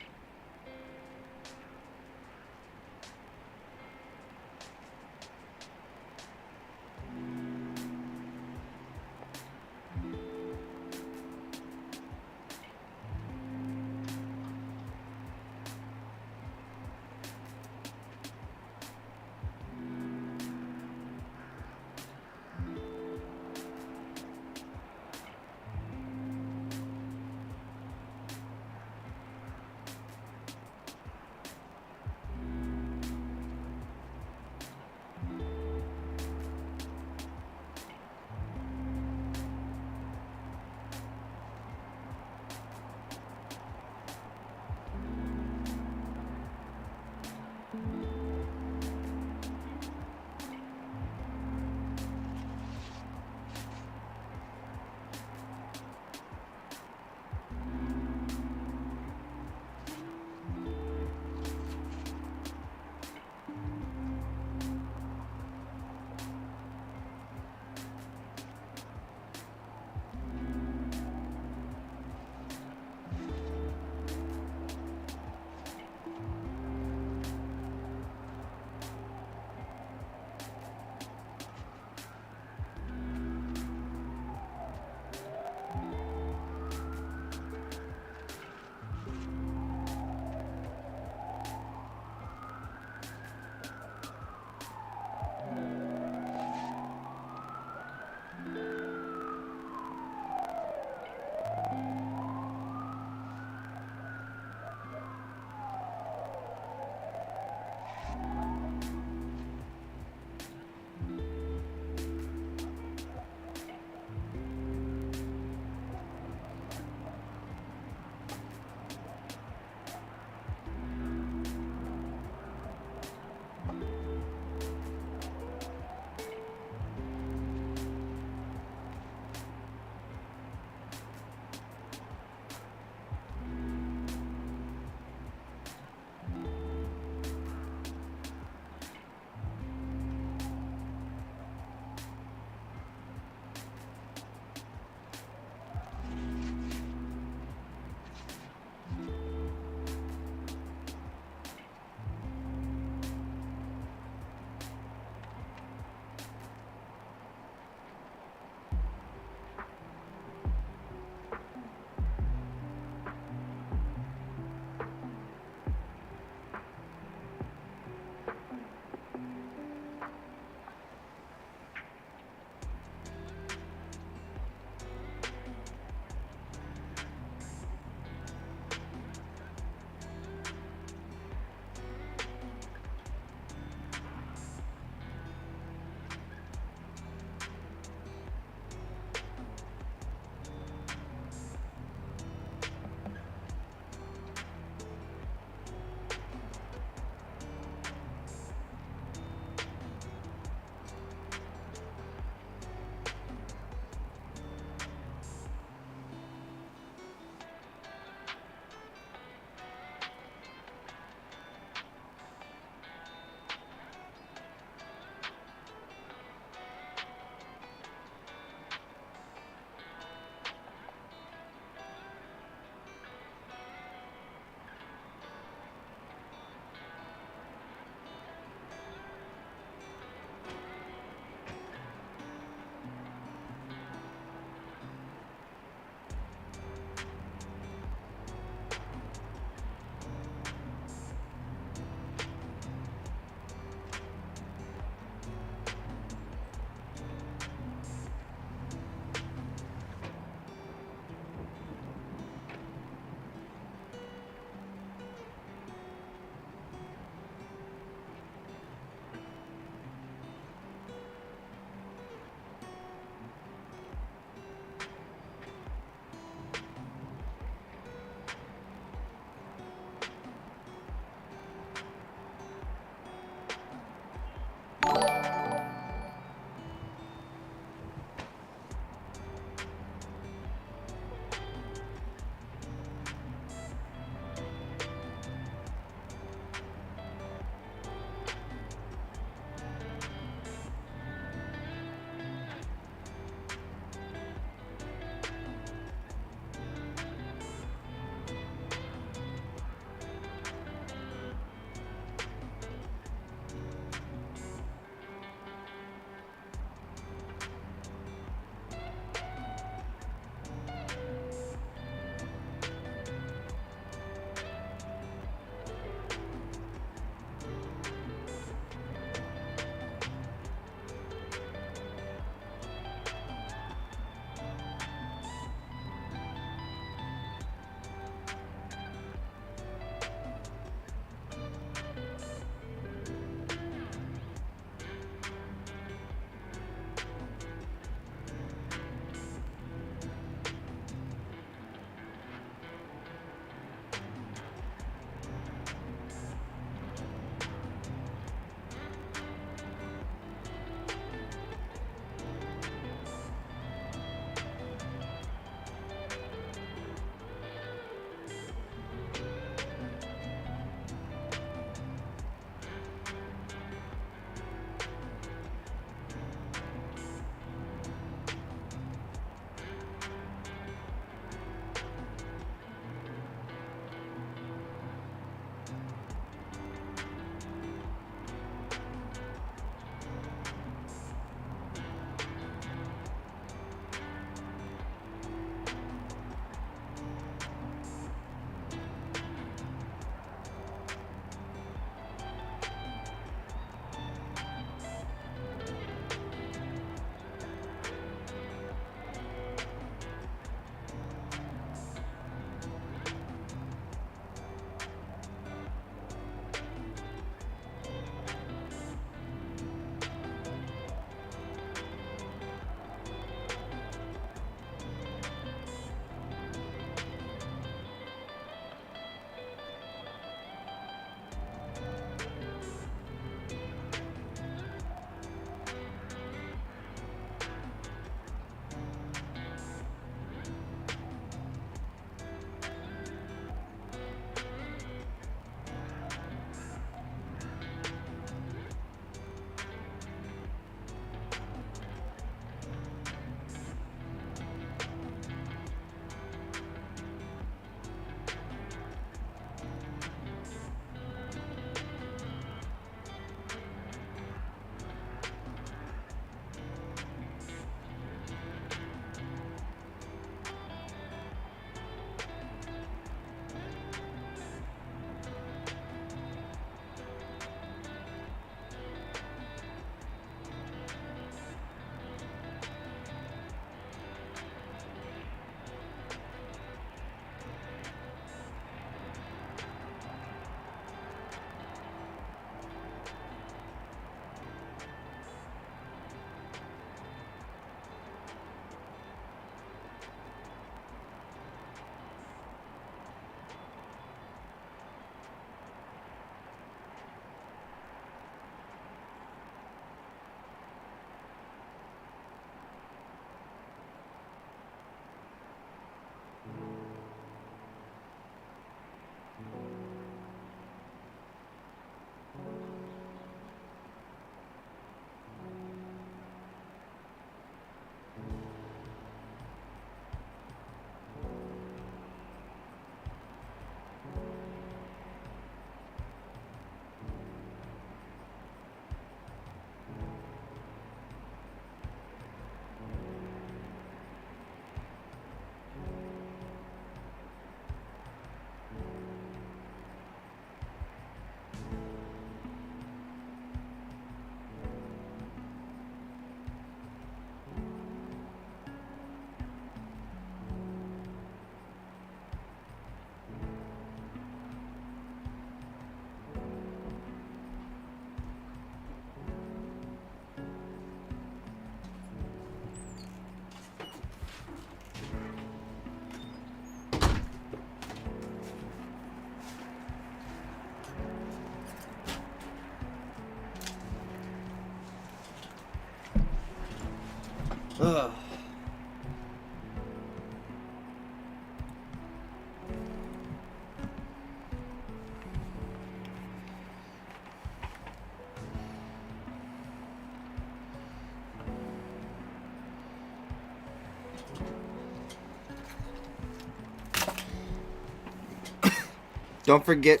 Don't forget,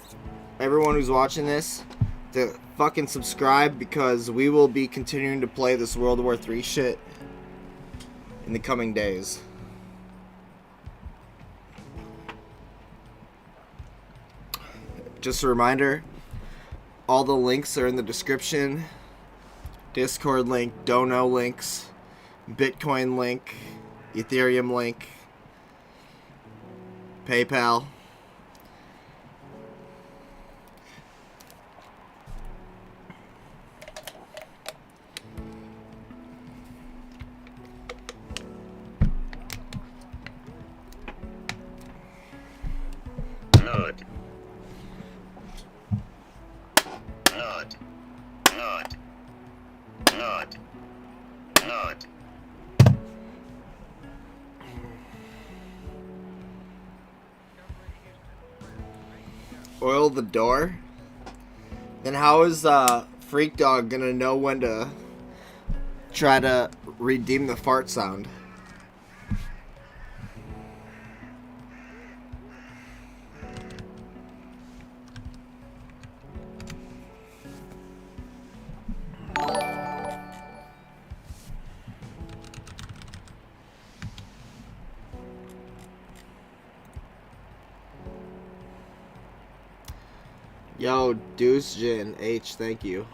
everyone who's watching this, to fucking subscribe, because we will be continuing to play this World War III shit in the coming days. Just a reminder, all the links are in the description. Discord link, Dono links, Bitcoin link, Ethereum link, PayPal. Good. Good. Good. Good. Good. Oil the door? Then how is Freak Dog gonna know when to try to redeem the fart sound? Yo, Deucejin H, thank you.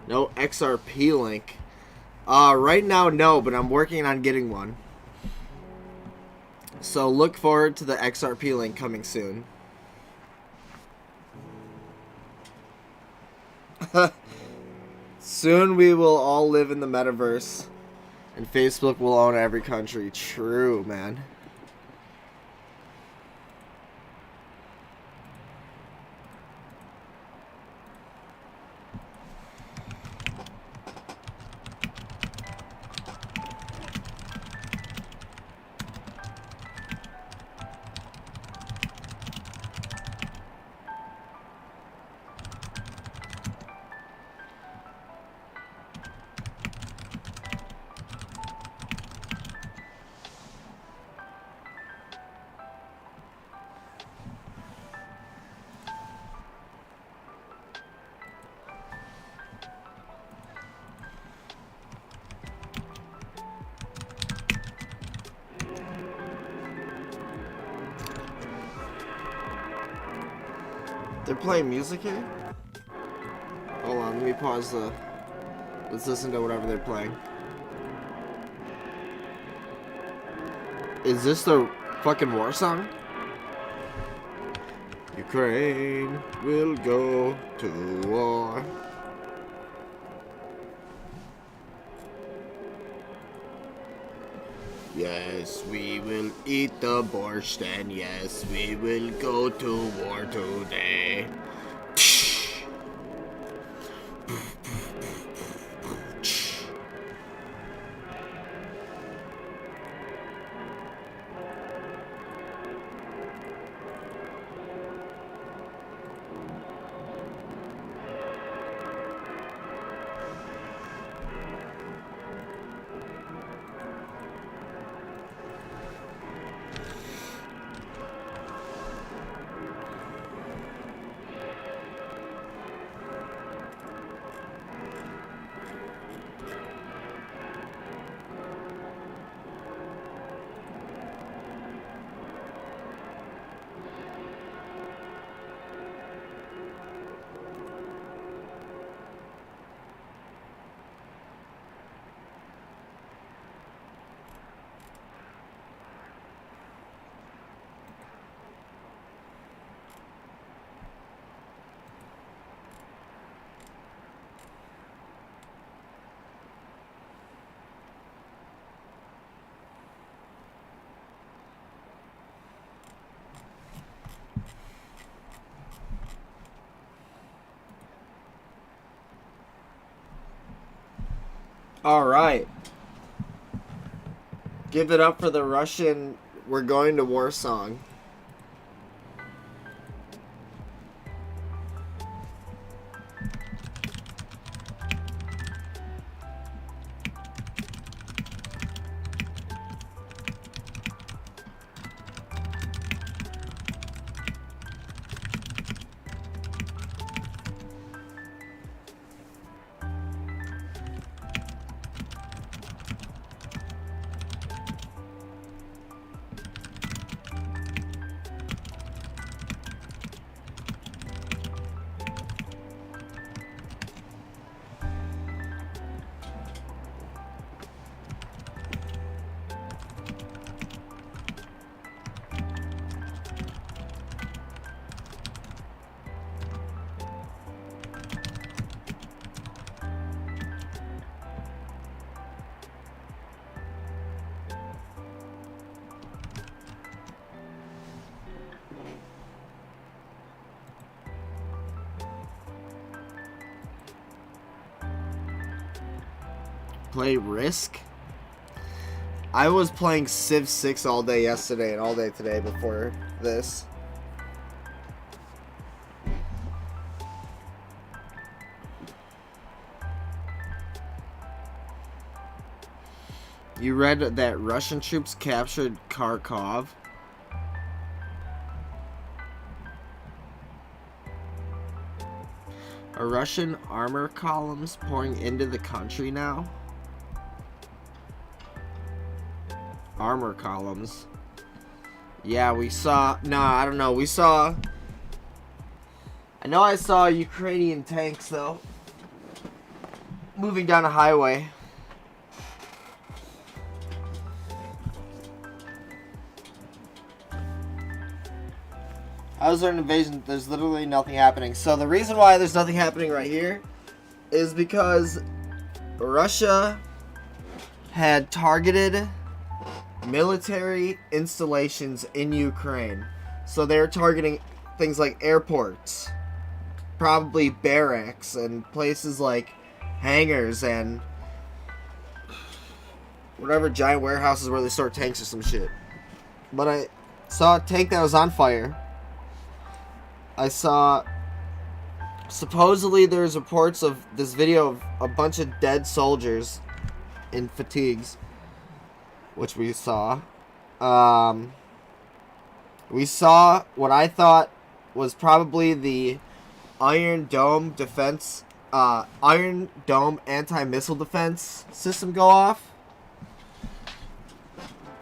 No XRP link. Right now, no, but I'm working on getting one. So look forward to the XRP link coming soon. Soon we will all live in the metaverse, and Facebook will own every country. True, man. They're playing music here? Hold on, let me pause the... Let's listen to whatever they're playing. Is this the fucking war song? Ukraine will go to war. Yes, we will eat the borscht, and yes, we will go to war today. All right. Give it up for the Russian "We're Going to War" song. Play Risk? I was playing Civ 6 all day yesterday and all day today before this. You read that Russian troops captured Kharkov? Are Russian armor columns pouring into the country now? Armor columns. Yeah, we saw... Nah, I don't know. We saw... I know I saw Ukrainian tanks, though. Moving down a highway. I was during invasion, there's literally nothing happening. So the reason why there's nothing happening right here is because Russia had targeted military installations in Ukraine. So they're targeting things like airports, probably barracks, and places like hangars and whatever giant warehouses where they store tanks or some shit. But I saw a tank that was on fire. I saw, supposedly there's reports of this video of a bunch of dead soldiers in fatigues, which we saw. We saw what I thought was probably the Iron Dome defense, Iron Dome anti-missile defense system go off.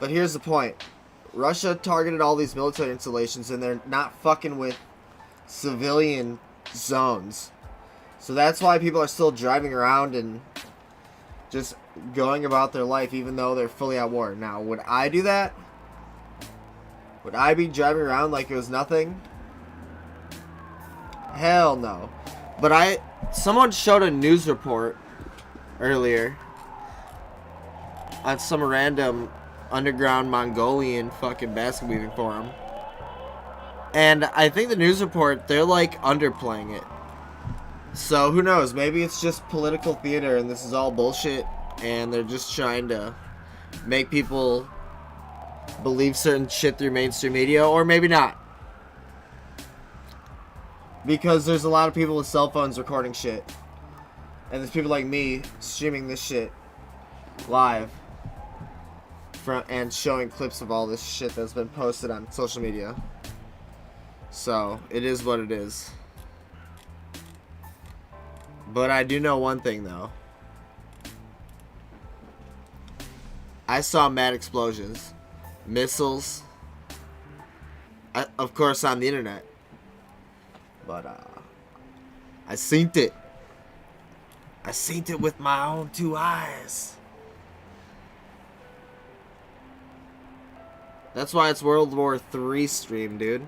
But here's the point. Russia targeted all these military installations and they're not fucking with civilian zones. So that's why people are still driving around and just going about their life even though they're fully at war. Now, would I do that? Would I be driving around like it was nothing? Hell no. But someone showed a news report earlier on some random underground Mongolian fucking basket weaving forum. And I think the news report, they're like underplaying it. So who knows? Maybe it's just political theater and this is all bullshit and they're just trying to make people believe certain shit through mainstream media, or maybe not. Because there's a lot of people with cell phones recording shit. And there's people like me streaming this shit live and showing clips of all this shit that's been posted on social media. So, it is what it is. But I do know one thing, though. I saw mad explosions. Missiles. Of course, on the internet. But, I seen it. I seen it with my own two eyes. That's why it's World War III stream, dude.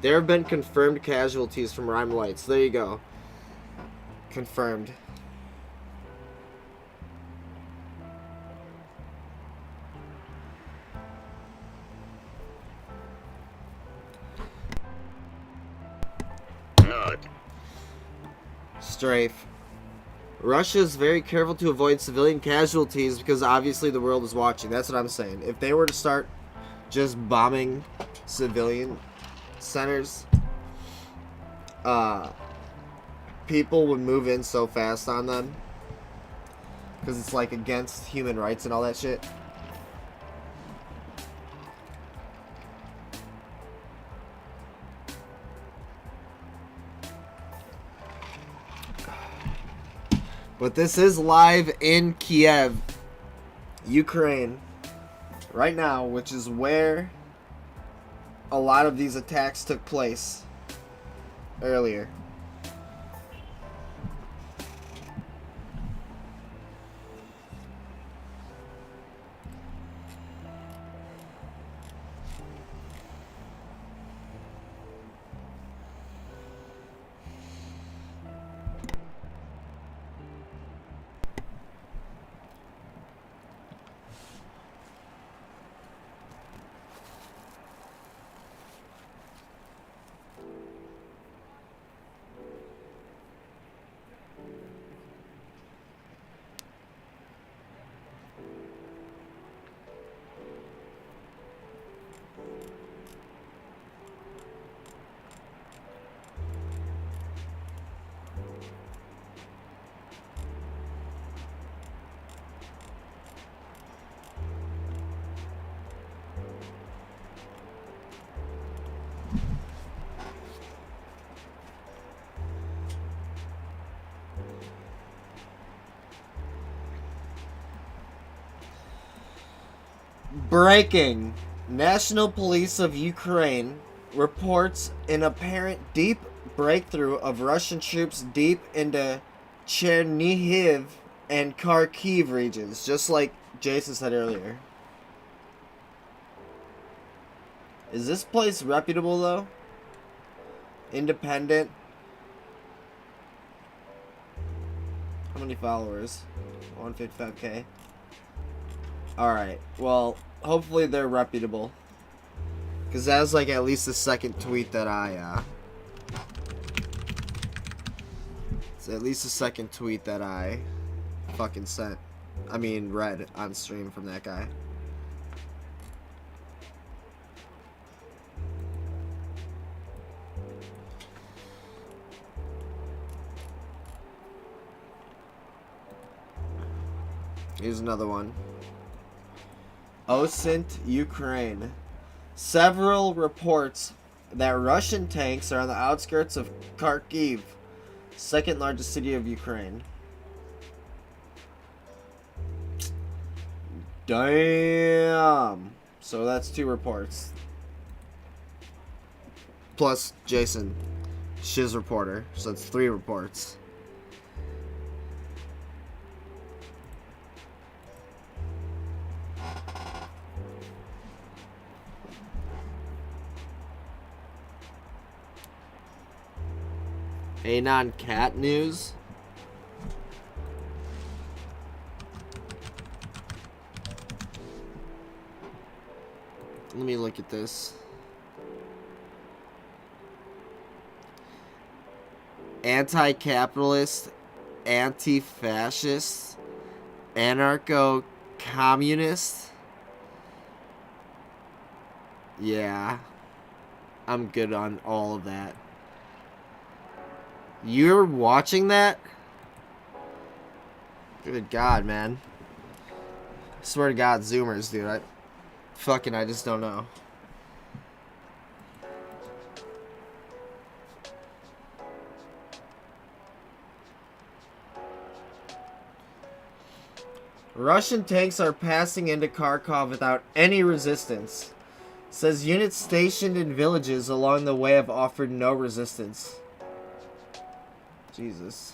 There have been confirmed casualties from Rhyme Lights. There you go. Confirmed. Strafe. Russia is very careful to avoid civilian casualties because obviously the world is watching. That's what I'm saying. If they were to start just bombing civilian centers, people would move in so fast on them because it's like against human rights and all that shit. But this is live in Kiev, Ukraine, right now, which is where a lot of these attacks took place earlier. Breaking. National Police of Ukraine reports an apparent deep breakthrough of Russian troops deep into Chernihiv and Kharkiv regions, just like Jason said earlier. Is this place reputable though? Independent. How many followers? 155k. Alright, well, hopefully they're reputable. Because that was like at least the second tweet that it's at least the second tweet that I fucking sent. I mean, read on stream from that guy. Here's another one. Osint, Ukraine. Several reports that Russian tanks are on the outskirts of Kharkiv, second largest city of Ukraine. Damn. So that's 2 reports. Plus Jason, Shiz reporter. So that's 3 reports. Anon cat news. Let me look at this. Anti-capitalist, anti-fascist, anarcho-communist. Yeah. I'm good on all of that. You're watching that? Good God, man. I swear to God, Zoomers, dude. I just don't know. Russian tanks are passing into Kharkov without any resistance. Says units stationed in villages along the way have offered no resistance. Jesus.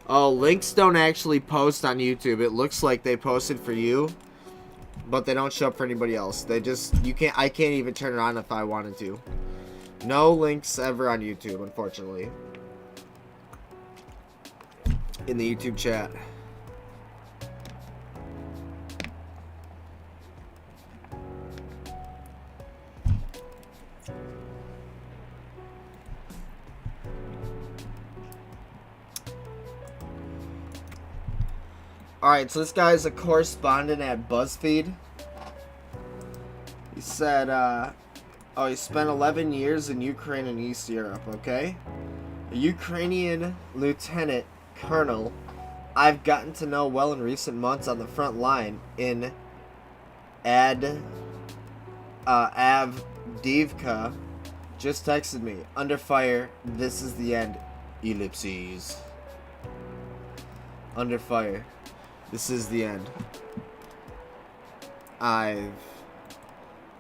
Oh, links don't actually post on YouTube. It looks like they posted for you, but they don't show up for anybody else. They just, I can't even turn it on if I wanted to. No links ever on YouTube, unfortunately. In the YouTube chat. Alright, so this guy's a correspondent at BuzzFeed. He said, oh, he spent 11 years in Ukraine and East Europe, okay? A Ukrainian lieutenant colonel I've gotten to know well in recent months on the front line in Avdiivka just texted me, under fire, this is the end, ellipses. Under fire. This is the end. I've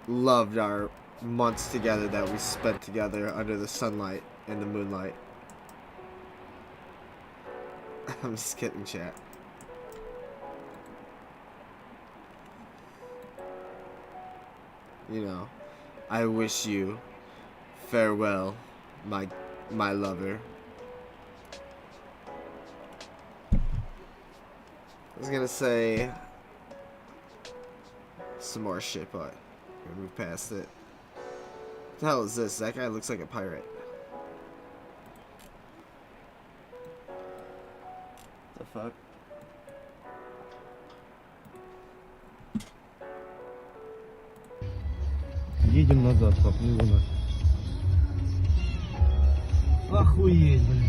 loved our months together that we spent together under the sunlight and the moonlight. I'm just kidding, chat. You know, I wish you farewell, my lover. I was gonna say some more shit, but we're gonna move past it. What the hell is this? That guy looks like a pirate. The fuck? Едем назад, пап, не выносит. Охуеть, блин.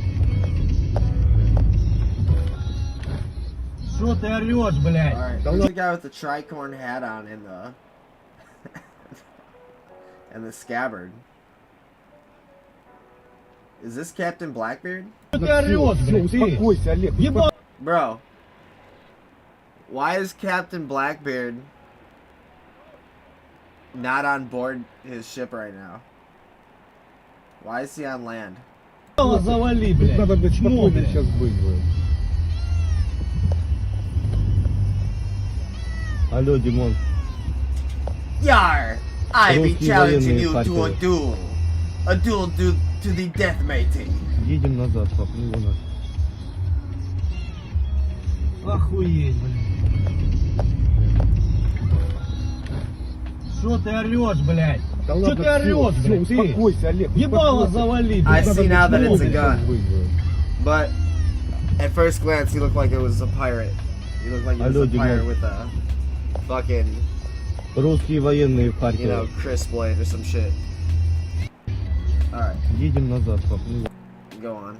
Что ты орешь, блядь? Alright, there's the guy with the tricorn hat on and the and the scabbard. Is this Captain Blackbeard? Bro, Bro. Why is Captain Blackbeard not on board his ship right now? Why is he on land? завали, блядь. Надо, блядь, спокойно сейчас быть, блядь. Алло, Димон. Yar! I be Русские challenging военные you to a Харькова. duel. A duel to the death mating. Едем назад, пап, ну у нас. Охуеть, блядь. Что ты орешь, блядь? Что ты орешь, блядь? Ты? Успокойся, Олег. Ебало завали, I блядь. see now that it's a Надо gun. быть, блядь. But at first glance, he looked like it was a pirate. He looked like he was Алло, a pirate Димон. with a fucking, Русские военные в you Харькове. know, crisp blade or some shit. Alright, Едем назад, пап, ну. go on.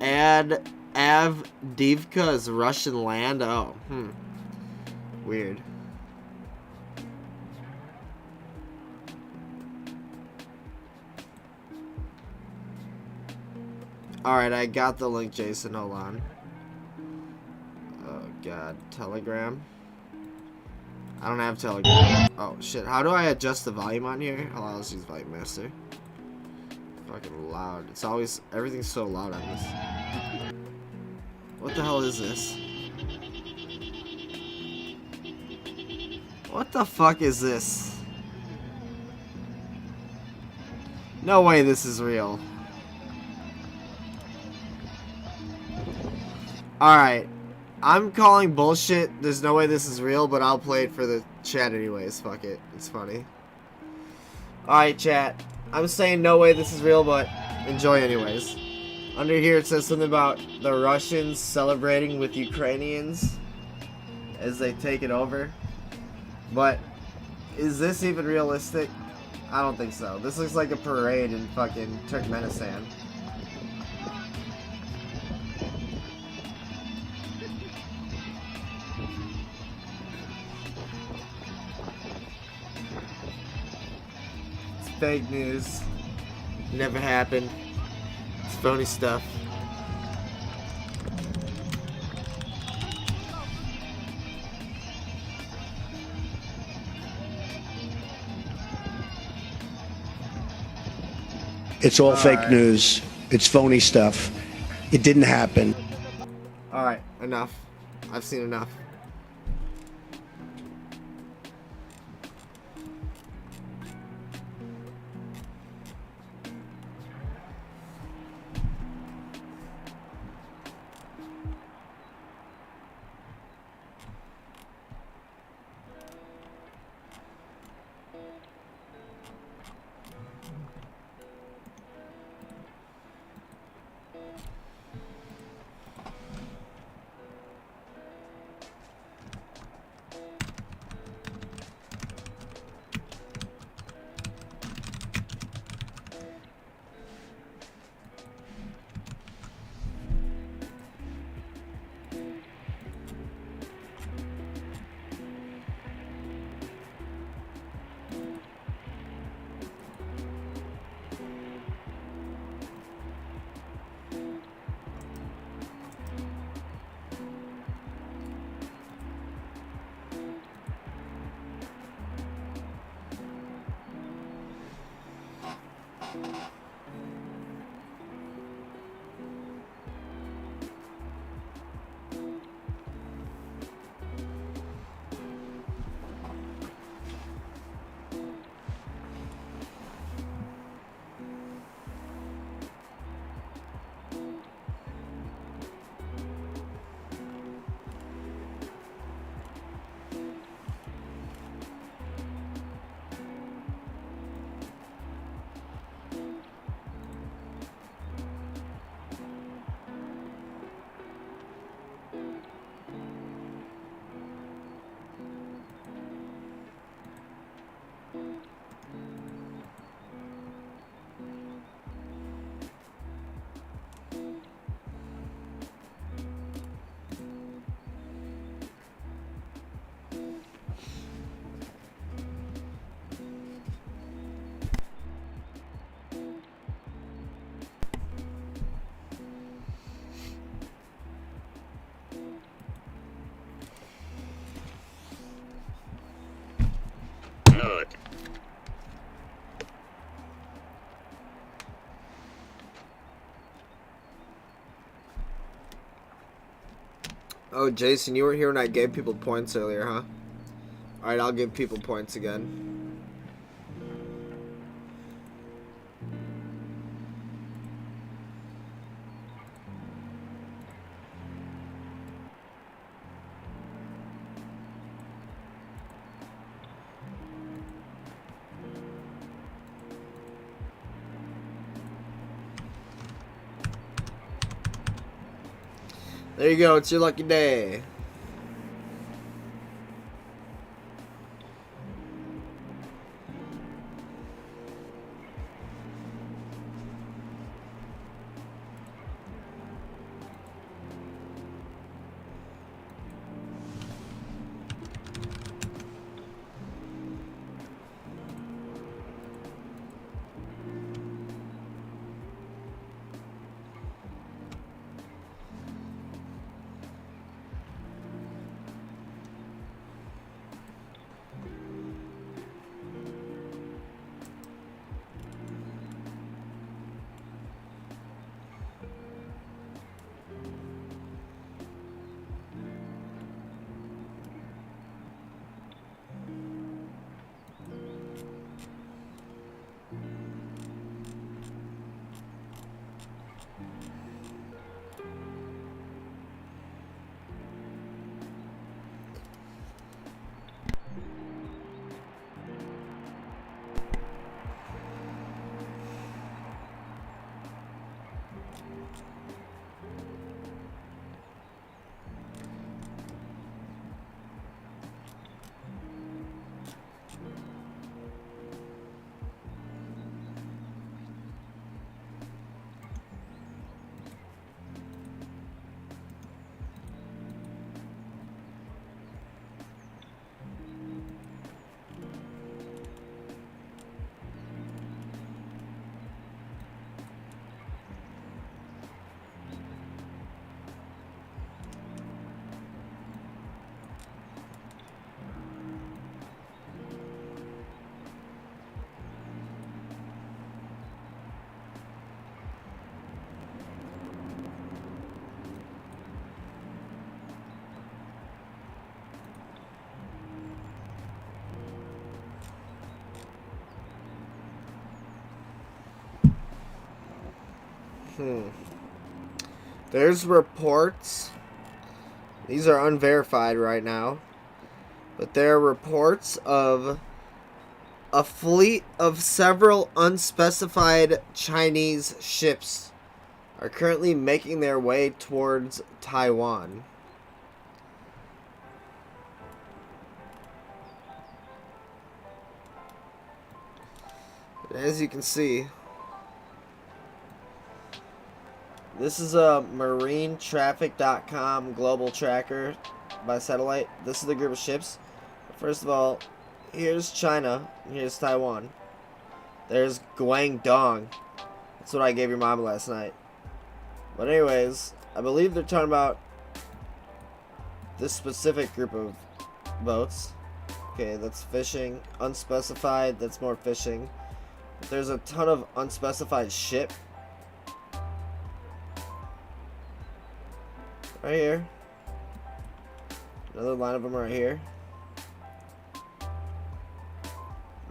Add Avdiivka is Russian land? Oh, weird. Alright, I got the link, Jason. Hold on. Oh, God. Telegram? I don't have Telegram. Oh, shit. How do I adjust the volume on here? Oh, let's use Volume Master. Fucking loud. It's always... Everything's so loud on this. What the hell is this? What the fuck is this? No way this is real. Alright. I'm calling bullshit. There's no way this is real, but I'll play it for the chat anyways. Fuck it. It's funny. Alright, chat. I'm saying no way this is real, but enjoy anyways. Under here it says something about the Russians celebrating with Ukrainians as they take it over. But is this even realistic? I don't think so. This looks like a parade in fucking Turkmenistan. It's fake news. Never happened. It's phony stuff. It's all fake news. It's phony stuff. It didn't happen. Alright, enough. I've seen enough. Good. Oh, Jason, you weren't here when I gave people points earlier, huh? Alright, I'll give people points again. There you go, it's your lucky day. There's reports. These are unverified right now. But there are reports of a fleet of several unspecified Chinese ships are currently making their way towards Taiwan. As you can see, this is a marinetraffic.com global tracker by satellite. This is the group of ships. First of all, here's China, and here's Taiwan. There's Guangdong. That's what I gave your mom last night. But anyways, I believe they're talking about this specific group of boats. Okay, that's fishing. Unspecified, that's more fishing. There's a ton of unspecified ship. Right here. Another line of them right here.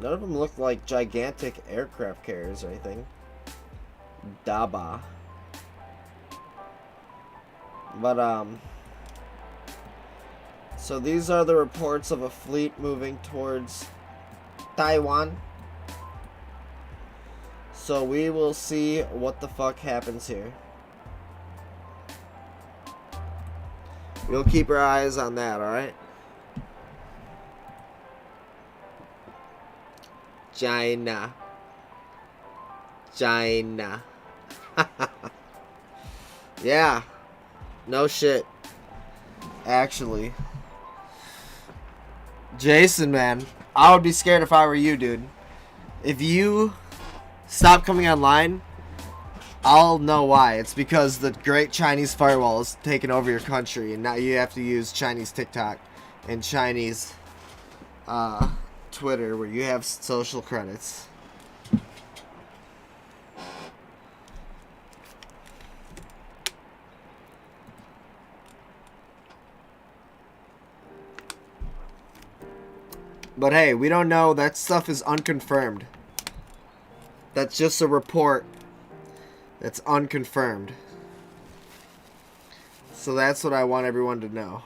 None of them look like gigantic aircraft carriers or anything. Daba. But, so these are the reports of a fleet moving towards Taiwan. So we will see what the fuck happens here. We'll keep our eyes on that, alright? China. China. Yeah. No shit. Actually. Jason, man. I would be scared if I were you, dude. If you stop coming online, I'll know why. It's because the Great Chinese Firewall is taking over your country, and now you have to use Chinese TikTok and Chinese Twitter where you have social credits. But hey, we don't know. That stuff is unconfirmed. That's just a report that's unconfirmed. So that's what I want everyone to know.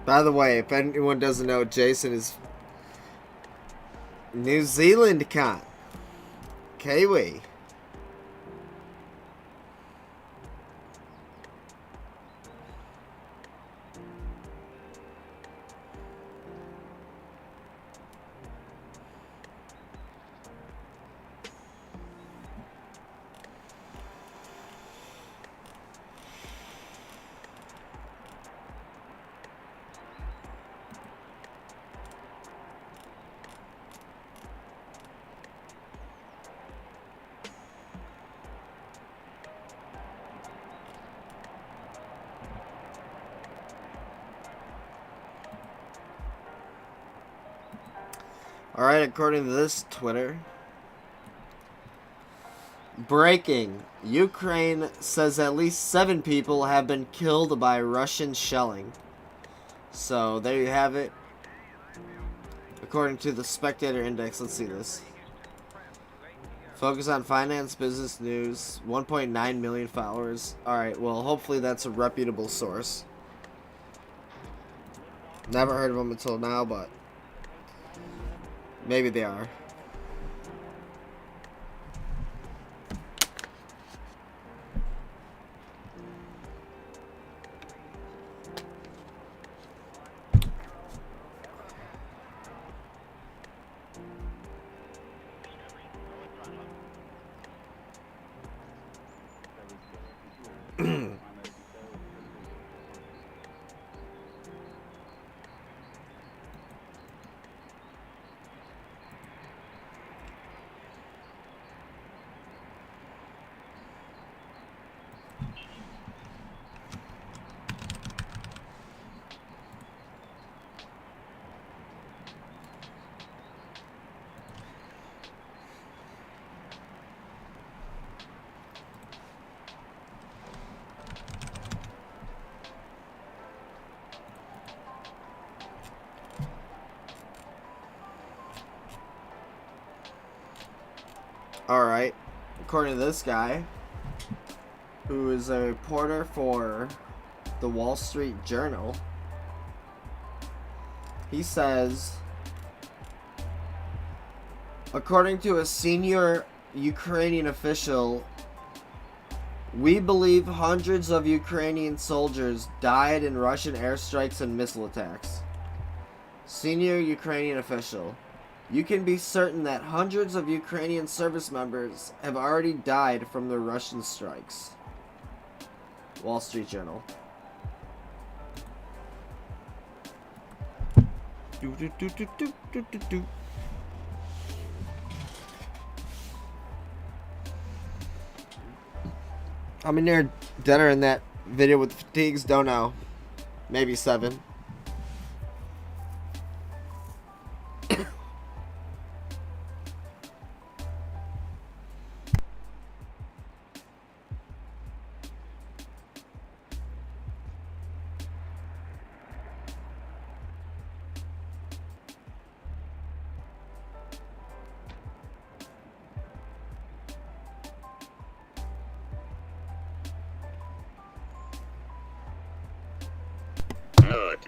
By the way, if anyone doesn't know, Jason is New Zealand cat. Kiwi. Alright, according to this Twitter. Breaking. Ukraine says at least 7 people have been killed by Russian shelling. So, there you have it. According to the Spectator Index, let's see this. Focus on finance, business, news. 1.9 million followers. Alright, well, hopefully that's a reputable source. Never heard of them until now, but maybe they are. Alright, according to this guy, who is a reporter for the Wall Street Journal, he says, according to a senior Ukrainian official, we believe hundreds of Ukrainian soldiers died in Russian airstrikes and missile attacks. Senior Ukrainian official. You can be certain that hundreds of Ukrainian service members have already died from the Russian strikes. Wall Street Journal. How many are dead are in that video with fatigues? Don't know. Maybe 7. Good.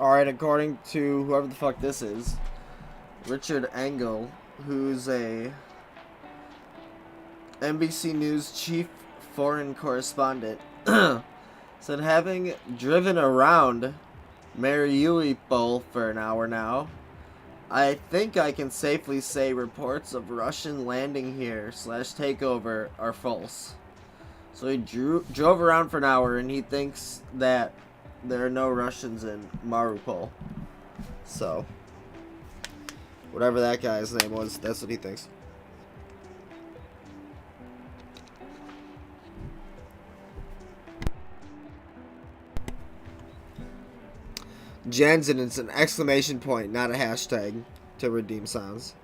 Alright, according to whoever the fuck this is, Richard Engel, who's a NBC News chief foreign correspondent, said having driven around Mariupol for an hour now, I think I can safely say reports of Russian landing here / takeover are false. So he drove around for an hour and he thinks that there are no Russians in Mariupol. So, whatever that guy's name was, that's what he thinks. Jensen, it's an exclamation point, not a hashtag to redeem sounds.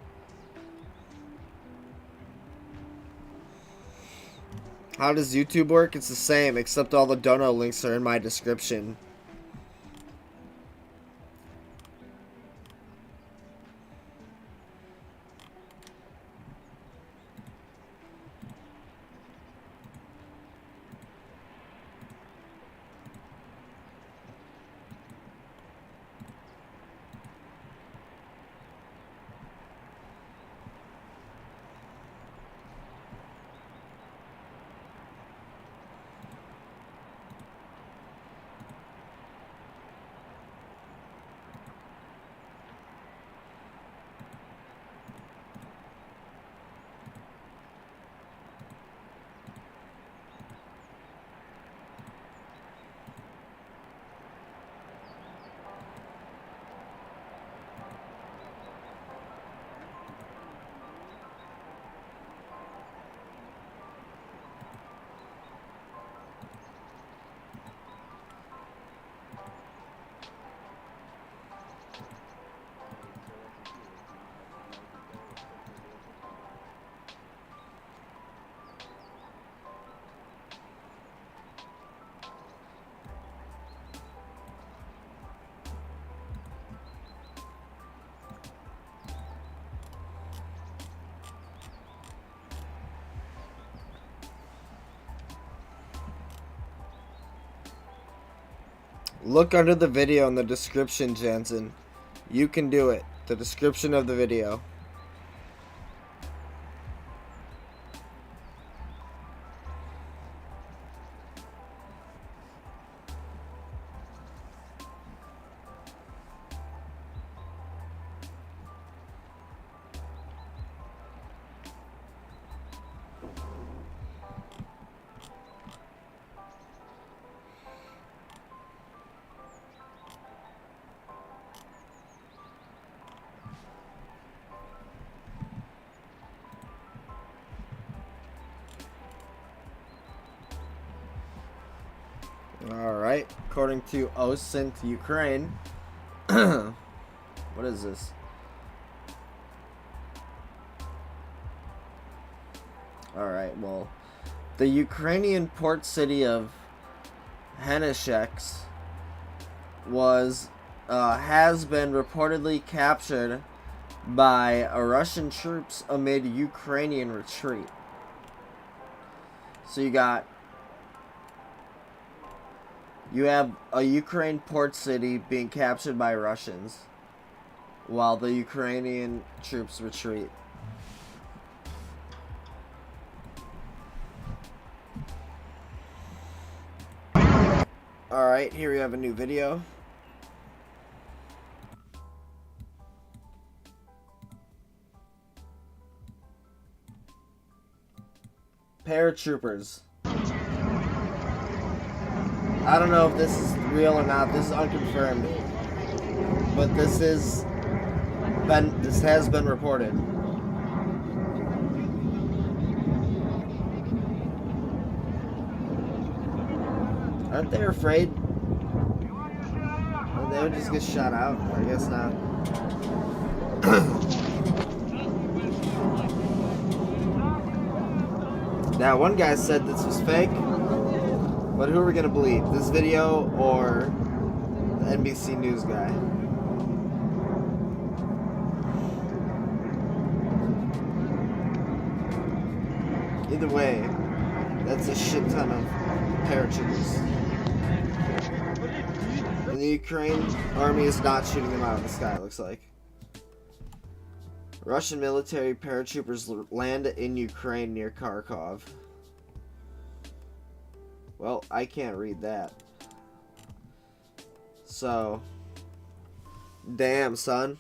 How does YouTube work? It's the same, except all the dono links are in my description. Look under the video in the description, Jensen. You can do it. The description of the video. Alright, according to OSINT Ukraine, what is this? Alright, well, the Ukrainian port city of Henesheks has been reportedly captured by Russian troops amid Ukrainian retreat. So you have a Ukraine port city being captured by Russians while the Ukrainian troops retreat. Alright, here we have a new video. Paratroopers. I don't know if this is real or not. This is unconfirmed, but this has been reported. Aren't they afraid? They would just get shot out. I guess not. Now, one guy said this was fake. But who are we gonna believe? This video or the NBC News guy? Either way, that's a shit ton of paratroopers. And And the Ukraine army is not shooting them out of the sky, it looks like. Russian military paratroopers land in Ukraine near Kharkov. Well, I can't read that. So, damn, son.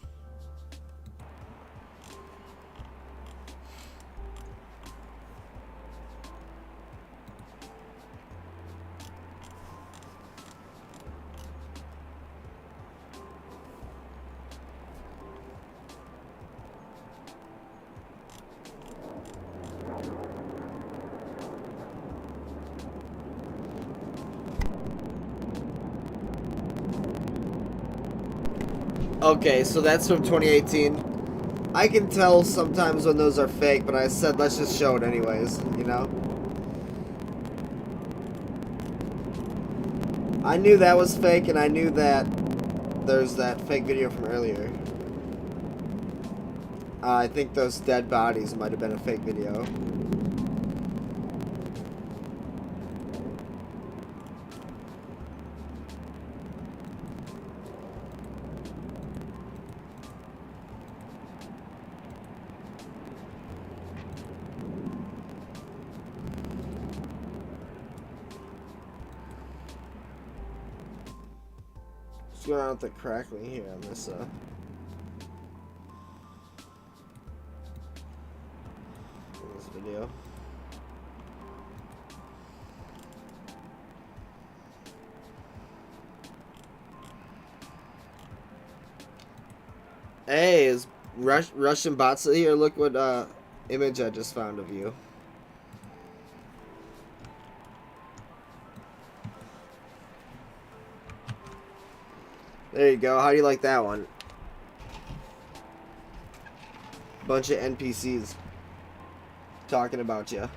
Okay, so that's from 2018. I can tell sometimes when those are fake, but I said let's just show it anyways, you know? I knew that was fake, and I knew that there's that fake video from earlier. I think those dead bodies might have been a fake video. What's going on with the crackling here on this, video? Hey, is Russian bots here? Look what image I just found of you. There you go. How do you like that one? Bunch of NPCs talking about you.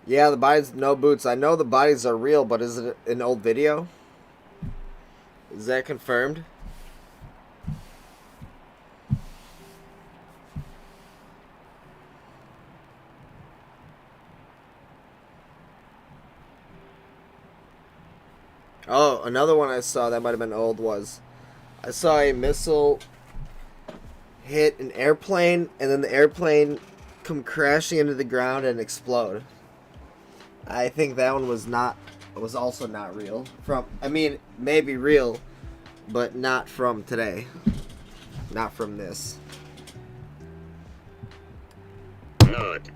Yeah, the bodies, no boots. I know the bodies are real, but is it an old video? Is that confirmed? Oh, another one I saw that might have been old was I saw a missile hit an airplane and then the airplane come crashing into the ground and explode. I think that one was also not real. I mean, maybe real, but not from today. Not from this. Good.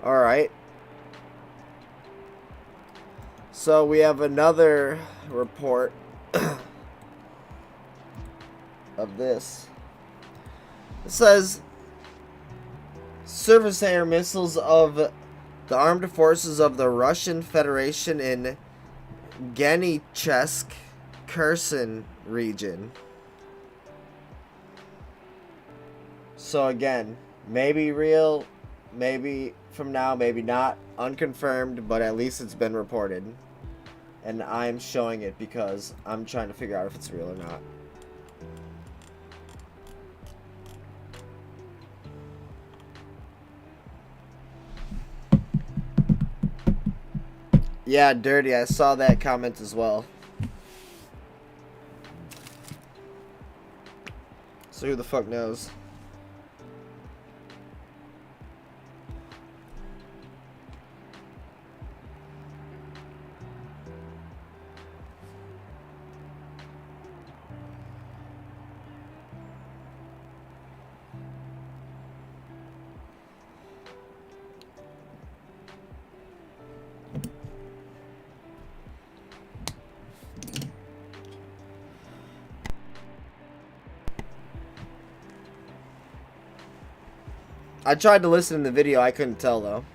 Alright. So we have another report of this. It says surface air missiles of the armed forces of the Russian Federation in Genichesk, Kherson region. So again, maybe real, maybe from now, maybe not. Unconfirmed, but at least it's been reported. And I'm showing it because I'm trying to figure out if it's real or not. Yeah, dirty. I saw that comment as well. So who the fuck knows? I tried to listen to the video, I couldn't tell though.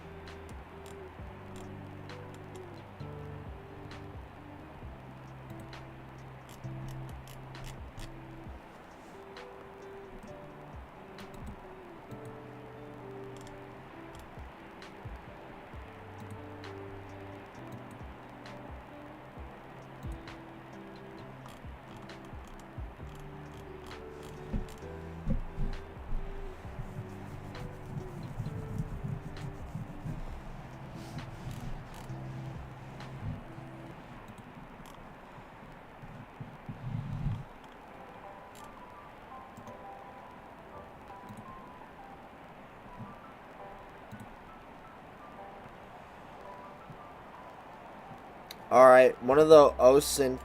Alright, one of the OSINT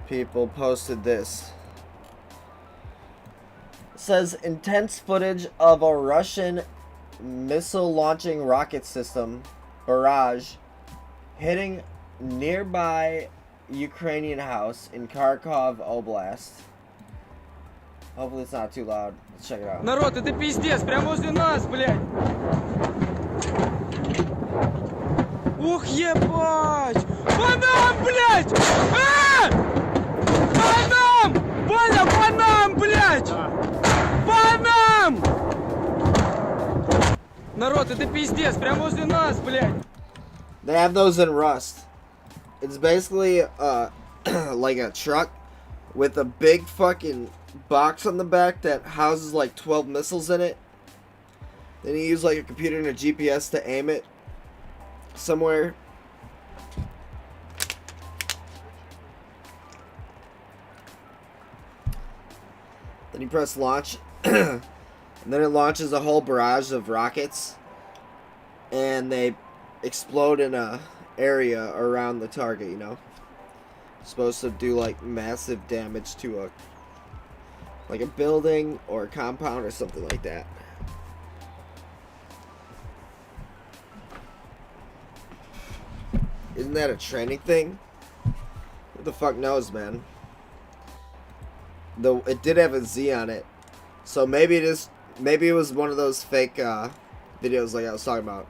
people posted this. It says, intense footage of a Russian missile launching rocket system, barrage, hitting nearby Ukrainian house in Kharkov Oblast. Hopefully it's not too loud. Let's check it out. Народ, это пиздец, прямо возле нас, блядь. Ух, ебать! По нам, блядь! По нам! Понял, по нам, блядь! По нам! Народ, это пиздец, прямо возле нас, блядь. They have those in Rust. It's basically like a truck with a big fucking box on the back that houses like 12 missiles in it. Then you use like a computer and a GPS to aim it somewhere. Then you press launch and then it launches a whole barrage of rockets and they explode in a area around the target, you know. Supposed to do like massive damage to a building or a compound or something like that. Isn't that a training thing? Who the fuck knows, man? Though it did have a Z on it, so maybe it was one of those fake videos like I was talking about.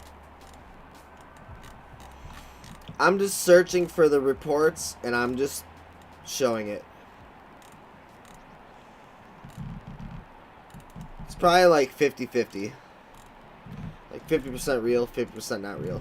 I'm just searching for the reports and I'm just showing it. It's probably like 50-50. Like 50% real, 50% not real.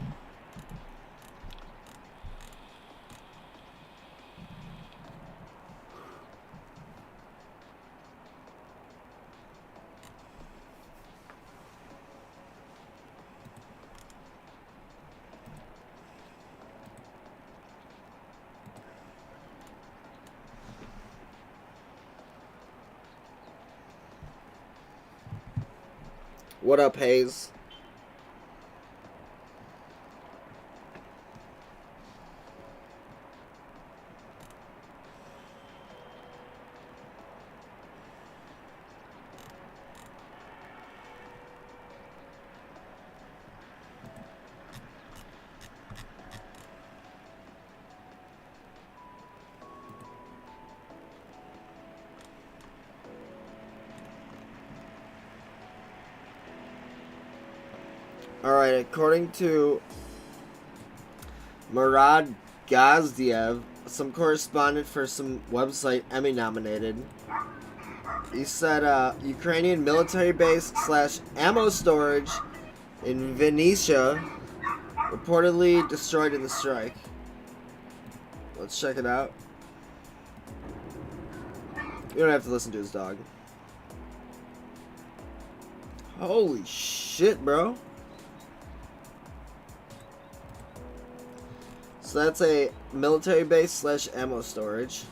What up, Hayes? Alright, according to Murad Gazdiev, some correspondent for some website Emmy nominated, he said Ukrainian military base / ammo storage in Venetia reportedly destroyed in the strike. Let's check it out. You don't have to listen to his dog. Holy shit, bro. So that's a military base / ammo storage.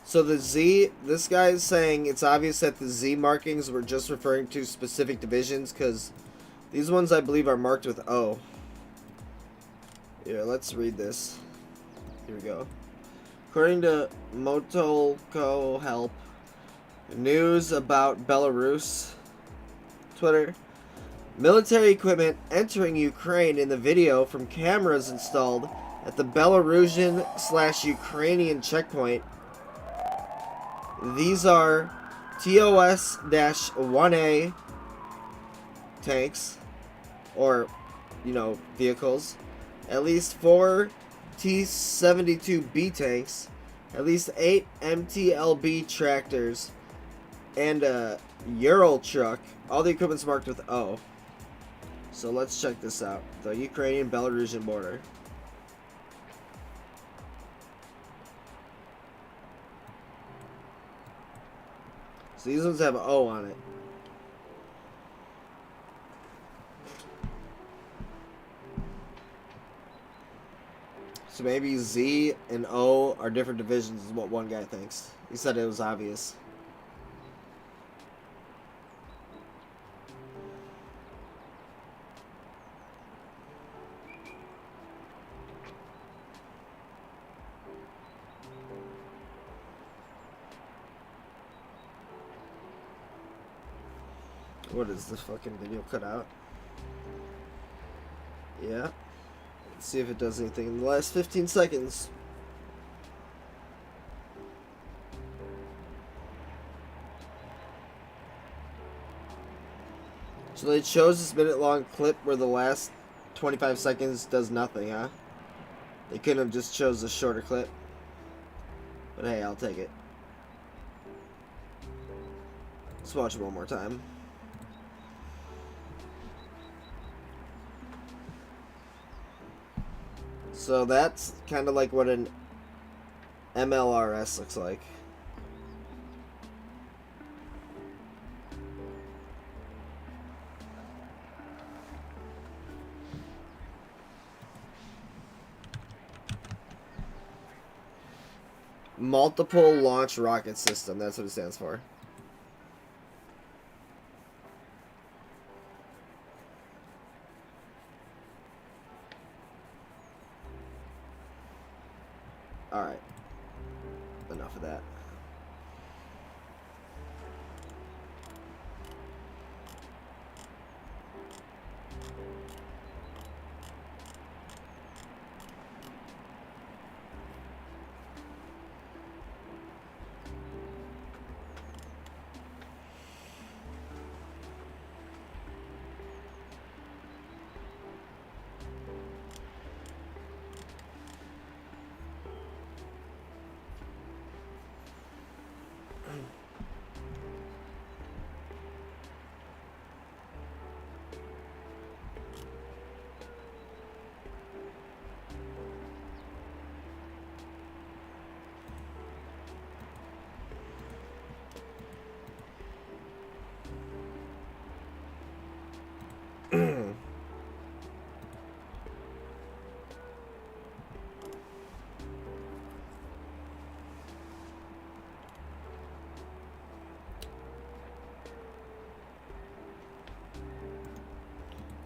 So the Z, this guy is saying it's obvious that the Z markings were just referring to specific divisions, because these ones I believe are marked with O. Here, let's read this. Here we go. According to Motolko Help, news about Belarus, Twitter, military equipment entering Ukraine in the video from cameras installed at the Belarusian/Ukrainian checkpoint. These are TOS-1A tanks, or, you know, vehicles, at least 4 T-72B tanks, at least 8 MTLB tractors, and a Ural truck. All the equipment's marked with O. So let's check this out. The Ukrainian-Belarusian border. So these ones have O on it. So maybe Z and O are different divisions is what one guy thinks. He said it was obvious. What is this fucking video cut out? Yeah. Let's see if it does anything in the last 15 seconds. So they chose this minute-long clip where the last 25 seconds does nothing, huh? They couldn't have just chose a shorter clip. But hey, I'll take it. Let's watch it one more time. So that's kind of like what an MLRS looks like. Multiple Launch Rocket System, that's what it stands for. Alright. Enough of that.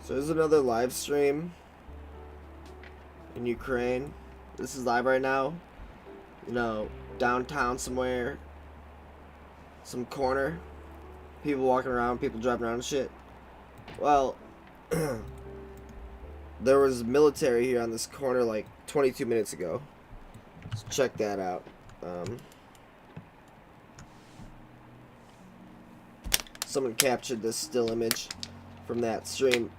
So there's another live stream in Ukraine. This is live right now. You know, downtown somewhere. Some corner. People walking around, people driving around and shit. Well, there was military here on this corner like 22 minutes ago. So check that out. Someone captured this still image from that stream.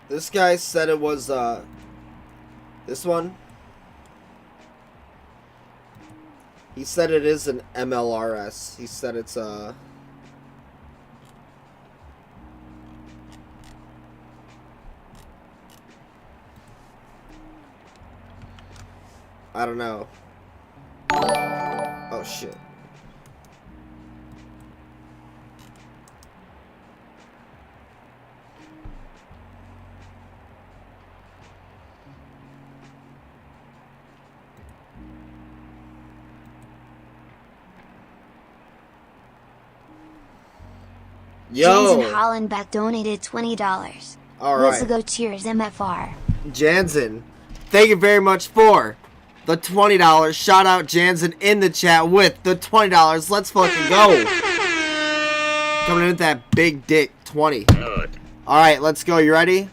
This guy said it was this one. He said it is an MLRS. He said it's I don't know. Oh shit. Yo. Jansen Hollenbeck donated $20. All Let's right. go cheers, MFR. Jansen, thank you very much for the $20. Shout out Jansen in the chat with the $20. Let's fucking go. Coming in with that big dick 20. All right, let's go. You ready?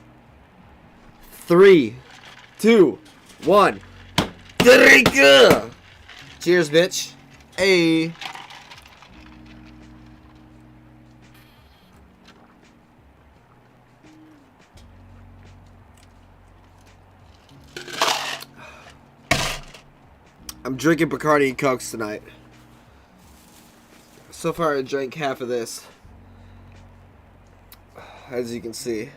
3, 2, 1. Drink. Cheers, bitch. Hey. I'm drinking Bacardi and Cokes tonight. So far, I drank half of this. As you can see.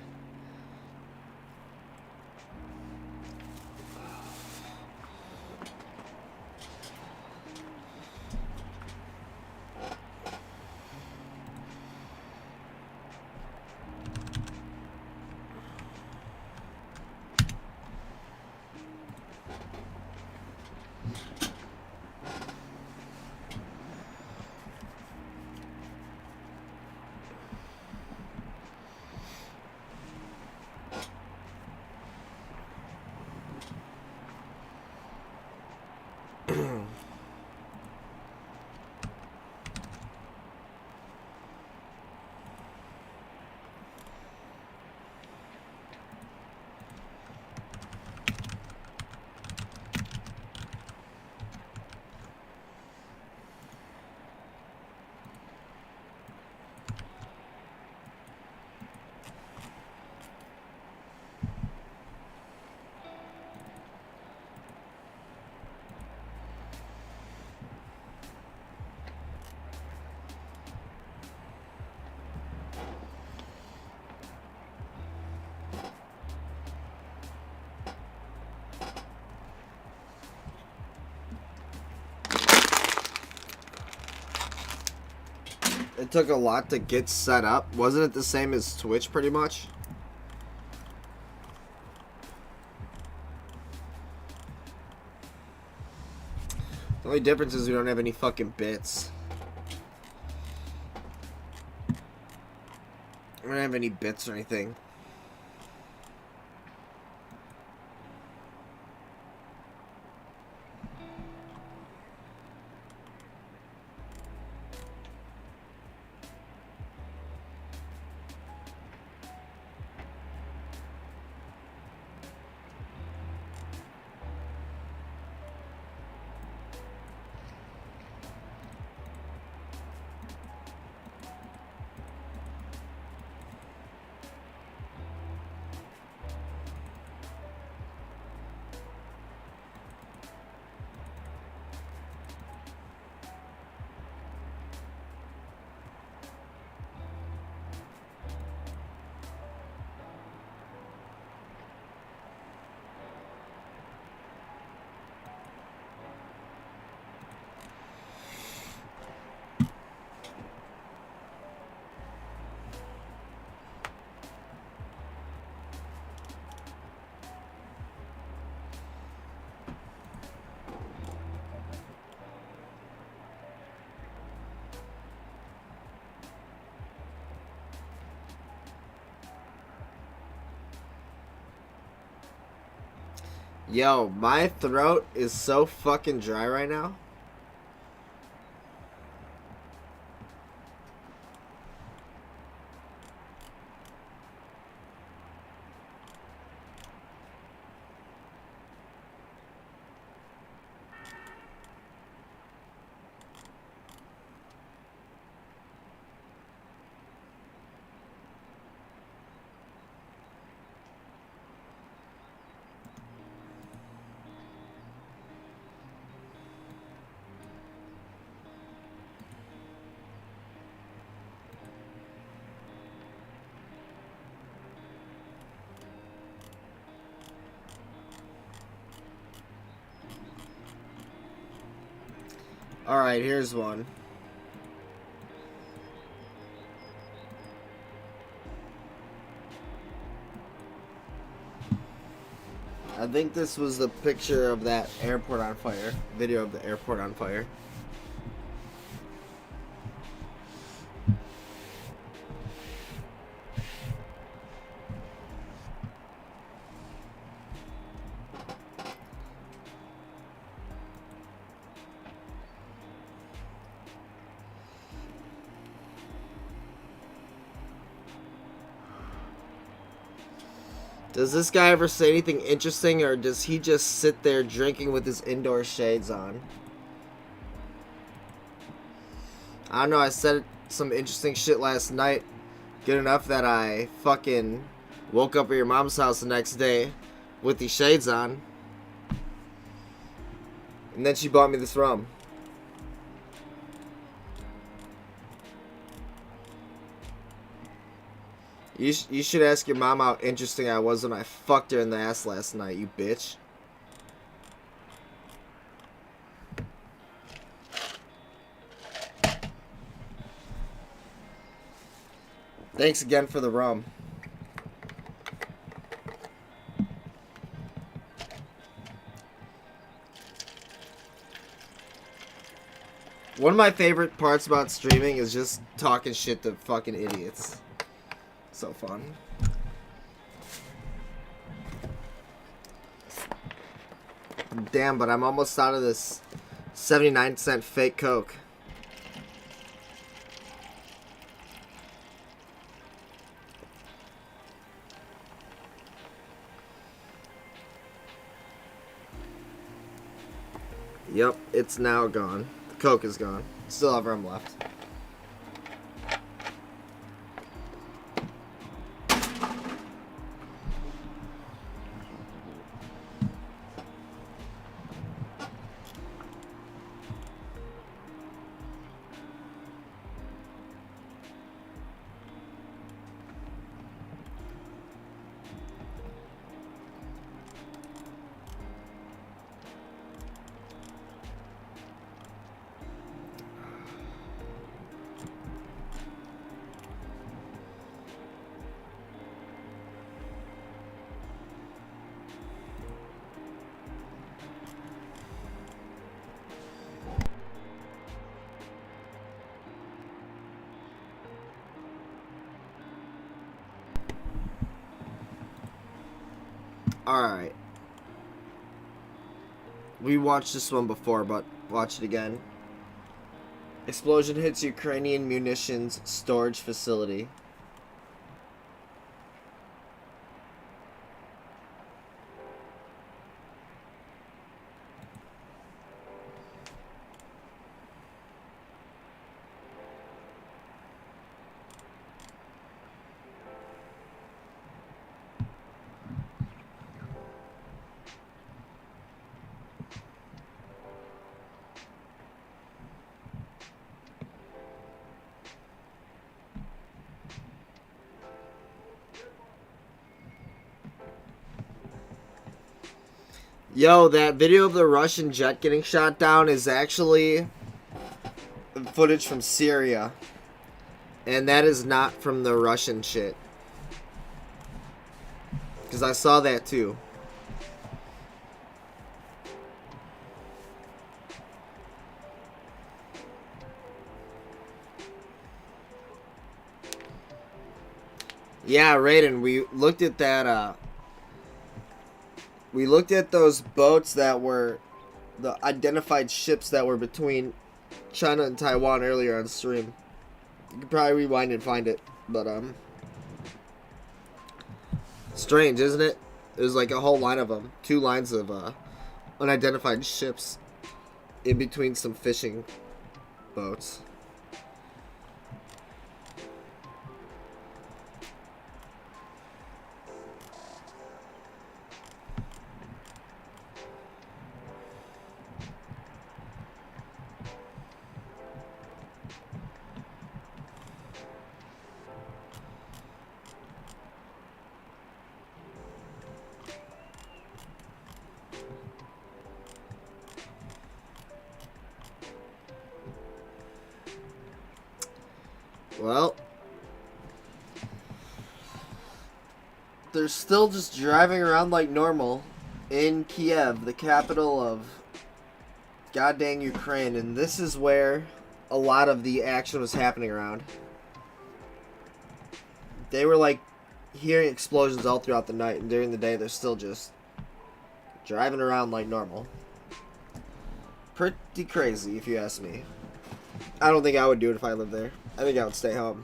It took a lot to get set up. Wasn't it the same as Twitch pretty much? The only difference is we don't have any fucking bits. We don't have any bits or anything. Yo, my throat is so fucking dry right now. Alright, here's one. I think this was the picture of that airport on fire. Video of the airport on fire. Does this guy ever say anything interesting, or does he just sit there drinking with his indoor shades on? I don't know, I said some interesting shit last night. Good enough that I fucking woke up at your mom's house the next day with these shades on. And then she bought me this rum. You should ask your mom how interesting I was when I fucked her in the ass last night, you bitch. Thanks again for the rum. One of my favorite parts about streaming is just talking shit to fucking idiots. So fun. Damn, but I'm almost out of this 79-cent fake Coke. Yep, it's now gone. The Coke is gone. Still have rum left. Alright. We watched this one before, but watch it again. Explosion hits Ukrainian munitions storage facility. Yo, that video of the Russian jet getting shot down is actually footage from Syria. And that is not from the Russian shit. Because I saw that too. Yeah, Raiden, we looked at that, we looked at those boats that were the identified ships that were between China and Taiwan earlier on stream. You could probably rewind and find it, but strange, isn't it? There's like a whole line of them, 2 lines of unidentified ships in between some fishing boats. Well, they're still just driving around like normal in Kiev, the capital of goddamn Ukraine, and this is where a lot of the action was happening around. They were like hearing explosions all throughout the night, and during the day they're still just driving around like normal. Pretty crazy, if you ask me. I don't think I would do it if I lived there. I think I would stay home.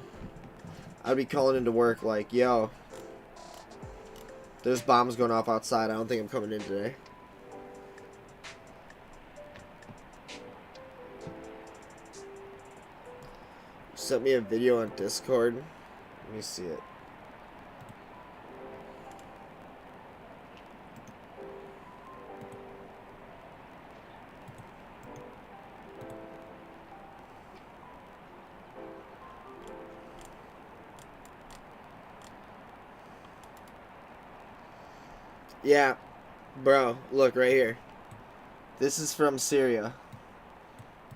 I'd be calling into work like, yo, there's bombs going off outside. I don't think I'm coming in today. Sent me a video on Discord. Let me see it. Yeah, bro, look right here. This is from Syria.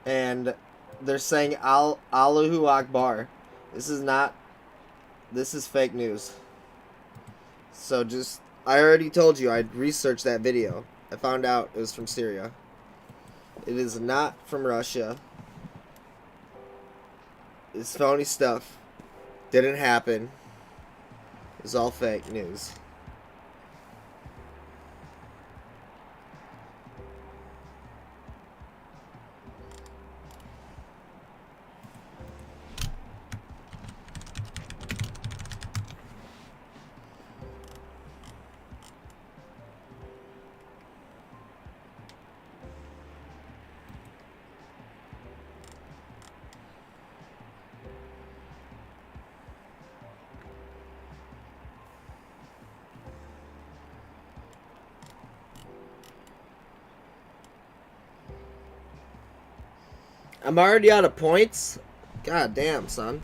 And they're saying Allahu Akbar. This is fake news. So just, I already told you, I researched that video. I found out it was from Syria. It is not from Russia. It's phony stuff. Didn't happen. It's all fake news. I'm already out of points? God damn, son.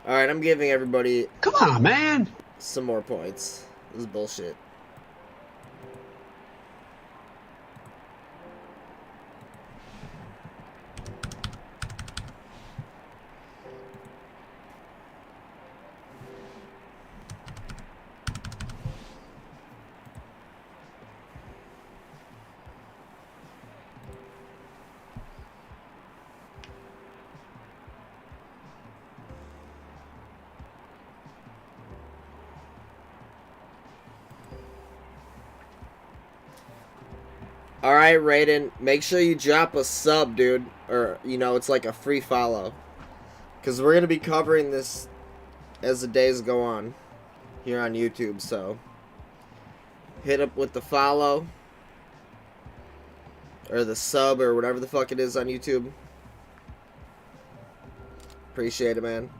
Alright, I'm giving everybody... Come on, man! Some more points. This is bullshit. Alright, Raiden, make sure you drop a sub, dude. Or, you know, it's like a free follow. Because we're going to be covering this as the days go on here on YouTube, so hit up with the follow. Or the sub, or whatever the fuck it is on YouTube. Appreciate it, man.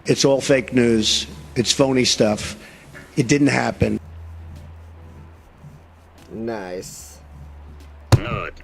It's all fake news. It's phony stuff. It didn't happen. Nice. Good.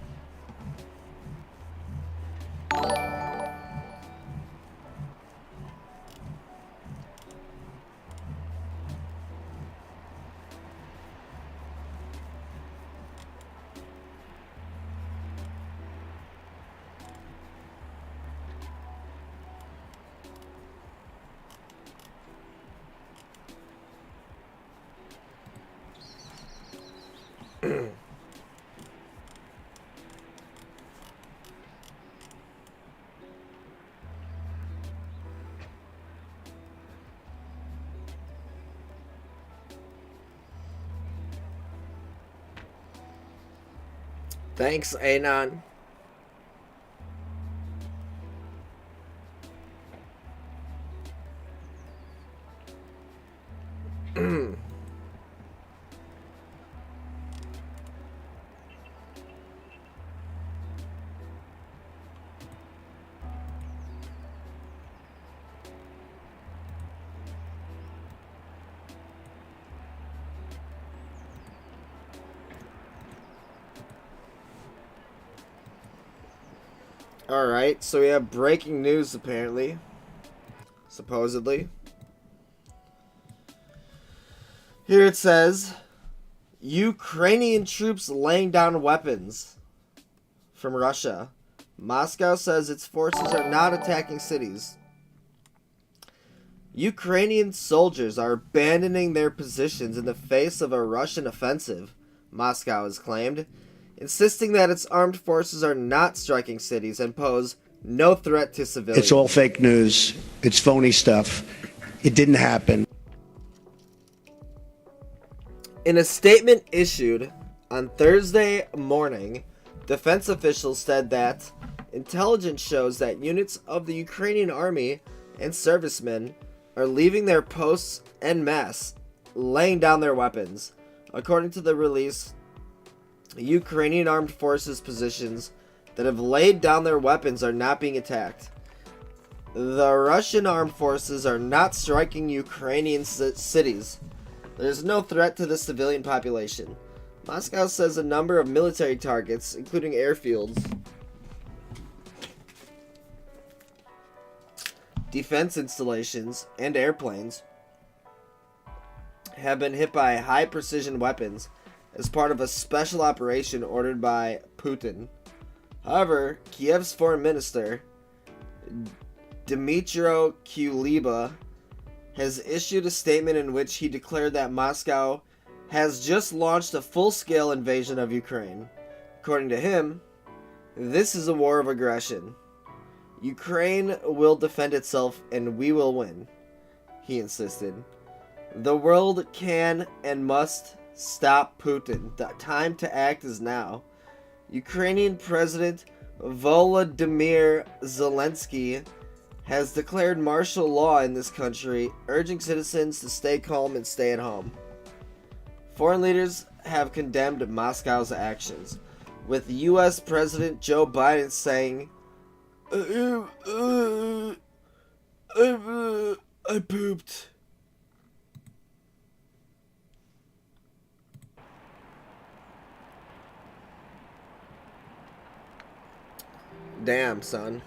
Thanks, Anon. Alright, so we have breaking news apparently. Supposedly. Here it says, Ukrainian troops laying down weapons from Russia. Moscow says its forces are not attacking cities. Ukrainian soldiers are abandoning their positions in the face of a Russian offensive, Moscow has claimed, insisting that its armed forces are not striking cities and pose no threat to civilians. It's all fake news. It's phony stuff. It didn't happen. In a statement issued on Thursday morning, defense officials said that intelligence shows that units of the Ukrainian army and servicemen are leaving their posts en masse, laying down their weapons. According to the release, Ukrainian armed forces positions that have laid down their weapons are not being attacked. The Russian armed forces are not striking Ukrainian cities. There's no threat to the civilian population. Moscow says a number of military targets, including airfields, defense installations, and airplanes, have been hit by high-precision weapons as part of a special operation ordered by Putin. However, Kiev's foreign minister, Dmytro Kuleba, has issued a statement in which he declared that Moscow has just launched a full-scale invasion of Ukraine. According to him, this is a war of aggression. Ukraine will defend itself and we will win, he insisted. The world can and must stop Putin. The time to act is now. Ukrainian President Volodymyr Zelensky has declared martial law in this country, urging citizens to stay calm and stay at home. Foreign leaders have condemned Moscow's actions, with U.S. President Joe Biden saying, I pooped. Damn, son.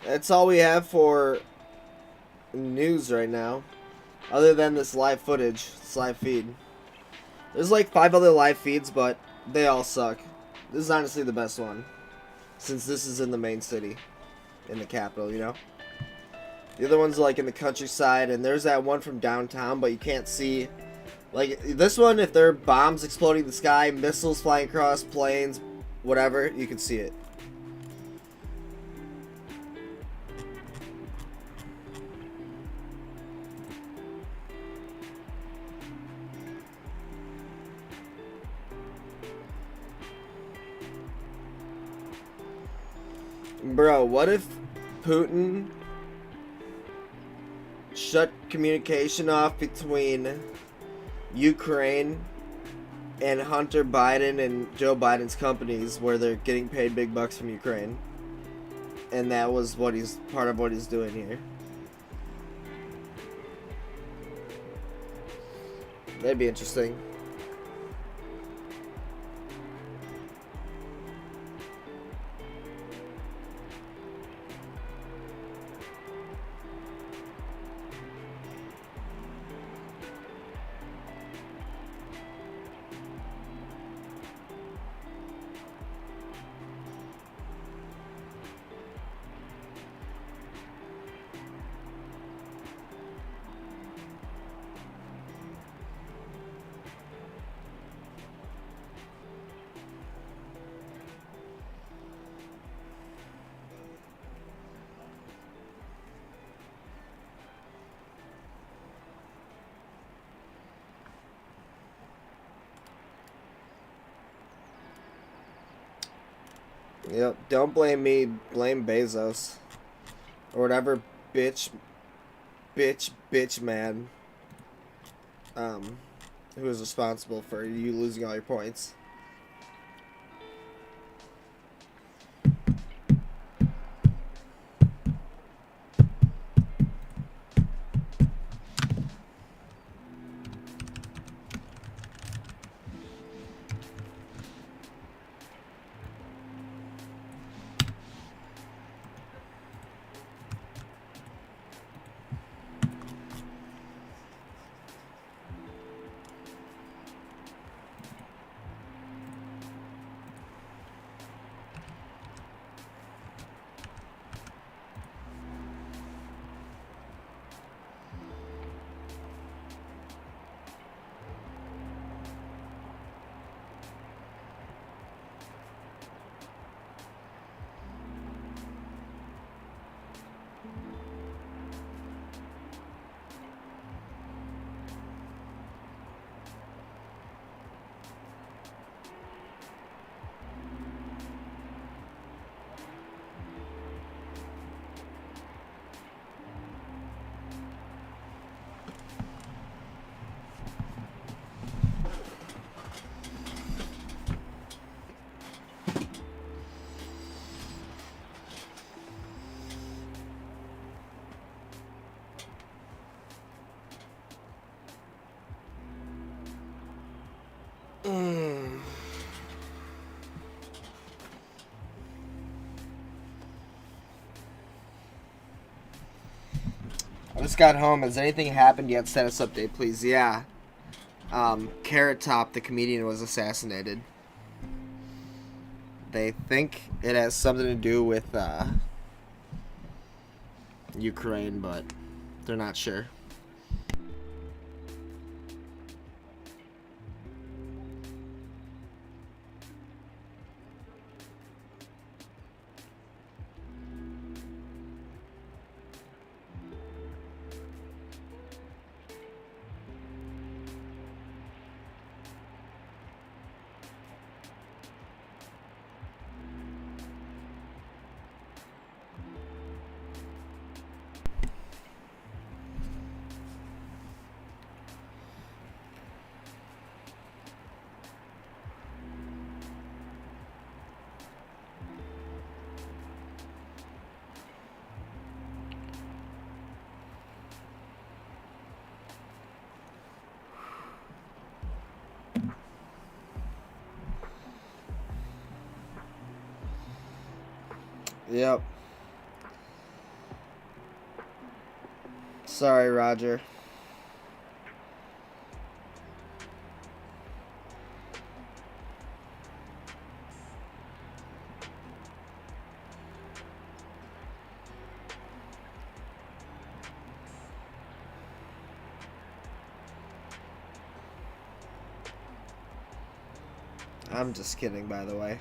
That's all we have for news right now, other than this live footage, this live feed. There's like 5 other live feeds, but they all suck. This is honestly the best one, since this is in the main city, in the capital, you know? The other one's like in the countryside, and there's that one from downtown, but you can't see. Like, this one, if there are bombs exploding in the sky, missiles flying across, planes, whatever, you can see it. Bro, what if Putin shut communication off between Ukraine and Hunter Biden and Joe Biden's companies where they're getting paid big bucks from Ukraine. And that was what part of what he's doing here. That'd be interesting. Yep, don't blame me, blame Bezos. Or whatever bitch man who is responsible for you losing all your points. I just got home. Has anything happened yet? Status update, please. Yeah. Carrot Top, the comedian, was assassinated. They think it has something to do with Ukraine, but they're not sure. Yep. Sorry, Roger. I'm just kidding, by the way.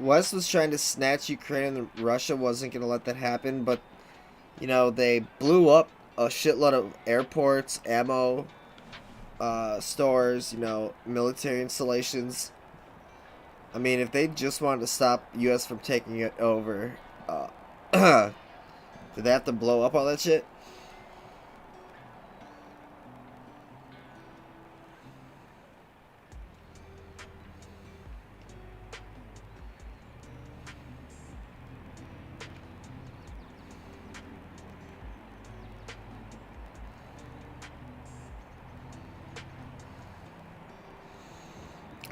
West was trying to snatch Ukraine and Russia wasn't going to let that happen, but, you know, they blew up a shitload of airports, ammo, stores, you know, military installations. I mean, if they just wanted to stop U.S. from taking it over, did they have to blow up all that shit?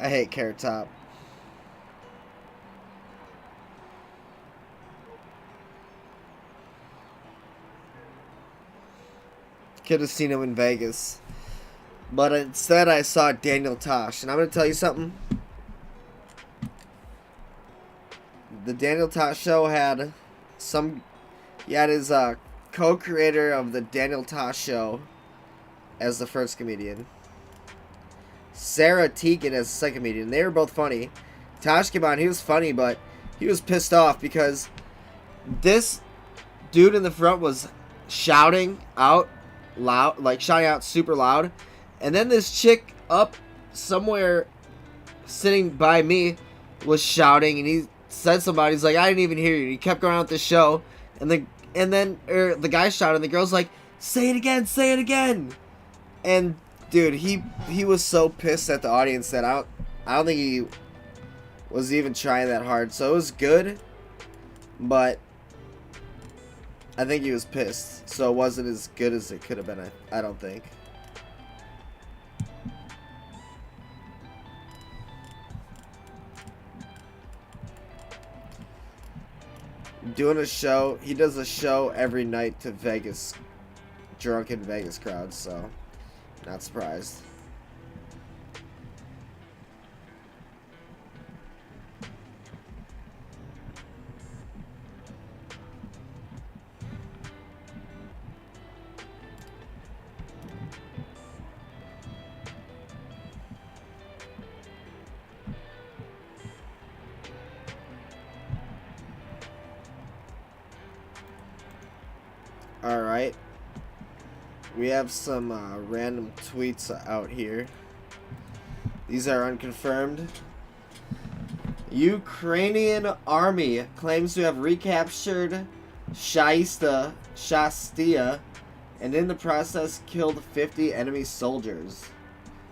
I hate Carrot Top. Could have seen him in Vegas. But instead I saw Daniel Tosh. And I'm going to tell you something. The Daniel Tosh show had some... He had his co-creator of the Daniel Tosh show as the first comedian. Sarah Teagan as the second comedian. They were both funny. Tosh came on, he was funny, but he was pissed off because this dude in the front was shouting out loud, like shouting out super loud, and then this chick up somewhere sitting by me was shouting, and he said somebody, he's like, I didn't even hear you. He kept going on with the show, and then the guy shouted, and the girl's like, say it again, say it again. And dude, he was so pissed at the audience that I don't think he was even trying that hard. So it was good, but I think he was pissed. So it wasn't as good as it could have been, I don't think. Doing a show, he does a show every night to Vegas, drunken Vegas crowds, so not surprised. Alright. We have some random tweets out here. These are unconfirmed. Ukrainian army claims to have recaptured Shastia and in the process killed 50 enemy soldiers.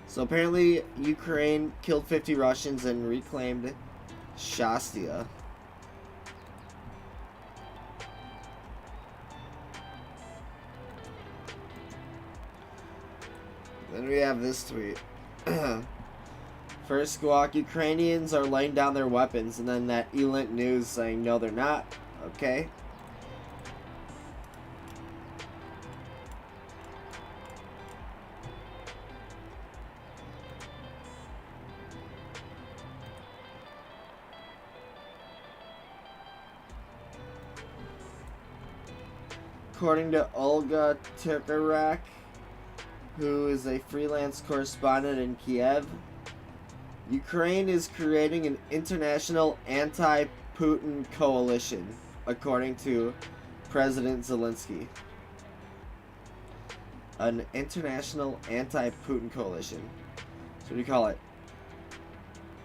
So apparently Ukraine killed 50 Russians and reclaimed Shastia. Then we have this tweet. First squawk, Ukrainians are laying down their weapons, and then that Elint News saying, no, they're not. Okay. According to Olga Turkarak, who is a freelance correspondent in Kiev, Ukraine is creating an international anti-Putin coalition, according to President Zelensky. An international anti-Putin coalition. So what do you call it?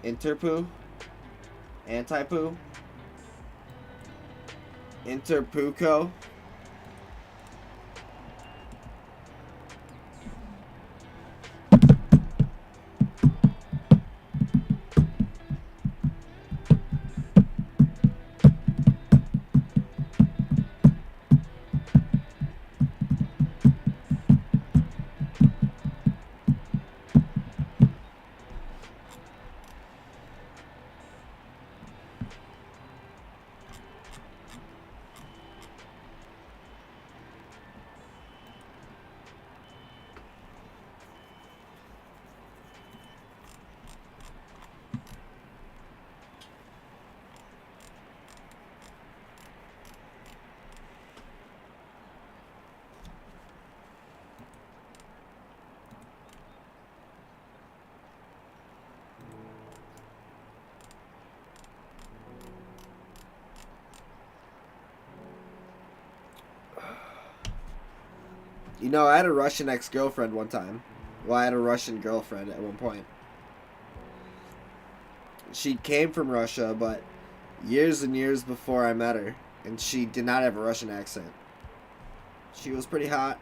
Interpoo? Anti-poo? Interpuco? You know, I had a Russian ex-girlfriend one time. Well, I had a Russian girlfriend at one point. She came from Russia, but years and years before I met her, and she did not have a Russian accent. She was pretty hot.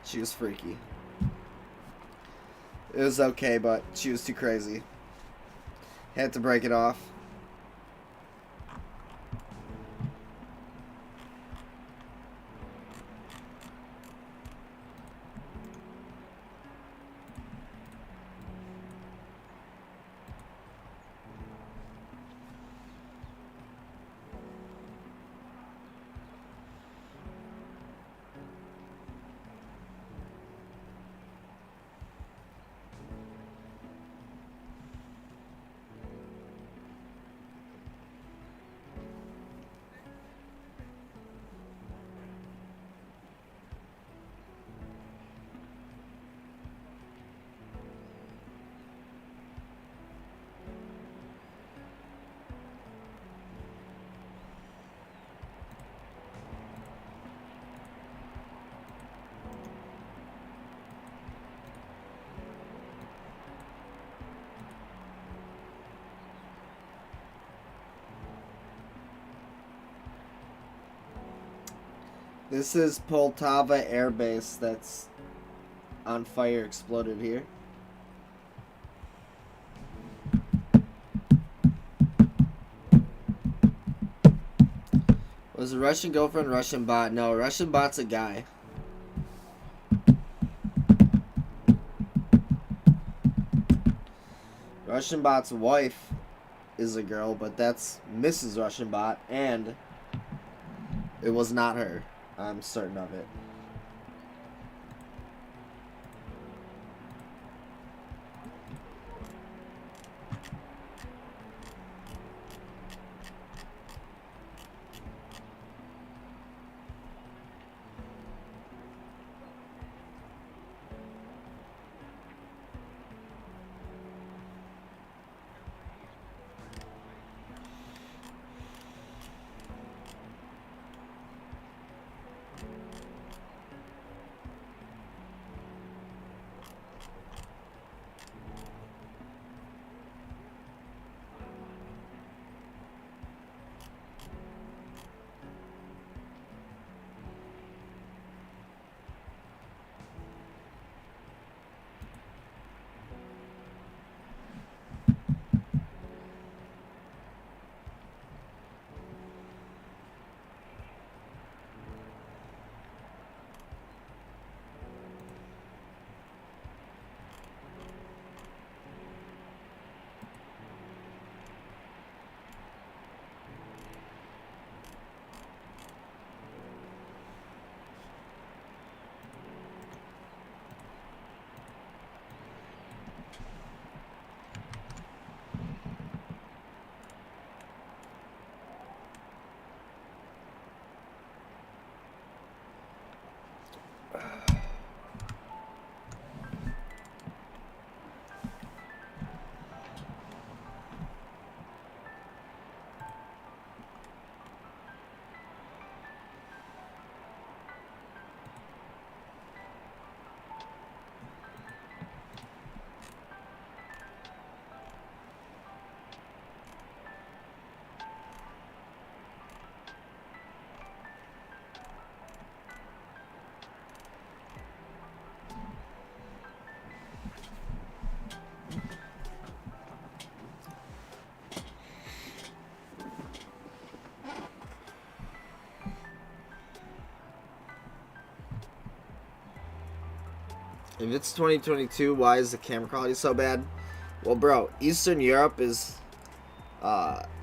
She was freaky. It was okay, but she was too crazy. Had to break it off. This is Poltava Air Base that's on fire, exploded here. Was a Russian girlfriend Russian bot? No, Russian bot's a guy. Russian bot's wife is a girl, but that's Mrs. Russian bot, and it was not her. I'm certain of it. If it's 2022, why is the camera quality so bad? Well, bro, Eastern Europe is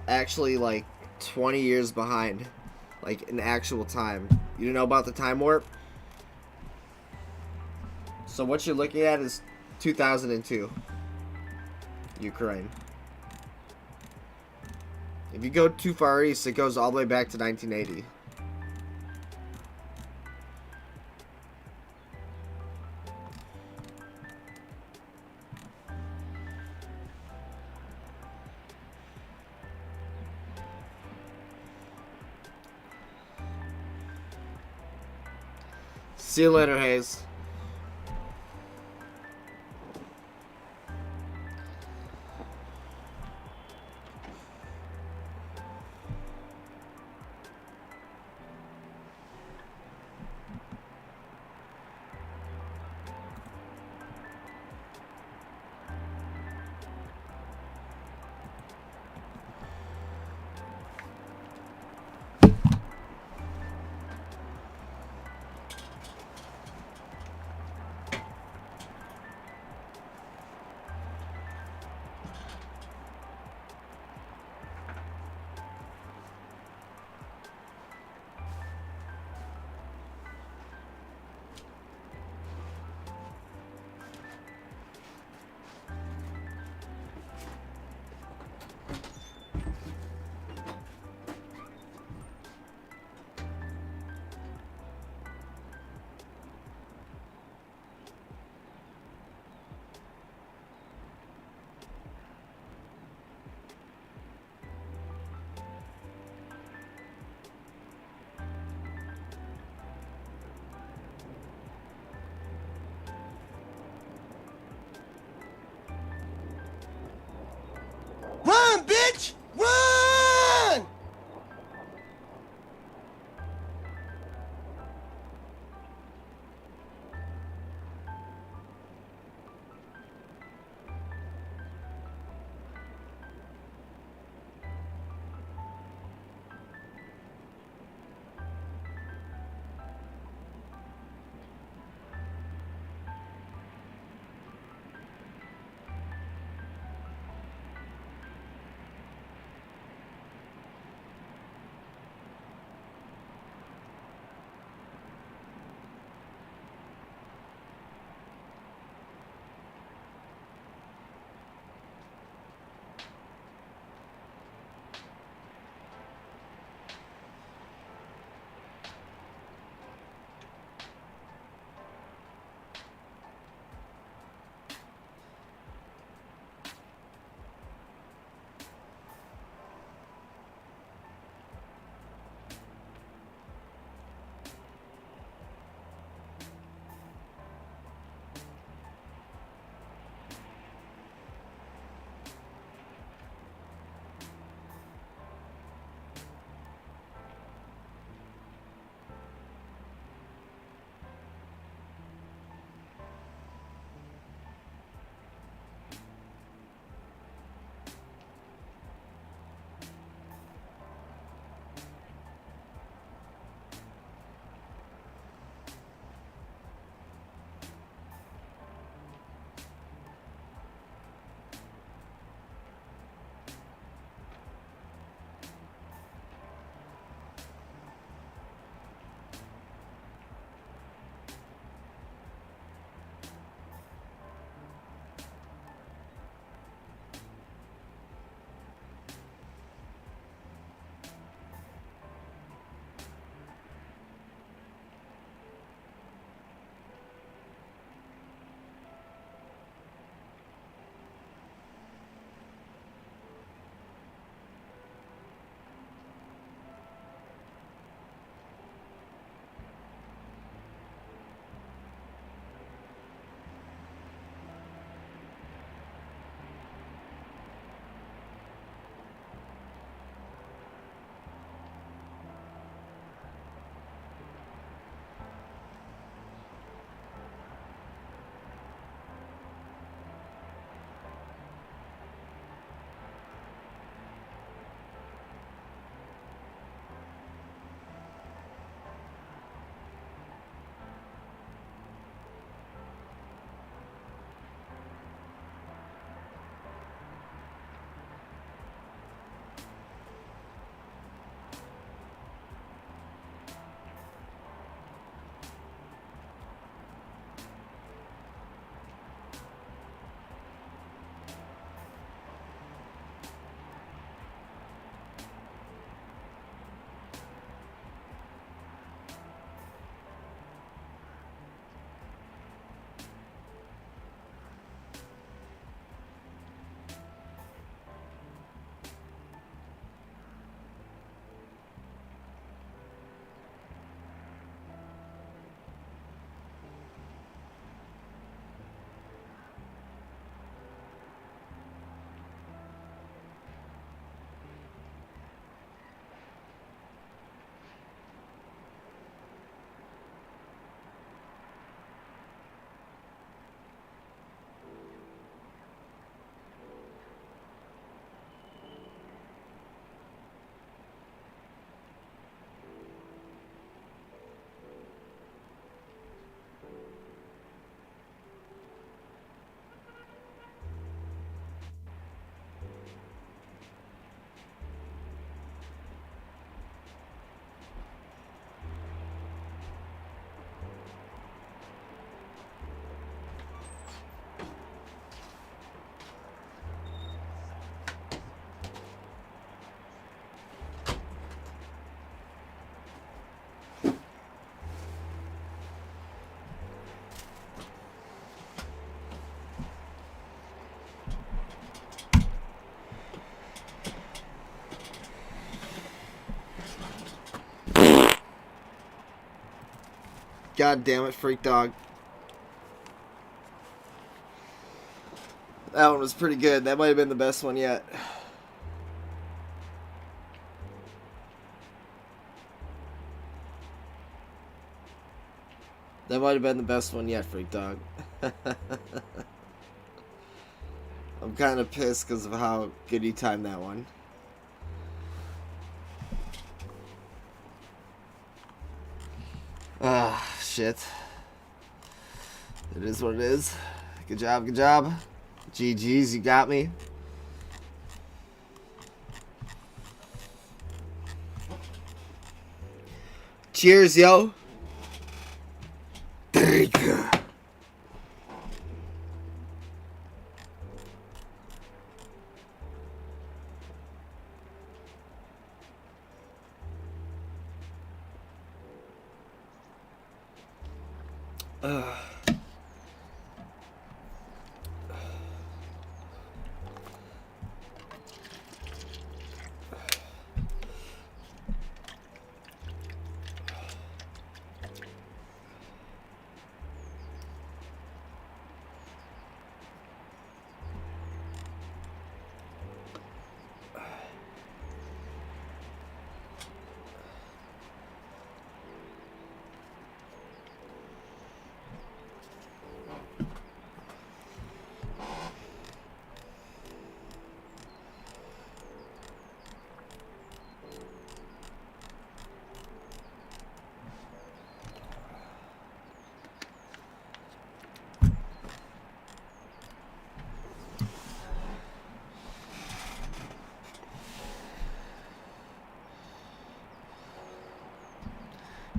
actually like 20 years behind, like in actual time. You know about the time warp? So what you're looking at is 2002, Ukraine. If you go too far east, it goes all the way back to 1980. See you later, Hayes. God damn it, Freak Dog. That one was pretty good. That might have been the best one yet. That might have been the best one yet, Freak Dog. I'm kind of pissed because of how good you timed that one. Ah, shit. It is what it is. Good job, good job. GG's, you got me. Cheers, yo. Thank you.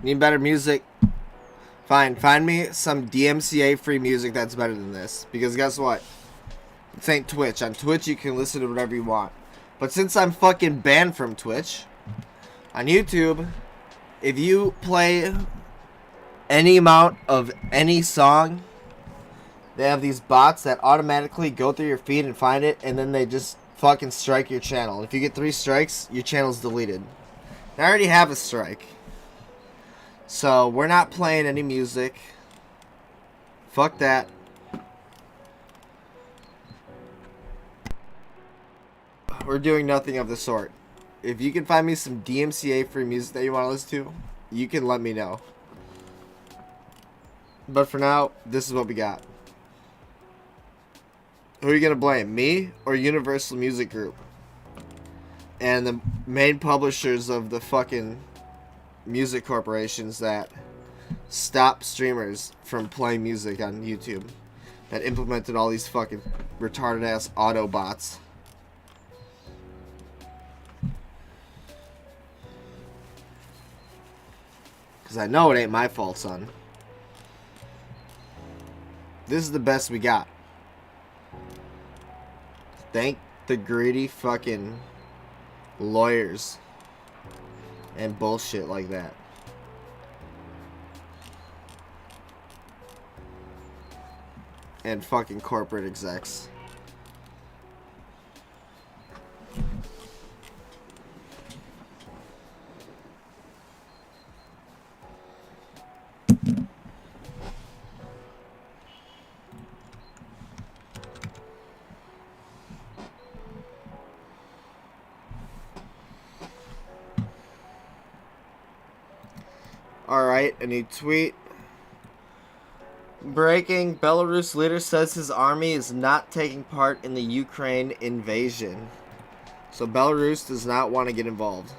Need better music? Fine, find me some DMCA free music that's better than this. Because guess what? This ain't Twitch. On Twitch you can listen to whatever you want. But since I'm fucking banned from Twitch, on YouTube, if you play any amount of any song, they have these bots that automatically go through your feed and find it, and then they just fucking strike your channel. If you get 3 strikes, your channel's deleted. I already have a strike. So, we're not playing any music. Fuck that. We're doing nothing of the sort. If you can find me some DMCA free music that you want to listen to, you can let me know. But for now, this is what we got. Who are you going to blame? Me or Universal Music Group? And the main publishers of the fucking music corporations that stop streamers from playing music on YouTube, that implemented all these fucking retarded ass auto bots. Because I know it ain't my fault, son. This is the best we got. Thank the greedy fucking lawyers and bullshit like that. And fucking corporate execs. Alright, a new tweet. Breaking, Belarus leader says his army is not taking part in the Ukraine invasion. So Belarus does not want to get involved.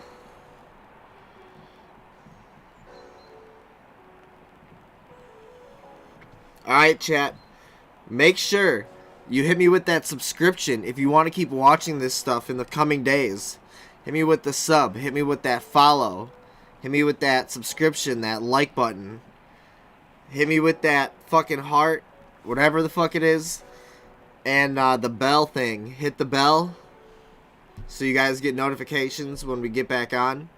Alright, chat. Make sure you hit me with that subscription if you want to keep watching this stuff in the coming days. Hit me with the sub. Hit me with that follow. Hit me with that subscription, that like button. Hit me with that fucking heart, whatever the fuck it is. And the bell thing. Hit the bell so you guys get notifications when we get back on.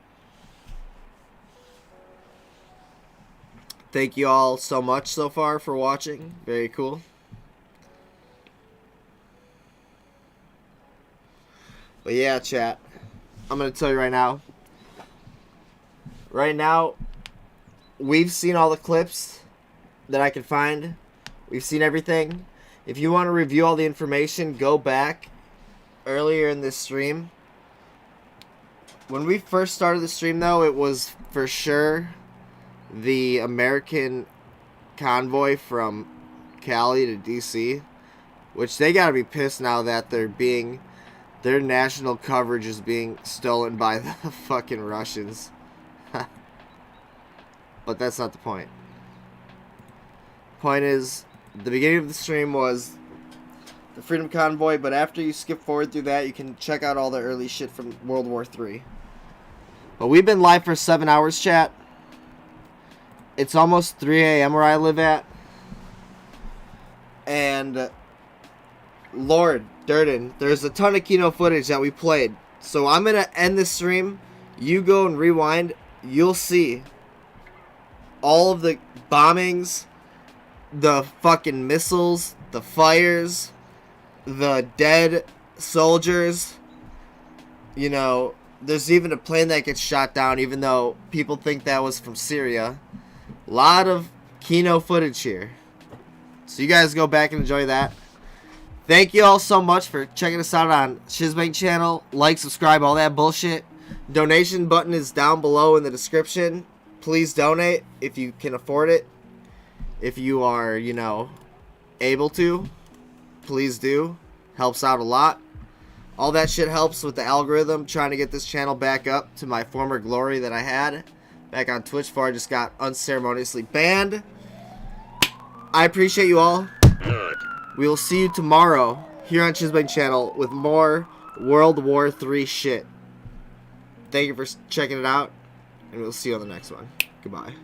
Thank you all so much so far for watching. Very cool. But yeah, chat. I'm going to tell you right now. Right now, we've seen all the clips that I could find. We've seen everything. If you want to review all the information, go back earlier in this stream. When we first started the stream, though, it was for sure the American convoy from Cali to DC, which they gotta be pissed now that their national coverage is being stolen by the fucking Russians. But that's not the point. Point is, the beginning of the stream was the Freedom Convoy, but after you skip forward through that, you can check out all the early shit from World War III. But we've been live for 7 hours, chat. It's almost 3 a.m. where I live at. And Lord Durden, there's a ton of Kino footage that we played. So I'm going to end this stream. You go and rewind. You'll see all of the bombings, the fucking missiles, the fires, the dead soldiers. You know, there's even a plane that gets shot down, even though people think that was from Syria. A lot of Kino footage here. So you guys go back and enjoy that. Thank you all so much for checking us out on Shizbang channel. Like, subscribe, all that bullshit. Donation button is down below in the description. Please donate if you can afford it. If you are, you know, able to, please do. Helps out a lot. All that shit helps with the algorithm, trying to get this channel back up to my former glory that I had back on Twitch before I just got unceremoniously banned. I appreciate you all. We will see you tomorrow here on Shizbang channel with more World War III shit. Thank you for checking it out, and we'll see you on the next one. Goodbye.